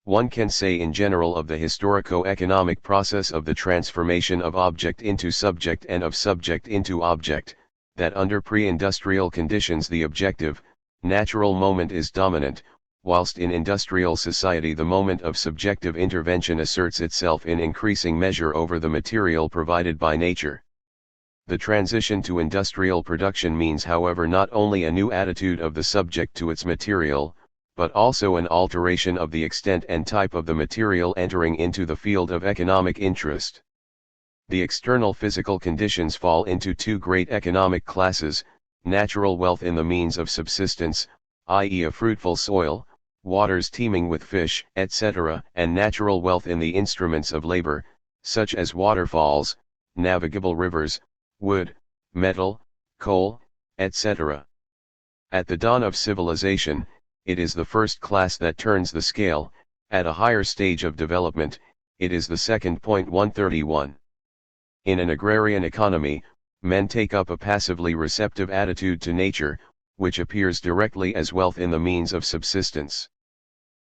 One can say in general of the historico-economic process of the transformation of object into subject and of subject into object, that under pre-industrial conditions the objective, natural moment is dominant, whilst in industrial society the moment of subjective intervention asserts itself in increasing measure over the material provided by nature. The transition to industrial production means, however, not only a new attitude of the subject to its material, but also an alteration of the extent and type of the material entering into the field of economic interest. The external physical conditions fall into two great economic classes: natural wealth in the means of subsistence, i.e. a fruitful soil, waters teeming with fish, etc., and natural wealth in the instruments of labor, such as waterfalls, navigable rivers, wood, metal, coal, etc. At the dawn of civilization, it is the first class that turns the scale; at a higher stage of development, it is the second. 131. In an agrarian economy, men take up a passively receptive attitude to nature, which appears directly as wealth in the means of subsistence.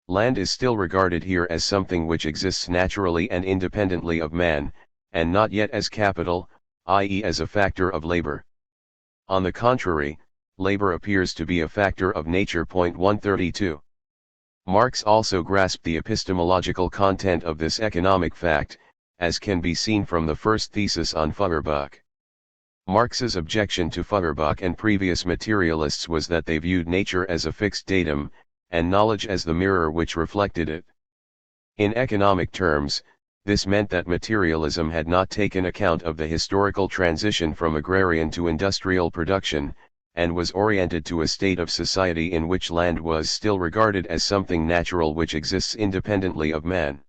Land is still regarded here as something which exists naturally and independently of man, and not yet as capital, i.e. as a factor of labor. On the contrary, labor appears to be a factor of nature. 132. Marx also grasped the epistemological content of this economic fact, as can be seen from the first thesis on Feuerbach. Marx's objection to Feuerbach and previous materialists was that they viewed nature as a fixed datum, and knowledge as the mirror which reflected it. In economic terms, this meant that materialism had not taken account of the historical transition from agrarian to industrial production, and was oriented to a state of society in which land was still regarded as something natural which exists independently of man.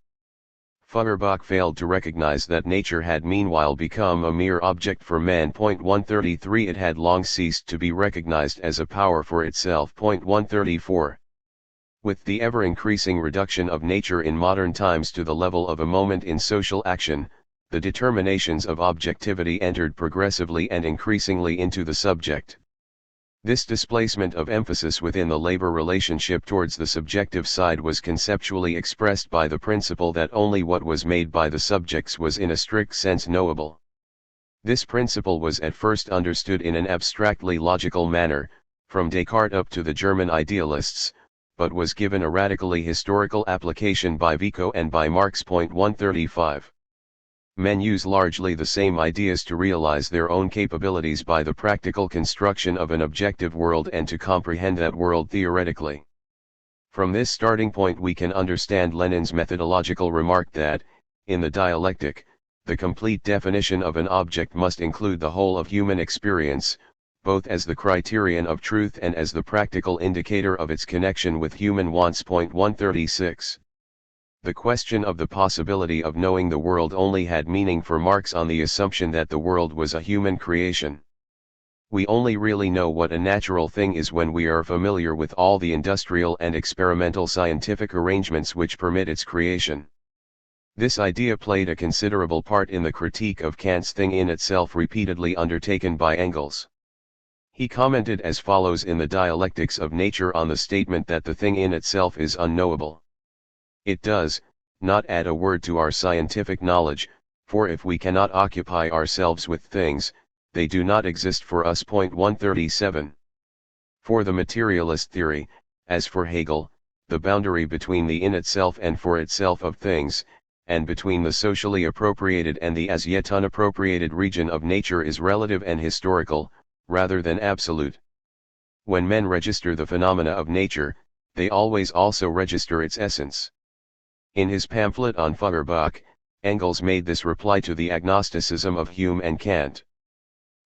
Feuerbach failed to recognize that nature had meanwhile become a mere object for man. 133. It had long ceased to be recognized as a power for itself. 134. With the ever-increasing reduction of nature in modern times to the level of a moment in social action, the determinations of objectivity entered progressively and increasingly into the subject. This displacement of emphasis within the labor relationship towards the subjective side was conceptually expressed by the principle that only what was made by the subjects was in a strict sense knowable. This principle was at first understood in an abstractly logical manner, from Descartes up to the German idealists, but was given a radically historical application by Vico and by Marx. 135. Men use largely the same ideas to realize their own capabilities by the practical construction of an objective world and to comprehend that world theoretically. From this starting point we can understand Lenin's methodological remark that, in the dialectic, the complete definition of an object must include the whole of human experience, both as the criterion of truth and as the practical indicator of its connection with human wants. 136. The question of the possibility of knowing the world only had meaning for Marx on the assumption that the world was a human creation. We only really know what a natural thing is when we are familiar with all the industrial and experimental scientific arrangements which permit its creation. This idea played a considerable part in the critique of Kant's thing in itself repeatedly undertaken by Engels. He commented as follows in the Dialectics of Nature on the statement that the thing in itself is unknowable. It does not add a word to our scientific knowledge, for if we cannot occupy ourselves with things, they do not exist for us. 137. For the materialist theory, as for Hegel, the boundary between the in itself and for itself of things, and between the socially appropriated and the as yet unappropriated region of nature is relative and historical, rather than absolute. When men register the phenomena of nature, they always also register its essence. In his pamphlet on Feuerbach, Engels made this reply to the agnosticism of Hume and Kant.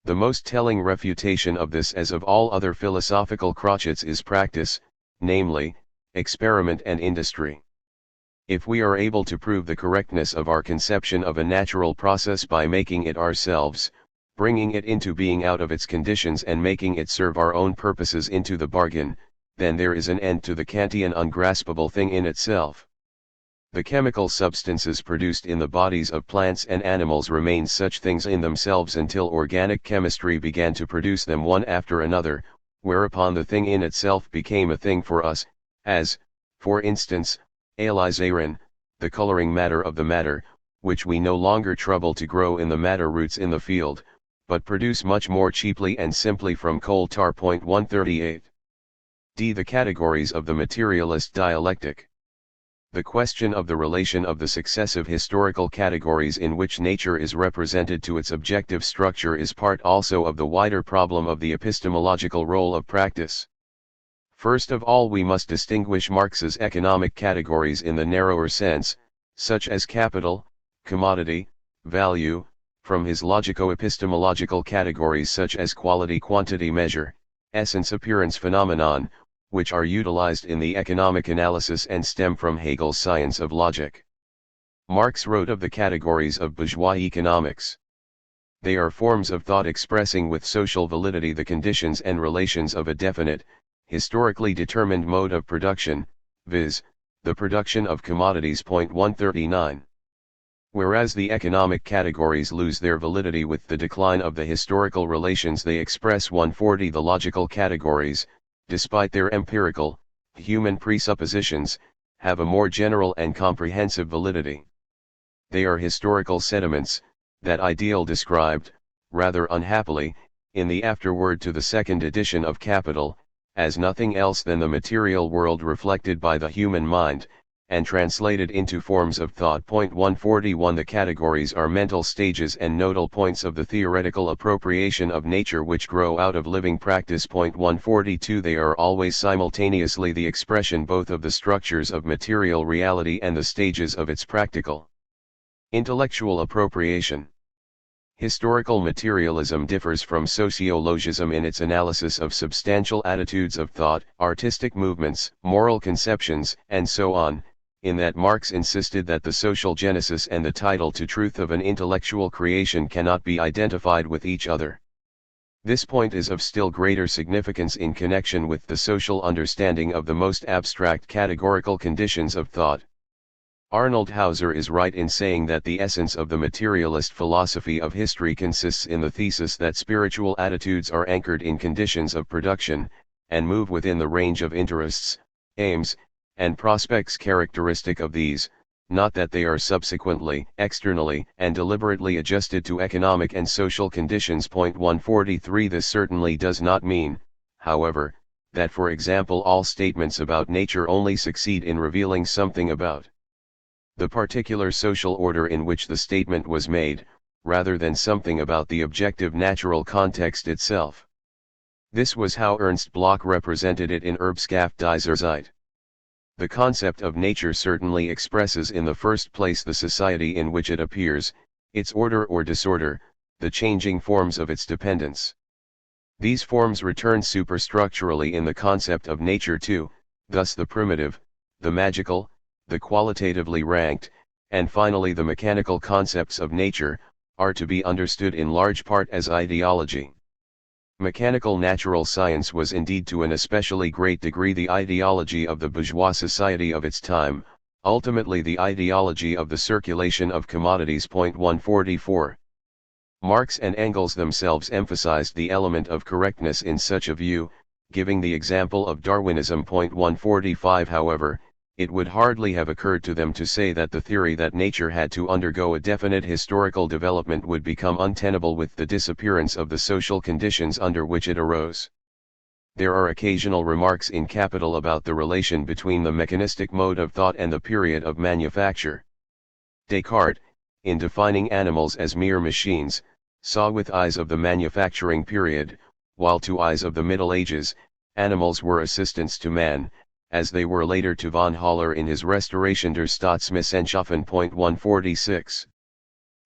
The most telling refutation of this as of all other philosophical crotchets is practice, namely, experiment and industry. If we are able to prove the correctness of our conception of a natural process by making it ourselves, bringing it into being out of its conditions and making it serve our own purposes into the bargain, then there is an end to the Kantian ungraspable thing in itself. The chemical substances produced in the bodies of plants and animals remained such things in themselves until organic chemistry began to produce them one after another, whereupon the thing in itself became a thing for us, as, for instance, alizarin, the coloring matter of the matter, which we no longer trouble to grow in the madder roots in the field, but produce much more cheaply and simply from coal tar. 138. D. The categories of the materialist dialectic. The question of the relation of the successive historical categories in which nature is represented to its objective structure is part also of the wider problem of the epistemological role of practice. First of all, we must distinguish Marx's economic categories in the narrower sense, such as capital, commodity, value, from his logico-epistemological categories such as quality, quantity, measure, essence, appearance, phenomenon, which are utilized in the economic analysis and stem from Hegel's science of logic. Marx wrote of the categories of bourgeois economics. They are forms of thought expressing with social validity the conditions and relations of a definite, historically determined mode of production, viz., the production of commodities. 139. Whereas the economic categories lose their validity with the decline of the historical relations they express. 140. The logical categories, despite their empirical, human presuppositions, have a more general and comprehensive validity. They are historical sediments, that ideal described, rather unhappily, in the afterword to the second edition of Capital, as nothing else than the material world reflected by the human mind, and translated into forms of thought. 141. The categories are mental stages and nodal points of the theoretical appropriation of nature which grow out of living practice. 142. They are always simultaneously the expression both of the structures of material reality and the stages of its practical intellectual appropriation. Historical materialism differs from sociologism in its analysis of substantial attitudes of thought, artistic movements, moral conceptions, and so on, in that Marx insisted that the social genesis and the title to truth of an intellectual creation cannot be identified with each other. This point is of still greater significance in connection with the social understanding of the most abstract categorical conditions of thought. Arnold Hauser is right in saying that the essence of the materialist philosophy of history consists in the thesis that spiritual attitudes are anchored in conditions of production, and move within the range of interests, aims, and prospects characteristic of these, not that they are subsequently, externally, and deliberately adjusted to economic and social conditions. 143. This certainly does not mean, however, that for example all statements about nature only succeed in revealing something about the particular social order in which the statement was made, rather than something about the objective natural context itself. This was how Ernst Bloch represented it in Erbschaft dieser Zeit. The concept of nature certainly expresses in the first place the society in which it appears, its order or disorder, the changing forms of its dependence. These forms return superstructurally in the concept of nature too, thus the primitive, the magical, the qualitatively ranked, and finally the mechanical concepts of nature, are to be understood in large part as ideology. Mechanical natural science was indeed to an especially great degree the ideology of the bourgeois society of its time, ultimately the ideology of the circulation of commodities. 144. Marx and Engels themselves emphasized the element of correctness in such a view, giving the example of Darwinism. 145. However, it would hardly have occurred to them to say that the theory that nature had to undergo a definite historical development would become untenable with the disappearance of the social conditions under which it arose. There are occasional remarks in Capital about the relation between the mechanistic mode of thought and the period of manufacture. Descartes, in defining animals as mere machines, saw with eyes of the manufacturing period, while to eyes of the Middle Ages, animals were assistants to man, as they were later to von Haller in his Restauration der Staatswissenschaften. 146.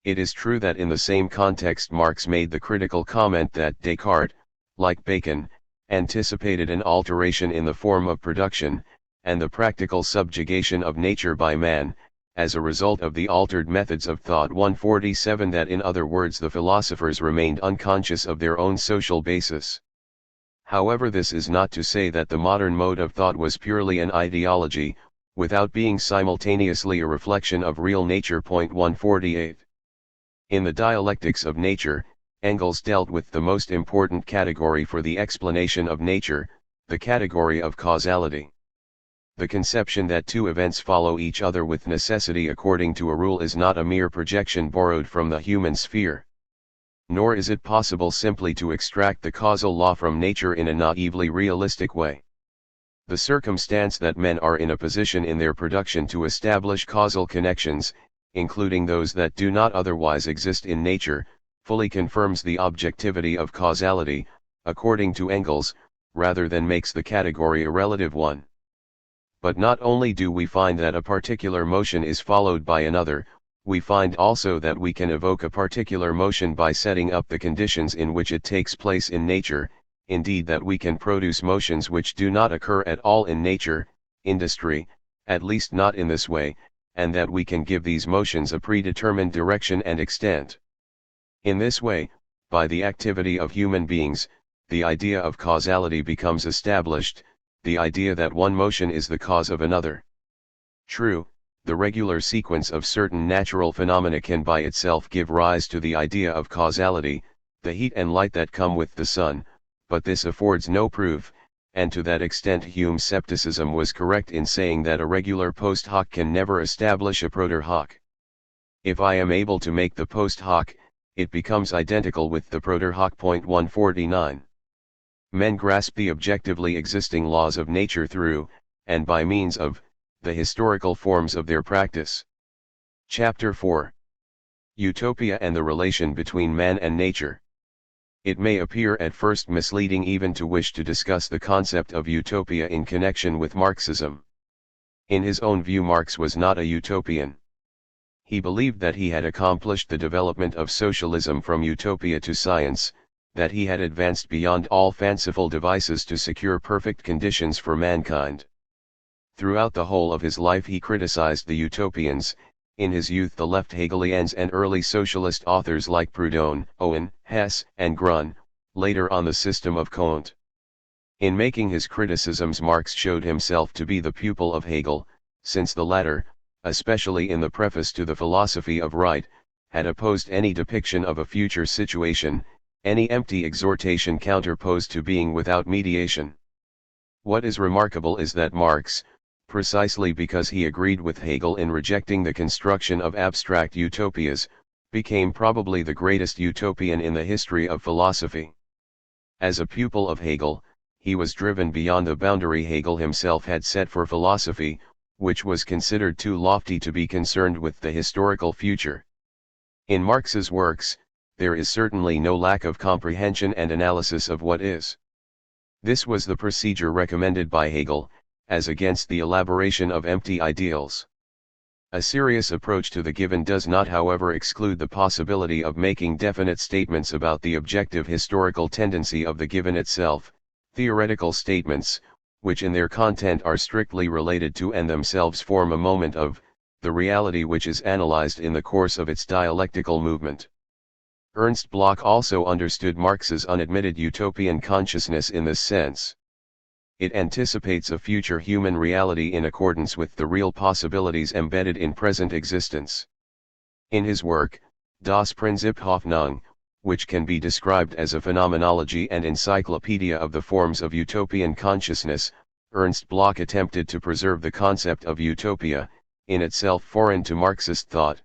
It is true that in the same context Marx made the critical comment that Descartes, like Bacon, anticipated an alteration in the form of production, and the practical subjugation of nature by man, as a result of the altered methods of thought. 147. That in other words the philosophers remained unconscious of their own social basis. However, this is not to say that the modern mode of thought was purely an ideology, without being simultaneously a reflection of real nature. 148. In the Dialectics of Nature, Engels dealt with the most important category for the explanation of nature, the category of causality. The conception that two events follow each other with necessity according to a rule is not a mere projection borrowed from the human sphere. Nor is it possible simply to extract the causal law from nature in a naively realistic way. The circumstance that men are in a position in their production to establish causal connections, including those that do not otherwise exist in nature, fully confirms the objectivity of causality, according to Engels, rather than makes the category a relative one. But not only do we find that a particular motion is followed by another, we find also that we can evoke a particular motion by setting up the conditions in which it takes place in nature, indeed that we can produce motions which do not occur at all in nature, industry, at least not in this way, and that we can give these motions a predetermined direction and extent. In this way, by the activity of human beings, the idea of causality becomes established, the idea that one motion is the cause of another. True, the regular sequence of certain natural phenomena can by itself give rise to the idea of causality, the heat and light that come with the sun, but this affords no proof, and to that extent Hume's scepticism was correct in saying that a regular post hoc can never establish a propter hoc. If I am able to make the post hoc, it becomes identical with the propter hoc. 149. Men grasp the objectively existing laws of nature through, and by means of, the historical forms of their practice. Chapter 4. Utopia and the relation between man and nature. It may appear at first misleading even to wish to discuss the concept of utopia in connection with Marxism. In his own view Marx was not a utopian. He believed that he had accomplished the development of socialism from utopia to science, that he had advanced beyond all fanciful devices to secure perfect conditions for mankind. Throughout the whole of his life he criticized the utopians, in his youth the left Hegelians and early socialist authors like Proudhon, Owen, Hess, and Grun, later on the system of Comte. In making his criticisms Marx showed himself to be the pupil of Hegel, since the latter, especially in the preface to the Philosophy of Right, had opposed any depiction of a future situation, any empty exhortation counterposed to being without mediation. What is remarkable is that Marx, precisely because he agreed with Hegel in rejecting the construction of abstract utopias, became probably the greatest utopian in the history of philosophy. As a pupil of Hegel, he was driven beyond the boundary Hegel himself had set for philosophy, which was considered too lofty to be concerned with the historical future. In Marx's works, there is certainly no lack of comprehension and analysis of what is. This was the procedure recommended by Hegel, as against the elaboration of empty ideals. A serious approach to the given does not however exclude the possibility of making definite statements about the objective historical tendency of the given itself, theoretical statements, which in their content are strictly related to and themselves form a moment of, the reality which is analyzed in the course of its dialectical movement. Ernst Bloch also understood Marx's unadmitted utopian consciousness in this sense. It anticipates a future human reality in accordance with the real possibilities embedded in present existence. In his work, Das Prinzip Hoffnung, which can be described as a phenomenology and encyclopedia of the forms of utopian consciousness, Ernst Bloch attempted to preserve the concept of utopia, in itself foreign to Marxist thought.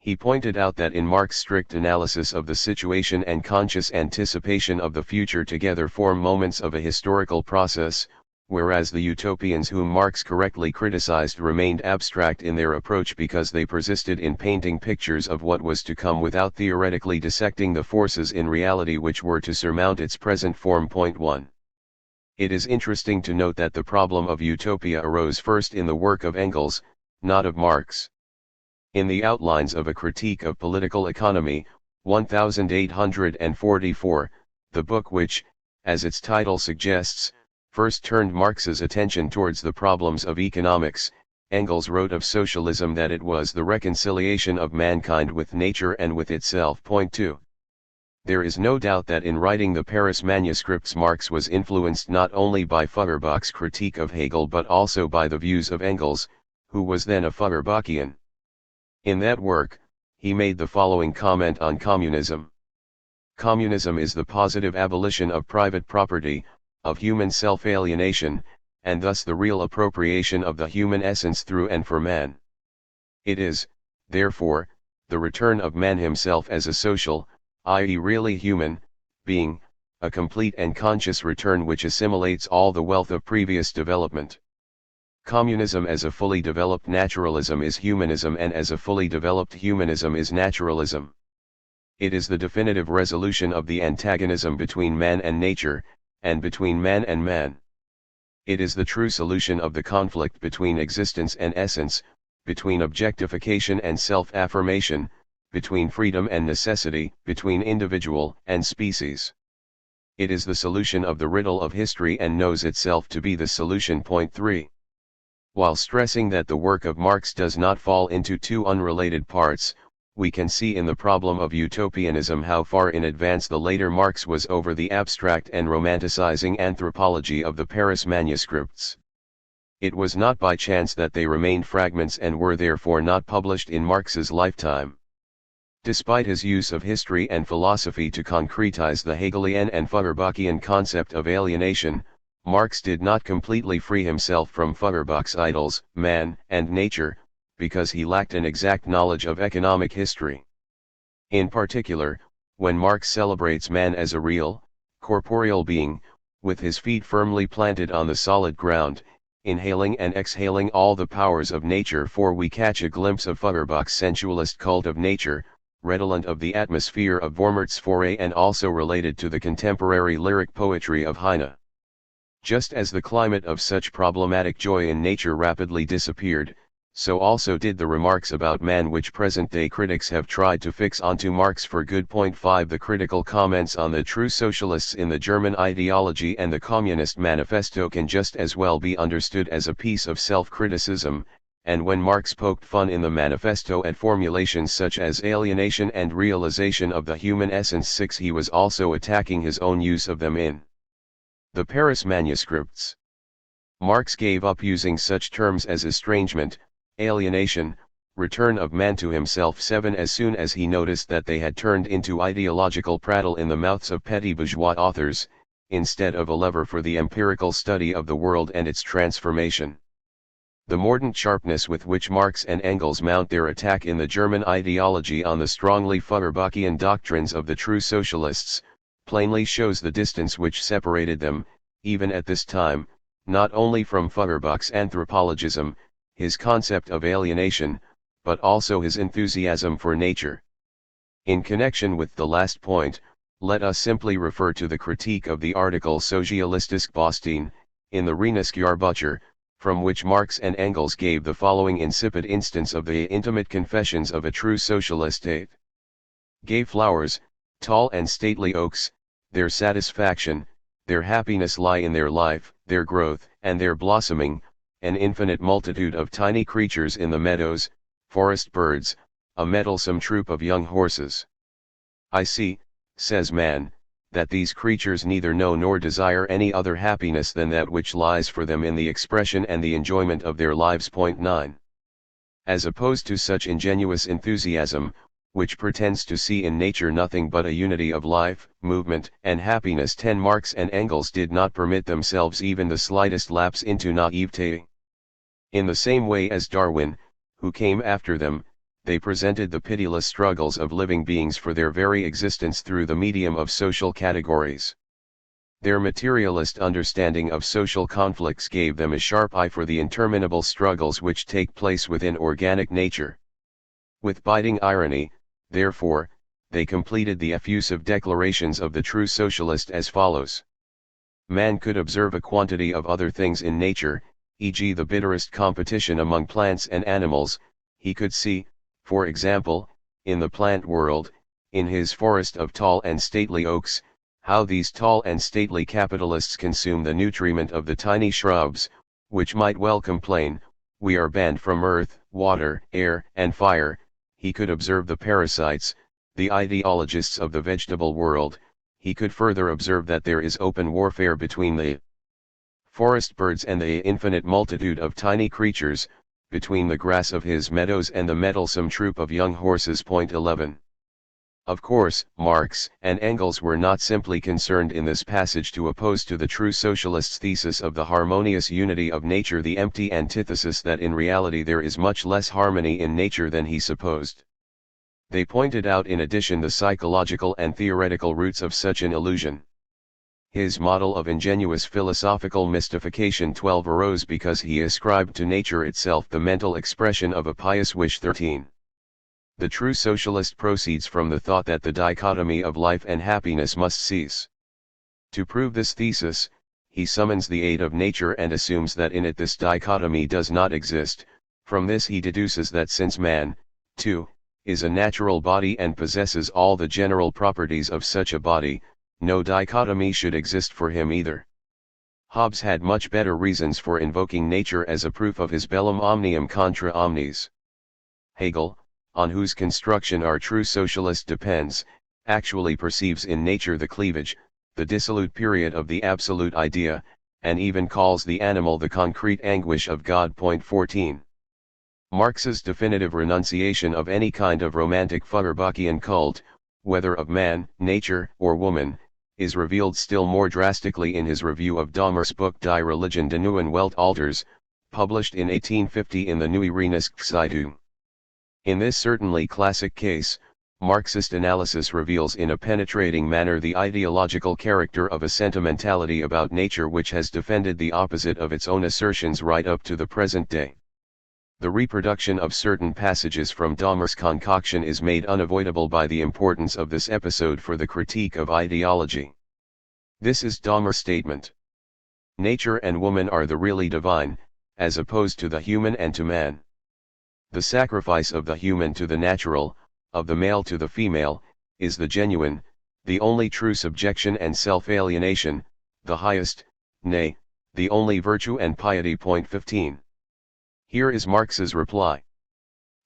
He pointed out that in Marx's strict analysis of the situation and conscious anticipation of the future together form moments of a historical process, whereas the utopians whom Marx correctly criticized remained abstract in their approach because they persisted in painting pictures of what was to come without theoretically dissecting the forces in reality which were to surmount its present form. 1. It is interesting to note that the problem of utopia arose first in the work of Engels, not of Marx. In the Outlines of a Critique of Political Economy, 1844, the book which, as its title suggests, first turned Marx's attention towards the problems of economics, Engels wrote of socialism that it was the reconciliation of mankind with nature and with itself. 2. There is no doubt that in writing the Paris manuscripts Marx was influenced not only by Feuerbach's critique of Hegel but also by the views of Engels, who was then a Feuerbachian. In that work, he made the following comment on communism. Communism is the positive abolition of private property, of human self-alienation, and thus the real appropriation of the human essence through and for man. It is, therefore, the return of man himself as a social, i.e. really human, being, a complete and conscious return which assimilates all the wealth of previous development. Communism as a fully developed naturalism is humanism, and as a fully developed humanism is naturalism. It is the definitive resolution of the antagonism between man and nature, and between man and man. It is the true solution of the conflict between existence and essence, between objectification and self-affirmation, between freedom and necessity, between individual and species. It is the solution of the riddle of history and knows itself to be the solution. 3. While stressing that the work of Marx does not fall into two unrelated parts, we can see in the problem of utopianism how far in advance the later Marx was over the abstract and romanticizing anthropology of the Paris manuscripts. It was not by chance that they remained fragments and were therefore not published in Marx's lifetime. Despite his use of history and philosophy to concretize the Hegelian and Feuerbachian concept of alienation, Marx did not completely free himself from Feuerbach's idols, man and nature, because he lacked an exact knowledge of economic history. In particular, when Marx celebrates man as a real, corporeal being, with his feet firmly planted on the solid ground, inhaling and exhaling all the powers of nature, for we catch a glimpse of Feuerbach's sensualist cult of nature, redolent of the atmosphere of Vormärz foray and also related to the contemporary lyric poetry of Heine. Just as the climate of such problematic joy in nature rapidly disappeared, so also did the remarks about man which present-day critics have tried to fix onto Marx for good. 5. The critical comments on the true socialists in the German ideology and the Communist Manifesto can just as well be understood as a piece of self-criticism, and when Marx poked fun in the manifesto at formulations such as alienation and realization of the human essence 6, he was also attacking his own use of them in the Paris manuscripts. Marx gave up using such terms as estrangement, alienation, return of man to himself 7 as soon as he noticed that they had turned into ideological prattle in the mouths of petty bourgeois authors, instead of a lever for the empirical study of the world and its transformation. The mordant sharpness with which Marx and Engels mount their attack in the German ideology on the strongly Feuerbachian doctrines of the true socialists, plainly shows the distance which separated them, even at this time, not only from Feuerbach's anthropologism, his concept of alienation, but also his enthusiasm for nature. In connection with the last point, let us simply refer to the critique of the article Sozialistische Bostin, in the Rheinische Jahrbucher, from which Marx and Engels gave the following insipid instance of the intimate confessions of a true socialist state. Gay flowers, tall and stately oaks, their satisfaction, their happiness lie in their life, their growth, and their blossoming, an infinite multitude of tiny creatures in the meadows, forest birds, a mettlesome troop of young horses. I see, says man, that these creatures neither know nor desire any other happiness than that which lies for them in the expression and the enjoyment of their lives. 9. As opposed to such ingenuous enthusiasm, which pretends to see in nature nothing but a unity of life, movement, and happiness. 10. Marx and Engels did not permit themselves even the slightest lapse into naivete. In the same way as Darwin, who came after them, they presented the pitiless struggles of living beings for their very existence through the medium of social categories. Their materialist understanding of social conflicts gave them a sharp eye for the interminable struggles which take place within organic nature. With biting irony, therefore, they completed the effusive declarations of the true socialist as follows. Man could observe a quantity of other things in nature, e.g. the bitterest competition among plants and animals. He could see, for example, in the plant world, in his forest of tall and stately oaks, how these tall and stately capitalists consume the nutriment of the tiny shrubs, which might well complain, we are banned from earth, water, air, and fire. He could observe the parasites, the ideologists of the vegetable world. He could further observe that there is open warfare between the forest birds and the infinite multitude of tiny creatures, between the grass of his meadows and the mettlesome troop of young horses. 11. Of course, Marx and Engels were not simply concerned in this passage to oppose to the true socialist's thesis of the harmonious unity of nature the empty antithesis that in reality there is much less harmony in nature than he supposed. They pointed out in addition the psychological and theoretical roots of such an illusion. His model of ingenuous philosophical mystification 12 arose because he ascribed to nature itself the mental expression of a pious wish. 13. The true socialist proceeds from the thought that the dichotomy of life and happiness must cease. To prove this thesis, he summons the aid of nature and assumes that in it this dichotomy does not exist. From this he deduces that since man, too, is a natural body and possesses all the general properties of such a body, no dichotomy should exist for him either. Hobbes had much better reasons for invoking nature as a proof of his bellum omnium contra omnes. Hegel, on whose construction our true socialist depends, actually perceives in nature the cleavage, the dissolute period of the absolute idea, and even calls the animal the concrete anguish of God. 14. Marx's definitive renunciation of any kind of romantic Feuerbachkian cult, whether of man, nature, or woman, is revealed still more drastically in his review of Dahmer's book Die Religion des Neuen Weltalters, published in 1850 in the Neue Rheinische Zeitung. In this certainly classic case, Marxist analysis reveals in a penetrating manner the ideological character of a sentimentality about nature which has defended the opposite of its own assertions right up to the present day. The reproduction of certain passages from Dahmer's concoction is made unavoidable by the importance of this episode for the critique of ideology. This is Dahmer's statement. Nature and woman are the really divine, as opposed to the human and to man. The sacrifice of the human to the natural, of the male to the female, is the genuine, the only true subjection and self-alienation, the highest, nay, the only virtue and piety. 15. Here is Marx's reply.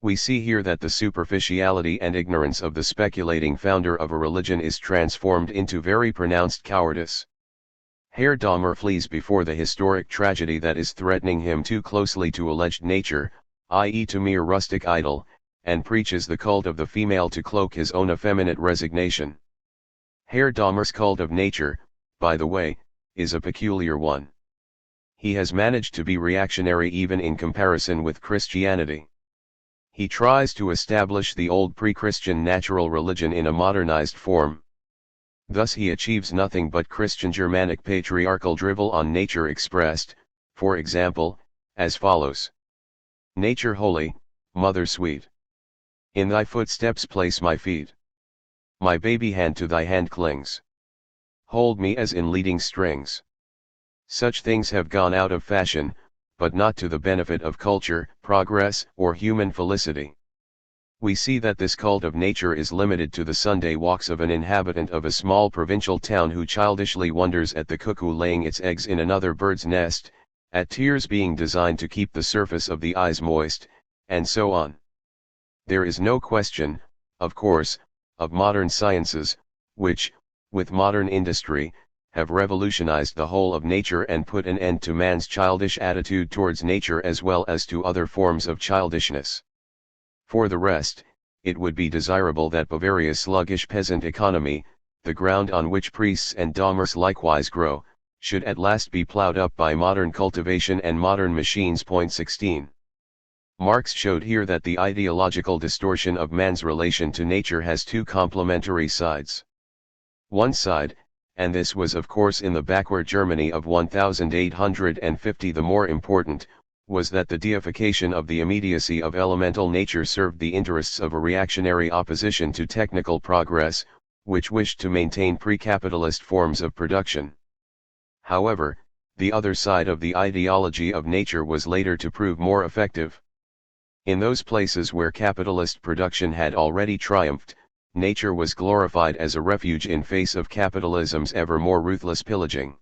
We see here that the superficiality and ignorance of the speculating founder of a religion is transformed into very pronounced cowardice. Herr Dahmer flees before the historic tragedy that is threatening him too closely to alleged nature, i.e. to mere rustic idol, and preaches the cult of the female to cloak his own effeminate resignation. Herr Dahmer's cult of nature, by the way, is a peculiar one. He has managed to be reactionary even in comparison with Christianity. He tries to establish the old pre-Christian natural religion in a modernized form. Thus he achieves nothing but Christian Germanic patriarchal drivel on nature expressed, for example, as follows. Nature holy, mother sweet. In thy footsteps place my feet. My baby hand to thy hand clings. Hold me as in leading strings. Such things have gone out of fashion, but not to the benefit of culture, progress, or human felicity. We see that this cult of nature is limited to the Sunday walks of an inhabitant of a small provincial town who childishly wonders at the cuckoo laying its eggs in another bird's nest, at tears being designed to keep the surface of the eyes moist, and so on. There is no question, of course, of modern sciences, which, with modern industry, have revolutionized the whole of nature and put an end to man's childish attitude towards nature as well as to other forms of childishness. For the rest, it would be desirable that Bavaria's sluggish peasant economy, the ground on which priests and Dahmers likewise grow, should at last be plowed up by modern cultivation and modern machines. 16. Marx showed here that the ideological distortion of man's relation to nature has two complementary sides. One side, and this was of course in the backward Germany of 1850 the more important, was that the deification of the immediacy of elemental nature served the interests of a reactionary opposition to technical progress, which wished to maintain pre-capitalist forms of production. However, the other side of the ideology of nature was later to prove more effective. In those places where capitalist production had already triumphed, nature was glorified as a refuge in face of capitalism's ever more ruthless pillaging.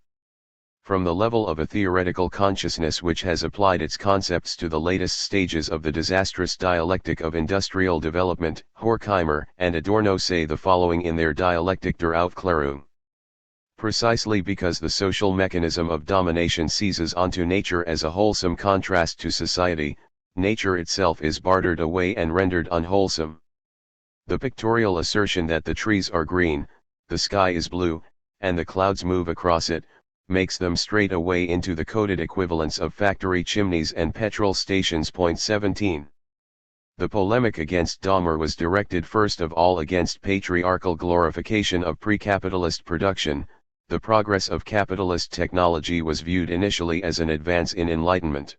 From the level of a theoretical consciousness which has applied its concepts to the latest stages of the disastrous dialectic of industrial development, Horkheimer and Adorno say the following in their Dialektik der Aufklärung. Precisely because the social mechanism of domination seizes onto nature as a wholesome contrast to society, nature itself is bartered away and rendered unwholesome. The pictorial assertion that the trees are green, the sky is blue, and the clouds move across it, makes them straight away into the coded equivalents of factory chimneys and petrol stations. 17. The polemic against Dahmer was directed first of all against patriarchal glorification of pre-capitalist production. The progress of capitalist technology was viewed initially as an advance in enlightenment.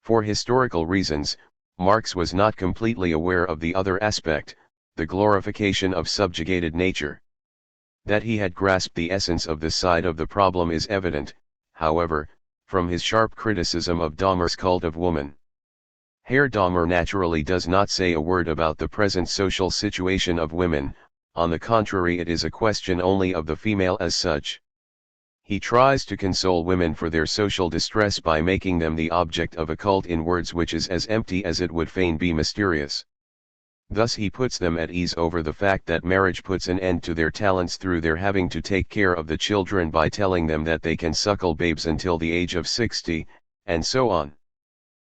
For historical reasons, Marx was not completely aware of the other aspect, the glorification of subjugated nature. That he had grasped the essence of this side of the problem is evident, however, from his sharp criticism of Dahmer's cult of woman. Herr Dahmer naturally does not say a word about the present social situation of women, on the contrary it is a question only of the female as such. He tries to console women for their social distress by making them the object of a cult in words which is as empty as it would fain be mysterious. Thus he puts them at ease over the fact that marriage puts an end to their talents through their having to take care of the children by telling them that they can suckle babes until the age of 60, and so on.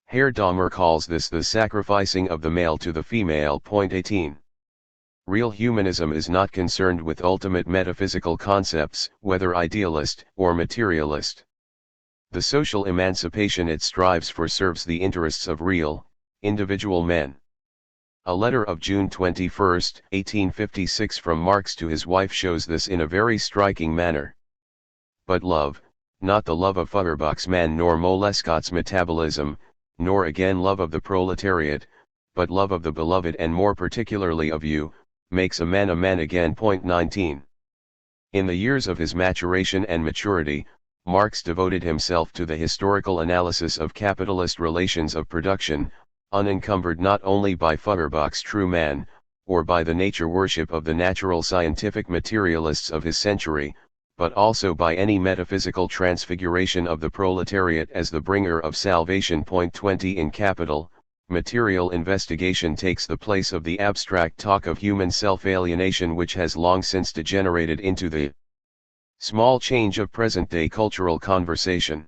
Herr Dahmer calls this the sacrificing of the male to the female. 18. Real humanism is not concerned with ultimate metaphysical concepts, whether idealist or materialist. The social emancipation it strives for serves the interests of real, individual men. A letter of June 21, 1856 from Marx to his wife shows this in a very striking manner. But love, not the love of Feuerbach's man nor Molescott's metabolism, nor again love of the proletariat, but love of the beloved and more particularly of you, makes a man again. 19. In the years of his maturation and maturity, Marx devoted himself to the historical analysis of capitalist relations of production, unencumbered not only by Feuerbach's true man, or by the nature worship of the natural scientific materialists of his century, but also by any metaphysical transfiguration of the proletariat as the bringer of salvation. 20. In Capital, material investigation takes the place of the abstract talk of human self-alienation which has long since degenerated into the small change of present-day cultural conversation.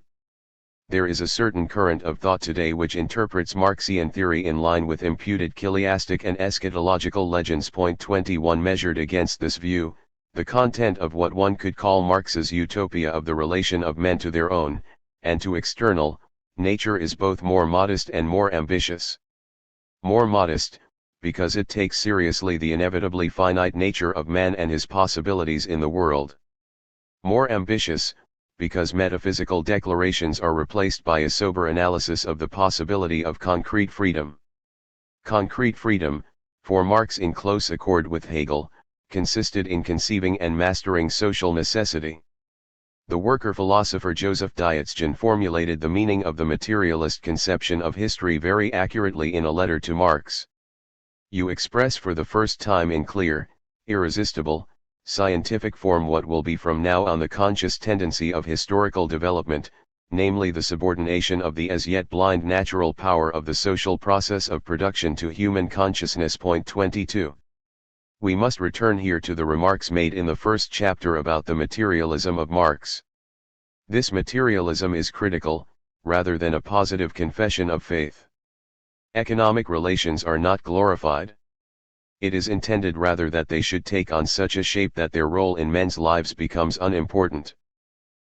There is a certain current of thought today which interprets Marxian theory in line with imputed chiliastic and eschatological legends. 21. Measured against this view, the content of what one could call Marx's utopia of the relation of men to their own, and to external, nature is both more modest and more ambitious. More modest, because it takes seriously the inevitably finite nature of man and his possibilities in the world. More ambitious, because metaphysical declarations are replaced by a sober analysis of the possibility of concrete freedom. Concrete freedom, for Marx in close accord with Hegel, consisted in conceiving and mastering social necessity. The worker-philosopher Joseph Dietzgen formulated the meaning of the materialist conception of history very accurately in a letter to Marx. You express for the first time in clear, irresistible, scientific form what will be from now on the conscious tendency of historical development, namely the subordination of the as yet blind natural power of the social process of production to human consciousness. Point 22. We must return here to the remarks made in the first chapter about the materialism of Marx. This materialism is critical, rather than a positive confession of faith. Economic relations are not glorified. It is intended rather that they should take on such a shape that their role in men's lives becomes unimportant.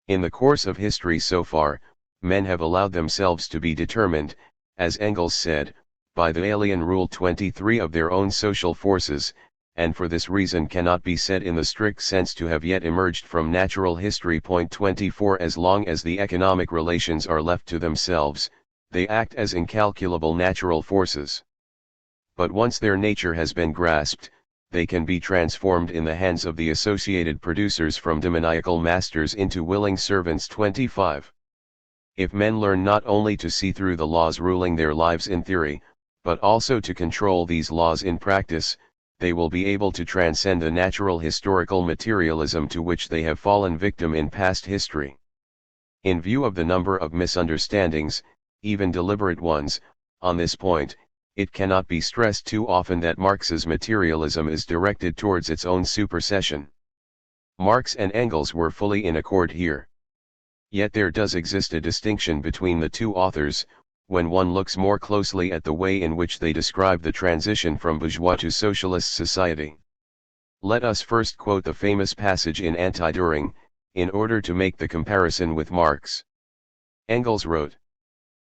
In the course of history so far, men have allowed themselves to be determined, as Engels said, by the alien rule 23 of their own social forces, and for this reason cannot be said in the strict sense to have yet emerged from natural history. Point 24. As long as the economic relations are left to themselves, they act as incalculable natural forces. But once their nature has been grasped, they can be transformed in the hands of the associated producers from demoniacal masters into willing servants. 25. If men learn not only to see through the laws ruling their lives in theory, but also to control these laws in practice, they will be able to transcend the natural historical materialism to which they have fallen victim in past history. In view of the number of misunderstandings, even deliberate ones, on this point, it cannot be stressed too often that Marx's materialism is directed towards its own supersession. Marx and Engels were fully in accord here. Yet there does exist a distinction between the two authors, when one looks more closely at the way in which they describe the transition from bourgeois to socialist society. Let us first quote the famous passage in Anti-Düring, in order to make the comparison with Marx. Engels wrote,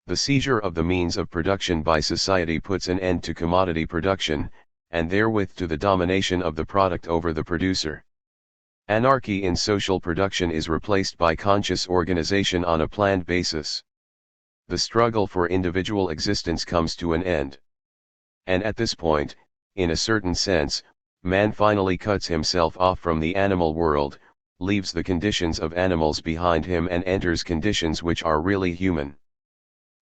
"The seizure of the means of production by society puts an end to commodity production, and therewith to the domination of the product over the producer. Anarchy in social production is replaced by conscious organization on a planned basis. The struggle for individual existence comes to an end. And at this point, in a certain sense, man finally cuts himself off from the animal world, leaves the conditions of animals behind him and enters conditions which are really human.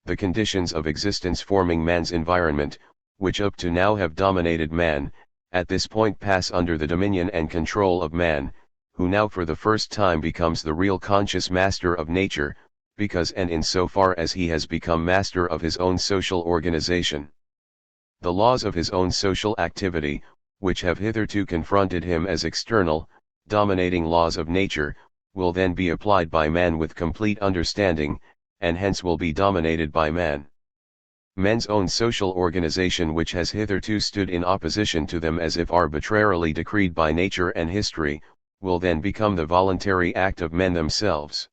The conditions of existence forming man's environment, which up to now have dominated man, at this point pass under the dominion and control of man, who now for the first time becomes the real conscious master of nature, because and in so far as he has become master of his own social organization. The laws of his own social activity, which have hitherto confronted him as external, dominating laws of nature, will then be applied by man with complete understanding, and hence will be dominated by man. Men's own social organization, which has hitherto stood in opposition to them as if arbitrarily decreed by nature and history, will then become the voluntary act of men themselves.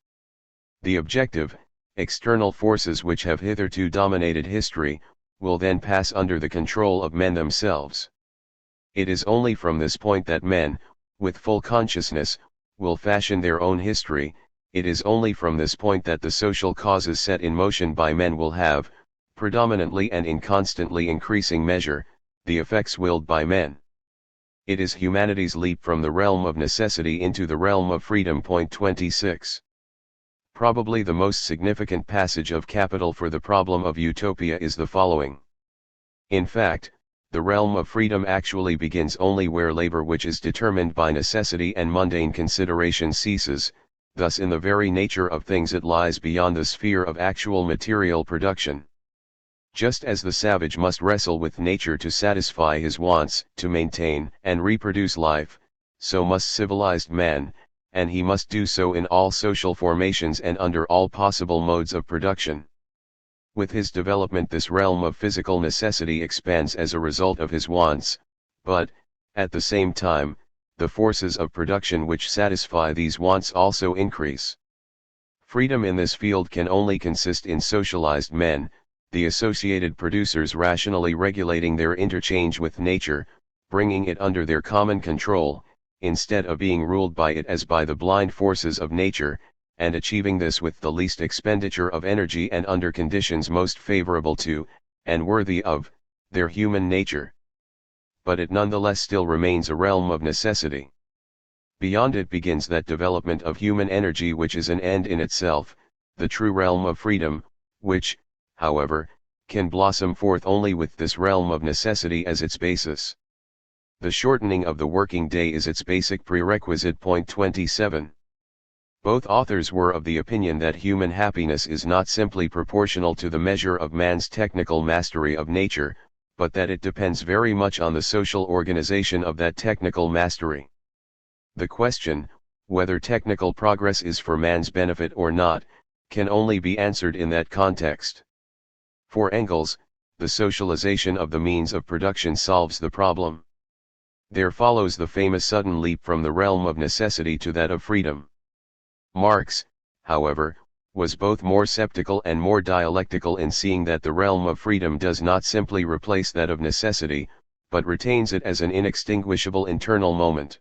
The objective, external forces which have hitherto dominated history, will then pass under the control of men themselves. It is only from this point that men, with full consciousness, will fashion their own history. It is only from this point that the social causes set in motion by men will have, predominantly and in constantly increasing measure, the effects willed by men. It is humanity's leap from the realm of necessity into the realm of freedom. Point 26. Probably the most significant passage of Capital for the problem of utopia is the following. In fact, the realm of freedom actually begins only where labor which is determined by necessity and mundane consideration ceases, thus in the very nature of things it lies beyond the sphere of actual material production. Just as the savage must wrestle with nature to satisfy his wants, to maintain and reproduce life, so must civilized man, and he must do so in all social formations and under all possible modes of production. With his development this realm of physical necessity expands as a result of his wants, but, at the same time, the forces of production which satisfy these wants also increase. Freedom in this field can only consist in socialized men, the associated producers rationally regulating their interchange with nature, bringing it under their common control, instead of being ruled by it as by the blind forces of nature, and achieving this with the least expenditure of energy and under conditions most favorable to, and worthy of, their human nature. But it nonetheless still remains a realm of necessity. Beyond it begins that development of human energy which is an end in itself, the true realm of freedom, which, however, can blossom forth only with this realm of necessity as its basis. The shortening of the working day is its basic prerequisite. Point 27. Both authors were of the opinion that human happiness is not simply proportional to the measure of man's technical mastery of nature, but that it depends very much on the social organization of that technical mastery. The question, whether technical progress is for man's benefit or not, can only be answered in that context. For Engels, the socialization of the means of production solves the problem. There follows the famous sudden leap from the realm of necessity to that of freedom. Marx, however, was both more skeptical and more dialectical in seeing that the realm of freedom does not simply replace that of necessity, but retains it as an inextinguishable internal moment.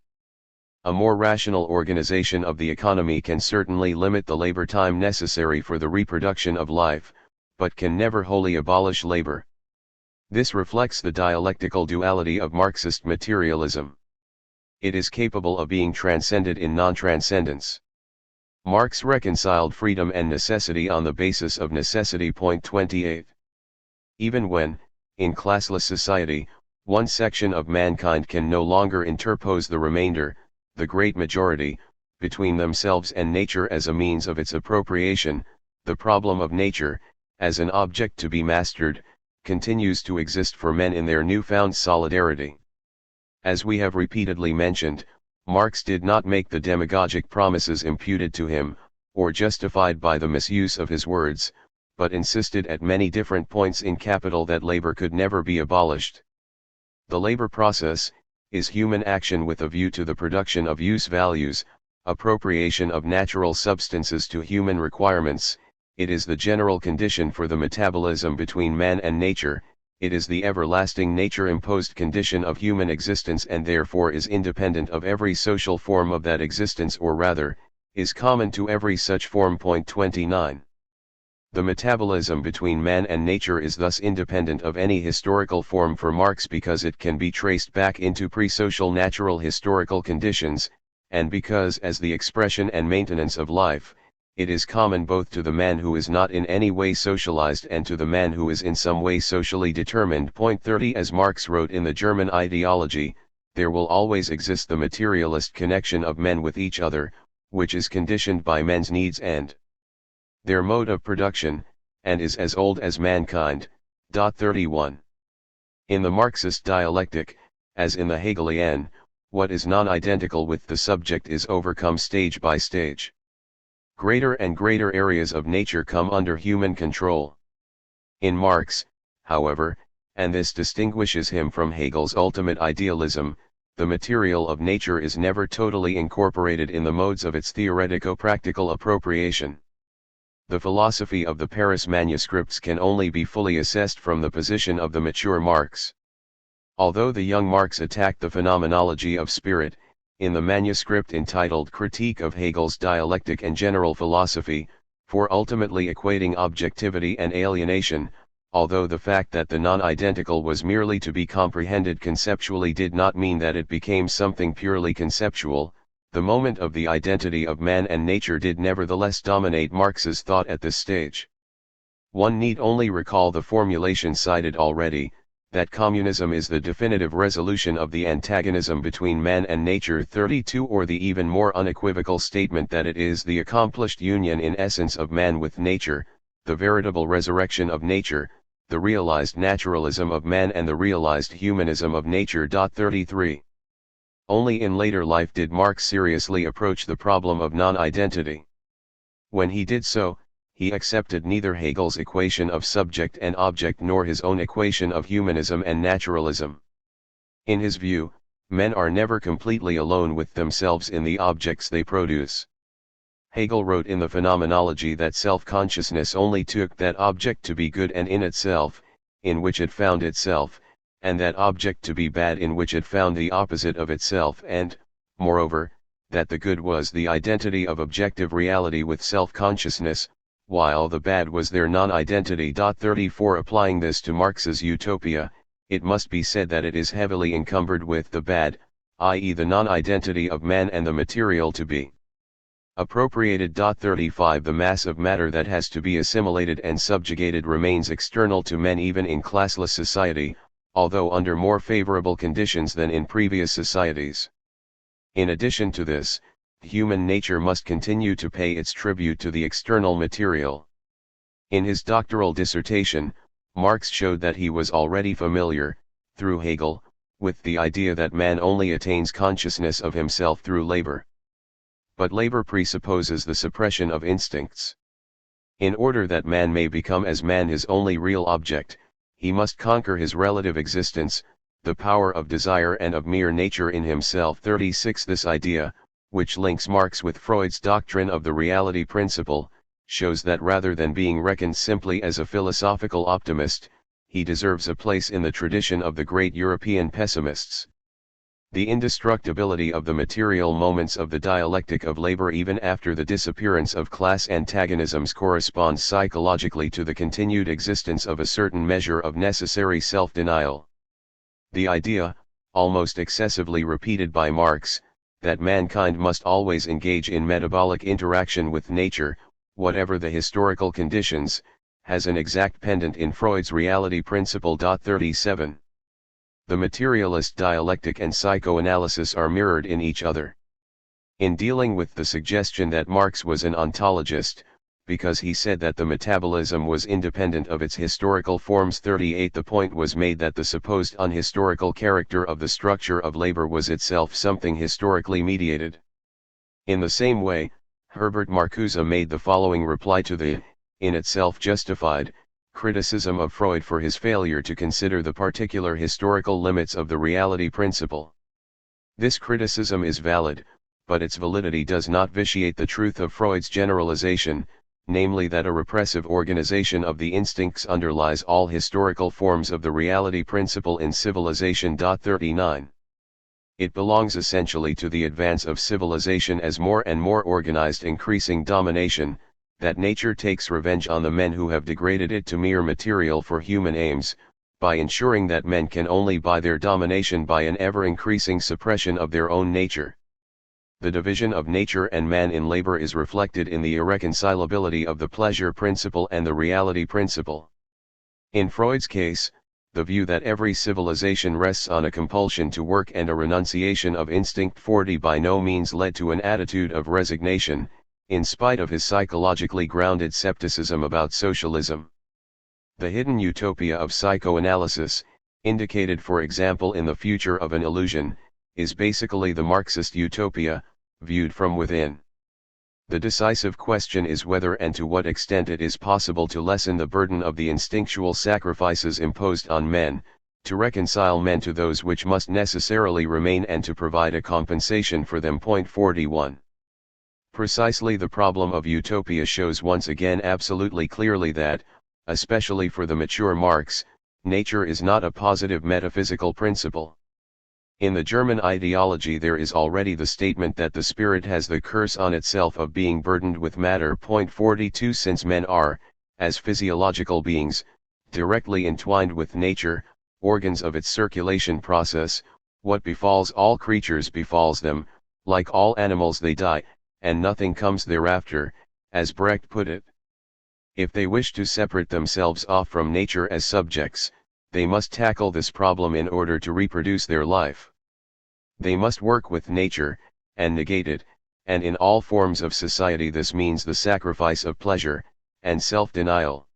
A more rational organization of the economy can certainly limit the labor time necessary for the reproduction of life, but can never wholly abolish labor. This reflects the dialectical duality of Marxist materialism. It is capable of being transcended in non-transcendence. Marx reconciled freedom and necessity on the basis of necessity. Point 28. Even when, in classless society, one section of mankind can no longer interpose the remainder, the great majority, between themselves and nature as a means of its appropriation, the problem of nature, as an object to be mastered, continues to exist for men in their newfound solidarity. As we have repeatedly mentioned, Marx did not make the demagogic promises imputed to him, or justified by the misuse of his words, but insisted at many different points in Capital that labor could never be abolished. The labor process is human action with a view to the production of use values, appropriation of natural substances to human requirements. It is the general condition for the metabolism between man and nature. It is the everlasting nature-imposed condition of human existence and therefore is independent of every social form of that existence, or rather, is common to every such form. Point 29. The metabolism between man and nature is thus independent of any historical form for Marx because it can be traced back into pre-social natural historical conditions, and because as the expression and maintenance of life, it is common both to the man who is not in any way socialized and to the man who is in some way socially determined. Point 30. As Marx wrote in the German Ideology, there will always exist the materialist connection of men with each other, which is conditioned by men's needs and their mode of production, and is as old as mankind. 31. In the Marxist dialectic, as in the Hegelian, what is non-identical with the subject is overcome stage by stage. Greater and greater areas of nature come under human control. In Marx, however, and this distinguishes him from Hegel's ultimate idealism, the material of nature is never totally incorporated in the modes of its theoretico-practical appropriation. The philosophy of the Paris manuscripts can only be fully assessed from the position of the mature Marx. Although the young Marx attacked the phenomenology of spirit, in the manuscript entitled Critique of Hegel's Dialectic and General Philosophy, for ultimately equating objectivity and alienation, although the fact that the non-identical was merely to be comprehended conceptually did not mean that it became something purely conceptual, the moment of the identity of man and nature did nevertheless dominate Marx's thought at this stage. One need only recall the formulation cited already, that communism is the definitive resolution of the antagonism between man and nature. 32. Or the even more unequivocal statement that it is the accomplished union in essence of man with nature, the veritable resurrection of nature, the realized naturalism of man and the realized humanism of nature. 33. Only in later life did Marx seriously approach the problem of non-identity. When he did so, he accepted neither Hegel's equation of subject and object nor his own equation of humanism and naturalism. In his view, men are never completely alone with themselves in the objects they produce. Hegel wrote in the Phenomenology that self-consciousness only took that object to be good and in itself, in which it found itself, and that object to be bad in which it found the opposite of itself, and, moreover, that the good was the identity of objective reality with self-consciousness, while the bad was their non-identity. 34. Applying this to Marx's utopia, it must be said that it is heavily encumbered with the bad, i.e. the non-identity of man and the material to be appropriated. 35 The mass of matter that has to be assimilated and subjugated remains external to men even in classless society, although under more favorable conditions than in previous societies. In addition to this, human nature must continue to pay its tribute to the external material. In his doctoral dissertation, Marx showed that he was already familiar, through Hegel, with the idea that man only attains consciousness of himself through labor. But labor presupposes the suppression of instincts. In order that man may become as man his only real object, he must conquer his relative existence, the power of desire and of mere nature in himself. 36 This idea, which links Marx with Freud's doctrine of the reality principle, shows that rather than being reckoned simply as a philosophical optimist, he deserves a place in the tradition of the great European pessimists. The indestructibility of the material moments of the dialectic of labor even after the disappearance of class antagonisms corresponds psychologically to the continued existence of a certain measure of necessary self-denial. The idea, almost excessively repeated by Marx, that mankind must always engage in metabolic interaction with nature, whatever the historical conditions, has an exact pendant in Freud's reality principle. 37 The materialist dialectic and psychoanalysis are mirrored in each other. In dealing with the suggestion that Marx was an ontologist, because he said that the metabolism was independent of its historical forms. 38 The point was made that the supposed unhistorical character of the structure of labor was itself something historically mediated. In the same way, Herbert Marcuse made the following reply to the, in itself justified, criticism of Freud for his failure to consider the particular historical limits of the reality principle. This criticism is valid, but its validity does not vitiate the truth of Freud's generalization, namely that a repressive organization of the instincts underlies all historical forms of the reality principle in civilization. 39 It belongs essentially to the advance of civilization as more and more organized increasing domination, that nature takes revenge on the men who have degraded it to mere material for human aims, by ensuring that men can only buy their domination by an ever-increasing suppression of their own nature. The division of nature and man in labor is reflected in the irreconcilability of the pleasure principle and the reality principle. In Freud's case, the view that every civilization rests on a compulsion to work and a renunciation of instinct 40 by no means led to an attitude of resignation, in spite of his psychologically grounded skepticism about socialism. The hidden utopia of psychoanalysis, indicated for example in The Future of an Illusion, is basically the Marxist utopia, viewed from within. The decisive question is whether and to what extent it is possible to lessen the burden of the instinctual sacrifices imposed on men, to reconcile men to those which must necessarily remain and to provide a compensation for them. 41 Precisely the problem of utopia shows once again absolutely clearly that, especially for the mature Marx, nature is not a positive metaphysical principle. In the German ideology there is already the statement that the spirit has the curse on itself of being burdened with matter. 42 Since men are, as physiological beings, directly entwined with nature, organs of its circulation process, what befalls all creatures befalls them, like all animals they die, and nothing comes thereafter, as Brecht put it. If they wish to separate themselves off from nature as subjects, they must tackle this problem in order to reproduce their life. They must work with nature, and negate it, and in all forms of society this means the sacrifice of pleasure, and self-denial.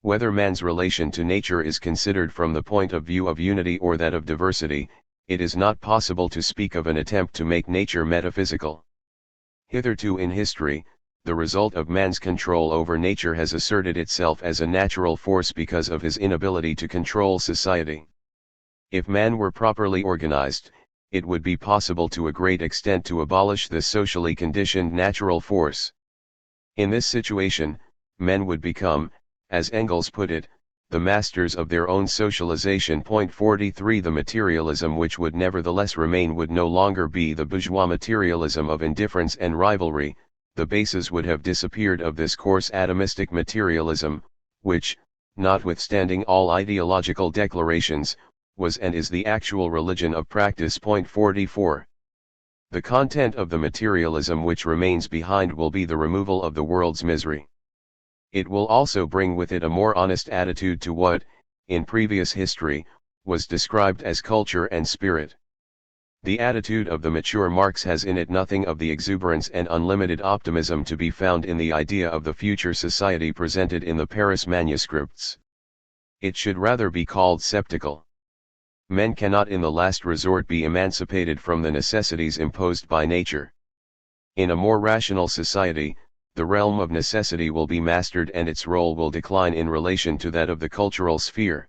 Whether man's relation to nature is considered from the point of view of unity or that of diversity, it is not possible to speak of an attempt to make nature metaphysical. Hitherto in history, the result of man's control over nature has asserted itself as a natural force because of his inability to control society. If man were properly organized, it would be possible to a great extent to abolish this socially conditioned natural force. In this situation, men would become, as Engels put it, the masters of their own socialization. 43 The materialism which would nevertheless remain would no longer be the bourgeois materialism of indifference and rivalry. The bases would have disappeared of this coarse atomistic materialism, which, notwithstanding all ideological declarations, was and is the actual religion of practice. 44. The content of the materialism which remains behind will be the removal of the world's misery. It will also bring with it a more honest attitude to what, in previous history, was described as culture and spirit. The attitude of the mature Marx has in it nothing of the exuberance and unlimited optimism to be found in the idea of the future society presented in the Paris manuscripts. It should rather be called sceptical. Men cannot in the last resort be emancipated from the necessities imposed by nature. In a more rational society, the realm of necessity will be mastered and its role will decline in relation to that of the cultural sphere.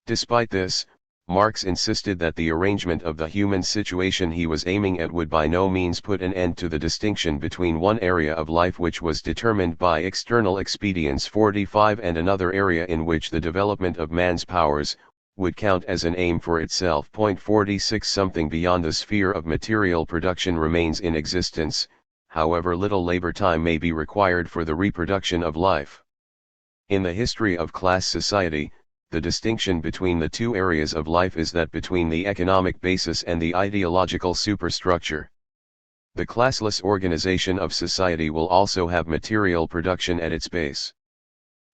Despite this, Marx insisted that the arrangement of the human situation he was aiming at would by no means put an end to the distinction between one area of life which was determined by external expedients 45 and another area in which the development of man's powers would count as an aim for itself. 46 Something beyond the sphere of material production remains in existence, however little labor time may be required for the reproduction of life. In the history of class society, the distinction between the two areas of life is that between the economic basis and the ideological superstructure. The classless organization of society will also have material production at its base.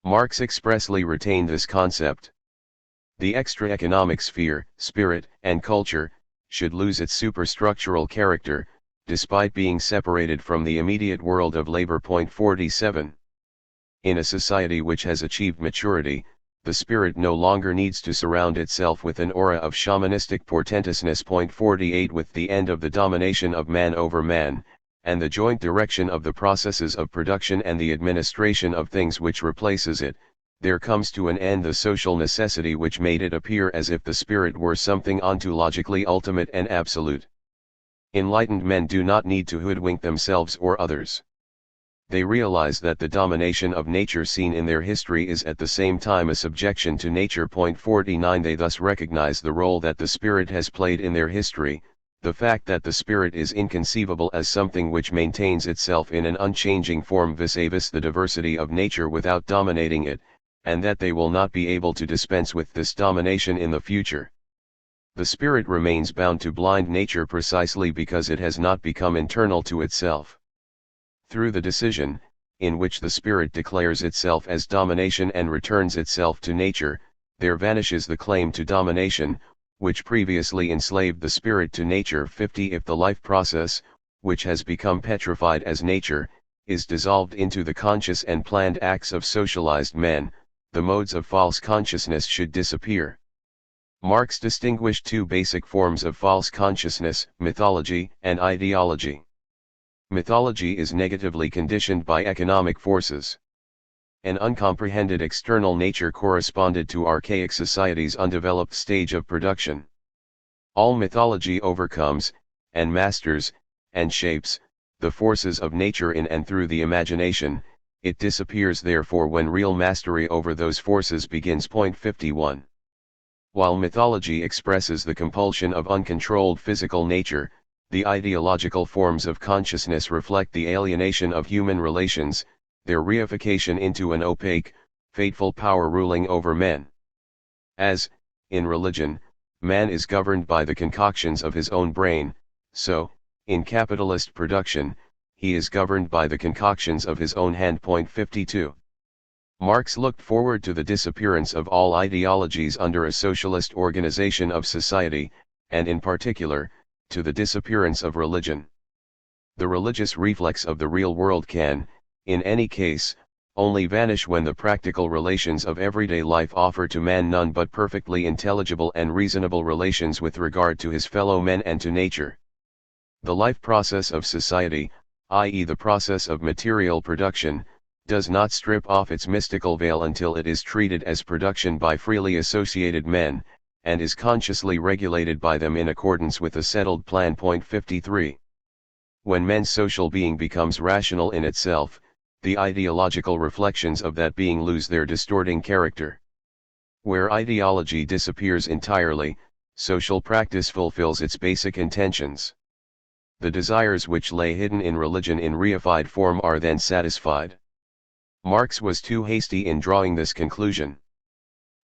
Marx expressly retained this concept. The extra-economic sphere, spirit, and culture, should lose its superstructural character, despite being separated from the immediate world of labor. 47. In a society which has achieved maturity, the spirit no longer needs to surround itself with an aura of shamanistic portentousness. 48 With the end of the domination of man over man, and the joint direction of the processes of production and the administration of things which replaces it, there comes to an end the social necessity which made it appear as if the spirit were something ontologically ultimate and absolute. Enlightened men do not need to hoodwink themselves or others. They realize that the domination of nature seen in their history is at the same time a subjection to nature. 49 They thus recognize the role that the spirit has played in their history, the fact that the spirit is inconceivable as something which maintains itself in an unchanging form vis-a-vis the diversity of nature without dominating it, and that they will not be able to dispense with this domination in the future. The spirit remains bound to blind nature precisely because it has not become internal to itself. Through the decision, in which the spirit declares itself as domination and returns itself to nature, there vanishes the claim to domination, which previously enslaved the spirit to nature. 50 If the life process, which has become petrified as nature, is dissolved into the conscious and planned acts of socialized men, the modes of false consciousness should disappear. Marx distinguished two basic forms of false consciousness, mythology and ideology. Mythology is negatively conditioned by economic forces. An uncomprehended external nature corresponded to archaic society's undeveloped stage of production. All mythology overcomes, and masters, and shapes, the forces of nature in and through the imagination. It disappears therefore when real mastery over those forces begins. 51. While mythology expresses the compulsion of uncontrolled physical nature, the ideological forms of consciousness reflect the alienation of human relations, their reification into an opaque, fateful power ruling over men. As, in religion, man is governed by the concoctions of his own brain, so, in capitalist production, he is governed by the concoctions of his own hand. 52. Marx looked forward to the disappearance of all ideologies under a socialist organization of society, and in particular, to the disappearance of religion. The religious reflex of the real world can, in any case, only vanish when the practical relations of everyday life offer to man none but perfectly intelligible and reasonable relations with regard to his fellow men and to nature. The life process of society, i.e. the process of material production, does not strip off its mystical veil until it is treated as production by freely associated men, and is consciously regulated by them in accordance with a settled plan. 53. When men's social being becomes rational in itself, the ideological reflections of that being lose their distorting character. Where ideology disappears entirely, social practice fulfills its basic intentions. The desires which lay hidden in religion in reified form are then satisfied. Marx was too hasty in drawing this conclusion.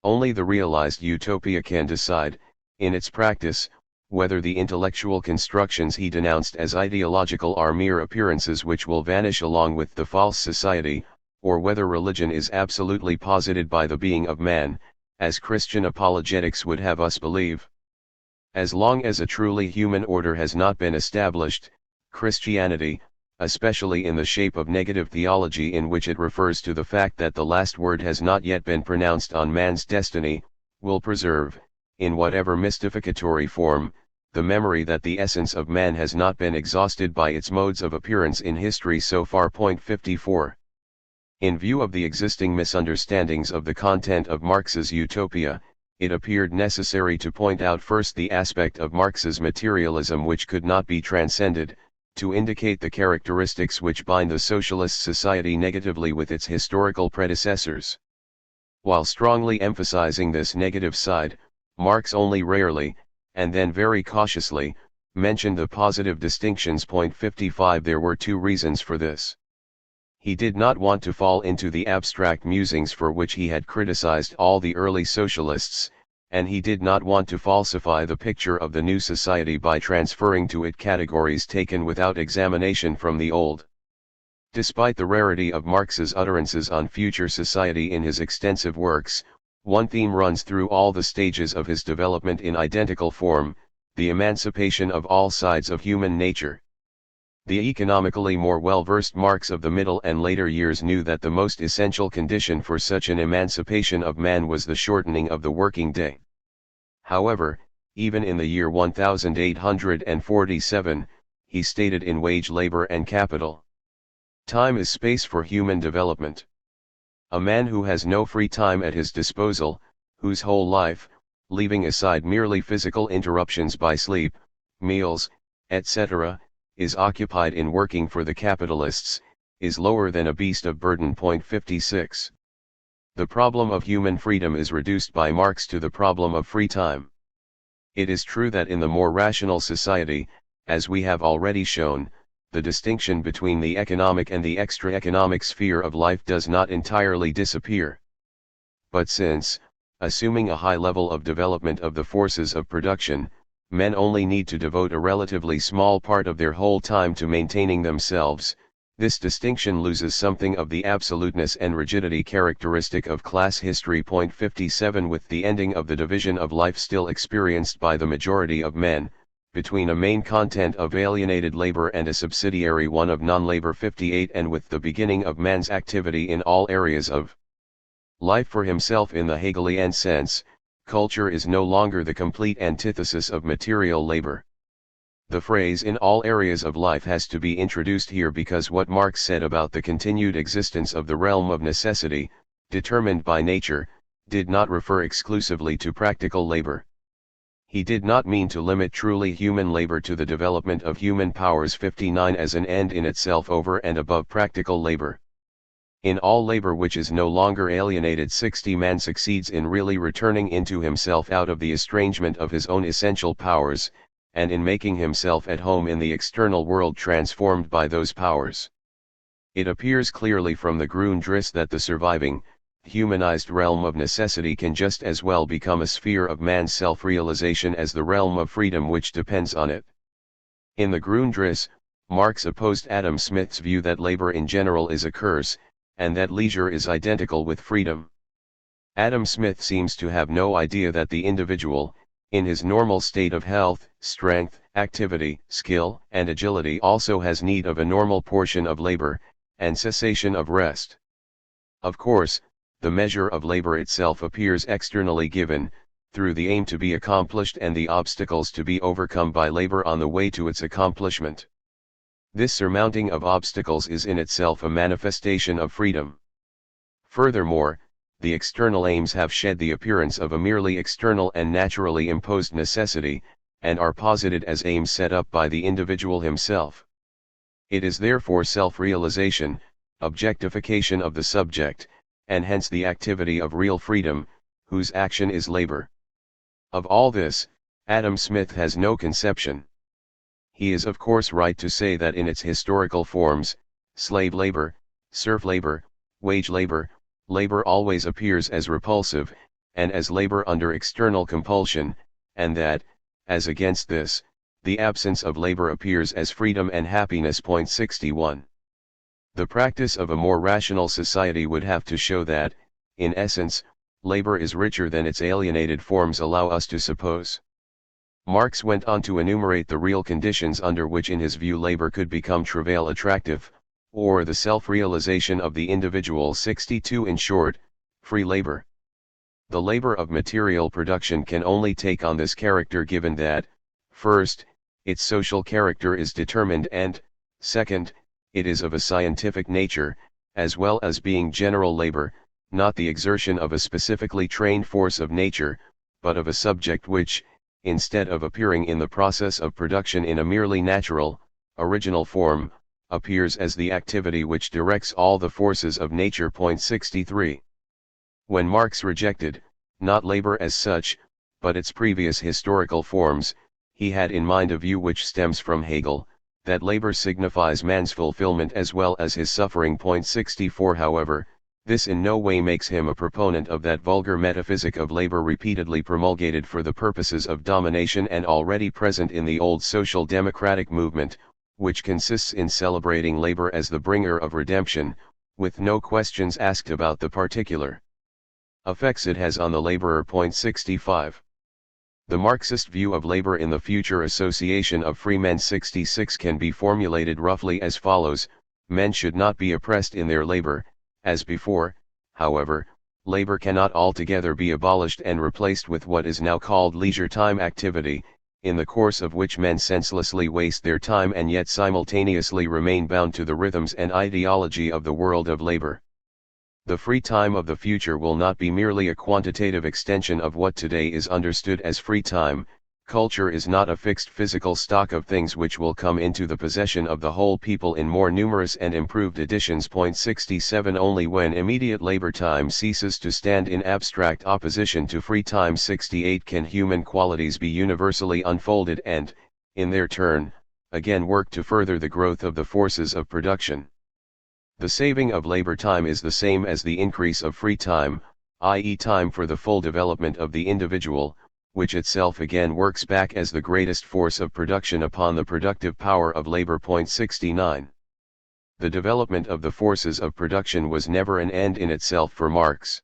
Only the realized utopia can decide, in its practice, whether the intellectual constructions he denounced as ideological are mere appearances which will vanish along with the false society, or whether religion is absolutely posited by the being of man, as Christian apologetics would have us believe. As long as a truly human order has not been established, Christianity, especially in the shape of negative theology in which it refers to the fact that the last word has not yet been pronounced on man's destiny, will preserve, in whatever mystificatory form, the memory that the essence of man has not been exhausted by its modes of appearance in history so far. 54. In view of the existing misunderstandings of the content of Marx's utopia, it appeared necessary to point out first the aspect of Marx's materialism which could not be transcended, to indicate the characteristics which bind the socialist society negatively with its historical predecessors. While strongly emphasizing this negative side, Marx only rarely, and then very cautiously, mentioned the positive distinctions. 55. There were two reasons for this. He did not want to fall into the abstract musings for which he had criticized all the early socialists, and he did not want to falsify the picture of the new society by transferring to it categories taken without examination from the old. Despite the rarity of Marx's utterances on future society in his extensive works, one theme runs through all the stages of his development in identical form: the emancipation of all sides of human nature. The economically more well-versed Marx of the middle and later years knew that the most essential condition for such an emancipation of man was the shortening of the working day. However, even in the year 1847, he stated in Wage, Labor and Capital, "Time is space for human development. A man who has no free time at his disposal, whose whole life, leaving aside merely physical interruptions by sleep, meals, etc., is occupied in working for the capitalists, is lower than a beast of burden." 56. The problem of human freedom is reduced by Marx to the problem of free time. It is true that in the more rational society, as we have already shown, the distinction between the economic and the extra-economic sphere of life does not entirely disappear. But since, assuming a high level of development of the forces of production, men only need to devote a relatively small part of their whole time to maintaining themselves, this distinction loses something of the absoluteness and rigidity characteristic of class history. 57. With the ending of the division of life still experienced by the majority of men, between a main content of alienated labor and a subsidiary one of non-labor. 58. And with the beginning of man's activity in all areas of life for himself in the Hegelian sense, culture is no longer the complete antithesis of material labor. The phrase "in all areas of life" has to be introduced here because what Marx said about the continued existence of the realm of necessity, determined by nature, did not refer exclusively to practical labor. He did not mean to limit truly human labor to the development of human powers. 59. As an end in itself over and above practical labor. In all labor which is no longer alienated, 60, man succeeds in really returning into himself out of the estrangement of his own essential powers, and in making himself at home in the external world transformed by those powers. It appears clearly from the Grundriss that the surviving, humanized realm of necessity can just as well become a sphere of man's self-realization as the realm of freedom which depends on it. In the Grundriss, Marx opposed Adam Smith's view that labor in general is a curse, and that leisure is identical with freedom. Adam Smith seems to have no idea that the individual, in his normal state of health, strength, activity, skill, and agility, also has need of a normal portion of labor, and cessation of rest. Of course, the measure of labor itself appears externally given, through the aim to be accomplished and the obstacles to be overcome by labor on the way to its accomplishment. This surmounting of obstacles is in itself a manifestation of freedom. Furthermore, the external aims have shed the appearance of a merely external and naturally imposed necessity, and are posited as aims set up by the individual himself. It is therefore self-realization, objectification of the subject, and hence the activity of real freedom, whose action is labor. Of all this, Adam Smith has no conception. He is of course right to say that in its historical forms, slave labor, serf labor, wage labor, labor always appears as repulsive, and as labor under external compulsion, and that, as against this, the absence of labor appears as freedom and happiness. 61. The practice of a more rational society would have to show that, in essence, labor is richer than its alienated forms allow us to suppose. Marx went on to enumerate the real conditions under which in his view labor could become travail attractive, or the self-realization of the individual. 62. In short, free labor. The labor of material production can only take on this character given that, first, its social character is determined and, second, it is of a scientific nature, as well as being general labor, not the exertion of a specifically trained force of nature, but of a subject which, instead of appearing in the process of production in a merely natural, original form, appears as the activity which directs all the forces of nature. 63. When Marx rejected, not labor as such, but its previous historical forms, he had in mind a view which stems from Hegel, that labor signifies man's fulfillment as well as his suffering. 64. However, this in no way makes him a proponent of that vulgar metaphysic of labor repeatedly promulgated for the purposes of domination and already present in the old social democratic movement, which consists in celebrating labor as the bringer of redemption, with no questions asked about the particular effects it has on the laborer. 65. The Marxist view of labor in the future association of free men. 66 can be formulated roughly as follows: men should not be oppressed in their labor, as before. However, labor cannot altogether be abolished and replaced with what is now called leisure time activity, in the course of which men senselessly waste their time and yet simultaneously remain bound to the rhythms and ideology of the world of labor. The free time of the future will not be merely a quantitative extension of what today is understood as free time. Culture is not a fixed physical stock of things which will come into the possession of the whole people in more numerous and improved editions. 67. Only when immediate labor time ceases to stand in abstract opposition to free time. 68. Can human qualities be universally unfolded and, in their turn, again work to further the growth of the forces of production. The saving of labor time is the same as the increase of free time, i.e. time for the full development of the individual, which itself again works back as the greatest force of production upon the productive power of labor. 69. The development of the forces of production was never an end in itself for Marx.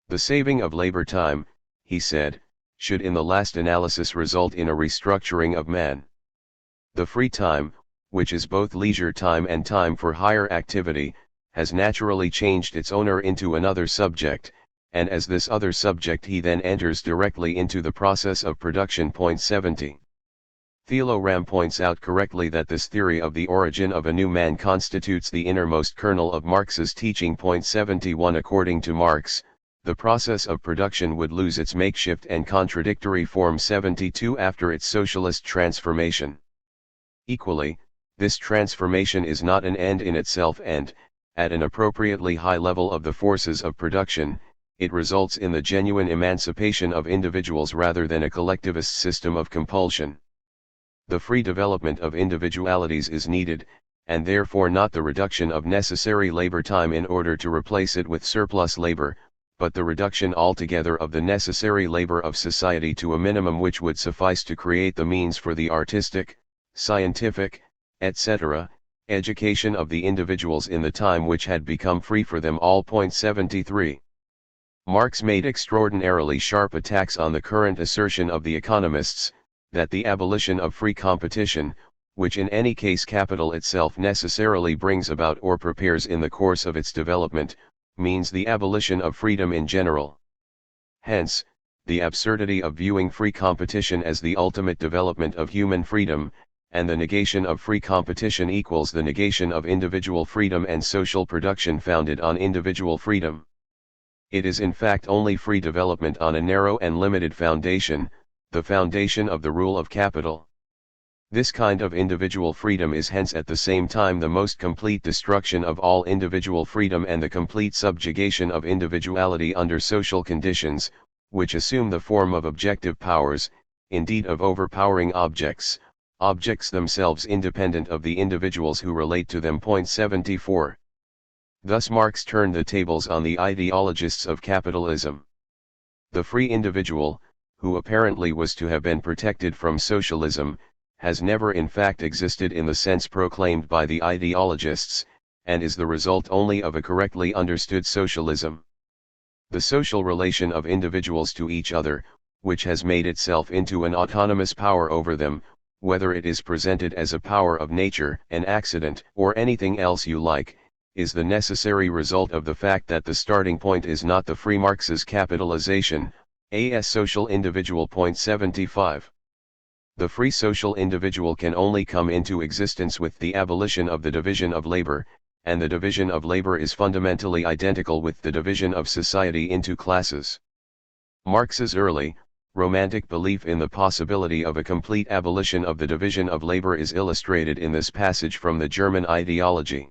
The saving of labor time, he said, should in the last analysis result in a restructuring of man. The free time, which is both leisure time and time for higher activity, has naturally changed its owner into another subject, and as this other subject he then enters directly into the process of production. 70. Thilo Ram points out correctly that this theory of the origin of a new man constitutes the innermost kernel of Marx's teaching. 71. According to Marx, the process of production would lose its makeshift and contradictory form. 72. After its socialist transformation. Equally, this transformation is not an end in itself and, at an appropriately high level of the forces of production, it results in the genuine emancipation of individuals rather than a collectivist system of compulsion. The free development of individualities is needed, and therefore not the reduction of necessary labor time in order to replace it with surplus labor, but the reduction altogether of the necessary labor of society to a minimum which would suffice to create the means for the artistic, scientific, etc., education of the individuals in the time which had become free for them all. 73. Marx made extraordinarily sharp attacks on the current assertion of the economists, that the abolition of free competition, which in any case capital itself necessarily brings about or prepares in the course of its development, means the abolition of freedom in general. Hence, the absurdity of viewing free competition as the ultimate development of human freedom, and the negation of free competition equals the negation of individual freedom and social production founded on individual freedom. It is in fact only free development on a narrow and limited foundation, the foundation of the rule of capital. This kind of individual freedom is hence at the same time the most complete destruction of all individual freedom and the complete subjugation of individuality under social conditions, which assume the form of objective powers, indeed of overpowering objects, objects themselves independent of the individuals who relate to them. 74. Thus Marx turned the tables on the ideologists of capitalism. The free individual, who apparently was to have been protected from socialism, has never in fact existed in the sense proclaimed by the ideologists, and is the result only of a correctly understood socialism. The social relation of individuals to each other, which has made itself into an autonomous power over them, whether it is presented as a power of nature, an accident, or anything else you like, is the necessary result of the fact that the starting point is not the free Marx's capitalization, as social individual. 75. The free social individual can only come into existence with the abolition of the division of labor, and the division of labor is fundamentally identical with the division of society into classes. Marx's early, romantic belief in the possibility of a complete abolition of the division of labor is illustrated in this passage from the German ideology.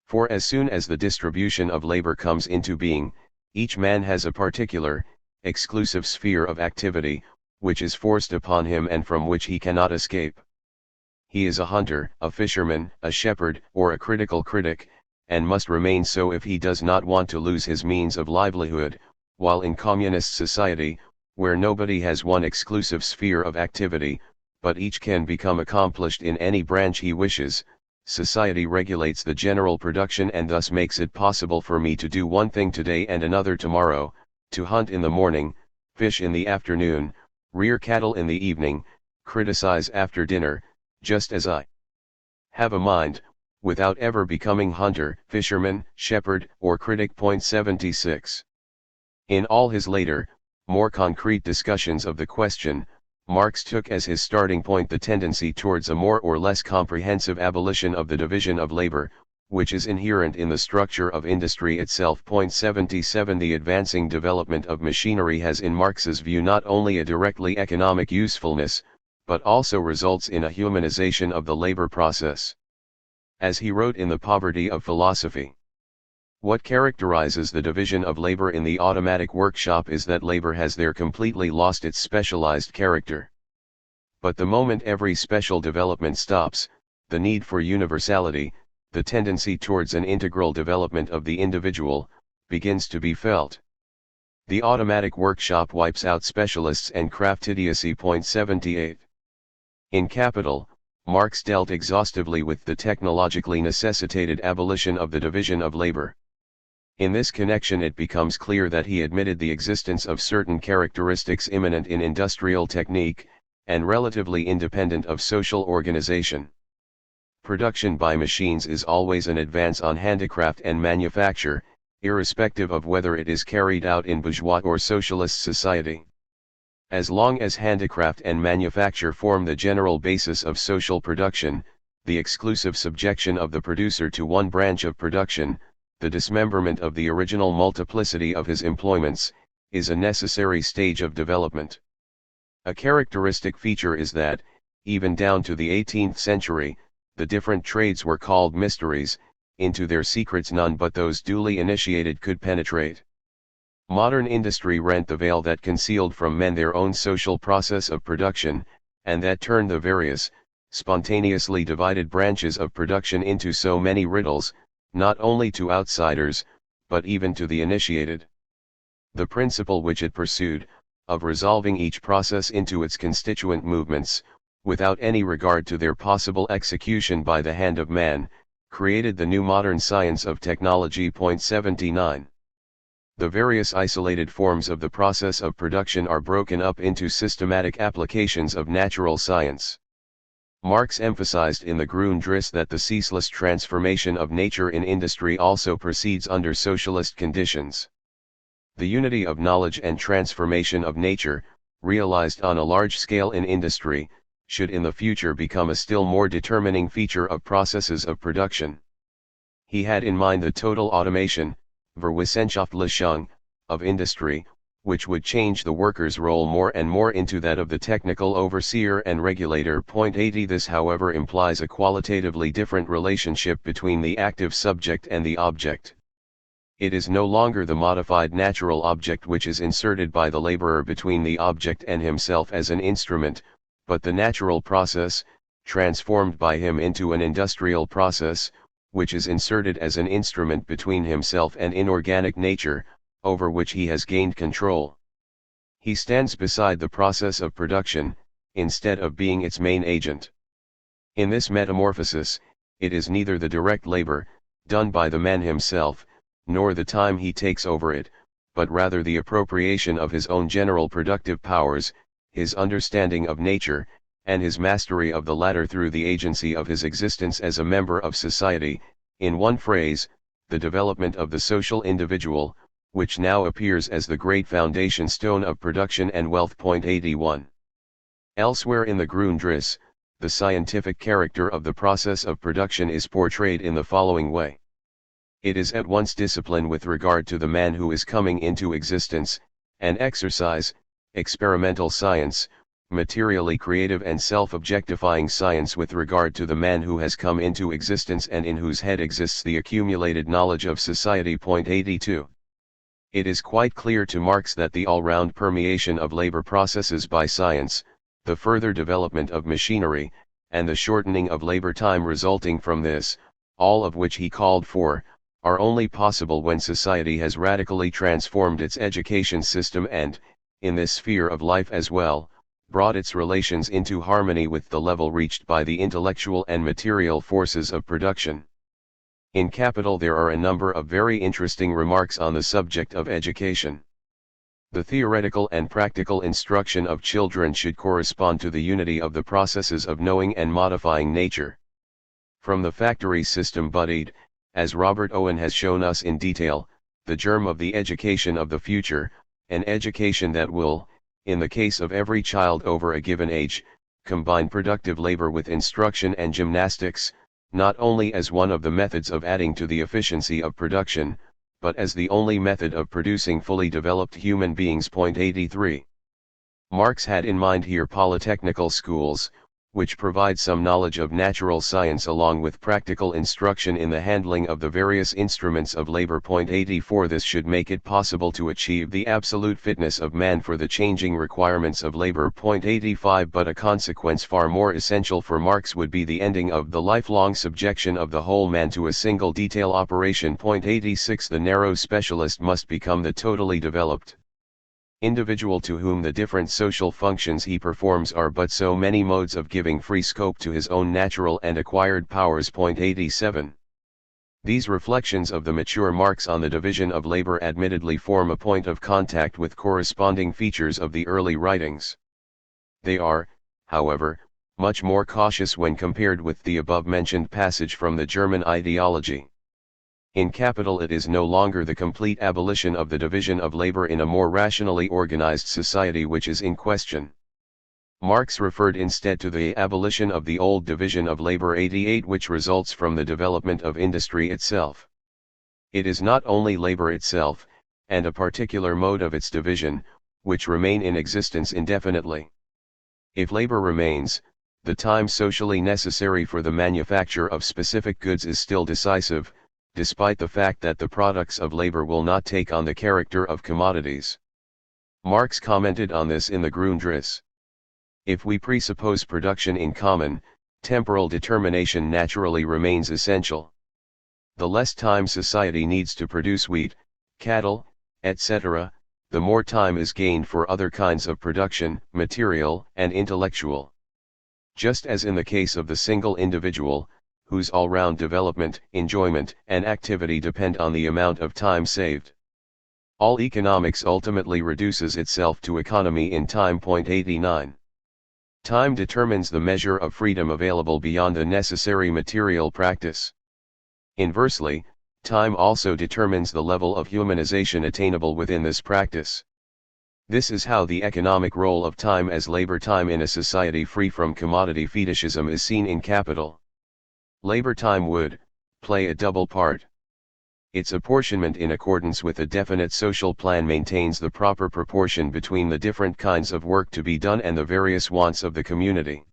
For as soon as the distribution of labor comes into being, each man has a particular, exclusive sphere of activity, which is forced upon him and from which he cannot escape. He is a hunter, a fisherman, a shepherd, or a critical critic, and must remain so if he does not want to lose his means of livelihood, while in communist society, where nobody has one exclusive sphere of activity, but each can become accomplished in any branch he wishes, society regulates the general production and thus makes it possible for me to do one thing today and another tomorrow, to hunt in the morning, fish in the afternoon, rear cattle in the evening, criticize after dinner, just as I have a mind, without ever becoming hunter, fisherman, shepherd, or critic. 76. In all his later, more concrete discussions of the question, Marx took as his starting point the tendency towards a more or less comprehensive abolition of the division of labor, which is inherent in the structure of industry itself. 77. The advancing development of machinery has in Marx's view not only a directly economic usefulness, but also results in a humanization of the labor process. As he wrote in The Poverty of Philosophy, what characterizes the division of labor in the automatic workshop is that labor has there completely lost its specialized character. But the moment every special development stops, the need for universality, the tendency towards an integral development of the individual, begins to be felt. The automatic workshop wipes out specialists and craft idiocy. 78. In Capital, Marx dealt exhaustively with the technologically necessitated abolition of the division of labor. In this connection it becomes clear that he admitted the existence of certain characteristics immanent in industrial technique, and relatively independent of social organization. Production by machines is always an advance on handicraft and manufacture, irrespective of whether it is carried out in bourgeois or socialist society. As long as handicraft and manufacture form the general basis of social production, the exclusive subjection of the producer to one branch of production, the dismemberment of the original multiplicity of his employments, is a necessary stage of development. A characteristic feature is that, even down to the 18th century, the different trades were called mysteries, into their secrets none but those duly initiated could penetrate. Modern industry rent the veil that concealed from men their own social process of production, and that turned the various, spontaneously divided branches of production into so many riddles, not only to outsiders, but even to the initiated. The principle which it pursued, of resolving each process into its constituent movements, without any regard to their possible execution by the hand of man, created the new modern science of technology. 79. The various isolated forms of the process of production are broken up into systematic applications of natural science. Marx emphasized in the Grundrisse that the ceaseless transformation of nature in industry also proceeds under socialist conditions. The unity of knowledge and transformation of nature, realized on a large scale in industry, should in the future become a still more determining feature of processes of production. He had in mind the total automation, Verwissenschaftlichung, of industry, which would change the worker's role more and more into that of the technical overseer and regulator. 80. This however implies a qualitatively different relationship between the active subject and the object. It is no longer the modified natural object which is inserted by the laborer between the object and himself as an instrument, but the natural process, transformed by him into an industrial process, which is inserted as an instrument between himself and inorganic nature, over which he has gained control. He stands beside the process of production, instead of being its main agent. In this metamorphosis, it is neither the direct labor, done by the man himself, nor the time he takes over it, but rather the appropriation of his own general productive powers, his understanding of nature, and his mastery of the latter through the agency of his existence as a member of society, in one phrase, the development of the social individual, which now appears as the great foundation stone of production and wealth. 81. Elsewhere in the Grundriss, the scientific character of the process of production is portrayed in the following way. It is at once discipline with regard to the man who is coming into existence, and exercise, experimental science, materially creative and self-objectifying science with regard to the man who has come into existence and in whose head exists the accumulated knowledge of society. 82. It is quite clear to Marx that the all-round permeation of labor processes by science, the further development of machinery, and the shortening of labor time resulting from this, all of which he called for, are only possible when society has radically transformed its education system and, in this sphere of life as well, brought its relations into harmony with the level reached by the intellectual and material forces of production. In Capital there are a number of very interesting remarks on the subject of education. The theoretical and practical instruction of children should correspond to the unity of the processes of knowing and modifying nature. From the factory system budded, as Robert Owen has shown us in detail, the germ of the education of the future, an education that will, in the case of every child over a given age, combine productive labor with instruction and gymnastics, not only as one of the methods of adding to the efficiency of production, but as the only method of producing fully developed human beings. 83. Marx had in mind here polytechnical schools, which provide some knowledge of natural science along with practical instruction in the handling of the various instruments of labor. 84. This should make it possible to achieve the absolute fitness of man for the changing requirements of labor. 85. But a consequence far more essential for Marx would be the ending of the lifelong subjection of the whole man to a single detail operation. 86. The narrow specialist must become the totally developed individual to whom the different social functions he performs are but so many modes of giving free scope to his own natural and acquired powers. 87. These reflections of the mature Marx on the division of labor admittedly form a point of contact with corresponding features of the early writings. They are, however, much more cautious when compared with the above-mentioned passage from the German ideology. In Capital it is no longer the complete abolition of the division of labor in a more rationally organized society which is in question. Marx referred instead to the abolition of the old division of labor 88 which results from the development of industry itself. It is not only labor itself, and a particular mode of its division, which remain in existence indefinitely. If labor remains, the time socially necessary for the manufacture of specific goods is still decisive, despite the fact that the products of labor will not take on the character of commodities. Marx commented on this in the Grundriss. If we presuppose production in common, temporal determination naturally remains essential. The less time society needs to produce wheat, cattle, etc., the more time is gained for other kinds of production, material and intellectual. Just as in the case of the single individual, whose all-round development, enjoyment, and activity depend on the amount of time saved. All economics ultimately reduces itself to economy in time. 89. Time determines the measure of freedom available beyond the necessary material practice. Inversely, time also determines the level of humanization attainable within this practice. This is how the economic role of time as labor time in a society free from commodity fetishism is seen in Capital. Labor time would play a double part. Its apportionment in accordance with a definite social plan maintains the proper proportion between the different kinds of work to be done and the various wants of the community.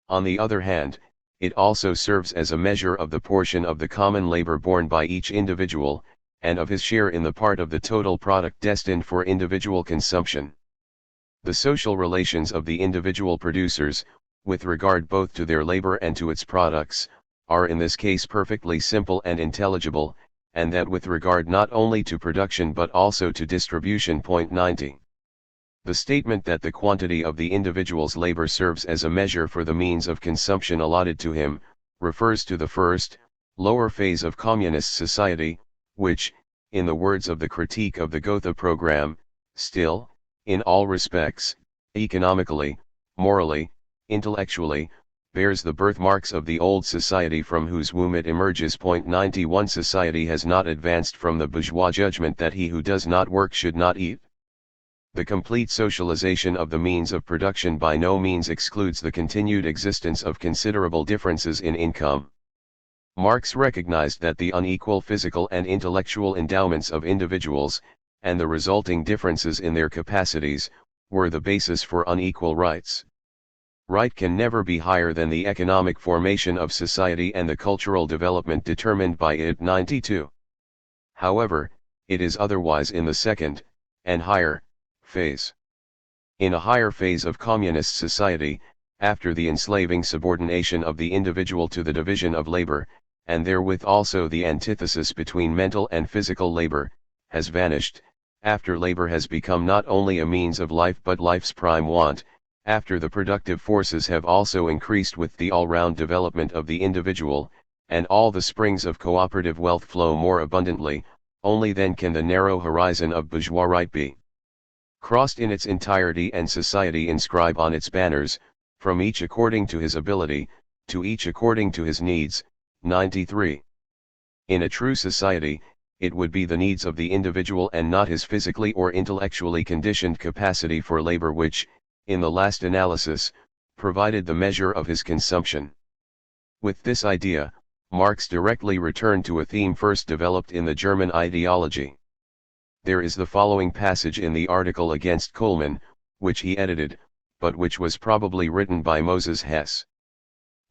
On the other hand, it also serves as a measure of the portion of the common labor borne by each individual, and of his share in the part of the total product destined for individual consumption. The social relations of the individual producers, with regard both to their labor and to its products, are in this case perfectly simple and intelligible, and that with regard not only to production but also to distribution. 90. The statement that the quantity of the individual's labor serves as a measure for the means of consumption allotted to him, refers to the first, lower phase of communist society, which, in the words of the critique of the Gotha program, still, in all respects, economically, morally, intellectually, bears the birthmarks of the old society from whose womb it emerges. 91 Society has not advanced from the bourgeois judgment that he who does not work should not eat. The complete socialization of the means of production by no means excludes the continued existence of considerable differences in income. Marx recognized that the unequal physical and intellectual endowments of individuals, and the resulting differences in their capacities, were the basis for unequal rights. Right can never be higher than the economic formation of society and the cultural development determined by it. 92. However, it is otherwise in the second, and higher, phase. In a higher phase of communist society, after the enslaving subordination of the individual to the division of labor, and therewith also the antithesis between mental and physical labor, has vanished, after labor has become not only a means of life but life's prime want, after the productive forces have also increased with the all-round development of the individual, and all the springs of cooperative wealth flow more abundantly, only then can the narrow horizon of bourgeois right be crossed in its entirety and society inscribe on its banners, from each according to his ability, to each according to his needs. 93. In a true society, it would be the needs of the individual and not his physically or intellectually conditioned capacity for labor which, in the last analysis, provided the measure of his consumption. With this idea, Marx directly returned to a theme first developed in the German ideology. There is the following passage in the article against Coleman, which he edited, but which was probably written by Moses Hess.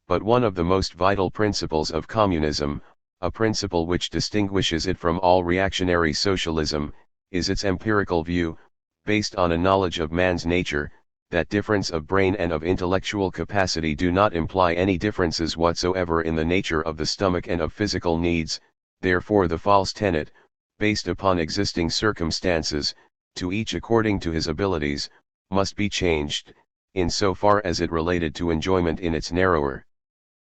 But one of the most vital principles of communism, a principle which distinguishes it from all reactionary socialism, is its empirical view, based on a knowledge of man's nature, that difference of brain and of intellectual capacity do not imply any differences whatsoever in the nature of the stomach and of physical needs. Therefore the false tenet, based upon existing circumstances, to each according to his abilities, must be changed, in so far as it related to enjoyment in its narrower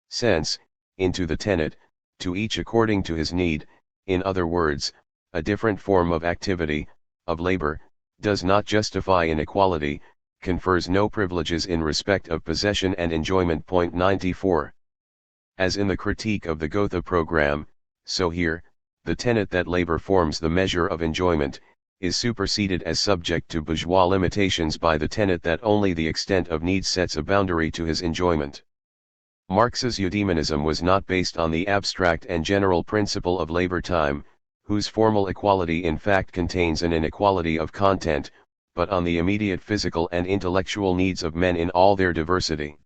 sense, into the tenet, to each according to his need. In other words, a different form of activity, of labor, does not justify inequality, confers no privileges in respect of possession and enjoyment. 94. As in the critique of the Gotha program, so here, the tenet that labor forms the measure of enjoyment, is superseded as subject to bourgeois limitations by the tenet that only the extent of need sets a boundary to his enjoyment. Marx's eudaimonism was not based on the abstract and general principle of labor time, whose formal equality in fact contains an inequality of content, but on the immediate physical and intellectual needs of men in all their diversity.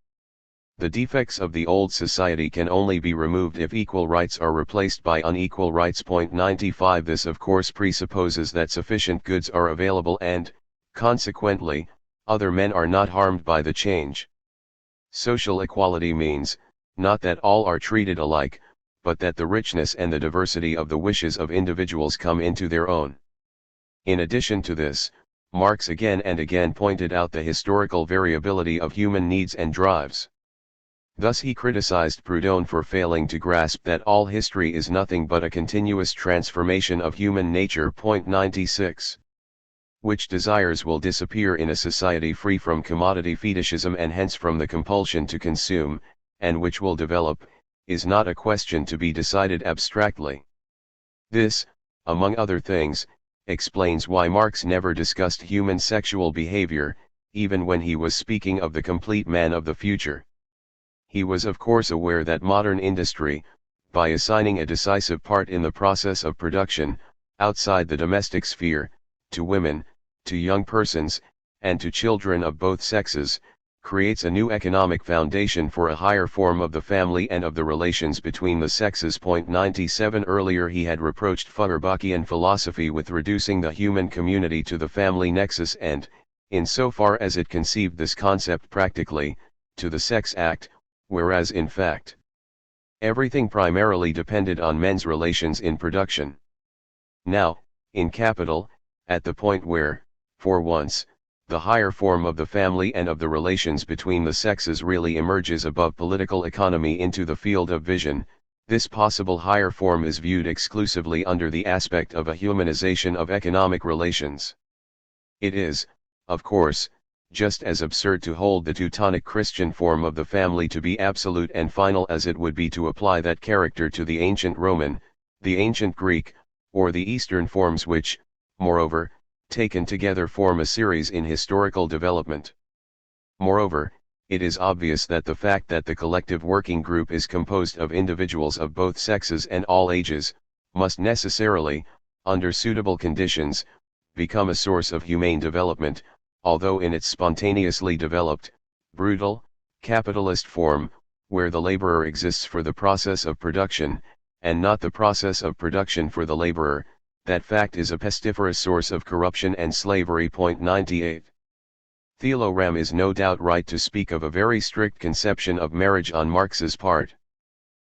The defects of the old society can only be removed if equal rights are replaced by unequal rights. 95 This of course presupposes that sufficient goods are available and, consequently, other men are not harmed by the change. Social equality means, not that all are treated alike, but that the richness and the diversity of the wishes of individuals come into their own. In addition to this, Marx again and again pointed out the historical variability of human needs and drives. Thus he criticized Proudhon for failing to grasp that all history is nothing but a continuous transformation of human nature. 96. Which desires will disappear in a society free from commodity fetishism and hence from the compulsion to consume, and which will develop, is not a question to be decided abstractly. This, among other things, explains why Marx never discussed human sexual behavior, even when he was speaking of the complete man of the future. He was of course aware that modern industry, by assigning a decisive part in the process of production, outside the domestic sphere, to women, to young persons, and to children of both sexes, creates a new economic foundation for a higher form of the family and of the relations between the sexes. 97 Earlier he had reproached Feuerbachian philosophy with reducing the human community to the family nexus and, in so far as it conceived this concept practically, to the sex act, whereas in fact, everything primarily depended on men's relations in production. Now, in capital, at the point where, for once, the higher form of the family and of the relations between the sexes really emerges above political economy into the field of vision. This possible higher form is viewed exclusively under the aspect of a humanization of economic relations. It is, of course, just as absurd to hold the Teutonic Christian form of the family to be absolute and final as it would be to apply that character to the ancient Roman, the ancient Greek, or the Eastern forms which, moreover, taken together form a series in historical development. Moreover, it is obvious that the fact that the collective working group is composed of individuals of both sexes and all ages, must necessarily, under suitable conditions, become a source of humane development, although in its spontaneously developed, brutal, capitalist form, where the laborer exists for the process of production, and not the process of production for the laborer, that fact is a pestiferous source of corruption and slavery. 98. Thilo Ram is no doubt right to speak of a very strict conception of marriage on Marx's part.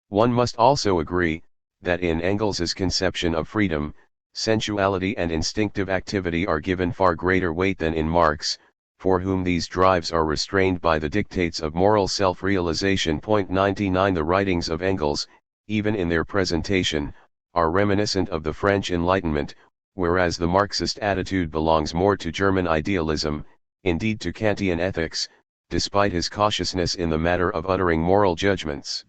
One must also agree, that in Engels's conception of freedom, sensuality and instinctive activity are given far greater weight than in Marx, for whom these drives are restrained by the dictates of moral self-realization. 99. The writings of Engels, even in their presentation, are reminiscent of the French Enlightenment, whereas the Marxist attitude belongs more to German idealism, indeed to Kantian ethics, despite his cautiousness in the matter of uttering moral judgments.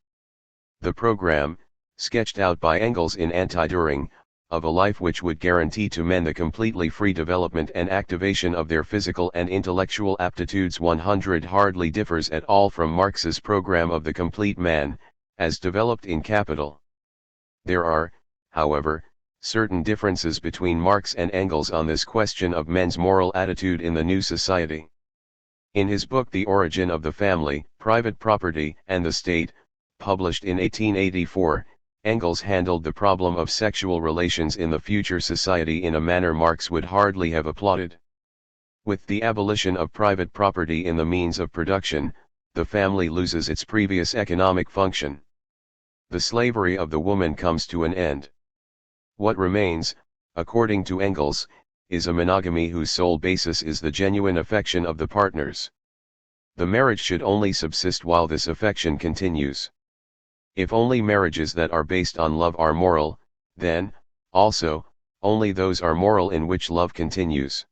The program, sketched out by Engels in Anti-Düring, of a life which would guarantee to men the completely free development and activation of their physical and intellectual aptitudes 100 hardly differs at all from Marx's program of the complete man, as developed in Capital. There are, however, certain differences between Marx and Engels on this question of men's moral attitude in the new society. In his book The Origin of the Family, Private Property and the State, published in 1884, Engels handled the problem of sexual relations in the future society in a manner Marx would hardly have applauded. With the abolition of private property in the means of production, the family loses its previous economic function. The slavery of the woman comes to an end. What remains, according to Engels, is a monogamy whose sole basis is the genuine affection of the partners. The marriage should only subsist while this affection continues. If only marriages that are based on love are moral, then, also, only those are moral in which love continues.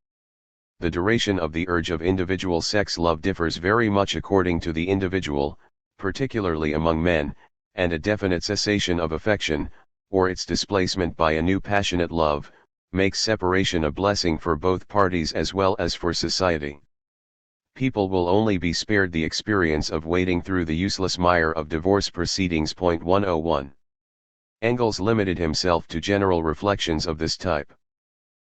The duration of the urge of individual sex love differs very much according to the individual, particularly among men, and a definite cessation of affection, or its displacement by a new passionate love, makes separation a blessing for both parties as well as for society. People will only be spared the experience of wading through the useless mire of divorce proceedings. 101. Engels limited himself to general reflections of this type.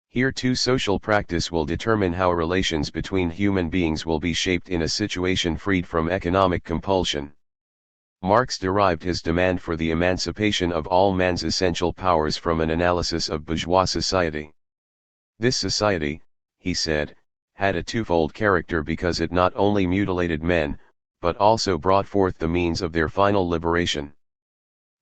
Here too social practice will determine how relations between human beings will be shaped in a situation freed from economic compulsion. Marx derived his demand for the emancipation of all man's essential powers from an analysis of bourgeois society. This society, he said, had a twofold character because it not only mutilated men, but also brought forth the means of their final liberation.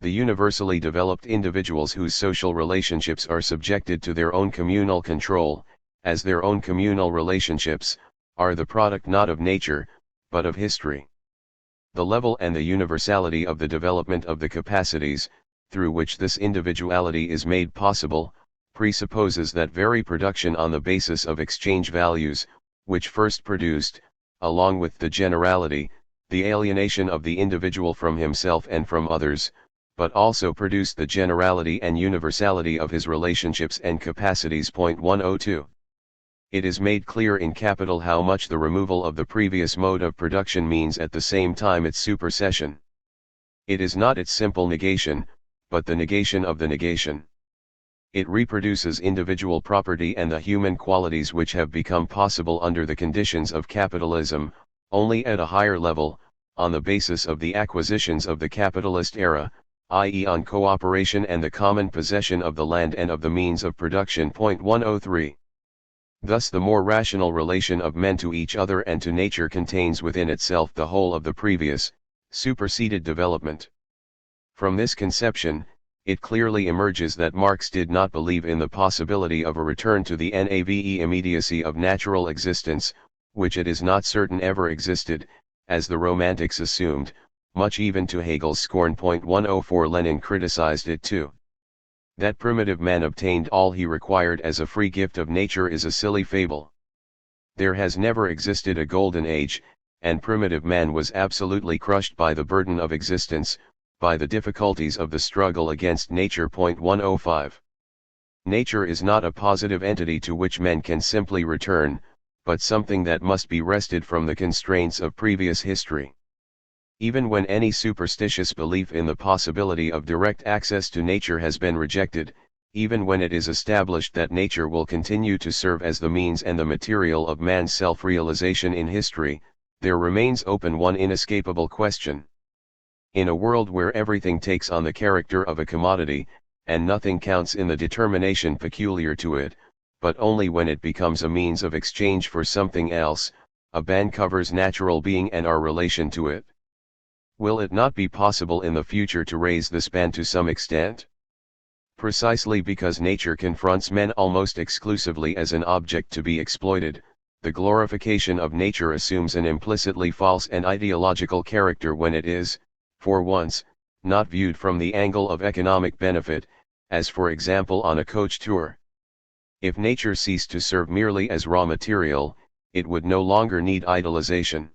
The universally developed individuals whose social relationships are subjected to their own communal control, as their own communal relationships, are the product not of nature, but of history. The level and the universality of the development of the capacities, through which this individuality is made possible, presupposes that very production on the basis of exchange values, which first produced, along with the generality, the alienation of the individual from himself and from others, but also produced the generality and universality of his relationships and capacities. 102. It is made clear in Capital how much the removal of the previous mode of production means at the same time its supersession. It is not its simple negation, but the negation of the negation. It reproduces individual property and the human qualities which have become possible under the conditions of capitalism, only at a higher level, on the basis of the acquisitions of the capitalist era, i.e. on cooperation and the common possession of the land and of the means of production. 103. Thus the more rational relation of men to each other and to nature contains within itself the whole of the previous, superseded development. From this conception, it clearly emerges that Marx did not believe in the possibility of a return to the nave immediacy of natural existence, which it is not certain ever existed, as the Romantics assumed, much even to Hegel's scorn. 104 Lenin criticized it too. That primitive man obtained all he required as a free gift of nature is a silly fable. There has never existed a golden age, and primitive man was absolutely crushed by the burden of existence, by the difficulties of the struggle against nature. 105. Nature is not a positive entity to which men can simply return, but something that must be wrested from the constraints of previous history. Even when any superstitious belief in the possibility of direct access to nature has been rejected, even when it is established that nature will continue to serve as the means and the material of man's self-realization in history, there remains open one inescapable question. In a world where everything takes on the character of a commodity, and nothing counts in the determination peculiar to it, but only when it becomes a means of exchange for something else, a ban covers natural being and our relation to it. Will it not be possible in the future to raise this ban to some extent? Precisely because nature confronts men almost exclusively as an object to be exploited, the glorification of nature assumes an implicitly false and ideological character when it is, for once, not viewed from the angle of economic benefit, as for example on a coach tour. If nature ceased to serve merely as raw material, it would no longer need idolization.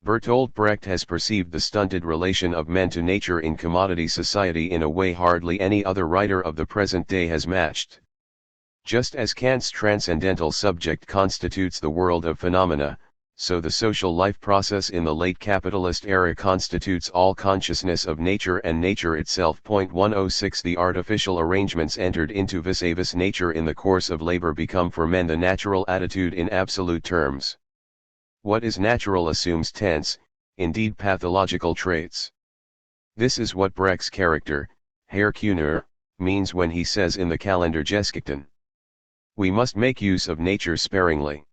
Bertolt Brecht has perceived the stunted relation of men to nature in commodity society in a way hardly any other writer of the present day has matched. Just as Kant's transcendental subject constitutes the world of phenomena, so the social life process in the late capitalist era constitutes all consciousness of nature and nature itself. 106 The artificial arrangements entered into vis-a-vis nature in the course of labor become for men the natural attitude in absolute terms. What is natural assumes tense, indeed pathological traits. This is what Brecht's character, Herr Kuhner, means when he says in the Kalendergeschichten. We must make use of nature sparingly.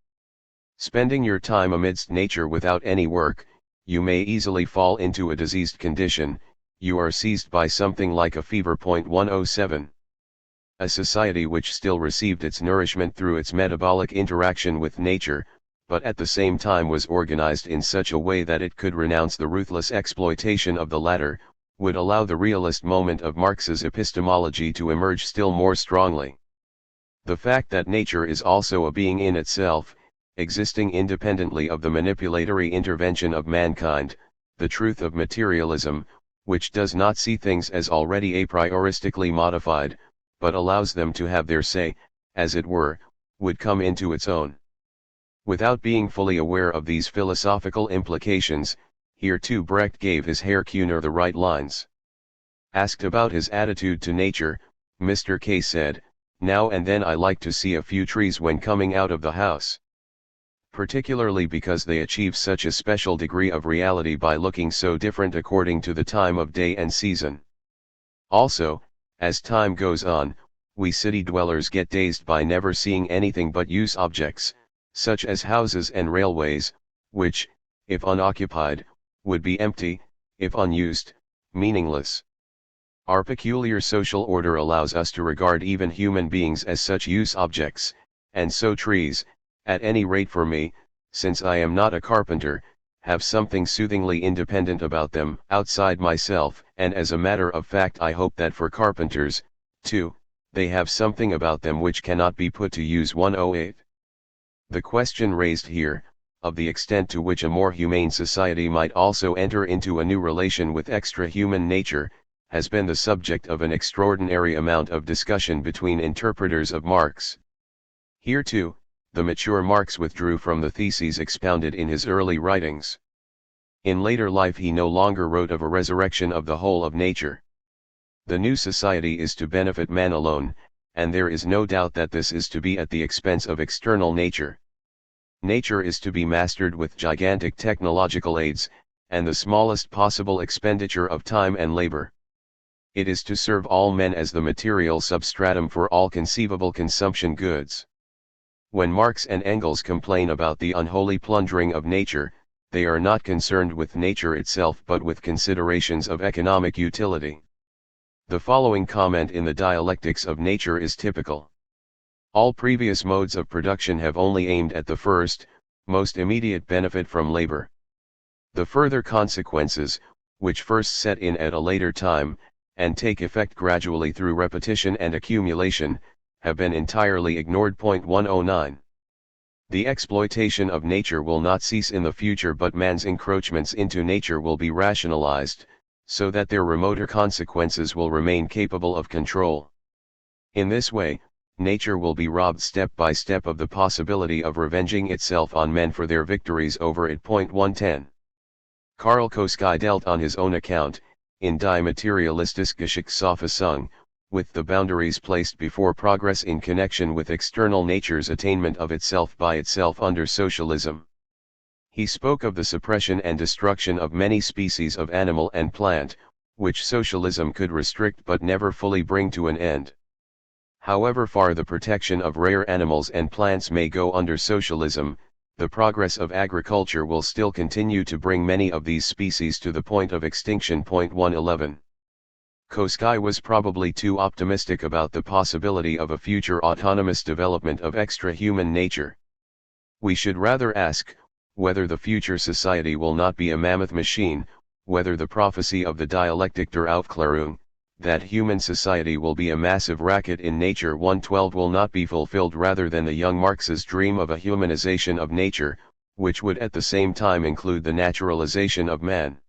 Spending your time amidst nature without any work, you may easily fall into a diseased condition, you are seized by something like a fever. 107. A society which still received its nourishment through its metabolic interaction with nature, but at the same time was organized in such a way that it could renounce the ruthless exploitation of the latter, would allow the realist moment of Marx's epistemology to emerge still more strongly. The fact that nature is also a being in itself, existing independently of the manipulatory intervention of mankind, the truth of materialism, which does not see things as already a prioristically modified, but allows them to have their say, as it were, would come into its own. Without being fully aware of these philosophical implications, here too Brecht gave his Herr Kuhner the right lines. Asked about his attitude to nature, Mr. K said, "Now and then I like to see a few trees when coming out of the house. Particularly because they achieve such a special degree of reality by looking so different according to the time of day and season. Also, as time goes on, we city dwellers get dazed by never seeing anything but use objects, such as houses and railways, which, if unoccupied, would be empty, if unused, meaningless. Our peculiar social order allows us to regard even human beings as such use objects, and so trees, at any rate for me, since I am not a carpenter, have something soothingly independent about them, outside myself, and as a matter of fact I hope that for carpenters, too, they have something about them which cannot be put to use. 108. The question raised here, of the extent to which a more humane society might also enter into a new relation with extra-human nature, has been the subject of an extraordinary amount of discussion between interpreters of Marx. Here too, the mature Marx withdrew from the theses expounded in his early writings. In later life he no longer wrote of a resurrection of the whole of nature. The new society is to benefit man alone, and there is no doubt that this is to be at the expense of external nature. Nature is to be mastered with gigantic technological aids, and the smallest possible expenditure of time and labor. It is to serve all men as the material substratum for all conceivable consumption goods. When Marx and Engels complain about the unholy plundering of nature, they are not concerned with nature itself but with considerations of economic utility. The following comment in the Dialectics of Nature is typical. All previous modes of production have only aimed at the first, most immediate benefit from labor. The further consequences, which first set in at a later time, and take effect gradually through repetition and accumulation, have been entirely ignored. 109. The exploitation of nature will not cease in the future, but man's encroachments into nature will be rationalized, so that their remoter consequences will remain capable of control. In this way, nature will be robbed step by step of the possibility of revenging itself on men for their victories over it. 110. Karl Koski dealt on his own account, in Die materialistische Geschichtsauffassung, with the boundaries placed before progress in connection with external nature's attainment of itself by itself under socialism. He spoke of the suppression and destruction of many species of animal and plant, which socialism could restrict but never fully bring to an end. However far the protection of rare animals and plants may go under socialism, the progress of agriculture will still continue to bring many of these species to the point of extinction. 111. Koski was probably too optimistic about the possibility of a future autonomous development of extra-human nature. We should rather ask, whether the future society will not be a mammoth machine, whether the prophecy of the dialectic der Aufklärung, that human society will be a massive racket in nature 112 will not be fulfilled rather than the young Marx's dream of a humanization of nature, which would at the same time include the naturalization of man.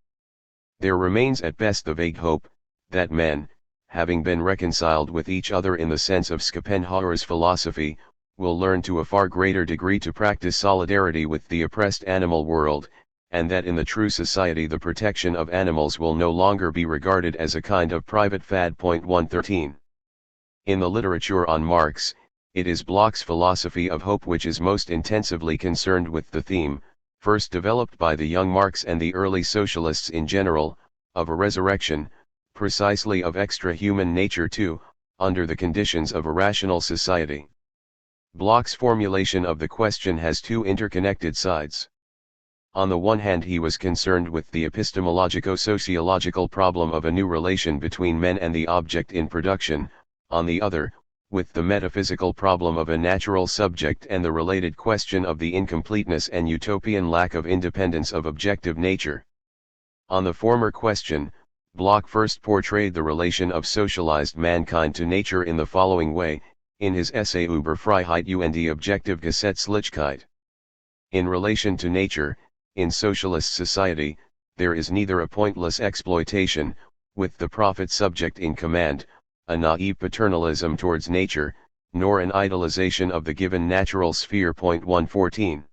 There remains at best the vague hope, that men, having been reconciled with each other in the sense of Schopenhauer's philosophy, will learn to a far greater degree to practice solidarity with the oppressed animal world, and that in the true society the protection of animals will no longer be regarded as a kind of private fad. 113. In the literature on Marx, it is Bloch's philosophy of hope which is most intensively concerned with the theme, first developed by the young Marx and the early socialists in general, of a resurrection, precisely of extra-human nature too, under the conditions of a rational society. Bloch's formulation of the question has two interconnected sides. On the one hand, he was concerned with the epistemologico-sociological problem of a new relation between men and the object in production, on the other, with the metaphysical problem of a natural subject and the related question of the incompleteness and utopian lack of independence of objective nature. On the former question, Bloch first portrayed the relation of socialized mankind to nature in the following way, in his essay Über Freiheit und die objektive Gesetzlichkeit. In relation to nature, in socialist society, there is neither a pointless exploitation, with the profit subject in command, a naive paternalism towards nature, nor an idolization of the given natural sphere. 114.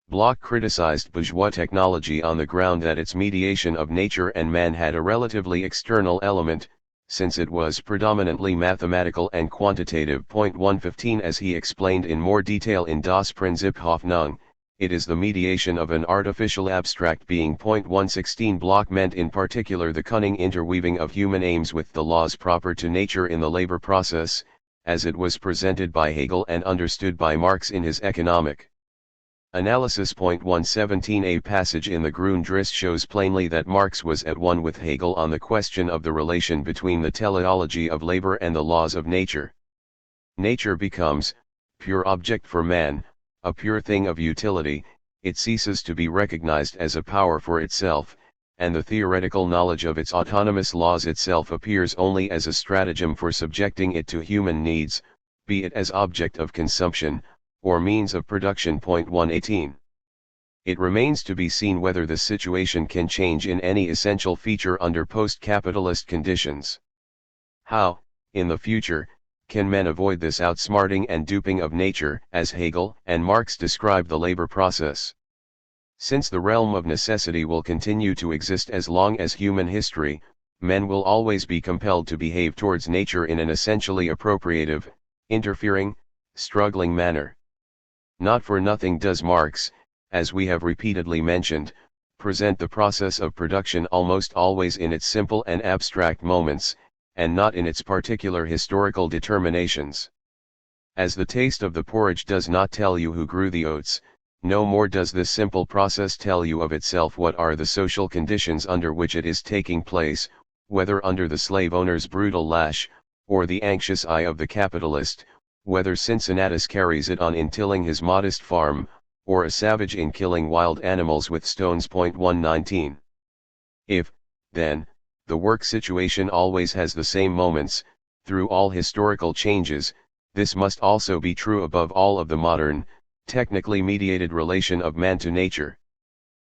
Bloch criticized bourgeois technology on the ground that its mediation of nature and man had a relatively external element, since it was predominantly mathematical and quantitative. 115. As he explained in more detail in Das Prinzip Hoffnung, it is the mediation of an artificial abstract being. 116. Bloch meant in particular the cunning interweaving of human aims with the laws proper to nature in the labor process, as it was presented by Hegel and understood by Marx in his economic analysis. 117. A passage in the Grundrisse shows plainly that Marx was at one with Hegel on the question of the relation between the teleology of labor and the laws of nature. Nature becomes, pure object for man, a pure thing of utility, it ceases to be recognized as a power for itself, and the theoretical knowledge of its autonomous laws itself appears only as a stratagem for subjecting it to human needs, be it as object of consumption, or means of production. 118. It remains to be seen whether the situation can change in any essential feature under post-capitalist conditions. How, in the future, can men avoid this outsmarting and duping of nature, as Hegel and Marx describe the labor process? Since the realm of necessity will continue to exist as long as human history, men will always be compelled to behave towards nature in an essentially appropriative, interfering, struggling manner. Not for nothing does Marx, as we have repeatedly mentioned, present the process of production almost always in its simple and abstract moments, and not in its particular historical determinations. As the taste of the porridge does not tell you who grew the oats, no more does this simple process tell you of itself what are the social conditions under which it is taking place, whether under the slave owner's brutal lash, or the anxious eye of the capitalist, whether Cincinnatus carries it on in tilling his modest farm, or a savage in killing wild animals with stones. 119. If, then, the work situation always has the same moments, through all historical changes, this must also be true above all of the modern, technically mediated relation of man to nature.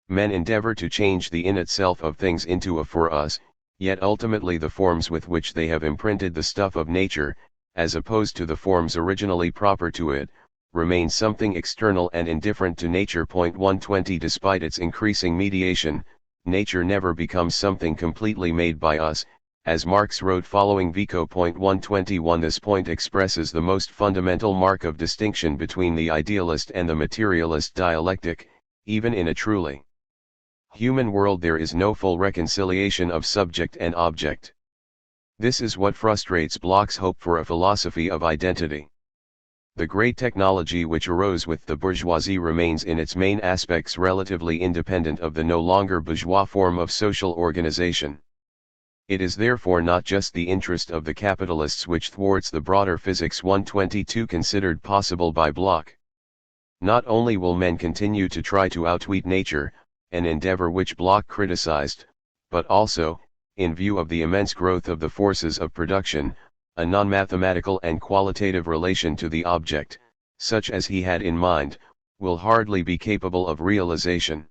Men endeavor to change the in itself of things into a for us, yet ultimately the forms with which they have imprinted the stuff of nature, as opposed to the forms originally proper to it, remain something external and indifferent to nature. 120 Despite its increasing mediation, nature never becomes something completely made by us, as Marx wrote following Vico. 121 This point expresses the most fundamental mark of distinction between the idealist and the materialist dialectic, even in a truly human world there is no full reconciliation of subject and object. This is what frustrates Bloch's hope for a philosophy of identity. The great technology which arose with the bourgeoisie remains in its main aspects relatively independent of the no longer bourgeois form of social organization. It is therefore not just the interest of the capitalists which thwarts the broader physics 122 considered possible by Bloch. Not only will men continue to try to outweed nature, an endeavor which Bloch criticized, but also, in view of the immense growth of the forces of production, a non-mathematical and qualitative relation to the object, such as he had in mind, will hardly be capable of realization.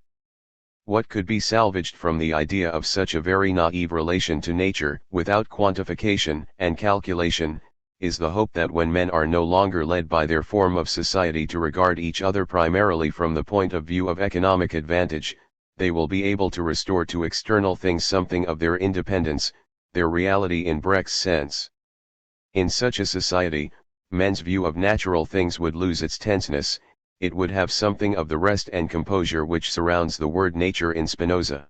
What could be salvaged from the idea of such a very naive relation to nature, without quantification and calculation, is the hope that when men are no longer led by their form of society to regard each other primarily from the point of view of economic advantage, they will be able to restore to external things something of their independence, their reality in Brecht's sense. In such a society, men's view of natural things would lose its tenseness, it would have something of the rest and composure which surrounds the word nature in Spinoza.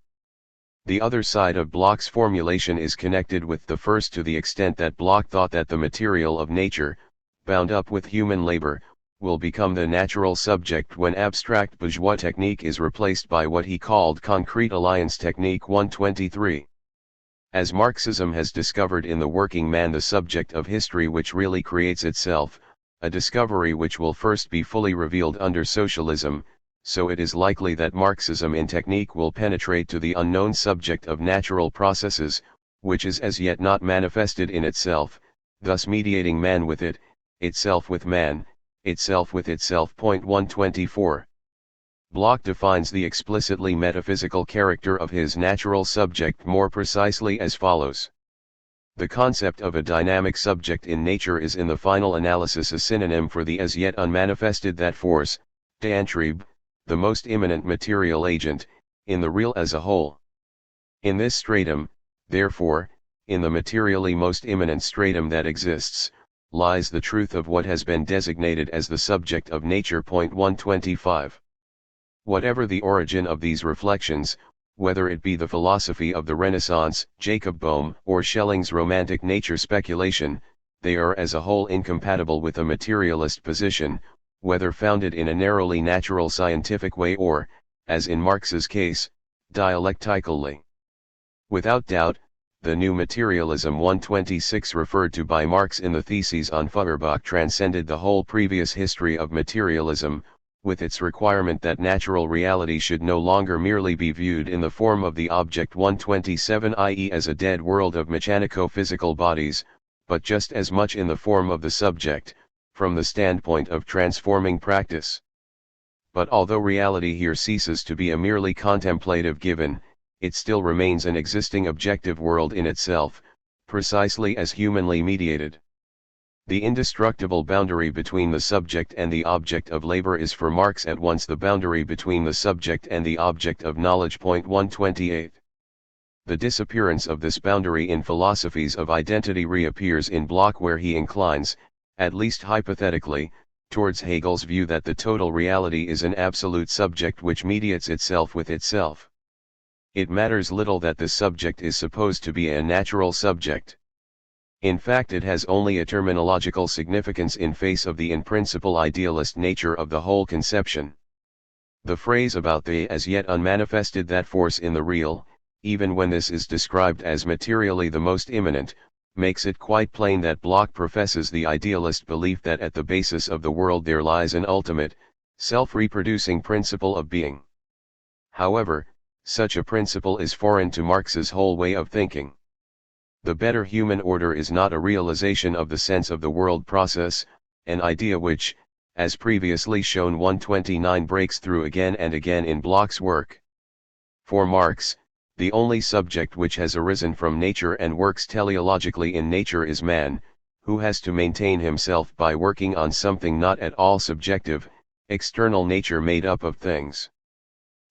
The other side of Bloch's formulation is connected with the first to the extent that Bloch thought that the material of nature, bound up with human labor, will become the natural subject when abstract bourgeois technique is replaced by what he called concrete alliance technique. 123. As Marxism has discovered in the working man the subject of history which really creates itself, a discovery which will first be fully revealed under socialism, so it is likely that Marxism in technique will penetrate to the unknown subject of natural processes, which is as yet not manifested in itself, thus mediating man with it, itself with man, itself with itself. 124. Bloch defines the explicitly metaphysical character of his natural subject more precisely as follows. The concept of a dynamic subject in nature is in the final analysis a synonym for the as yet unmanifested that force, de Antrieb, the most immanent material agent, in the real as a whole. In this stratum, therefore, in the materially most immanent stratum that exists, lies the truth of what has been designated as the subject of nature. 125. Whatever the origin of these reflections, whether it be the philosophy of the Renaissance, Jacob Boehme, or Schelling's romantic nature speculation, they are as a whole incompatible with a materialist position, whether founded in a narrowly natural scientific way or, as in Marx's case, dialectically. Without doubt, the new materialism 126 referred to by Marx in the Theses on Feuerbach transcended the whole previous history of materialism, with its requirement that natural reality should no longer merely be viewed in the form of the object 127, i.e. as a dead world of mechanico-physical bodies, but just as much in the form of the subject, from the standpoint of transforming practice. But although reality here ceases to be a merely contemplative given, it still remains an existing objective world in itself, precisely as humanly mediated. The indestructible boundary between the subject and the object of labor is for Marx at once the boundary between the subject and the object of knowledge. 128. The disappearance of this boundary in philosophies of identity reappears in Bloch, where he inclines, at least hypothetically, towards Hegel's view that the total reality is an absolute subject which mediates itself with itself. It matters little that this subject is supposed to be a natural subject. In fact, it has only a terminological significance in face of the in principle idealist nature of the whole conception. The phrase about the as yet unmanifested that force in the real, even when this is described as materially the most immanent, makes it quite plain that Bloch professes the idealist belief that at the basis of the world there lies an ultimate, self-reproducing principle of being. However, such a principle is foreign to Marx's whole way of thinking. The better human order is not a realization of the sense of the world process, an idea which, as previously shown 129, breaks through again and again in Bloch's work. For Marx, the only subject which has arisen from nature and works teleologically in nature is man, who has to maintain himself by working on something not at all subjective, external nature made up of things.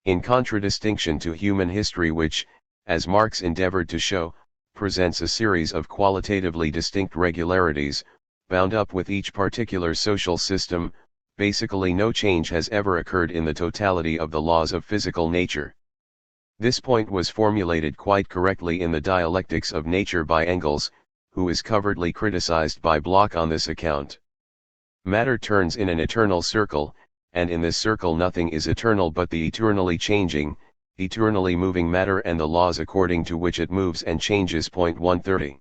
In contradistinction to human history which, as Marx endeavored to show, presents a series of qualitatively distinct regularities, bound up with each particular social system, basically no change has ever occurred in the totality of the laws of physical nature. This point was formulated quite correctly in the Dialectics of Nature by Engels, who is covertly criticized by Bloch on this account. Matter turns in an eternal circle, and in this circle nothing is eternal but the eternally changing, eternally moving matter and the laws according to which it moves and changes. 130.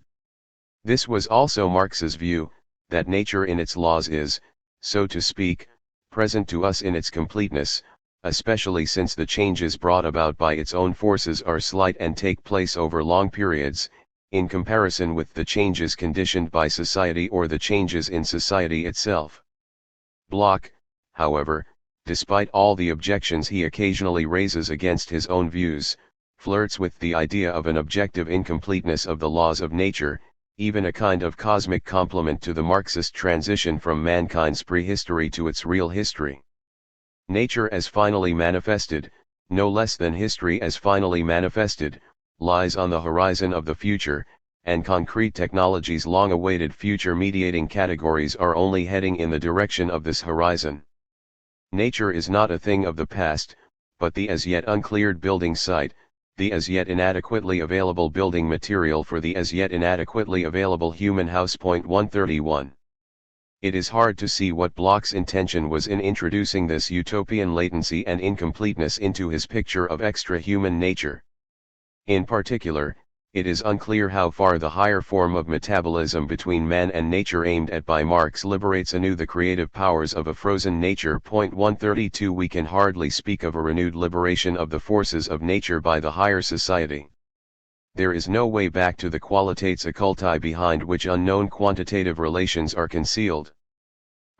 This was also Marx's view, that nature in its laws is, so to speak, present to us in its completeness, especially since the changes brought about by its own forces are slight and take place over long periods, in comparison with the changes conditioned by society or the changes in society itself. Bloch, however, despite all the objections he occasionally raises against his own views, flirts with the idea of an objective incompleteness of the laws of nature, even a kind of cosmic complement to the Marxist transition from mankind's prehistory to its real history. Nature as finally manifested, no less than history as finally manifested, lies on the horizon of the future, and concrete technology's long-awaited future mediating categories are only heading in the direction of this horizon. Nature is not a thing of the past, but the as yet uncleared building site, the as yet inadequately available building material for the as yet inadequately available human house. 131. It is hard to see what Bloch's intention was in introducing this utopian latency and incompleteness into his picture of extra-human nature. In particular, it is unclear how far the higher form of metabolism between man and nature aimed at by Marx liberates anew the creative powers of a frozen nature. 132. We can hardly speak of a renewed liberation of the forces of nature by the higher society. There is no way back to the qualitates occulti behind which unknown quantitative relations are concealed.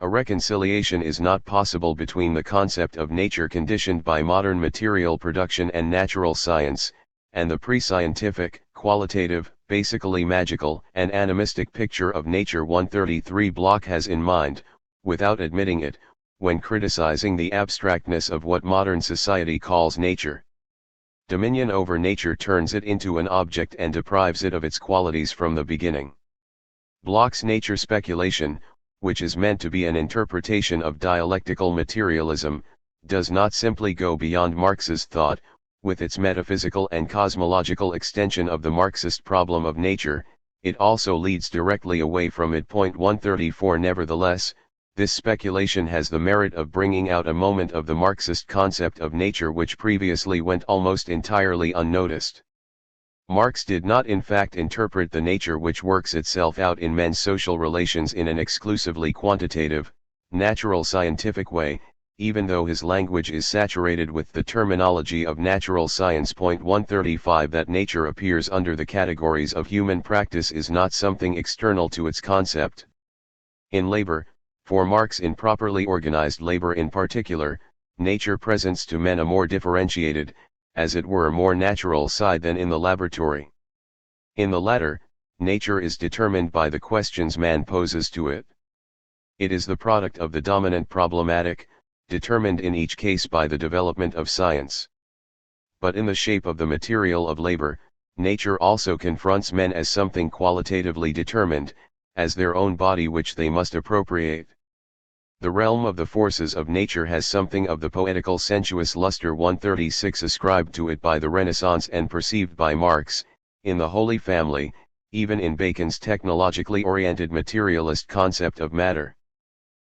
A reconciliation is not possible between the concept of nature conditioned by modern material production and natural science, and the pre-scientific, qualitative, basically magical and animistic picture of nature 133 Bloch has in mind, without admitting it, when criticizing the abstractness of what modern society calls nature. Dominion over nature turns it into an object and deprives it of its qualities from the beginning. Bloch's nature speculation, which is meant to be an interpretation of dialectical materialism, does not simply go beyond Marx's thought, with its metaphysical and cosmological extension of the Marxist problem of nature, it also leads directly away from it. 134 Nevertheless, this speculation has the merit of bringing out a moment of the Marxist concept of nature which previously went almost entirely unnoticed. Marx did not in fact interpret the nature which works itself out in men's social relations in an exclusively quantitative, natural scientific way, even though his language is saturated with the terminology of natural science. 135 That nature appears under the categories of human practice is not something external to its concept. In labor, for Marx, in properly organized labor in particular, nature presents to men a more differentiated, as it were more natural side than in the laboratory. In the latter, nature is determined by the questions man poses to it. It is the product of the dominant problematic, determined in each case by the development of science. But in the shape of the material of labor, nature also confronts men as something qualitatively determined, as their own body which they must appropriate. The realm of the forces of nature has something of the poetical sensuous luster 136 ascribed to it by the Renaissance and perceived by Marx, in the Holy Family, even in Bacon's technologically oriented materialist concept of matter.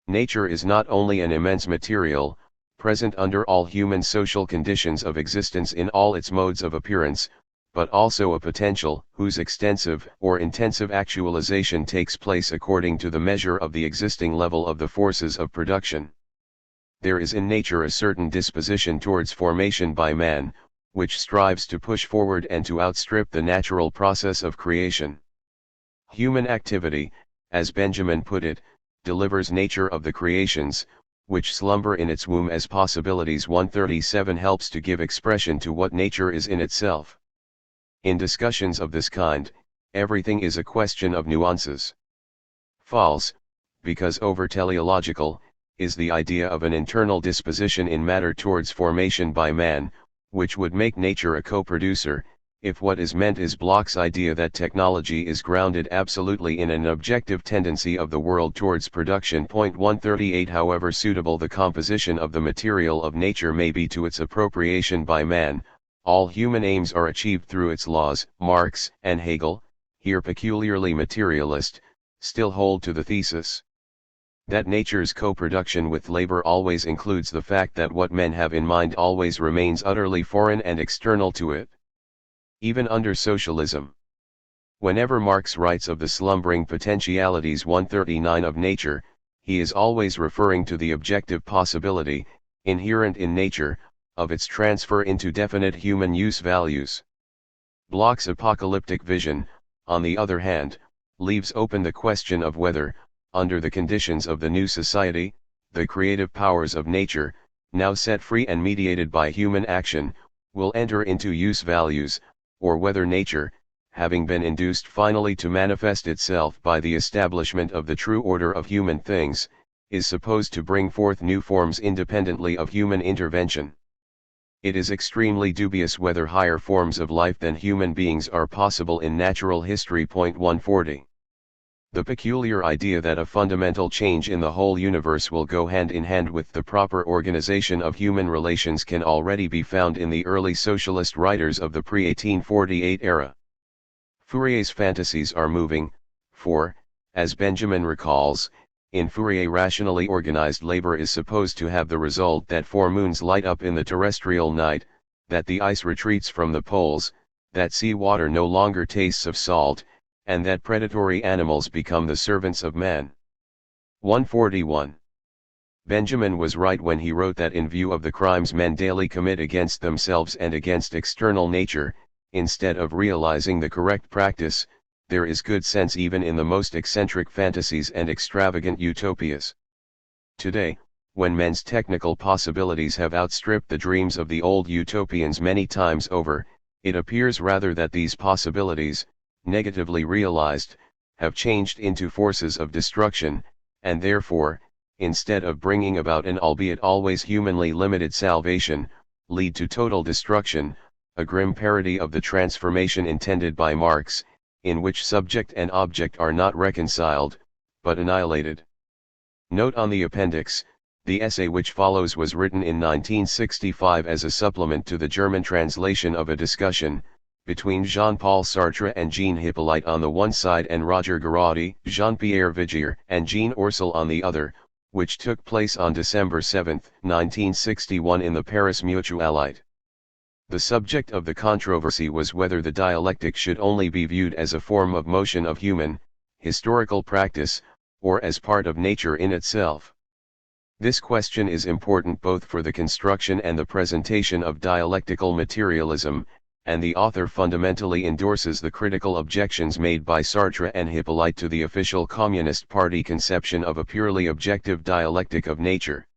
Nature is not only an immense material, present under all human social conditions of existence in all its modes of appearance, but also a potential, whose extensive or intensive actualization takes place according to the measure of the existing level of the forces of production. There is in nature a certain disposition towards formation by man, which strives to push forward and to outstrip the natural process of creation. Human activity, as Benjamin put it, delivers nature of the creations, which slumber in its womb as possibilities. 137 helps to give expression to what nature is in itself. In discussions of this kind, everything is a question of nuances. False, because over-teleological, is the idea of an internal disposition in matter towards formation by man, which would make nature a co-producer, if what is meant is Bloch's idea that technology is grounded absolutely in an objective tendency of the world towards production. 138 However suitable the composition of the material of nature may be to its appropriation by man, all human aims are achieved through its laws. Marx and Hegel, here peculiarly materialist, still hold to the thesis that nature's co-production with labor always includes the fact that what men have in mind always remains utterly foreign and external to it. Even under socialism. Whenever Marx writes of the slumbering potentialities 139 of nature, he is always referring to the objective possibility, inherent in nature, of its transfer into definite human use values. Bloch's apocalyptic vision, on the other hand, leaves open the question of whether, under the conditions of the new society, the creative powers of nature, now set free and mediated by human action, will enter into use values, or whether nature, having been induced finally to manifest itself by the establishment of the true order of human things, is supposed to bring forth new forms independently of human intervention. It is extremely dubious whether higher forms of life than human beings are possible in natural history. 140. The peculiar idea that a fundamental change in the whole universe will go hand in hand with the proper organization of human relations can already be found in the early socialist writers of the pre-1848 era. Fourier's fantasies are moving, for, as Benjamin recalls, in Fourier rationally organized labor is supposed to have the result that 4 moons light up in the terrestrial night, that the ice retreats from the poles, that sea water no longer tastes of salt, and that predatory animals become the servants of man. 141. Benjamin was right when he wrote that in view of the crimes men daily commit against themselves and against external nature, instead of realizing the correct practice, there is good sense even in the most eccentric fantasies and extravagant utopias. Today, when men's technical possibilities have outstripped the dreams of the old utopians many times over, it appears rather that these possibilities, negatively realized, have changed into forces of destruction, and therefore, instead of bringing about an albeit always humanly limited salvation, lead to total destruction, a grim parody of the transformation intended by Marx, in which subject and object are not reconciled, but annihilated. Note on the appendix, the essay which follows was written in 1965 as a supplement to the German translation of a discussion, between Jean-Paul Sartre and Jean Hippolyte on the one side and Roger Garaudy, Jean-Pierre Vigier and Jean Orsel on the other, which took place on December 7, 1961 in the Paris Mutualite. The subject of the controversy was whether the dialectic should only be viewed as a form of motion of human, historical practice, or as part of nature in itself. This question is important both for the construction and the presentation of dialectical materialism, and the author fundamentally endorses the critical objections made by Sartre and Hippolyte to the official Communist Party conception of a purely objective dialectic of nature.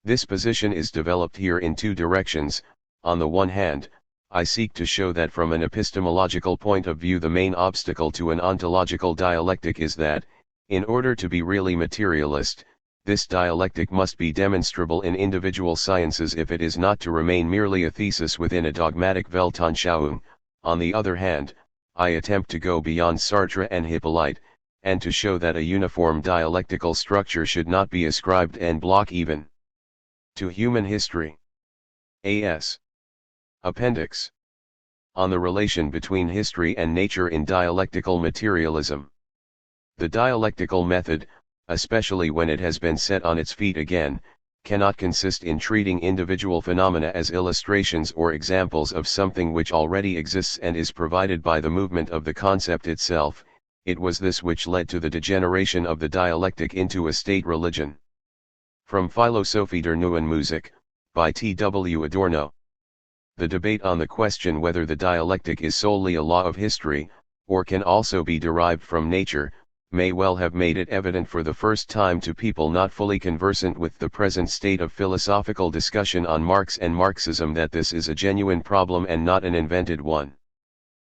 This position is developed here in 2 directions. On the one hand, I seek to show that from an epistemological point of view the main obstacle to an ontological dialectic is that, in order to be really materialist, this dialectic must be demonstrable in individual sciences if it is not to remain merely a thesis within a dogmatic Weltanschauung. On the other hand, I attempt to go beyond Sartre and Hippolyte, and to show that a uniform dialectical structure should not be ascribed en bloc even to human history. A.S. Appendix. On the relation between history and nature in dialectical materialism. The dialectical method, especially when it has been set on its feet again, cannot consist in treating individual phenomena as illustrations or examples of something which already exists and is provided by the movement of the concept itself. It was this which led to the degeneration of the dialectic into a state religion. From Philosophie der Neuen Musik, by T.W. Adorno. The debate on the question whether the dialectic is solely a law of history, or can also be derived from nature, may well have made it evident for the first time to people not fully conversant with the present state of philosophical discussion on Marx and Marxism that this is a genuine problem and not an invented one.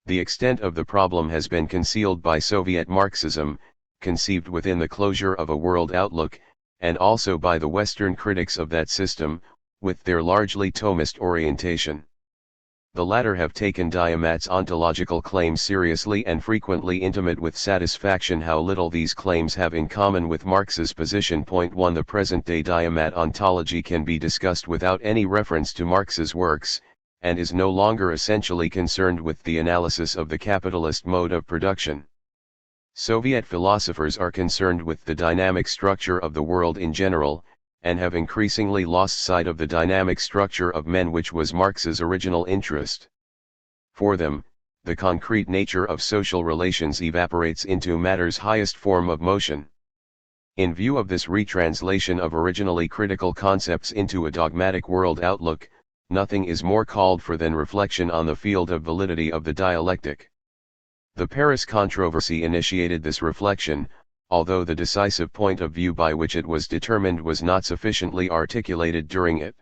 The extent of the problem has been concealed by Soviet Marxism, conceived within the closure of a world outlook, and also by the Western critics of that system, with their largely Thomist orientation. The latter have taken Diamat's ontological claims seriously and frequently intimate with satisfaction how little these claims have in common with Marx's position. 1. The present-day Diamat ontology can be discussed without any reference to Marx's works, and is no longer essentially concerned with the analysis of the capitalist mode of production. Soviet philosophers are concerned with the dynamic structure of the world in general, and have increasingly lost sight of the dynamic structure of men, which was Marx's original interest. For them, the concrete nature of social relations evaporates into matter's highest form of motion. In view of this retranslation of originally critical concepts into a dogmatic world outlook, nothing is more called for than reflection on the field of validity of the dialectic. The Paris controversy initiated this reflection, although the decisive point of view by which it was determined was not sufficiently articulated during it.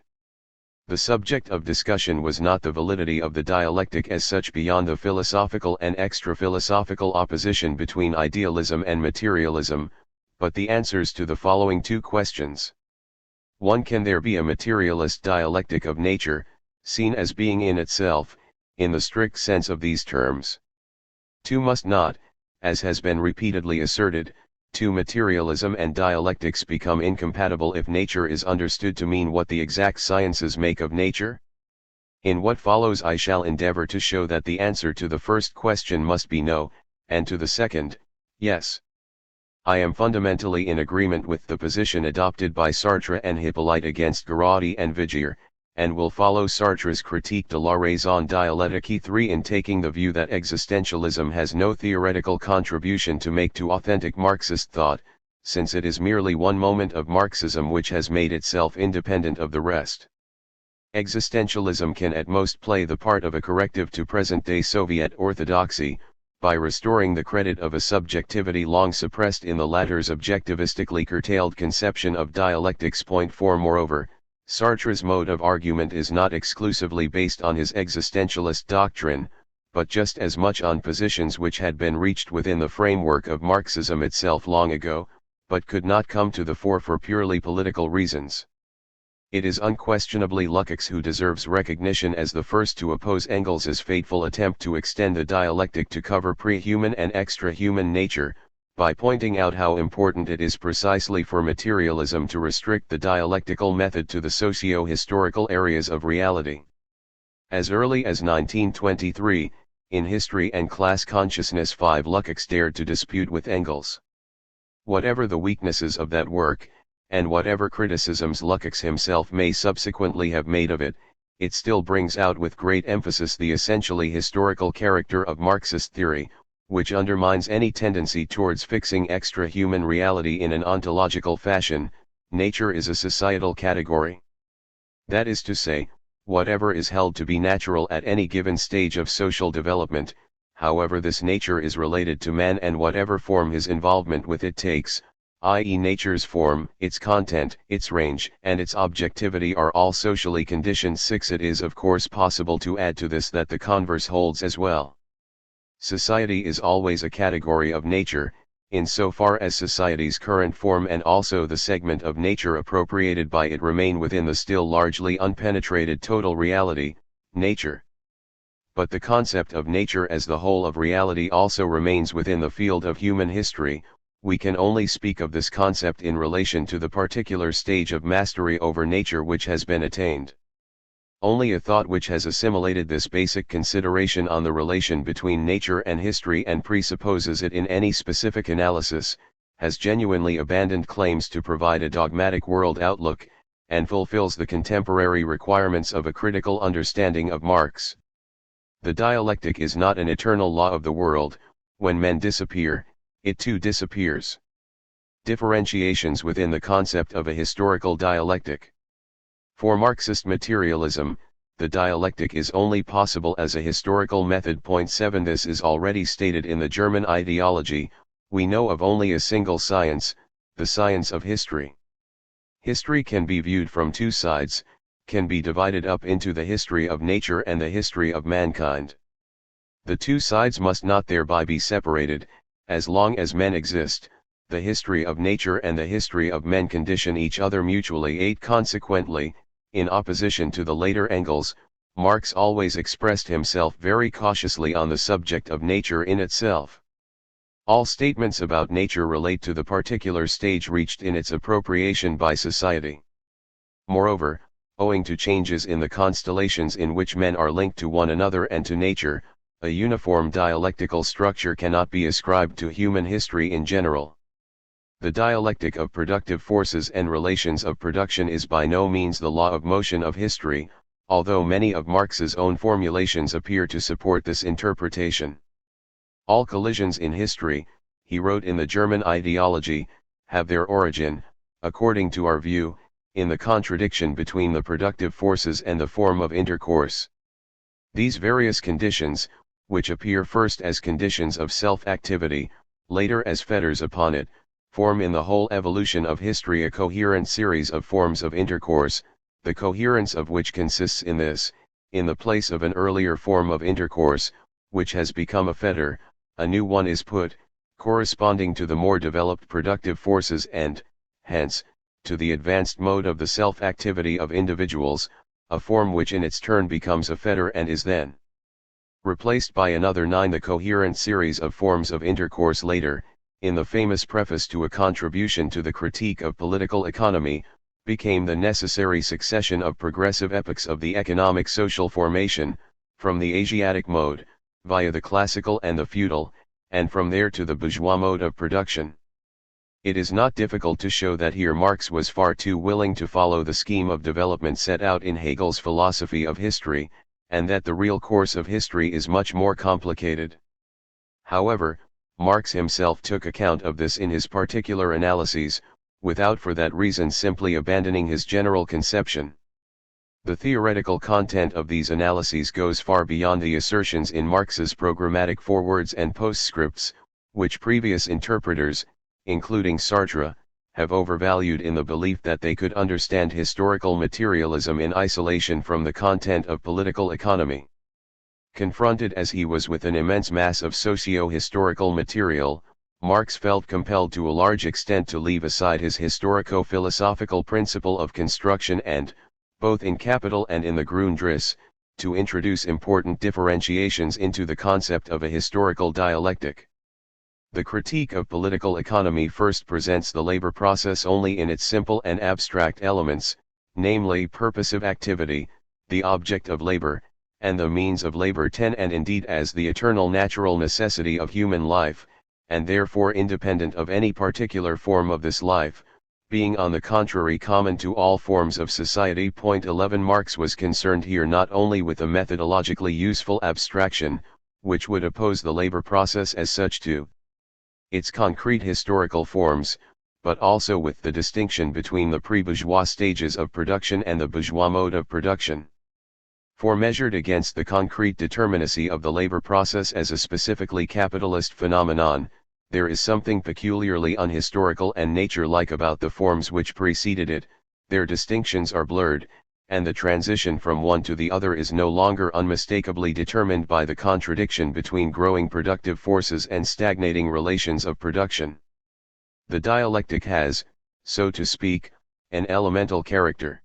The subject of discussion was not the validity of the dialectic as such beyond the philosophical and extra-philosophical opposition between idealism and materialism, but the answers to the following two questions. 1. Can there be a materialist dialectic of nature, seen as being in itself, in the strict sense of these terms? 2. Must not, as has been repeatedly asserted, materialism and dialectics become incompatible if nature is understood to mean what the exact sciences make of nature? In what follows I shall endeavor to show that the answer to the first question must be no, and to the second, yes. I am fundamentally in agreement with the position adopted by Sartre and Hippolyte against Gueraudy and Vigier, and will follow Sartre's Critique de la raison dialectique 3 in taking the view that existentialism has no theoretical contribution to make to authentic Marxist thought, since it is merely one moment of Marxism which has made itself independent of the rest. Existentialism can at most play the part of a corrective to present-day Soviet orthodoxy, by restoring the credit of a subjectivity long suppressed in the latter's objectivistically curtailed conception of dialectics. 4. Moreover, Sartre's mode of argument is not exclusively based on his existentialist doctrine, but just as much on positions which had been reached within the framework of Marxism itself long ago, but could not come to the fore for purely political reasons. It is unquestionably Lukács who deserves recognition as the first to oppose Engels's fateful attempt to extend the dialectic to cover pre-human and extra-human nature, by pointing out how important it is precisely for materialism to restrict the dialectical method to the socio-historical areas of reality. As early as 1923, in History and Class Consciousness 5, Lukács dared to dispute with Engels. Whatever the weaknesses of that work, and whatever criticisms Lukács himself may subsequently have made of it, it still brings out with great emphasis the essentially historical character of Marxist theory, which undermines any tendency towards fixing extra-human reality in an ontological fashion. Nature is a societal category. That is to say, whatever is held to be natural at any given stage of social development, however this nature is related to man and whatever form his involvement with it takes, i.e. nature's form, its content, its range, and its objectivity are all socially conditioned. 6. It is of course possible to add to this that the converse holds as well. Society is always a category of nature, insofar as society's current form and also the segment of nature appropriated by it remain within the still largely unpenetrated total reality, nature. But the concept of nature as the whole of reality also remains within the field of human history. We can only speak of this concept in relation to the particular stage of mastery over nature which has been attained. Only a thought which has assimilated this basic consideration on the relation between nature and history and presupposes it in any specific analysis, has genuinely abandoned claims to provide a dogmatic world outlook, and fulfills the contemporary requirements of a critical understanding of Marx. The dialectic is not an eternal law of the world. When men disappear, it too disappears. Differentiations within the concept of a historical dialectic. For Marxist materialism, the dialectic is only possible as a historical method. Point 7 This is already stated in the German ideology. We know of only a single science, the science of history. History can be viewed from two sides, can be divided up into the history of nature and the history of mankind. The two sides must not thereby be separated. As long as men exist, the history of nature and the history of men condition each other mutually. 8 Consequently, in opposition to the later Engels, Marx always expressed himself very cautiously on the subject of nature in itself. All statements about nature relate to the particular stage reached in its appropriation by society. Moreover, owing to changes in the constellations in which men are linked to one another and to nature, a uniform dialectical structure cannot be ascribed to human history in general. The dialectic of productive forces and relations of production is by no means the law of motion of history, although many of Marx's own formulations appear to support this interpretation. All collisions in history, he wrote in the German ideology, have their origin, according to our view, in the contradiction between the productive forces and the form of intercourse. These various conditions, which appear first as conditions of self-activity, later as fetters upon it, form in the whole evolution of history a coherent series of forms of intercourse, the coherence of which consists in this: in the place of an earlier form of intercourse, which has become a fetter, a new one is put, corresponding to the more developed productive forces and, hence, to the advanced mode of the self-activity of individuals, a form which in its turn becomes a fetter and is then replaced by another. 9 The coherent series of forms of intercourse later, in the famous preface to a contribution to the critique of political economy, became the necessary succession of progressive epochs of the economic social formation, from the Asiatic mode, via the classical and the feudal, and from there to the bourgeois mode of production. It is not difficult to show that here Marx was far too willing to follow the scheme of development set out in Hegel's philosophy of history, and that the real course of history is much more complicated. However, Marx himself took account of this in his particular analyses, without for that reason simply abandoning his general conception. The theoretical content of these analyses goes far beyond the assertions in Marx's programmatic forewords and postscripts, which previous interpreters, including Sartre, have overvalued in the belief that they could understand historical materialism in isolation from the content of political economy. Confronted as he was with an immense mass of socio-historical material, Marx felt compelled to a large extent to leave aside his historico-philosophical principle of construction and, both in Capital and in the Grundrisse, to introduce important differentiations into the concept of a historical dialectic. The critique of political economy first presents the labor process only in its simple and abstract elements, namely purposive activity, the object of labor, and the means of labor. 10 And indeed as the eternal natural necessity of human life, and therefore independent of any particular form of this life, being on the contrary common to all forms of society. 11 Marx was concerned here not only with a methodologically useful abstraction, which would oppose the labor process as such to its concrete historical forms, but also with the distinction between the pre-bourgeois stages of production and the bourgeois mode of production. For measured against the concrete determinacy of the labor process as a specifically capitalist phenomenon, there is something peculiarly unhistorical and nature-like about the forms which preceded it. Their distinctions are blurred, and the transition from one to the other is no longer unmistakably determined by the contradiction between growing productive forces and stagnating relations of production. The dialectic has, so to speak, an elemental character.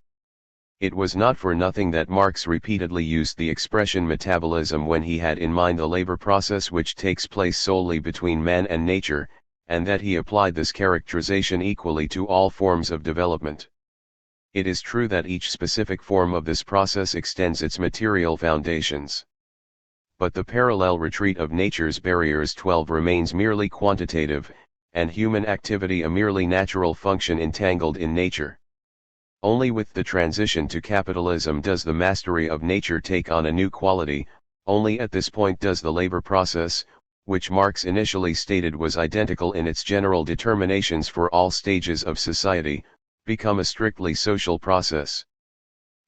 It was not for nothing that Marx repeatedly used the expression metabolism when he had in mind the labor process which takes place solely between man and nature, and that he applied this characterization equally to all forms of development. It is true that each specific form of this process extends its material foundations. But the parallel retreat of nature's barriers 12 remains merely quantitative, and human activity a merely natural function entangled in nature. Only with the transition to capitalism does the mastery of nature take on a new quality. Only at this point does the labor process, which Marx initially stated was identical in its general determinations for all stages of society, become a strictly social process.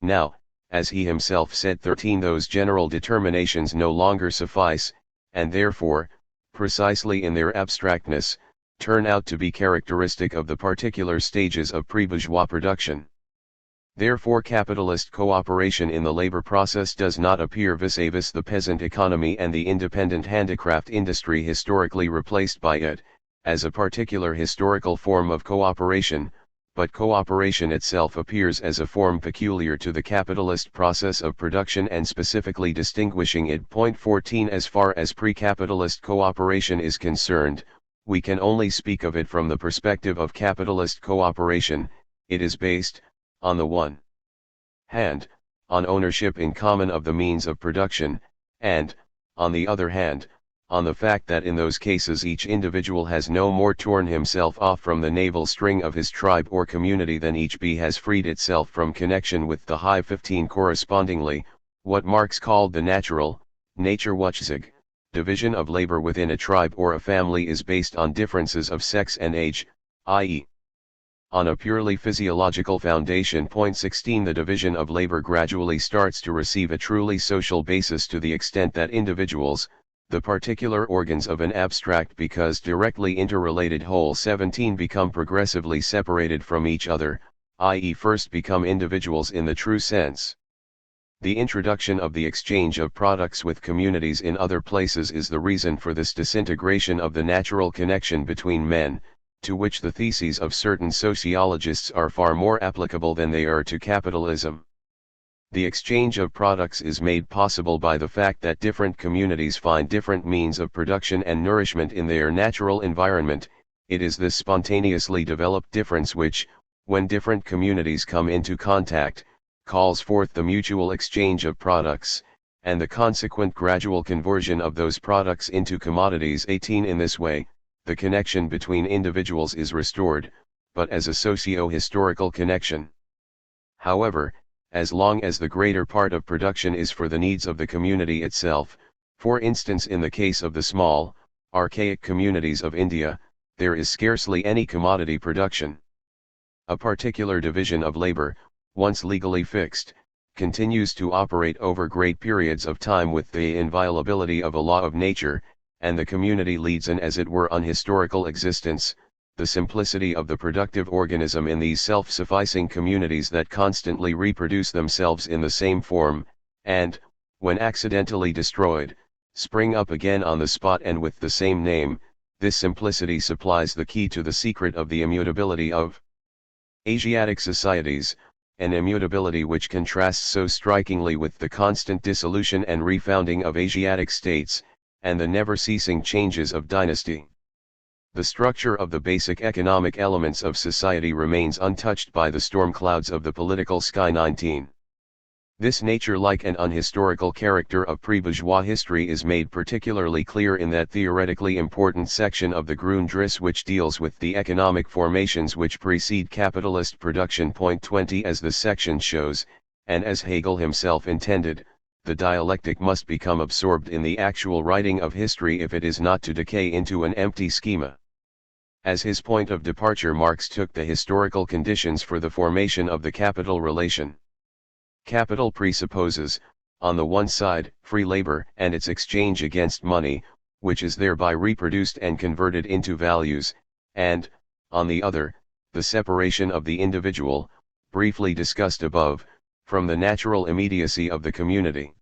Now, as he himself said 13, those general determinations no longer suffice, and therefore, precisely in their abstractness, turn out to be characteristic of the particular stages of pre-bourgeois production. Therefore capitalist cooperation in the labor process does not appear vis-a-vis the peasant economy and the independent handicraft industry historically replaced by it, as a particular historical form of cooperation, but cooperation itself appears as a form peculiar to the capitalist process of production and specifically distinguishing it. 14 As far as pre-capitalist cooperation is concerned, we can only speak of it from the perspective of capitalist cooperation. It is based, on the one hand, on ownership in common of the means of production, and, on the other hand, on the fact that in those cases each individual has no more torn himself off from the navel string of his tribe or community than each bee has freed itself from connection with the hive. 15 Correspondingly, what Marx called the natural, Naturwuchzig, division of labor within a tribe or a family is based on differences of sex and age, i.e., on a purely physiological foundation. 16 The division of labor gradually starts to receive a truly social basis to the extent that individuals, the particular organs of an abstract because directly interrelated whole. 17 Become progressively separated from each other, i.e. first become individuals in the true sense. The introduction of the exchange of products with communities in other places is the reason for this disintegration of the natural connection between men, to which the theses of certain sociologists are far more applicable than they are to capitalism. The exchange of products is made possible by the fact that different communities find different means of production and nourishment in their natural environment. It is this spontaneously developed difference which, when different communities come into contact, calls forth the mutual exchange of products, and the consequent gradual conversion of those products into commodities. 18 In this way, the connection between individuals is restored, but as a socio-historical connection. However, as long as the greater part of production is for the needs of the community itself, for instance in the case of the small, archaic communities of India, there is scarcely any commodity production. A particular division of labor, once legally fixed, continues to operate over great periods of time with the inviolability of a law of nature, and the community leads an as it were unhistorical existence. The simplicity of the productive organism in these self-sufficing communities that constantly reproduce themselves in the same form, and, when accidentally destroyed, spring up again on the spot and with the same name, this simplicity supplies the key to the secret of the immutability of Asiatic societies, an immutability which contrasts so strikingly with the constant dissolution and refounding of Asiatic states, and the never-ceasing changes of dynasty. The structure of the basic economic elements of society remains untouched by the storm clouds of the political sky. 19. This nature-like and unhistorical character of pre-bourgeois history is made particularly clear in that theoretically important section of the Grundrisse which deals with the economic formations which precede capitalist production. 20 As the section shows, and as Hegel himself intended, the dialectic must become absorbed in the actual writing of history if it is not to decay into an empty schema. As his point of departure, Marx took the historical conditions for the formation of the capital relation. Capital presupposes, on the one side, free labor and its exchange against money, which is thereby reproduced and converted into values, and, on the other, the separation of the individual, briefly discussed above, from the natural immediacy of the community.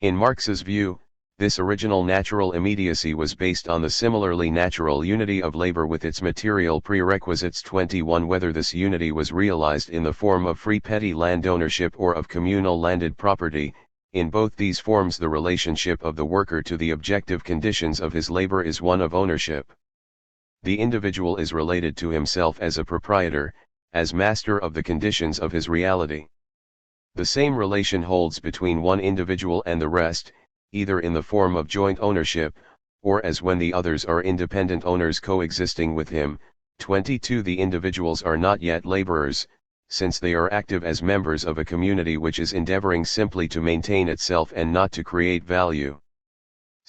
In Marx's view, this original natural immediacy was based on the similarly natural unity of labor with its material prerequisites. 21 Whether this unity was realized in the form of free petty land ownership or of communal landed property, in both these forms the relationship of the worker to the objective conditions of his labor is one of ownership. The individual is related to himself as a proprietor, as master of the conditions of his reality. The same relation holds between one individual and the rest, either in the form of joint ownership, or as when the others are independent owners coexisting with him. 22 The individuals are not yet laborers, since they are active as members of a community which is endeavoring simply to maintain itself and not to create value.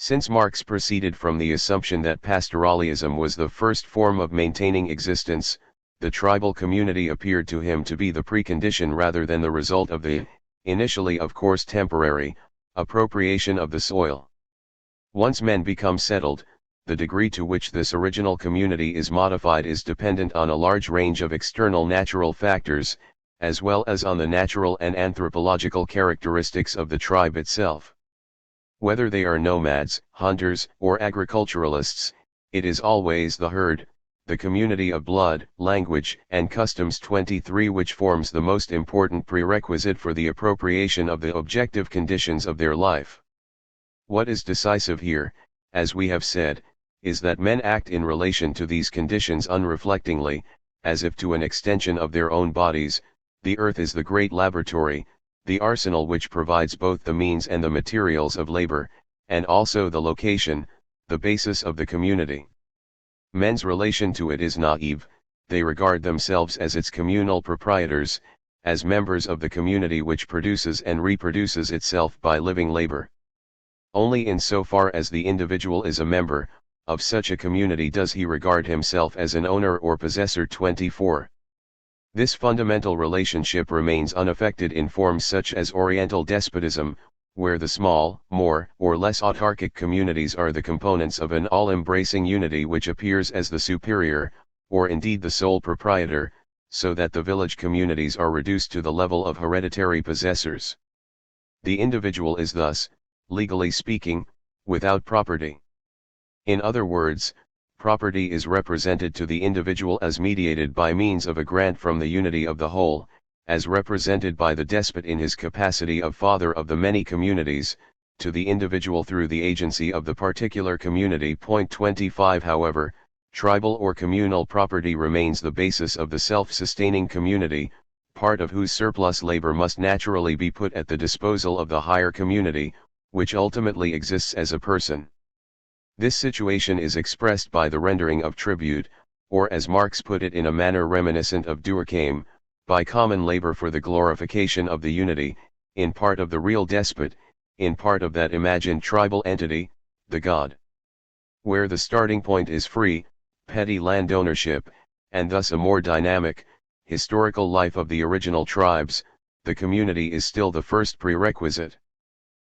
Since Marx proceeded from the assumption that pastoralism was the first form of maintaining existence, the tribal community appeared to him to be the precondition rather than the result of the, initially of course temporary, appropriation of the soil. Once men become settled, the degree to which this original community is modified is dependent on a large range of external natural factors, as well as on the natural and anthropological characteristics of the tribe itself. Whether they are nomads, hunters, or agriculturalists, it is always the herd, the community of blood, language, and customs 23 which forms the most important prerequisite for the appropriation of the objective conditions of their life. What is decisive here, as we have said, is that men act in relation to these conditions unreflectingly, as if to an extension of their own bodies. The earth is the great laboratory, the arsenal which provides both the means and the materials of labor, and also the location, the basis of the community. Men's relation to it is naive, they regard themselves as its communal proprietors, as members of the community which produces and reproduces itself by living labor. Only in so far as the individual is a member of such a community does he regard himself as an owner or possessor. 24. This fundamental relationship remains unaffected in forms such as Oriental despotism, where the small, more or less autarkic communities are the components of an all-embracing unity which appears as the superior, or indeed the sole proprietor, so that the village communities are reduced to the level of hereditary possessors. The individual is thus, legally speaking, without property. In other words, property is represented to the individual as mediated by means of a grant from the unity of the whole, as represented by the despot in his capacity of father of the many communities, to the individual through the agency of the particular community. 25. However, tribal or communal property remains the basis of the self-sustaining community, part of whose surplus labor must naturally be put at the disposal of the higher community, which ultimately exists as a person. This situation is expressed by the rendering of tribute, or as Marx put it in a manner reminiscent of Durkheim, by common labor for the glorification of the unity, in part of the real despot, in part of that imagined tribal entity, the god. Where the starting point is free, petty land ownership, and thus a more dynamic, historical life of the original tribes, the community is still the first prerequisite.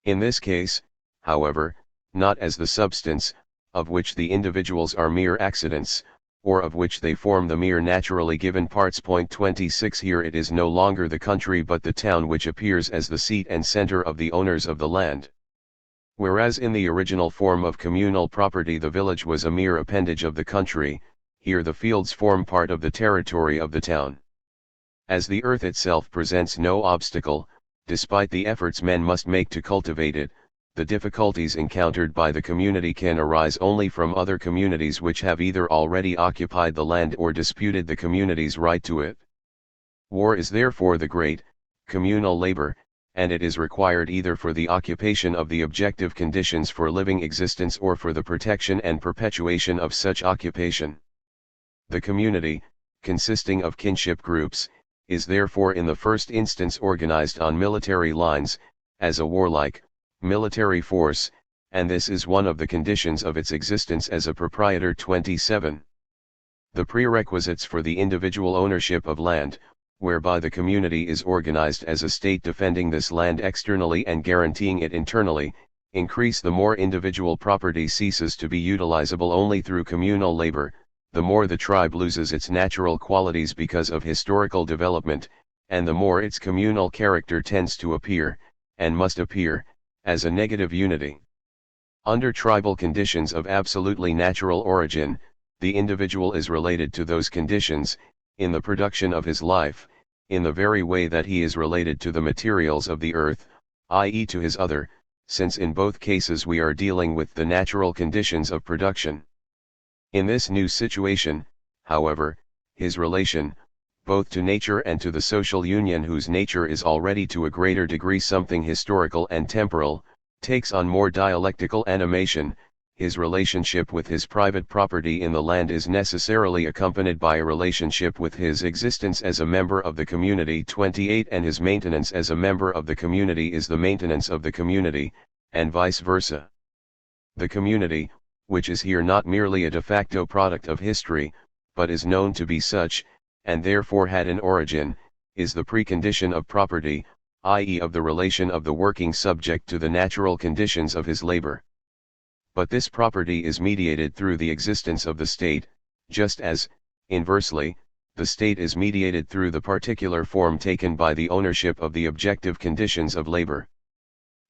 In this case, however, not as the substance, of which the individuals are mere accidents, or of which they form the mere naturally given parts. 26. Here it is no longer the country but the town which appears as the seat and center of the owners of the land. Whereas in the original form of communal property the village was a mere appendage of the country, here the fields form part of the territory of the town. As the earth itself presents no obstacle, despite the efforts men must make to cultivate it, the difficulties encountered by the community can arise only from other communities which have either already occupied the land or disputed the community's right to it. War is therefore the great, communal labor, and it is required either for the occupation of the objective conditions for living existence or for the protection and perpetuation of such occupation. The community, consisting of kinship groups, is therefore in the first instance organized on military lines, as a warlike, military force, and this is one of the conditions of its existence as a proprietor. 27. The prerequisites for the individual ownership of land, whereby the community is organized as a state defending this land externally and guaranteeing it internally, increase the more individual property ceases to be utilizable only through communal labor, the more the tribe loses its natural qualities because of historical development, and the more its communal character tends to appear, and must appear, as a negative unity. Under tribal conditions of absolutely natural origin, the individual is related to those conditions, in the production of his life, in the very way that he is related to the materials of the earth, i.e. to his other, since in both cases we are dealing with the natural conditions of production. In this new situation, however, his relation, both to nature and to the social union whose nature is already to a greater degree something historical and temporal, takes on more dialectical animation. His relationship with his private property in the land is necessarily accompanied by a relationship with his existence as a member of the community. 28. And his maintenance as a member of the community is the maintenance of the community, and vice versa. The community, which is here not merely a de facto product of history, but is known to be such, and therefore had an origin, is the precondition of property, i.e. of the relation of the working subject to the natural conditions of his labor. But this property is mediated through the existence of the state, just as, inversely, the state is mediated through the particular form taken by the ownership of the objective conditions of labor.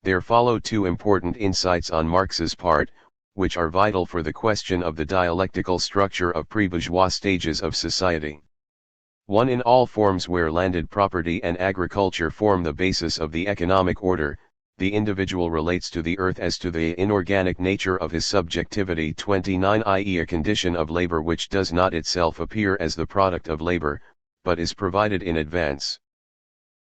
There follow two important insights on Marx's part, which are vital for the question of the dialectical structure of pre-bourgeois stages of society. One, in all forms where landed property and agriculture form the basis of the economic order, the individual relates to the earth as to the inorganic nature of his subjectivity. 29, i.e. a condition of labor which does not itself appear as the product of labor, but is provided in advance.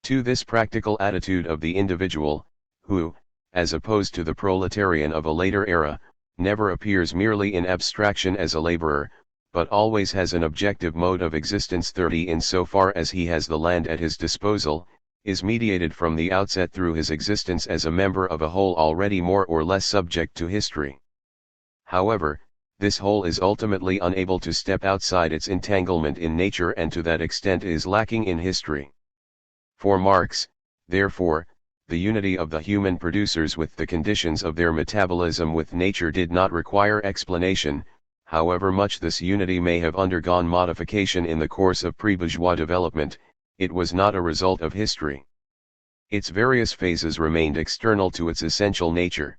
2. This practical attitude of the individual, who, as opposed to the proletarian of a later era, never appears merely in abstraction as a laborer, but always has an objective mode of existence. 30. Insofar as he has the land at his disposal, is mediated from the outset through his existence as a member of a whole already more or less subject to history. However, this whole is ultimately unable to step outside its entanglement in nature, and to that extent is lacking in history. For Marx, therefore, the unity of the human producers with the conditions of their metabolism with nature did not require explanation, however much this unity may have undergone modification in the course of pre-bourgeois development. It was not a result of history. Its various phases remained external to its essential nature.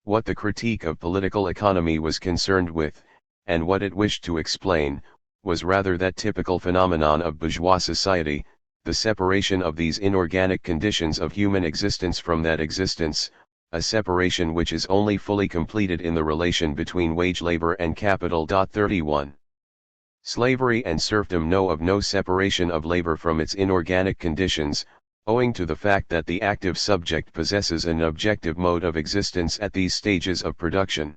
What the critique of political economy was concerned with, and what it wished to explain, was rather that typical phenomenon of bourgeois society, the separation of these inorganic conditions of human existence from that existence, a separation which is only fully completed in the relation between wage labor and capital. 31. Slavery and serfdom know of no separation of labor from its inorganic conditions, owing to the fact that the active subject possesses an objective mode of existence at these stages of production.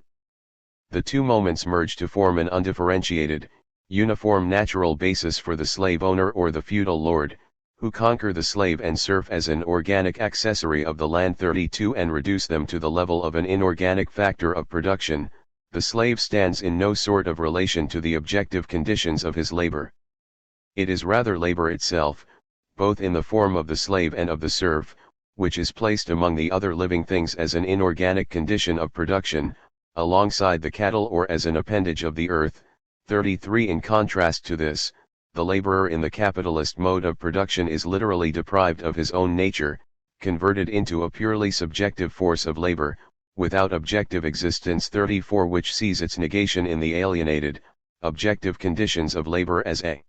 The two moments merge to form an undifferentiated, uniform natural basis for the slave owner or the feudal lord, who conquer the slave and serf as an organic accessory of the land. 32. And reduce them to the level of an inorganic factor of production. The slave stands in no sort of relation to the objective conditions of his labor. It is rather labor itself, both in the form of the slave and of the serf, which is placed among the other living things as an inorganic condition of production, alongside the cattle or as an appendage of the earth. 33. In contrast to this, the laborer in the capitalist mode of production is literally deprived of his own nature, converted into a purely subjective force of labor, without objective existence. 34. Which sees its negation in the alienated, objective conditions of labor as a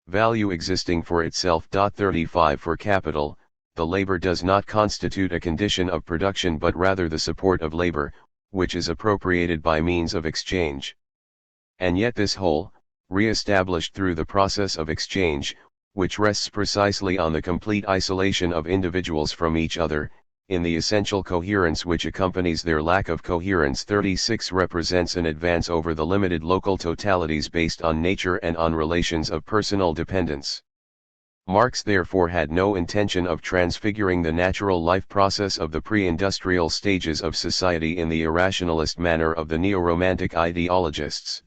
value existing for itself. 35. For capital, the labor does not constitute a condition of production but rather the support of labor, which is appropriated by means of exchange. And yet this whole, re-established through the process of exchange, which rests precisely on the complete isolation of individuals from each other, in the essential coherence which accompanies their lack of coherence. 36. Represents an advance over the limited local totalities based on nature and on relations of personal dependence. Marx therefore had no intention of transfiguring the natural life process of the pre-industrial stages of society in the irrationalist manner of the neo-romantic ideologists.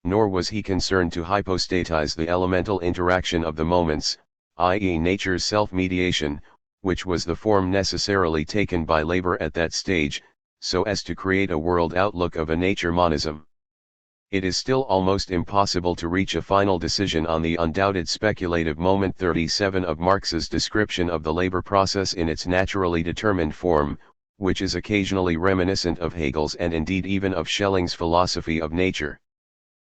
Nor was he concerned to hypostatize the elemental interaction of the moments, i.e. nature's self-mediation, which was the form necessarily taken by labor at that stage, so as to create a world outlook of a nature monism. It is still almost impossible to reach a final decision on the undoubted speculative moment. 37. Of Marx's description of the labor process in its naturally determined form, which is occasionally reminiscent of Hegel's and indeed even of Schelling's philosophy of nature.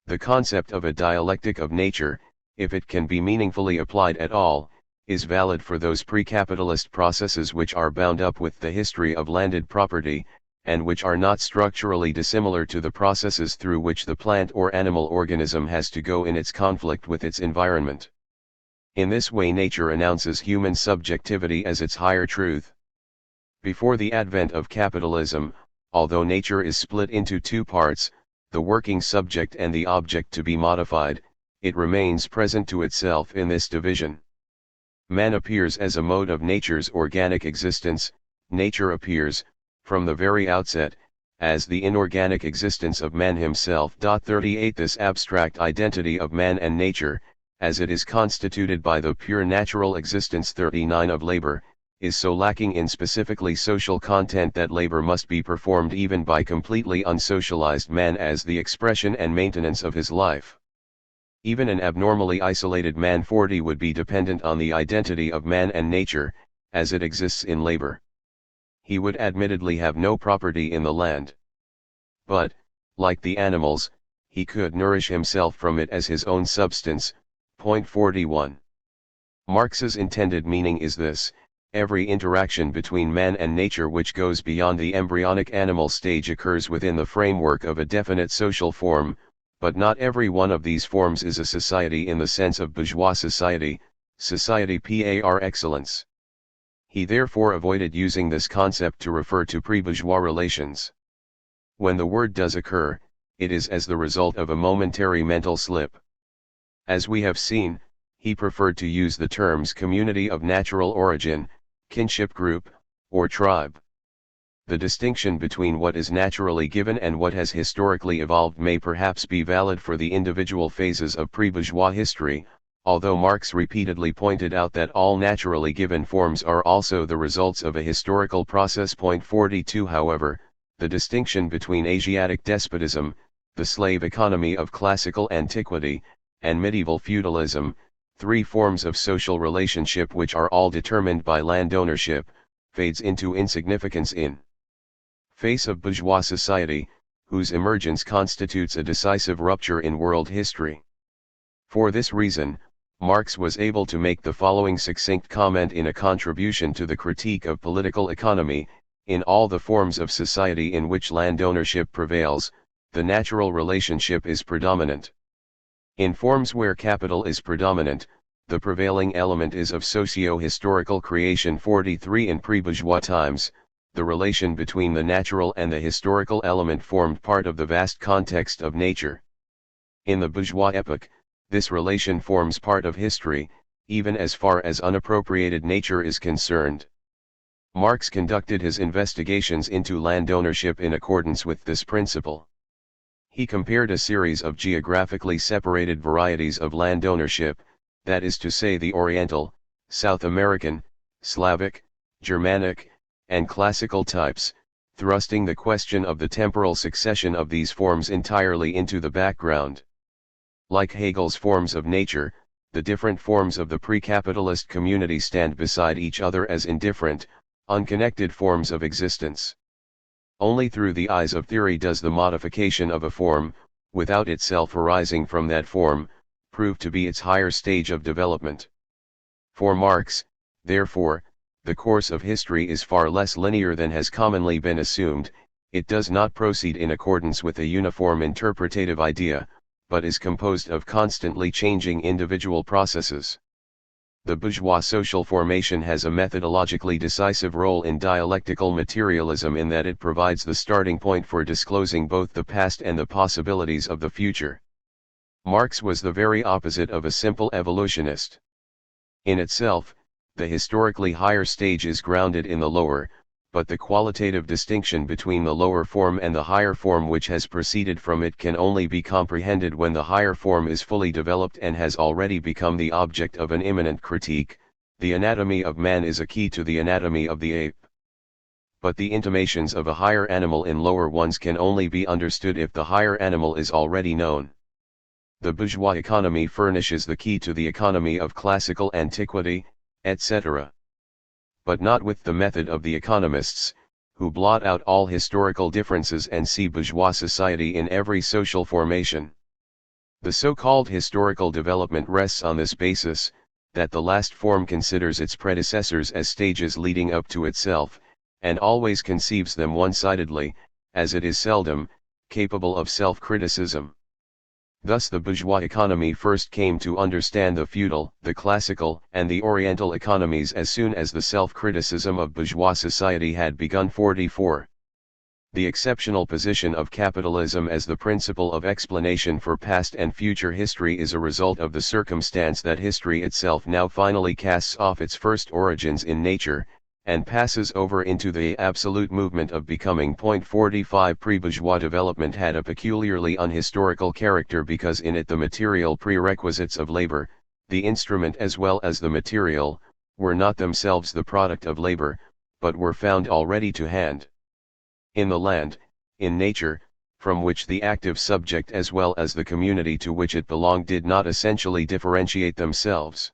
The concept of a dialectic of nature, if it can be meaningfully applied at all, is valid for those pre-capitalist processes which are bound up with the history of landed property, and which are not structurally dissimilar to the processes through which the plant or animal organism has to go in its conflict with its environment. In this way nature announces human subjectivity as its higher truth. Before the advent of capitalism, although nature is split into two parts, the working subject and the object to be modified, it remains present to itself in this division. Man appears as a mode of nature's organic existence. Nature appears, from the very outset, as the inorganic existence of man himself. 38 This abstract identity of man and nature, as it is constituted by the pure natural existence 39 of labor, is so lacking in specifically social content that labor must be performed even by completely unsocialized man as the expression and maintenance of his life. Even an abnormally isolated man 40 would be dependent on the identity of man and nature, as it exists in labor. He would admittedly have no property in the land. But, like the animals, he could nourish himself from it as his own substance. Point 41. Marx's intended meaning is this: every interaction between man and nature which goes beyond the embryonic animal stage occurs within the framework of a definite social form, but not every one of these forms is a society in the sense of bourgeois society, society par excellence. He therefore avoided using this concept to refer to pre-bourgeois relations. When the word does occur, it is as the result of a momentary mental slip. As we have seen, he preferred to use the terms community of natural origin, kinship group, or tribe. The distinction between what is naturally given and what has historically evolved may perhaps be valid for the individual phases of pre-bourgeois history, although Marx repeatedly pointed out that all naturally given forms are also the results of a historical process. Point 42 However, the distinction between Asiatic despotism, the slave economy of classical antiquity, and medieval feudalism, three forms of social relationship which are all determined by land ownership, fades into insignificance in face of bourgeois society, whose emergence constitutes a decisive rupture in world history. For this reason, Marx was able to make the following succinct comment in a contribution to the critique of political economy: in all the forms of society in which land ownership prevails, the natural relationship is predominant. In forms where capital is predominant, the prevailing element is of socio-historical creation. 43 In pre-bourgeois times, the relation between the natural and the historical element formed part of the vast context of nature. In the bourgeois epoch, this relation forms part of history, even as far as unappropriated nature is concerned. Marx conducted his investigations into land ownership in accordance with this principle. He compared a series of geographically separated varieties of land ownership, that is to say the Oriental, South American, Slavic, Germanic, and classical types, thrusting the question of the temporal succession of these forms entirely into the background. Like Hegel's forms of nature, the different forms of the pre-capitalist community stand beside each other as indifferent, unconnected forms of existence. Only through the eyes of theory does the modification of a form, without itself arising from that form, prove to be its higher stage of development. For Marx, therefore, the course of history is far less linear than has commonly been assumed. It does not proceed in accordance with a uniform interpretative idea, but is composed of constantly changing individual processes. The bourgeois social formation has a methodologically decisive role in dialectical materialism in that it provides the starting point for disclosing both the past and the possibilities of the future. Marx was the very opposite of a simple evolutionist. In itself, the historically higher stage is grounded in the lower, but the qualitative distinction between the lower form and the higher form which has proceeded from it can only be comprehended when the higher form is fully developed and has already become the object of an imminent critique. The anatomy of man is a key to the anatomy of the ape. But the intimations of a higher animal in lower ones can only be understood if the higher animal is already known. The bourgeois economy furnishes the key to the economy of classical antiquity, etc. But not with the method of the economists, who blot out all historical differences and see bourgeois society in every social formation. The so-called historical development rests on this basis, that the last form considers its predecessors as stages leading up to itself, and always conceives them one-sidedly, as it is seldom capable of self-criticism. Thus the bourgeois economy first came to understand the feudal, the classical, and the oriental economies as soon as the self-criticism of bourgeois society had begun. 44. The exceptional position of capitalism as the principle of explanation for past and future history is a result of the circumstance that history itself now finally casts off its first origins in nature, and passes over into the absolute movement of becoming. 45 Pre-bourgeois development had a peculiarly unhistorical character because in it the material prerequisites of labor, the instrument as well as the material, were not themselves the product of labor, but were found already to hand. In the land, in nature, from which the active subject as well as the community to which it belonged did not essentially differentiate themselves.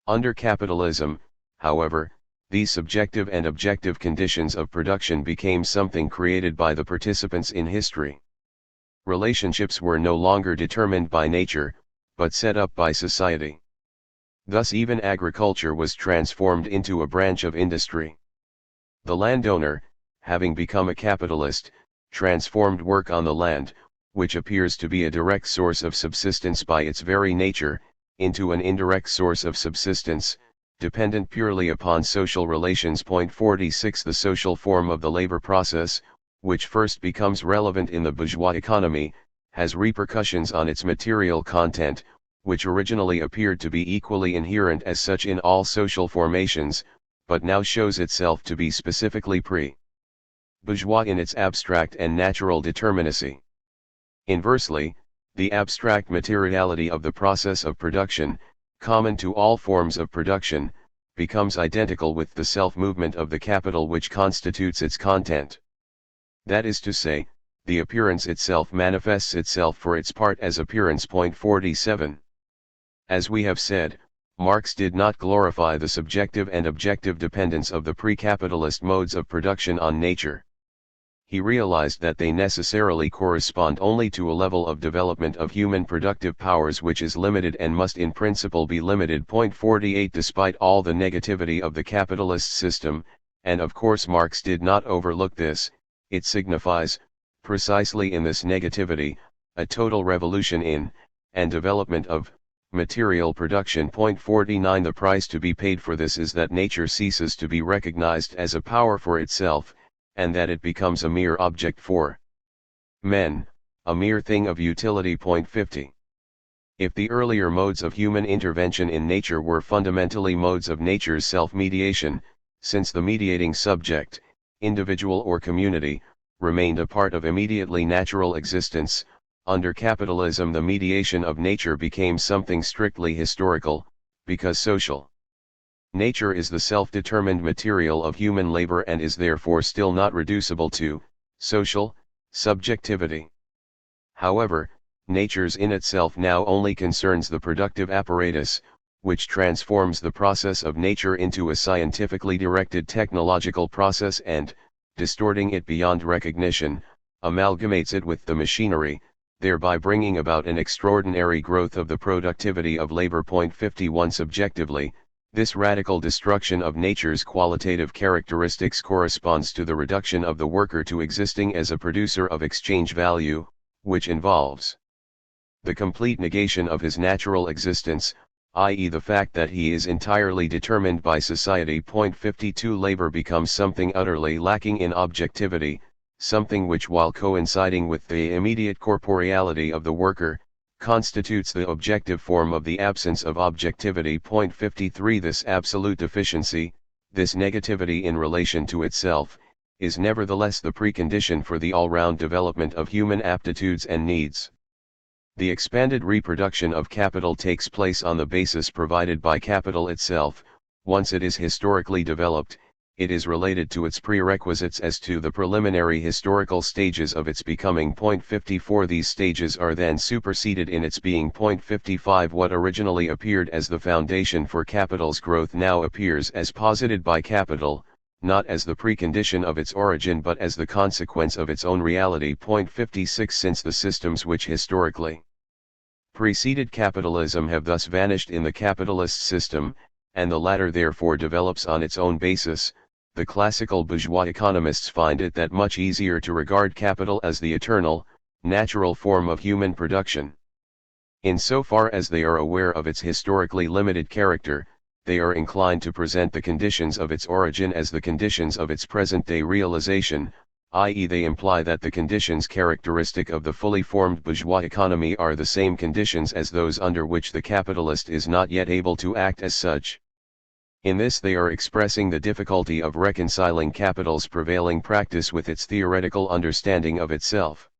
Under capitalism, however, these subjective and objective conditions of production became something created by the participants in history. Relationships were no longer determined by nature, but set up by society. Thus even agriculture was transformed into a branch of industry. The landowner, having become a capitalist, transformed work on the land, which appears to be a direct source of subsistence by its very nature, into an indirect source of subsistence, dependent purely upon social relations. 46 The social form of the labor process, which first becomes relevant in the bourgeois economy, has repercussions on its material content, which originally appeared to be equally inherent as such in all social formations, but now shows itself to be specifically pre-bourgeois in its abstract and natural determinacy. Inversely, the abstract materiality of the process of production, common to all forms of production, becomes identical with the self-movement of the capital which constitutes its content. That is to say, the appearance itself manifests itself for its part as appearance. 47. As we have said, Marx did not glorify the subjective and objective dependence of the pre-capitalist modes of production on nature. He realized that they necessarily correspond only to a level of development of human productive powers which is limited and must in principle be limited. 48 Despite all the negativity of the capitalist system, and of course Marx did not overlook this, it signifies, precisely in this negativity, a total revolution in, and development of, material production. 49 The price to be paid for this is that nature ceases to be recognized as a power for itself, and that it becomes a mere object for men, a mere thing of utility. 50. If the earlier modes of human intervention in nature were fundamentally modes of nature's self-mediation, since the mediating subject, individual or community, remained a part of immediately natural existence, under capitalism the mediation of nature became something strictly historical, because social. Nature is the self-determined material of human labor and is therefore still not reducible to social subjectivity. However, nature's in itself now only concerns the productive apparatus, which transforms the process of nature into a scientifically directed technological process and, distorting it beyond recognition, amalgamates it with the machinery, thereby bringing about an extraordinary growth of the productivity of labor. 51 Subjectively, this radical destruction of nature's qualitative characteristics corresponds to the reduction of the worker to existing as a producer of exchange value, which involves the complete negation of his natural existence, i.e. the fact that he is entirely determined by society. 52 Labor becomes something utterly lacking in objectivity, something which while coinciding with the immediate corporeality of the worker, constitutes the objective form of the absence of objectivity. 53 This absolute deficiency, this negativity in relation to itself, is nevertheless the precondition for the all-round development of human aptitudes and needs. The expanded reproduction of capital takes place on the basis provided by capital itself. Once it is historically developed, it is related to its prerequisites as to the preliminary historical stages of its becoming. 54 These stages are then superseded in its being. 55 What originally appeared as the foundation for capital's growth now appears as posited by capital, not as the precondition of its origin but as the consequence of its own reality. 56 Since the systems which historically preceded capitalism have thus vanished in the capitalist system, and the latter therefore develops on its own basis, the classical bourgeois economists find it that much easier to regard capital as the eternal, natural form of human production. In so far as they are aware of its historically limited character, they are inclined to present the conditions of its origin as the conditions of its present-day realization, i.e. they imply that the conditions characteristic of the fully formed bourgeois economy are the same conditions as those under which the capitalist is not yet able to act as such. In this they are expressing the difficulty of reconciling capital's prevailing practice with its theoretical understanding of itself.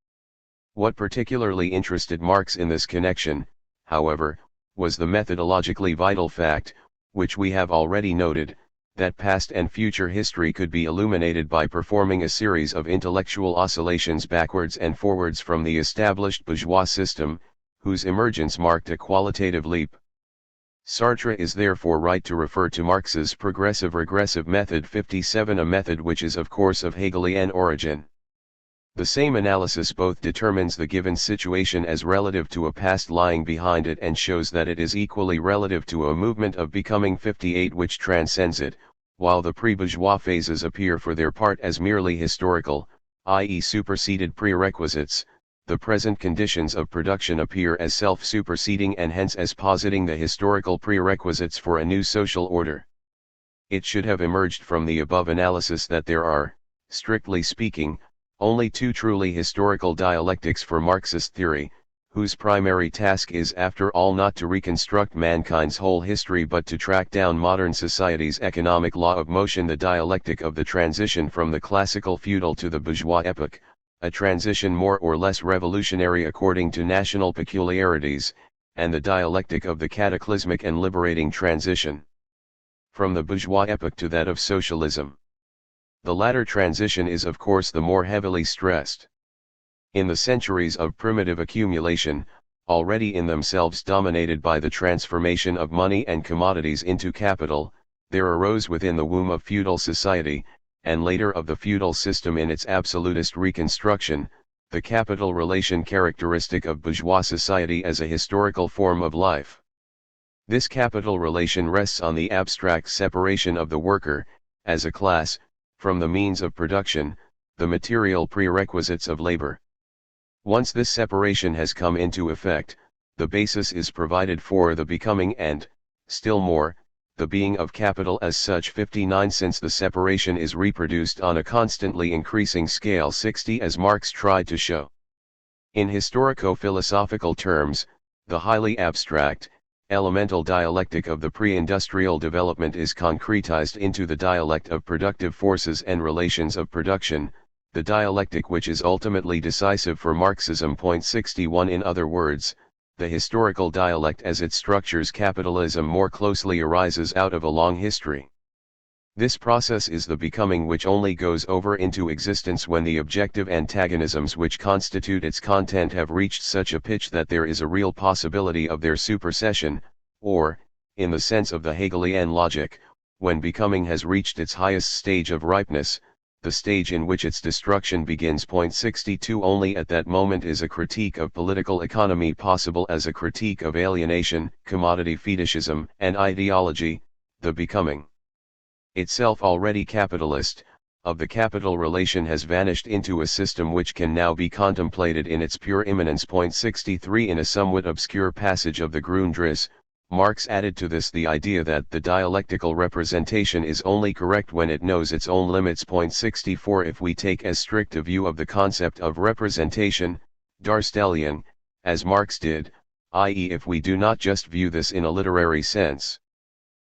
What particularly interested Marx in this connection, however, was the methodologically vital fact, which we have already noted, that past and future history could be illuminated by performing a series of intellectual oscillations backwards and forwards from the established bourgeois system, whose emergence marked a qualitative leap. Sartre is therefore right to refer to Marx's progressive-regressive method 57, a method which is of course of Hegelian origin. The same analysis both determines the given situation as relative to a past lying behind it and shows that it is equally relative to a movement of becoming 58 which transcends it, while the pre-bourgeois phases appear for their part as merely historical, i.e. superseded prerequisites. The present conditions of production appear as self-superseding and hence as positing the historical prerequisites for a new social order. It should have emerged from the above analysis that there are, strictly speaking, only two truly historical dialectics for Marxist theory, whose primary task is after all not to reconstruct mankind's whole history but to track down modern society's economic law of motion, the dialectic of the transition from the classical feudal to the bourgeois epoch, a transition more or less revolutionary according to national peculiarities, and the dialectic of the cataclysmic and liberating transition from the bourgeois epoch to that of socialism. The latter transition is of course the more heavily stressed. In the centuries of primitive accumulation, already in themselves dominated by the transformation of money and commodities into capital, there arose within the womb of feudal society, and later of the feudal system in its absolutist reconstruction, the capital relation characteristic of bourgeois society as a historical form of life. This capital relation rests on the abstract separation of the worker, as a class, from the means of production, the material prerequisites of labor. Once this separation has come into effect, the basis is provided for the becoming and, still more, the being of capital as such. 59 Since the separation is reproduced on a constantly increasing scale 60 as Marx tried to show. In historico-philosophical terms, the highly abstract, elemental dialectic of the pre-industrial development is concretized into the dialect of productive forces and relations of production, the dialectic which is ultimately decisive for Marxism. 61 In other words, the historical dialect as it structures capitalism more closely arises out of a long history. This process is the becoming which only goes over into existence when the objective antagonisms which constitute its content have reached such a pitch that there is a real possibility of their supersession, or, in the sense of the Hegelian logic, when becoming has reached its highest stage of ripeness, the stage in which its destruction begins. 62 Only at that moment is a critique of political economy possible as a critique of alienation, commodity fetishism, and ideology, the becoming itself already capitalist, of the capital relation has vanished into a system which can now be contemplated in its pure immanence. 63 In a somewhat obscure passage of the Grundrisse, Marx added to this the idea that the dialectical representation is only correct when it knows its own limits. 64 If we take as strict a view of the concept of representation, Darstellung, as Marx did, i.e. if we do not just view this in a literary sense.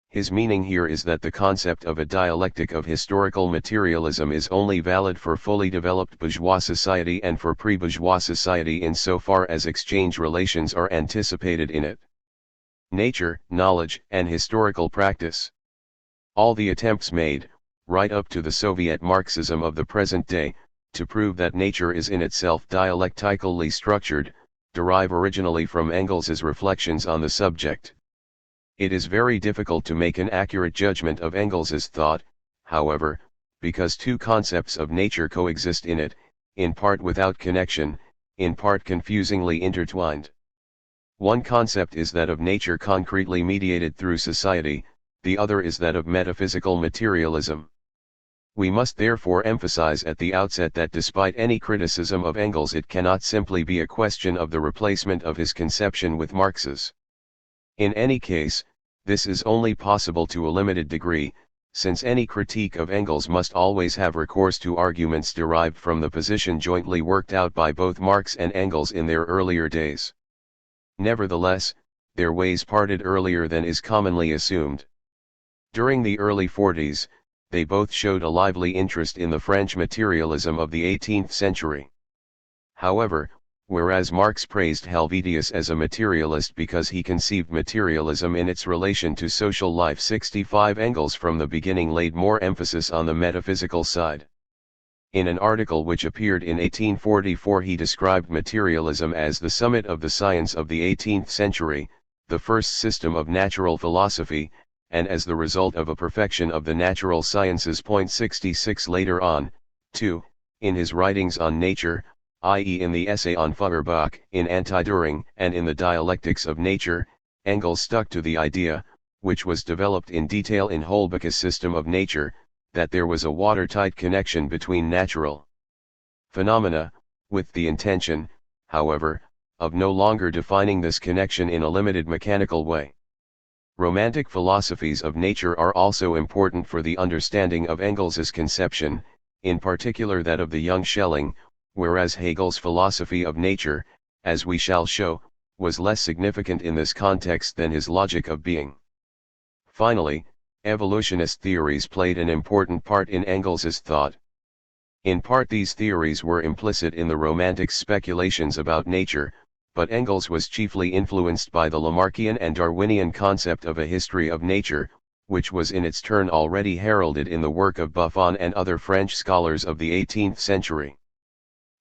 His meaning here is that the concept of a dialectic of historical materialism is only valid for fully developed bourgeois society and for pre-bourgeois society insofar as exchange relations are anticipated in it. Nature, knowledge, and historical practice. All the attempts made, right up to the Soviet Marxism of the present day, to prove that nature is in itself dialectically structured, derive originally from Engels's reflections on the subject. It is very difficult to make an accurate judgment of Engels's thought, however, because two concepts of nature coexist in it, in part without connection, in part confusingly intertwined. One concept is that of nature concretely mediated through society, the other is that of metaphysical materialism. We must therefore emphasize at the outset that despite any criticism of Engels, it cannot simply be a question of the replacement of his conception with Marx's. In any case, this is only possible to a limited degree, since any critique of Engels must always have recourse to arguments derived from the position jointly worked out by both Marx and Engels in their earlier days. Nevertheless, their ways parted earlier than is commonly assumed. During the early 40s, they both showed a lively interest in the French materialism of the 18th century. However, whereas Marx praised Helvetius as a materialist because he conceived materialism in its relation to social life, 65 Engels from the beginning laid more emphasis on the metaphysical side. In an article which appeared in 1844 he described materialism as the summit of the science of the 18th century, the first system of natural philosophy, and as the result of a perfection of the natural sciences. 66 Later on, too, in his writings on nature, i.e. in the essay on Feuerbach, in Anti-Düring, and in the Dialectics of Nature, Engels stuck to the idea, which was developed in detail in Holbach's system of nature, that there was a watertight connection between natural phenomena, with the intention, however, of no longer defining this connection in a limited mechanical way. Romantic philosophies of nature are also important for the understanding of Engels's conception, in particular that of the young Schelling, whereas Hegel's philosophy of nature, as we shall show, was less significant in this context than his logic of being. Finally, evolutionist theories played an important part in Engels's thought. In part these theories were implicit in the Romantics' speculations about nature, but Engels was chiefly influenced by the Lamarckian and Darwinian concept of a history of nature, which was in its turn already heralded in the work of Buffon and other French scholars of the 18th century.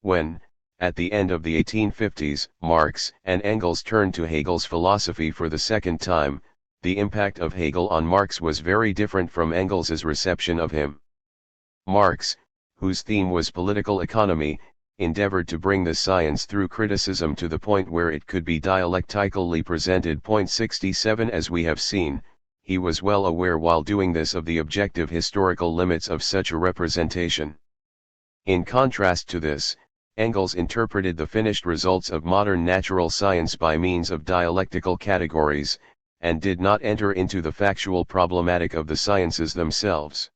When, at the end of the 1850s, Marx and Engels turned to Hegel's philosophy for the second time, the impact of Hegel on Marx was very different from Engels's reception of him. Marx, whose theme was political economy, endeavored to bring the science through criticism to the point where it could be dialectically presented. 67 As we have seen, he was well aware while doing this of the objective historical limits of such a representation. In contrast to this, Engels interpreted the finished results of modern natural science by means of dialectical categories, and did not enter into the factual problematic of the sciences themselves.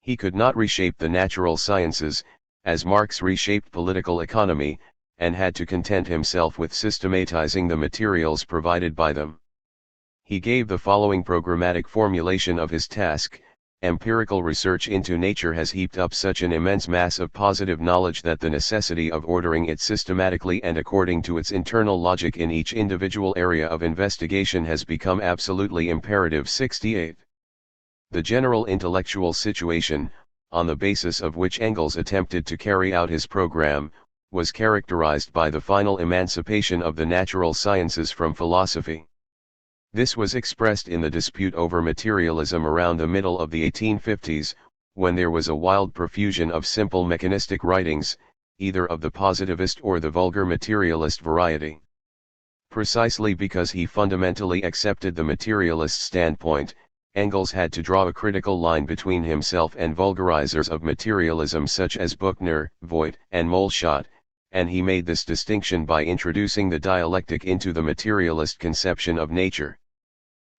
He could not reshape the natural sciences, as Marx reshaped political economy, and had to content himself with systematizing the materials provided by them. He gave the following programmatic formulation of his task: empirical research into nature has heaped up such an immense mass of positive knowledge that the necessity of ordering it systematically and according to its internal logic in each individual area of investigation has become absolutely imperative. 68. The general intellectual situation, on the basis of which Engels attempted to carry out his program, was characterized by the final emancipation of the natural sciences from philosophy. This was expressed in the dispute over materialism around the middle of the 1850s, when there was a wild profusion of simple mechanistic writings, either of the positivist or the vulgar materialist variety. Precisely because he fundamentally accepted the materialist standpoint, Engels had to draw a critical line between himself and vulgarizers of materialism such as Buchner, Voigt, and Moleschott, and he made this distinction by introducing the dialectic into the materialist conception of nature.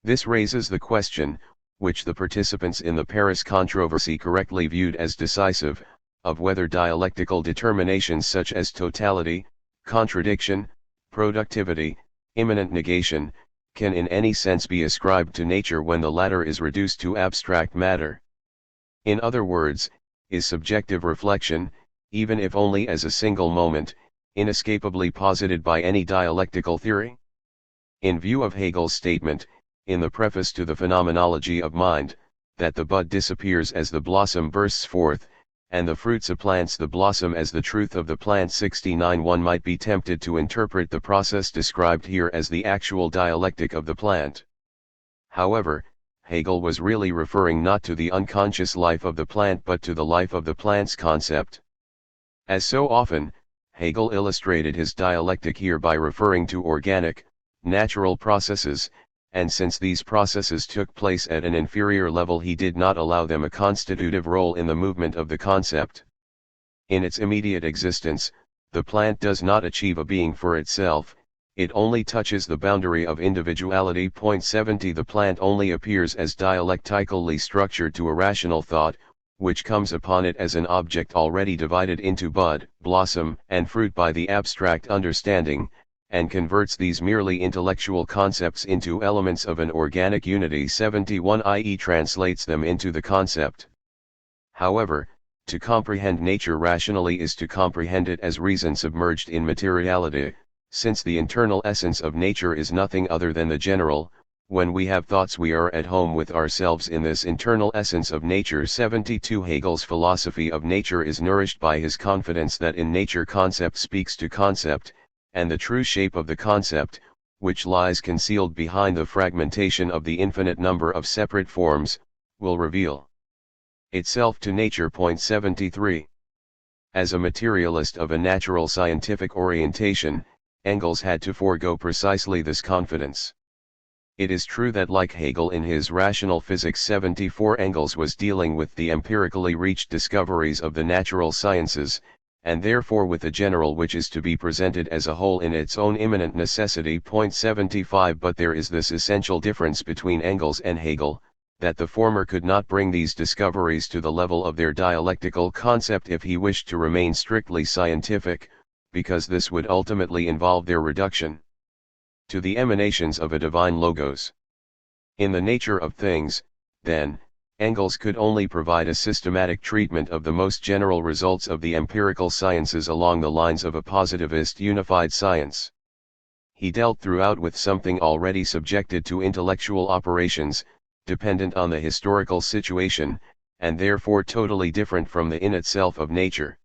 This raises the question, which the participants in the Paris controversy correctly viewed as decisive, of whether dialectical determinations such as totality, contradiction, productivity, immanent negation, can in any sense be ascribed to nature when the latter is reduced to abstract matter. In other words, is subjective reflection, even if only as a single moment, inescapably posited by any dialectical theory? In view of Hegel's statement, in the preface to the Phenomenology of Mind, that the bud disappears as the blossom bursts forth, and the fruit supplants the blossom as the truth of the plant. 69 One might be tempted to interpret the process described here as the actual dialectic of the plant. However, Hegel was really referring not to the unconscious life of the plant but to the life of the plant's concept. As so often, Hegel illustrated his dialectic here by referring to organic, natural processes, and since these processes took place at an inferior level he did not allow them a constitutive role in the movement of the concept. In its immediate existence, the plant does not achieve a being for itself, it only touches the boundary of individuality. 70 The plant only appears as dialectically structured to a rational thought, which comes upon it as an object already divided into bud, blossom, and fruit by the abstract understanding, and converts these merely intellectual concepts into elements of an organic unity. 71, i.e. translates them into the concept. However, to comprehend nature rationally is to comprehend it as reason submerged in materiality, since the internal essence of nature is nothing other than the general. When we have thoughts, we are at home with ourselves in this internal essence of nature. 72. Hegel's philosophy of nature is nourished by his confidence that in nature concept speaks to concept, and the true shape of the concept, which lies concealed behind the fragmentation of the infinite number of separate forms, will reveal itself to nature. 73. As a materialist of a natural scientific orientation, Engels had to forego precisely this confidence. It is true that, like Hegel in his Rational Physics 74, Engels was dealing with the empirically reached discoveries of the natural sciences, and therefore with a general which is to be presented as a whole in its own immanent necessity. 75. But there is this essential difference between Engels and Hegel, that the former could not bring these discoveries to the level of their dialectical concept if he wished to remain strictly scientific, because this would ultimately involve their reduction to the emanations of a divine logos. In the nature of things, then, Engels could only provide a systematic treatment of the most general results of the empirical sciences along the lines of a positivist unified science. He dealt throughout with something already subjected to intellectual operations, dependent on the historical situation, and therefore totally different from the in itself of nature.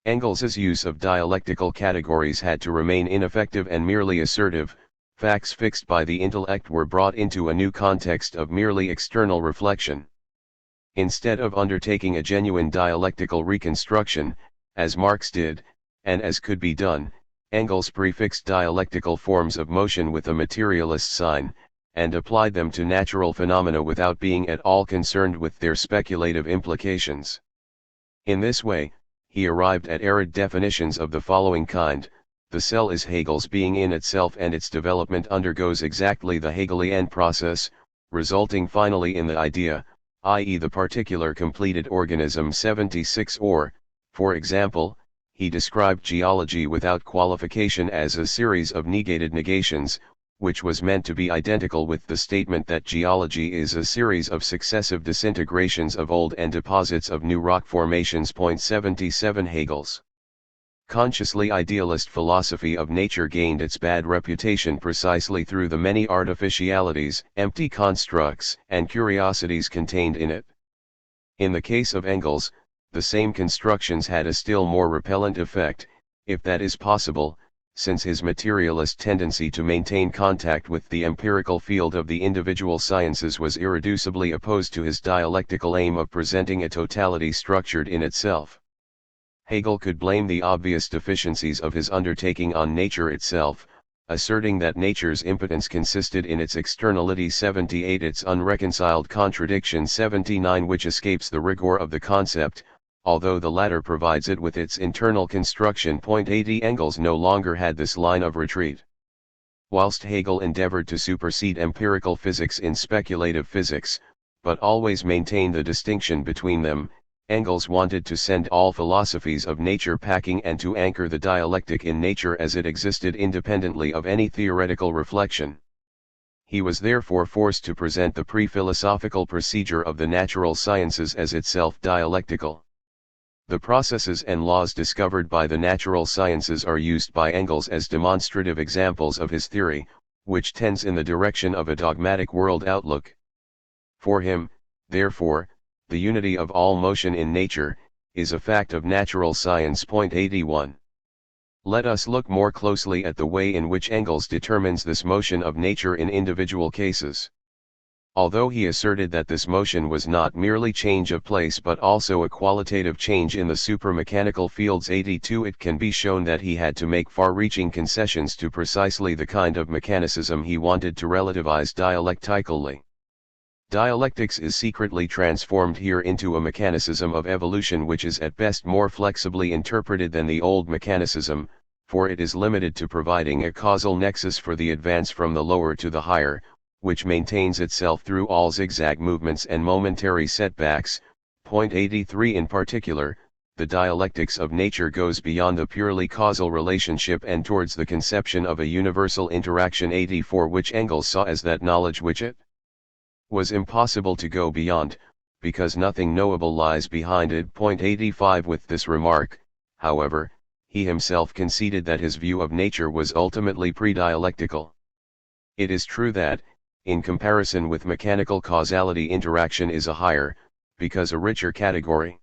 Engels's use of dialectical categories had to remain ineffective and merely assertive. Facts fixed by the intellect were brought into a new context of merely external reflection. Instead of undertaking a genuine dialectical reconstruction, as Marx did, and as could be done, Engels prefixed dialectical forms of motion with a materialist sign, and applied them to natural phenomena without being at all concerned with their speculative implications. In this way, he arrived at arid definitions of the following kind: the cell is Hegel's being in itself, and its development undergoes exactly the Hegelian process, resulting finally in the idea, i.e. the particular completed organism. 76. Or, for example, he described geology without qualification as a series of negated negations, which was meant to be identical with the statement that geology is a series of successive disintegrations of old and deposits of new rock formations. 77. Hegel's consciously idealist philosophy of nature gained its bad reputation precisely through the many artificialities, empty constructs, and curiosities contained in it. In the case of Engels, the same constructions had a still more repellent effect, if that is possible, since his materialist tendency to maintain contact with the empirical field of the individual sciences was irreducibly opposed to his dialectical aim of presenting a totality structured in itself. Hegel could blame the obvious deficiencies of his undertaking on nature itself, asserting that nature's impotence consisted in its externality. 78. Its unreconciled contradiction. 79. Which escapes the rigor of the concept, although the latter provides it with its internal construction. 80. Engels no longer had this line of retreat. Whilst Hegel endeavored to supersede empirical physics in speculative physics, but always maintained the distinction between them, Engels wanted to send all philosophies of nature packing and to anchor the dialectic in nature as it existed independently of any theoretical reflection. He was therefore forced to present the pre-philosophical procedure of the natural sciences as itself dialectical. The processes and laws discovered by the natural sciences are used by Engels as demonstrative examples of his theory, which tends in the direction of a dogmatic world outlook. For him, therefore, the unity of all motion in nature is a fact of natural science. 81. Let us look more closely at the way in which Engels determines this motion of nature in individual cases. Although he asserted that this motion was not merely change of place but also a qualitative change in the supermechanical fields. 82. It can be shown that he had to make far-reaching concessions to precisely the kind of mechanicism he wanted to relativize dialectically. Dialectics is secretly transformed here into a mechanicism of evolution which is at best more flexibly interpreted than the old mechanicism, for it is limited to providing a causal nexus for the advance from the lower to the higher, which maintains itself through all zigzag movements and momentary setbacks. 83. In particular, the dialectics of nature goes beyond the purely causal relationship and towards the conception of a universal interaction 84, which Engels saw as that knowledge which it was impossible to go beyond, because nothing knowable lies behind it. 85. With this remark, however, he himself conceded that his view of nature was ultimately pre-dialectical. It is true that, in comparison with mechanical causality, interaction is a higher, because a richer category.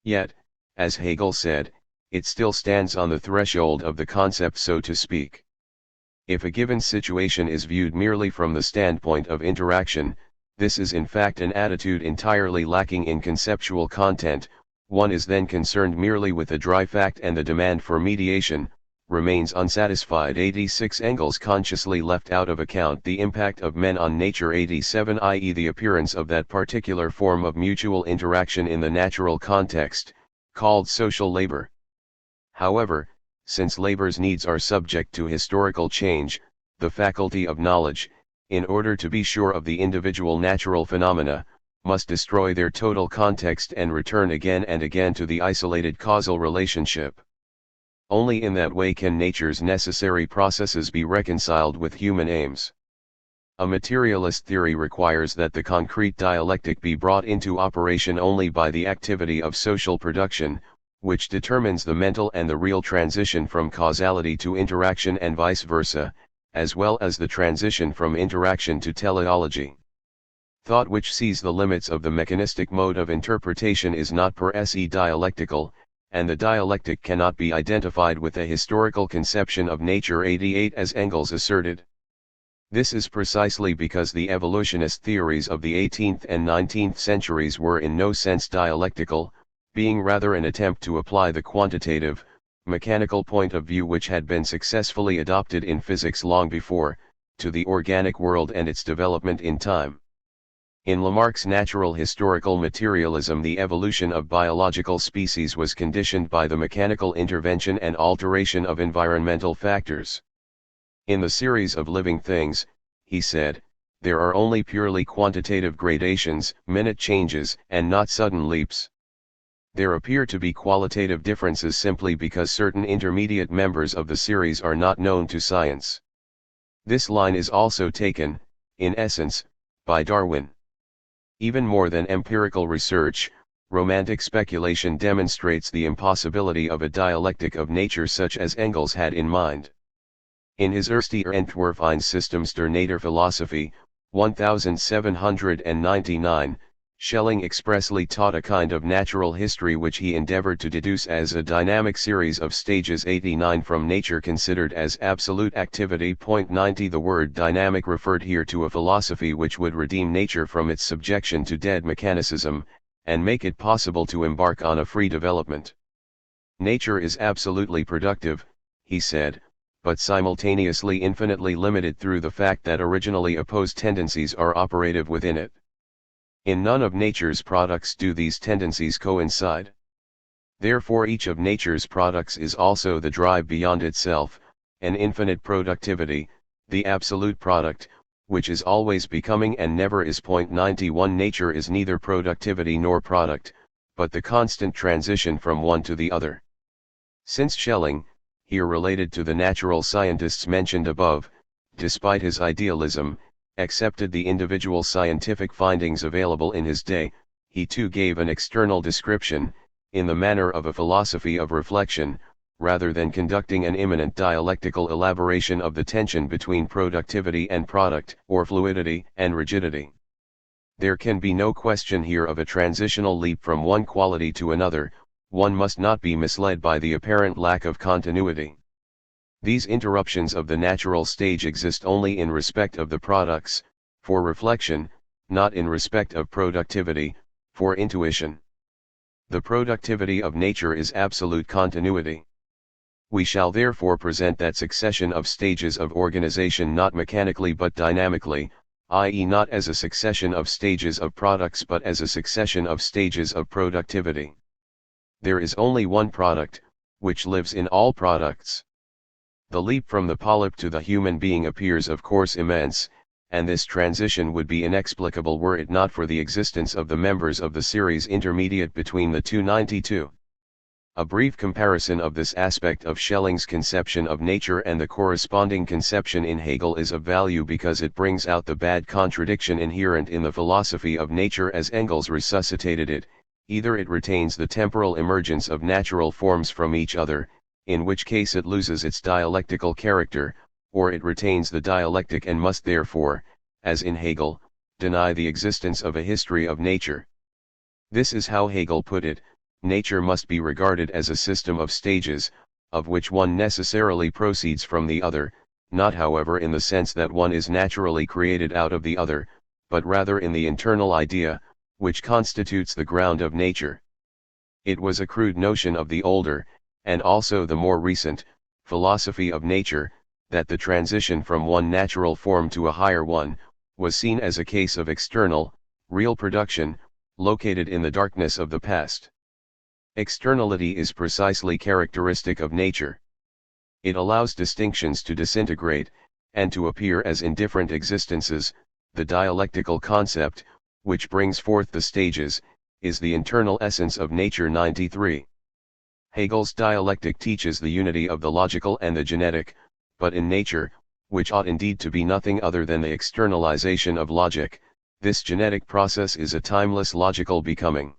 Yet, as Hegel said, it still stands on the threshold of the concept, so to speak. If a given situation is viewed merely from the standpoint of interaction, this is in fact an attitude entirely lacking in conceptual content. One is then concerned merely with the dry fact, and the demand for mediation remains unsatisfied. 86. Engels consciously left out of account the impact of men on nature. 87. i.e., the appearance of that particular form of mutual interaction in the natural context, called social labor. However, since labor's needs are subject to historical change, the faculty of knowledge, in order to be sure of the individual natural phenomena, must destroy their total context and return again and again to the isolated causal relationship. Only in that way can nature's necessary processes be reconciled with human aims. A materialist theory requires that the concrete dialectic be brought into operation only by the activity of social production, which determines the mental and the real transition from causality to interaction and vice versa, as well as the transition from interaction to teleology. Thought which sees the limits of the mechanistic mode of interpretation is not per se dialectical, and the dialectic cannot be identified with a historical conception of nature. 88. As Engels asserted, this is precisely because the evolutionist theories of the 18th and 19th centuries were in no sense dialectical, being rather an attempt to apply the quantitative, mechanical point of view which had been successfully adopted in physics long before, to the organic world and its development in time. In Lamarck's natural historical materialism, the evolution of biological species was conditioned by the mechanical intervention and alteration of environmental factors. In the series of living things, he said, there are only purely quantitative gradations, minute changes, and not sudden leaps. There appear to be qualitative differences simply because certain intermediate members of the series are not known to science. This line is also taken, in essence, by Darwin. Even more than empirical research, romantic speculation demonstrates the impossibility of a dialectic of nature such as Engels had in mind. In his Erste Entwurf Systems der Naturphilosophie, 1799, Schelling expressly taught a kind of natural history which he endeavored to deduce as a dynamic series of stages. 89. From nature considered as absolute activity. 90. The word dynamic referred here to a philosophy which would redeem nature from its subjection to dead mechanicism, and make it possible to embark on a free development. Nature is absolutely productive, he said, but simultaneously infinitely limited through the fact that originally opposed tendencies are operative within it. In none of nature's products do these tendencies coincide. Therefore each of nature's products is also the drive beyond itself, an infinite productivity, the absolute product, which is always becoming and never is. 91. Nature is neither productivity nor product, but the constant transition from one to the other. Since Schelling, here related to the natural scientists mentioned above, despite his idealism, accepted the individual scientific findings available in his day, he too gave an external description, in the manner of a philosophy of reflection, rather than conducting an immanent dialectical elaboration of the tension between productivity and product, or fluidity and rigidity. There can be no question here of a transitional leap from one quality to another. One must not be misled by the apparent lack of continuity. These interruptions of the natural stage exist only in respect of the products, for reflection, not in respect of productivity, for intuition. The productivity of nature is absolute continuity. We shall therefore present that succession of stages of organization not mechanically but dynamically, i.e., not as a succession of stages of products but as a succession of stages of productivity. There is only one product, which lives in all products. The leap from the polyp to the human being appears of course immense, and this transition would be inexplicable were it not for the existence of the members of the series intermediate between the two. 92. A brief comparison of this aspect of Schelling's conception of nature and the corresponding conception in Hegel is of value because it brings out the bad contradiction inherent in the philosophy of nature as Engels resuscitated it. Either it retains the temporal emergence of natural forms from each other, in which case it loses its dialectical character, or it retains the dialectic and must therefore, as in Hegel, deny the existence of a history of nature. This is how Hegel put it: nature must be regarded as a system of stages, of which one necessarily proceeds from the other, not however in the sense that one is naturally created out of the other, but rather in the internal idea, which constitutes the ground of nature. It was a crude notion of the older, and also the more recent, philosophy of nature, that the transition from one natural form to a higher one, was seen as a case of external, real production, located in the darkness of the past. Externality is precisely characteristic of nature. It allows distinctions to disintegrate, and to appear as in different existences. The dialectical concept, which brings forth the stages, is the internal essence of nature. 93. Hegel's dialectic teaches the unity of the logical and the genetic, but in nature, which ought indeed to be nothing other than the externalization of logic, this genetic process is a timeless logical becoming.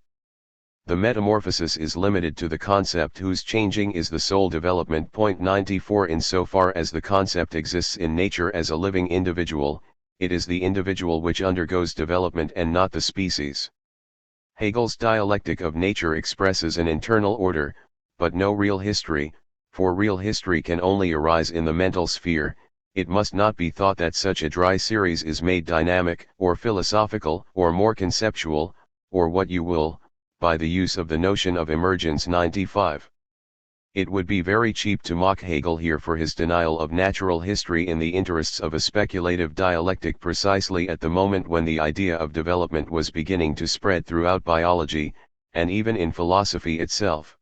The metamorphosis is limited to the concept whose changing is the sole development. 94. Insofar as the concept exists in nature as a living individual, it is the individual which undergoes development and not the species. Hegel's dialectic of nature expresses an internal order, but no real history, for real history can only arise in the mental sphere. It must not be thought that such a dry series is made dynamic, or philosophical, or more conceptual, or what you will, by the use of the notion of emergence. 95. It would be very cheap to mock Hegel here for his denial of natural history in the interests of a speculative dialectic precisely at the moment when the idea of development was beginning to spread throughout biology, and even in philosophy itself.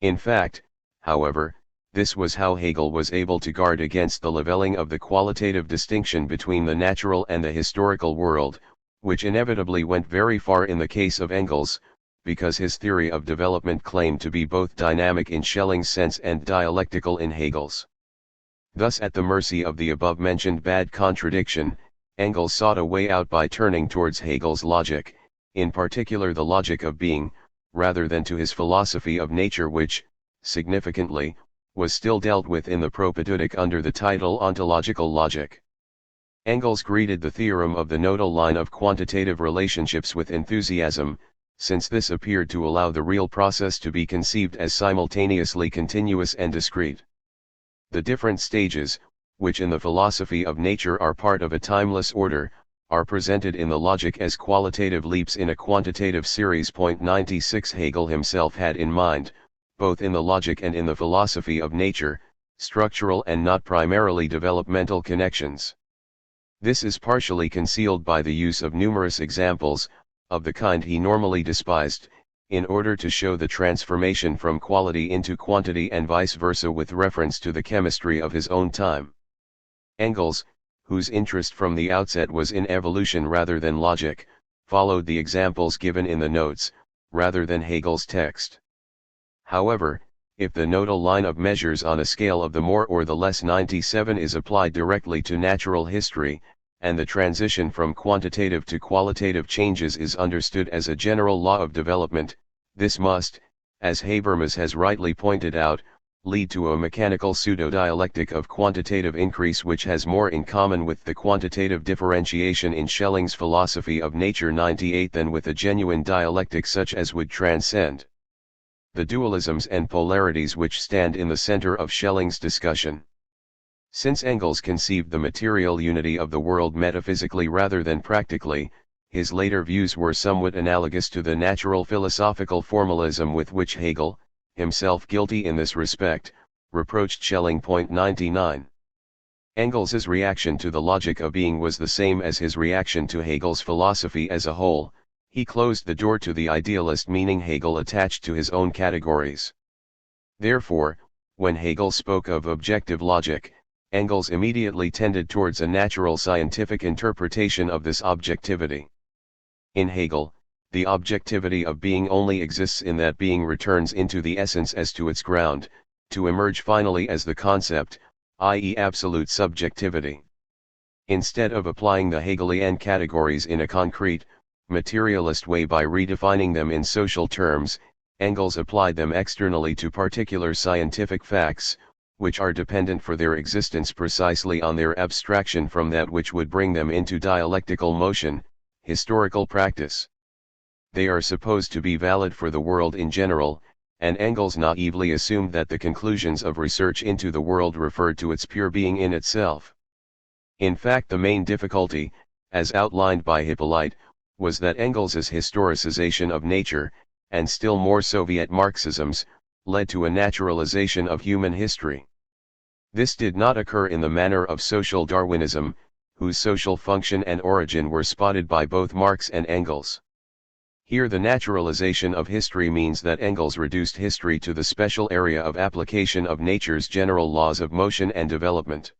In fact, however, this was how Hegel was able to guard against the leveling of the qualitative distinction between the natural and the historical world, which inevitably went very far in the case of Engels, because his theory of development claimed to be both dynamic in Schelling's sense and dialectical in Hegel's. Thus, at the mercy of the above-mentioned bad contradiction, Engels sought a way out by turning towards Hegel's logic, in particular the logic of being, rather than to his philosophy of nature which, significantly, was still dealt with in the Propedeutic under the title ontological logic. Engels greeted the theorem of the nodal line of quantitative relationships with enthusiasm, since this appeared to allow the real process to be conceived as simultaneously continuous and discrete. The different stages, which in the philosophy of nature are part of a timeless order, are presented in the logic as qualitative leaps in a quantitative series. 96. Hegel himself had in mind, both in the logic and in the philosophy of nature, structural and not primarily developmental connections. This is partially concealed by the use of numerous examples, of the kind he normally despised, in order to show the transformation from quality into quantity and vice versa with reference to the chemistry of his own time. Engels, whose interest from the outset was in evolution rather than logic, followed the examples given in the notes, rather than Hegel's text. However, if the nodal line of measures on a scale of the more or the less 97 is applied directly to natural history, and the transition from quantitative to qualitative changes is understood as a general law of development, this must, as Habermas has rightly pointed out, lead to a mechanical pseudo-dialectic of quantitative increase which has more in common with the quantitative differentiation in Schelling's philosophy of nature. 98 than with a genuine dialectic such as would transcend the dualisms and polarities which stand in the center of Schelling's discussion. Since Engels conceived the material unity of the world metaphysically rather than practically, his later views were somewhat analogous to the natural philosophical formalism with which Hegel, himself guilty in this respect, reproached Schelling. 99. Engels's reaction to the logic of being was the same as his reaction to Hegel's philosophy as a whole. He closed the door to the idealist meaning Hegel attached to his own categories. Therefore, when Hegel spoke of objective logic, Engels immediately tended towards a natural scientific interpretation of this objectivity. In Hegel, the objectivity of being only exists in that being returns into the essence as to its ground, to emerge finally as the concept, i.e. absolute subjectivity. Instead of applying the Hegelian categories in a concrete, materialist way by redefining them in social terms, Engels applied them externally to particular scientific facts, which are dependent for their existence precisely on their abstraction from that which would bring them into dialectical motion, historical practice. They are supposed to be valid for the world in general, and Engels naively assumed that the conclusions of research into the world referred to its pure being in itself. In fact, the main difficulty, as outlined by Hippolyte, was that Engels's historicization of nature, and still more Soviet Marxism's, led to a naturalization of human history. This did not occur in the manner of social Darwinism, whose social function and origin were spotted by both Marx and Engels. Here the naturalization of history means that Engels reduced history to the special area of application of nature's general laws of motion and development.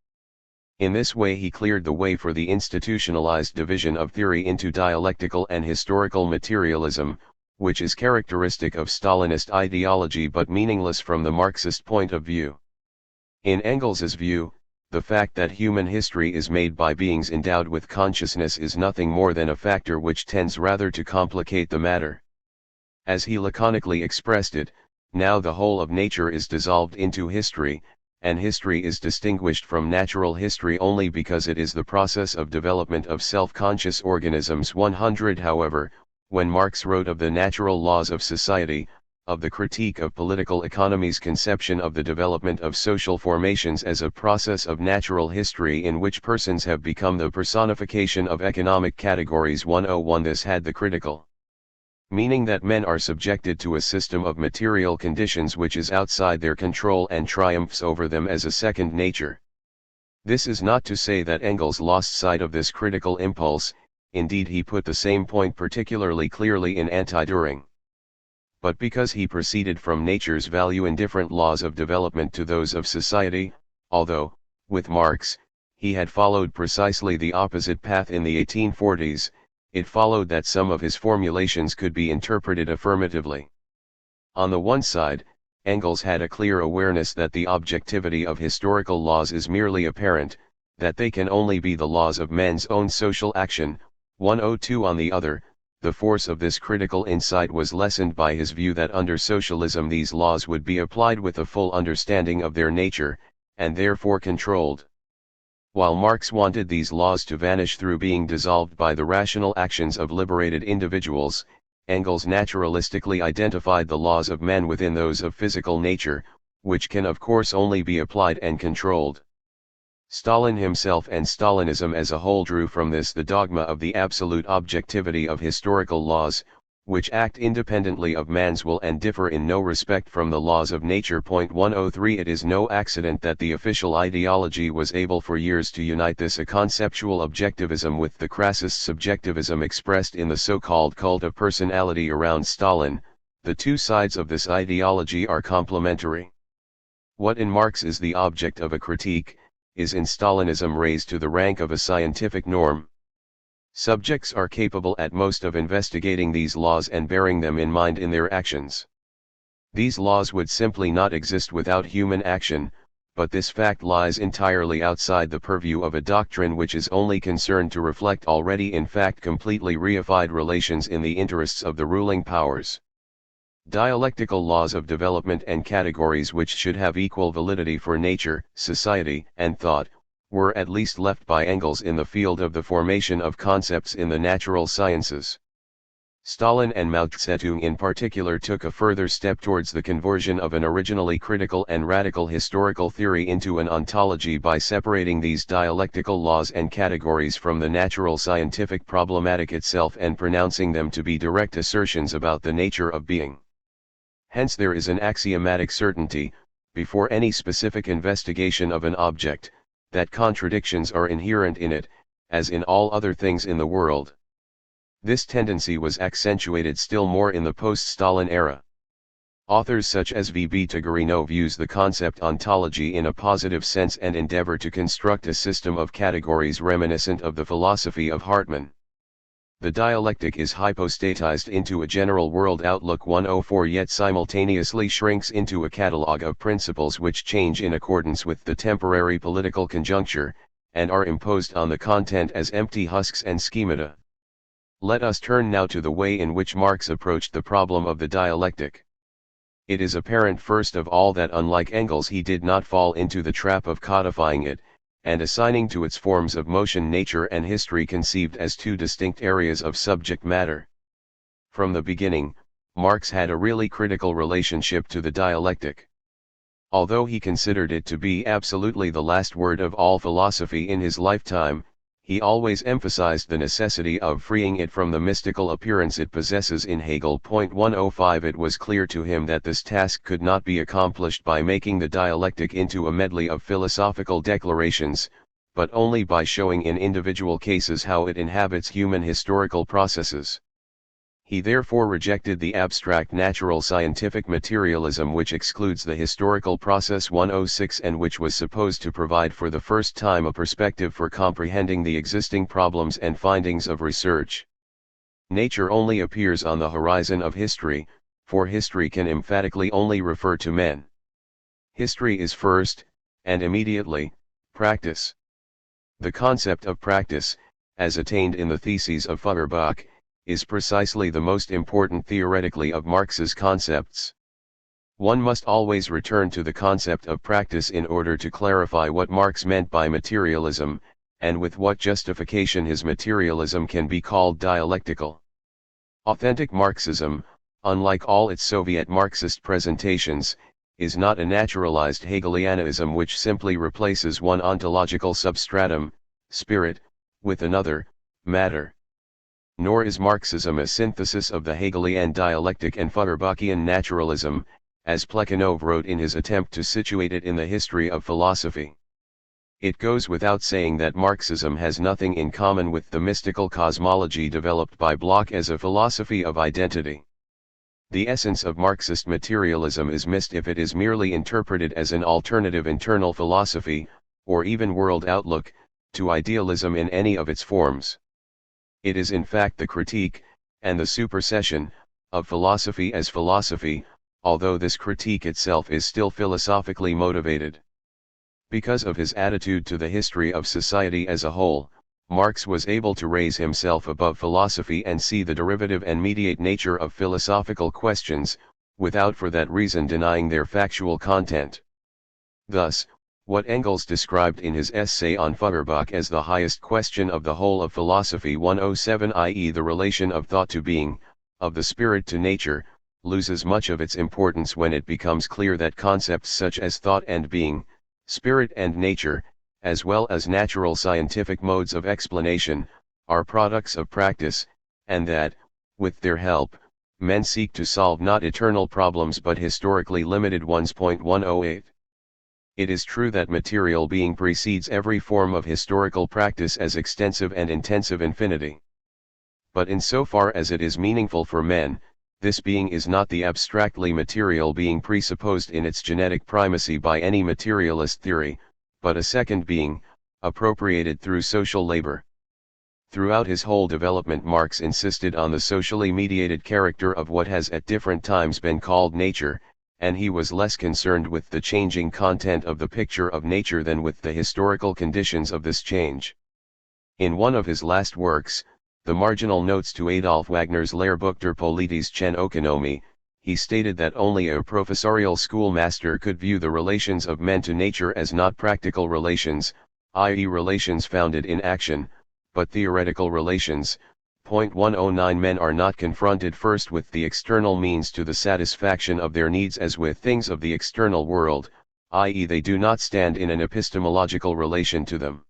In this way he cleared the way for the institutionalized division of theory into dialectical and historical materialism, which is characteristic of Stalinist ideology but meaningless from the Marxist point of view. In Engels's view, the fact that human history is made by beings endowed with consciousness is nothing more than a factor which tends rather to complicate the matter. As he laconically expressed it, now the whole of nature is dissolved into history, and history is distinguished from natural history only because it is the process of development of self-conscious organisms. 100 However, when Marx wrote of the natural laws of society, of the critique of political economy's conception of the development of social formations as a process of natural history in which persons have become the personification of economic categories. 101 This had the critical meaning that men are subjected to a system of material conditions which is outside their control and triumphs over them as a second nature. This is not to say that Engels lost sight of this critical impulse, indeed he put the same point particularly clearly in Anti-Düring. But because he proceeded from nature's value in different laws of development to those of society, although, with Marx, he had followed precisely the opposite path in the 1840s, it followed that some of his formulations could be interpreted affirmatively. On the one side, Engels had a clear awareness that the objectivity of historical laws is merely apparent, that they can only be the laws of men's own social action. 102 On the other, the force of this critical insight was lessened by his view that under socialism these laws would be applied with a full understanding of their nature, and therefore controlled. While Marx wanted these laws to vanish through being dissolved by the rational actions of liberated individuals, Engels naturalistically identified the laws of men within those of physical nature, which can of course only be applied and controlled. Stalin himself and Stalinism as a whole drew from this the dogma of the absolute objectivity of historical laws, which act independently of man's will and differ in no respect from the laws of nature. 103 It is no accident that the official ideology was able for years to unite this a conceptual objectivism with the crassest subjectivism expressed in the so-called cult of personality around Stalin. The two sides of this ideology are complementary. What in Marx is the object of a critique, is in Stalinism raised to the rank of a scientific norm. Subjects are capable at most of investigating these laws and bearing them in mind in their actions. These laws would simply not exist without human action, but this fact lies entirely outside the purview of a doctrine which is only concerned to reflect already in fact completely reified relations in the interests of the ruling powers. Dialectical laws of development and categories which should have equal validity for nature, society, and thought, were at least left by Engels in the field of the formation of concepts in the natural sciences. Stalin and Mao Zedong in particular took a further step towards the conversion of an originally critical and radical historical theory into an ontology by separating these dialectical laws and categories from the natural scientific problematic itself and pronouncing them to be direct assertions about the nature of being. Hence there is an axiomatic certainty, before any specific investigation of an object, that contradictions are inherent in it, as in all other things in the world. This tendency was accentuated still more in the post-Stalin era. Authors such as V. B. Togarino views the concept ontology in a positive sense and endeavor to construct a system of categories reminiscent of the philosophy of Hartmann. The dialectic is hypostatized into a general world outlook 104, yet simultaneously shrinks into a catalogue of principles which change in accordance with the temporary political conjuncture, and are imposed on the content as empty husks and schemata. Let us turn now to the way in which Marx approached the problem of the dialectic. It is apparent first of all that unlike Engels he did not fall into the trap of codifying it, and assigning to its forms of motion nature and history conceived as two distinct areas of subject matter. From the beginning, Marx had a really critical relationship to the dialectic. Although he considered it to be absolutely the last word of all philosophy in his lifetime, he always emphasized the necessity of freeing it from the mystical appearance it possesses in Hegel. 105 It was clear to him that this task could not be accomplished by making the dialectic into a medley of philosophical declarations, but only by showing in individual cases how it inhabits human historical processes. He therefore rejected the abstract natural scientific materialism which excludes the historical process 106 and which was supposed to provide for the first time a perspective for comprehending the existing problems and findings of research. Nature only appears on the horizon of history, for history can emphatically only refer to men. History is first, and immediately, practice. The concept of practice, as attained in the theses of Feuerbach, is precisely the most important theoretically of Marx's concepts. One must always return to the concept of practice in order to clarify what Marx meant by materialism, and with what justification his materialism can be called dialectical. Authentic Marxism, unlike all its Soviet Marxist presentations, is not a naturalized Hegelianism which simply replaces one ontological substratum, spirit, with another, matter. Nor is Marxism a synthesis of the Hegelian dialectic and Feuerbachian naturalism, as Plekhanov wrote in his attempt to situate it in the history of philosophy. It goes without saying that Marxism has nothing in common with the mystical cosmology developed by Bloch as a philosophy of identity. The essence of Marxist materialism is missed if it is merely interpreted as an alternative internal philosophy, or even world outlook, to idealism in any of its forms. It is in fact the critique, and the supersession, of philosophy as philosophy, although this critique itself is still philosophically motivated. Because of his attitude to the history of society as a whole, Marx was able to raise himself above philosophy and see the derivative and mediate nature of philosophical questions, without for that reason denying their factual content. Thus, what Engels described in his essay on Feuerbach as the highest question of the whole of philosophy 107, i.e. the relation of thought to being, of the spirit to nature, loses much of its importance when it becomes clear that concepts such as thought and being, spirit and nature, as well as natural scientific modes of explanation, are products of practice, and that, with their help, men seek to solve not eternal problems but historically limited ones. 108. It is true that material being precedes every form of historical practice as extensive and intensive infinity. But insofar as it is meaningful for men, this being is not the abstractly material being presupposed in its genetic primacy by any materialist theory, but a second being, appropriated through social labor. Throughout his whole development Marx insisted on the socially mediated character of what has at different times been called nature, and he was less concerned with the changing content of the picture of nature than with the historical conditions of this change. In one of his last works, the marginal notes to Adolf Wagner's Lehrbuch der politischen Ökonomie, he stated that only a professorial schoolmaster could view the relations of men to nature as not practical relations, i.e. relations founded in action, but theoretical relations. 109 Men are not confronted first with the external means to the satisfaction of their needs as with things of the external world, i.e. they do not stand in an epistemological relation to them.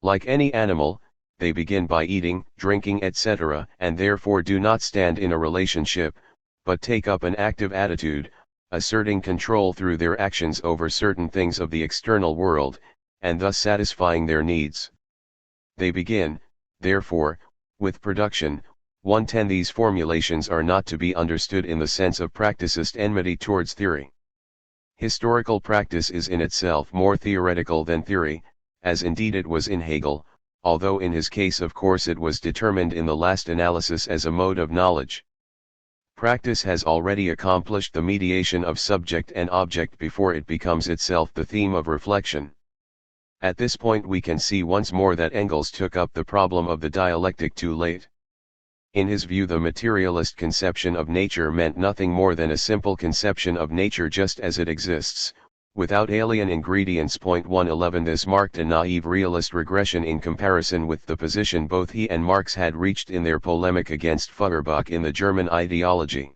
Like any animal, they begin by eating, drinking, etc., and therefore do not stand in a relationship, but take up an active attitude, asserting control through their actions over certain things of the external world, and thus satisfying their needs. They begin, therefore, with production. 110 These formulations are not to be understood in the sense of practicist enmity towards theory. Historical practice is in itself more theoretical than theory, as indeed it was in Hegel, although in his case of course it was determined in the last analysis as a mode of knowledge. Practice has already accomplished the mediation of subject and object before it becomes itself the theme of reflection. At this point we can see once more that Engels took up the problem of the dialectic too late. In his view, the materialist conception of nature meant nothing more than a simple conception of nature just as it exists, without alien ingredients. 111 This marked a naive realist regression in comparison with the position both he and Marx had reached in their polemic against Feuerbach in the German ideology.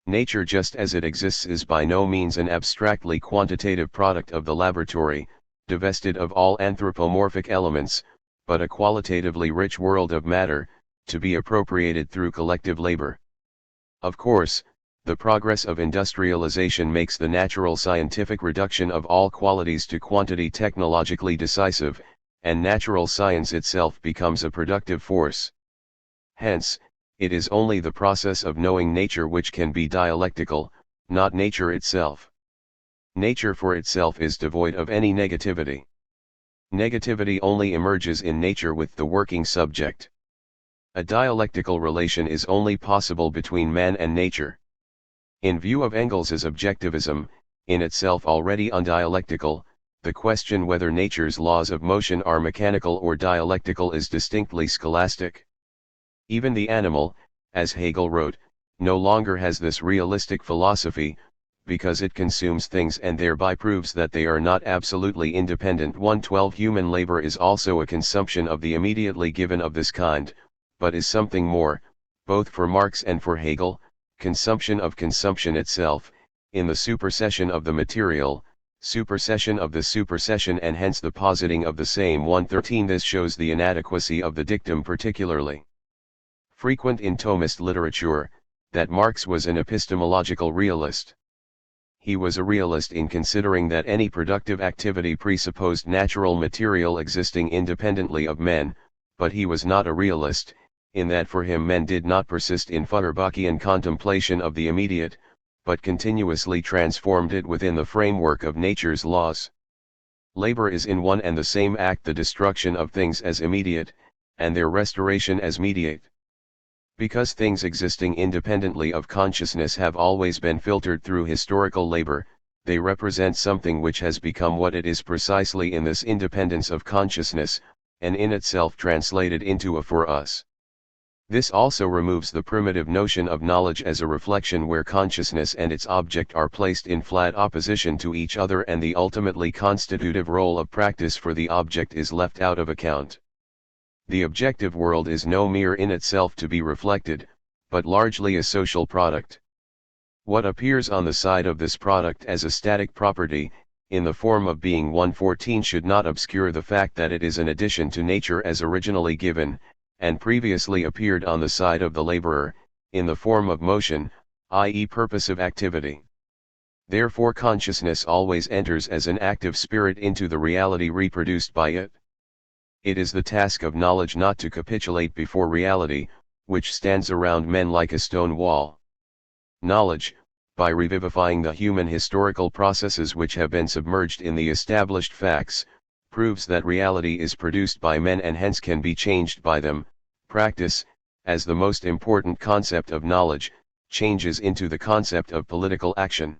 Nature just as it exists is by no means an abstractly quantitative product of the laboratory, divested of all anthropomorphic elements, but a qualitatively rich world of matter, to be appropriated through collective labor. Of course, the progress of industrialization makes the natural scientific reduction of all qualities to quantity technologically decisive, and natural science itself becomes a productive force. Hence, it is only the process of knowing nature which can be dialectical, not nature itself. Nature for itself is devoid of any negativity. Negativity only emerges in nature with the working subject. A dialectical relation is only possible between man and nature. In view of Engels's objectivism, in itself already undialectical, the question whether nature's laws of motion are mechanical or dialectical is distinctly scholastic. Even the animal, as Hegel wrote, no longer has this realistic philosophy, because it consumes things and thereby proves that they are not absolutely independent. 112 Human labor is also a consumption of the immediately given of this kind, but is something more, both for Marx and for Hegel, consumption of consumption itself, in the supersession of the material, supersession of the supersession, and hence the positing of the same. 113 This shows the inadequacy of the dictum particularly frequent in Thomist literature, that Marx was an epistemological realist. He was a realist in considering that any productive activity presupposed natural material existing independently of men, but he was not a realist, in that for him men did not persist in Feuerbachian contemplation of the immediate, but continuously transformed it within the framework of nature's laws. Labor is in one and the same act the destruction of things as immediate, and their restoration as mediate. Because things existing independently of consciousness have always been filtered through historical labor, they represent something which has become what it is precisely in this independence of consciousness, and in itself translated into a for us. This also removes the primitive notion of knowledge as a reflection where consciousness and its object are placed in flat opposition to each other, and the ultimately constitutive role of practice for the object is left out of account. The objective world is no mere in itself to be reflected, but largely a social product. What appears on the side of this product as a static property, in the form of being 114, should not obscure the fact that it is an addition to nature as originally given, and previously appeared on the side of the laborer, in the form of motion, i.e. purposive activity. Therefore consciousness always enters as an active spirit into the reality reproduced by it. It is the task of knowledge not to capitulate before reality, which stands around men like a stone wall. Knowledge, by revivifying the human historical processes which have been submerged in the established facts, proves that reality is produced by men and hence can be changed by them. Practice, as the most important concept of knowledge, changes into the concept of political action.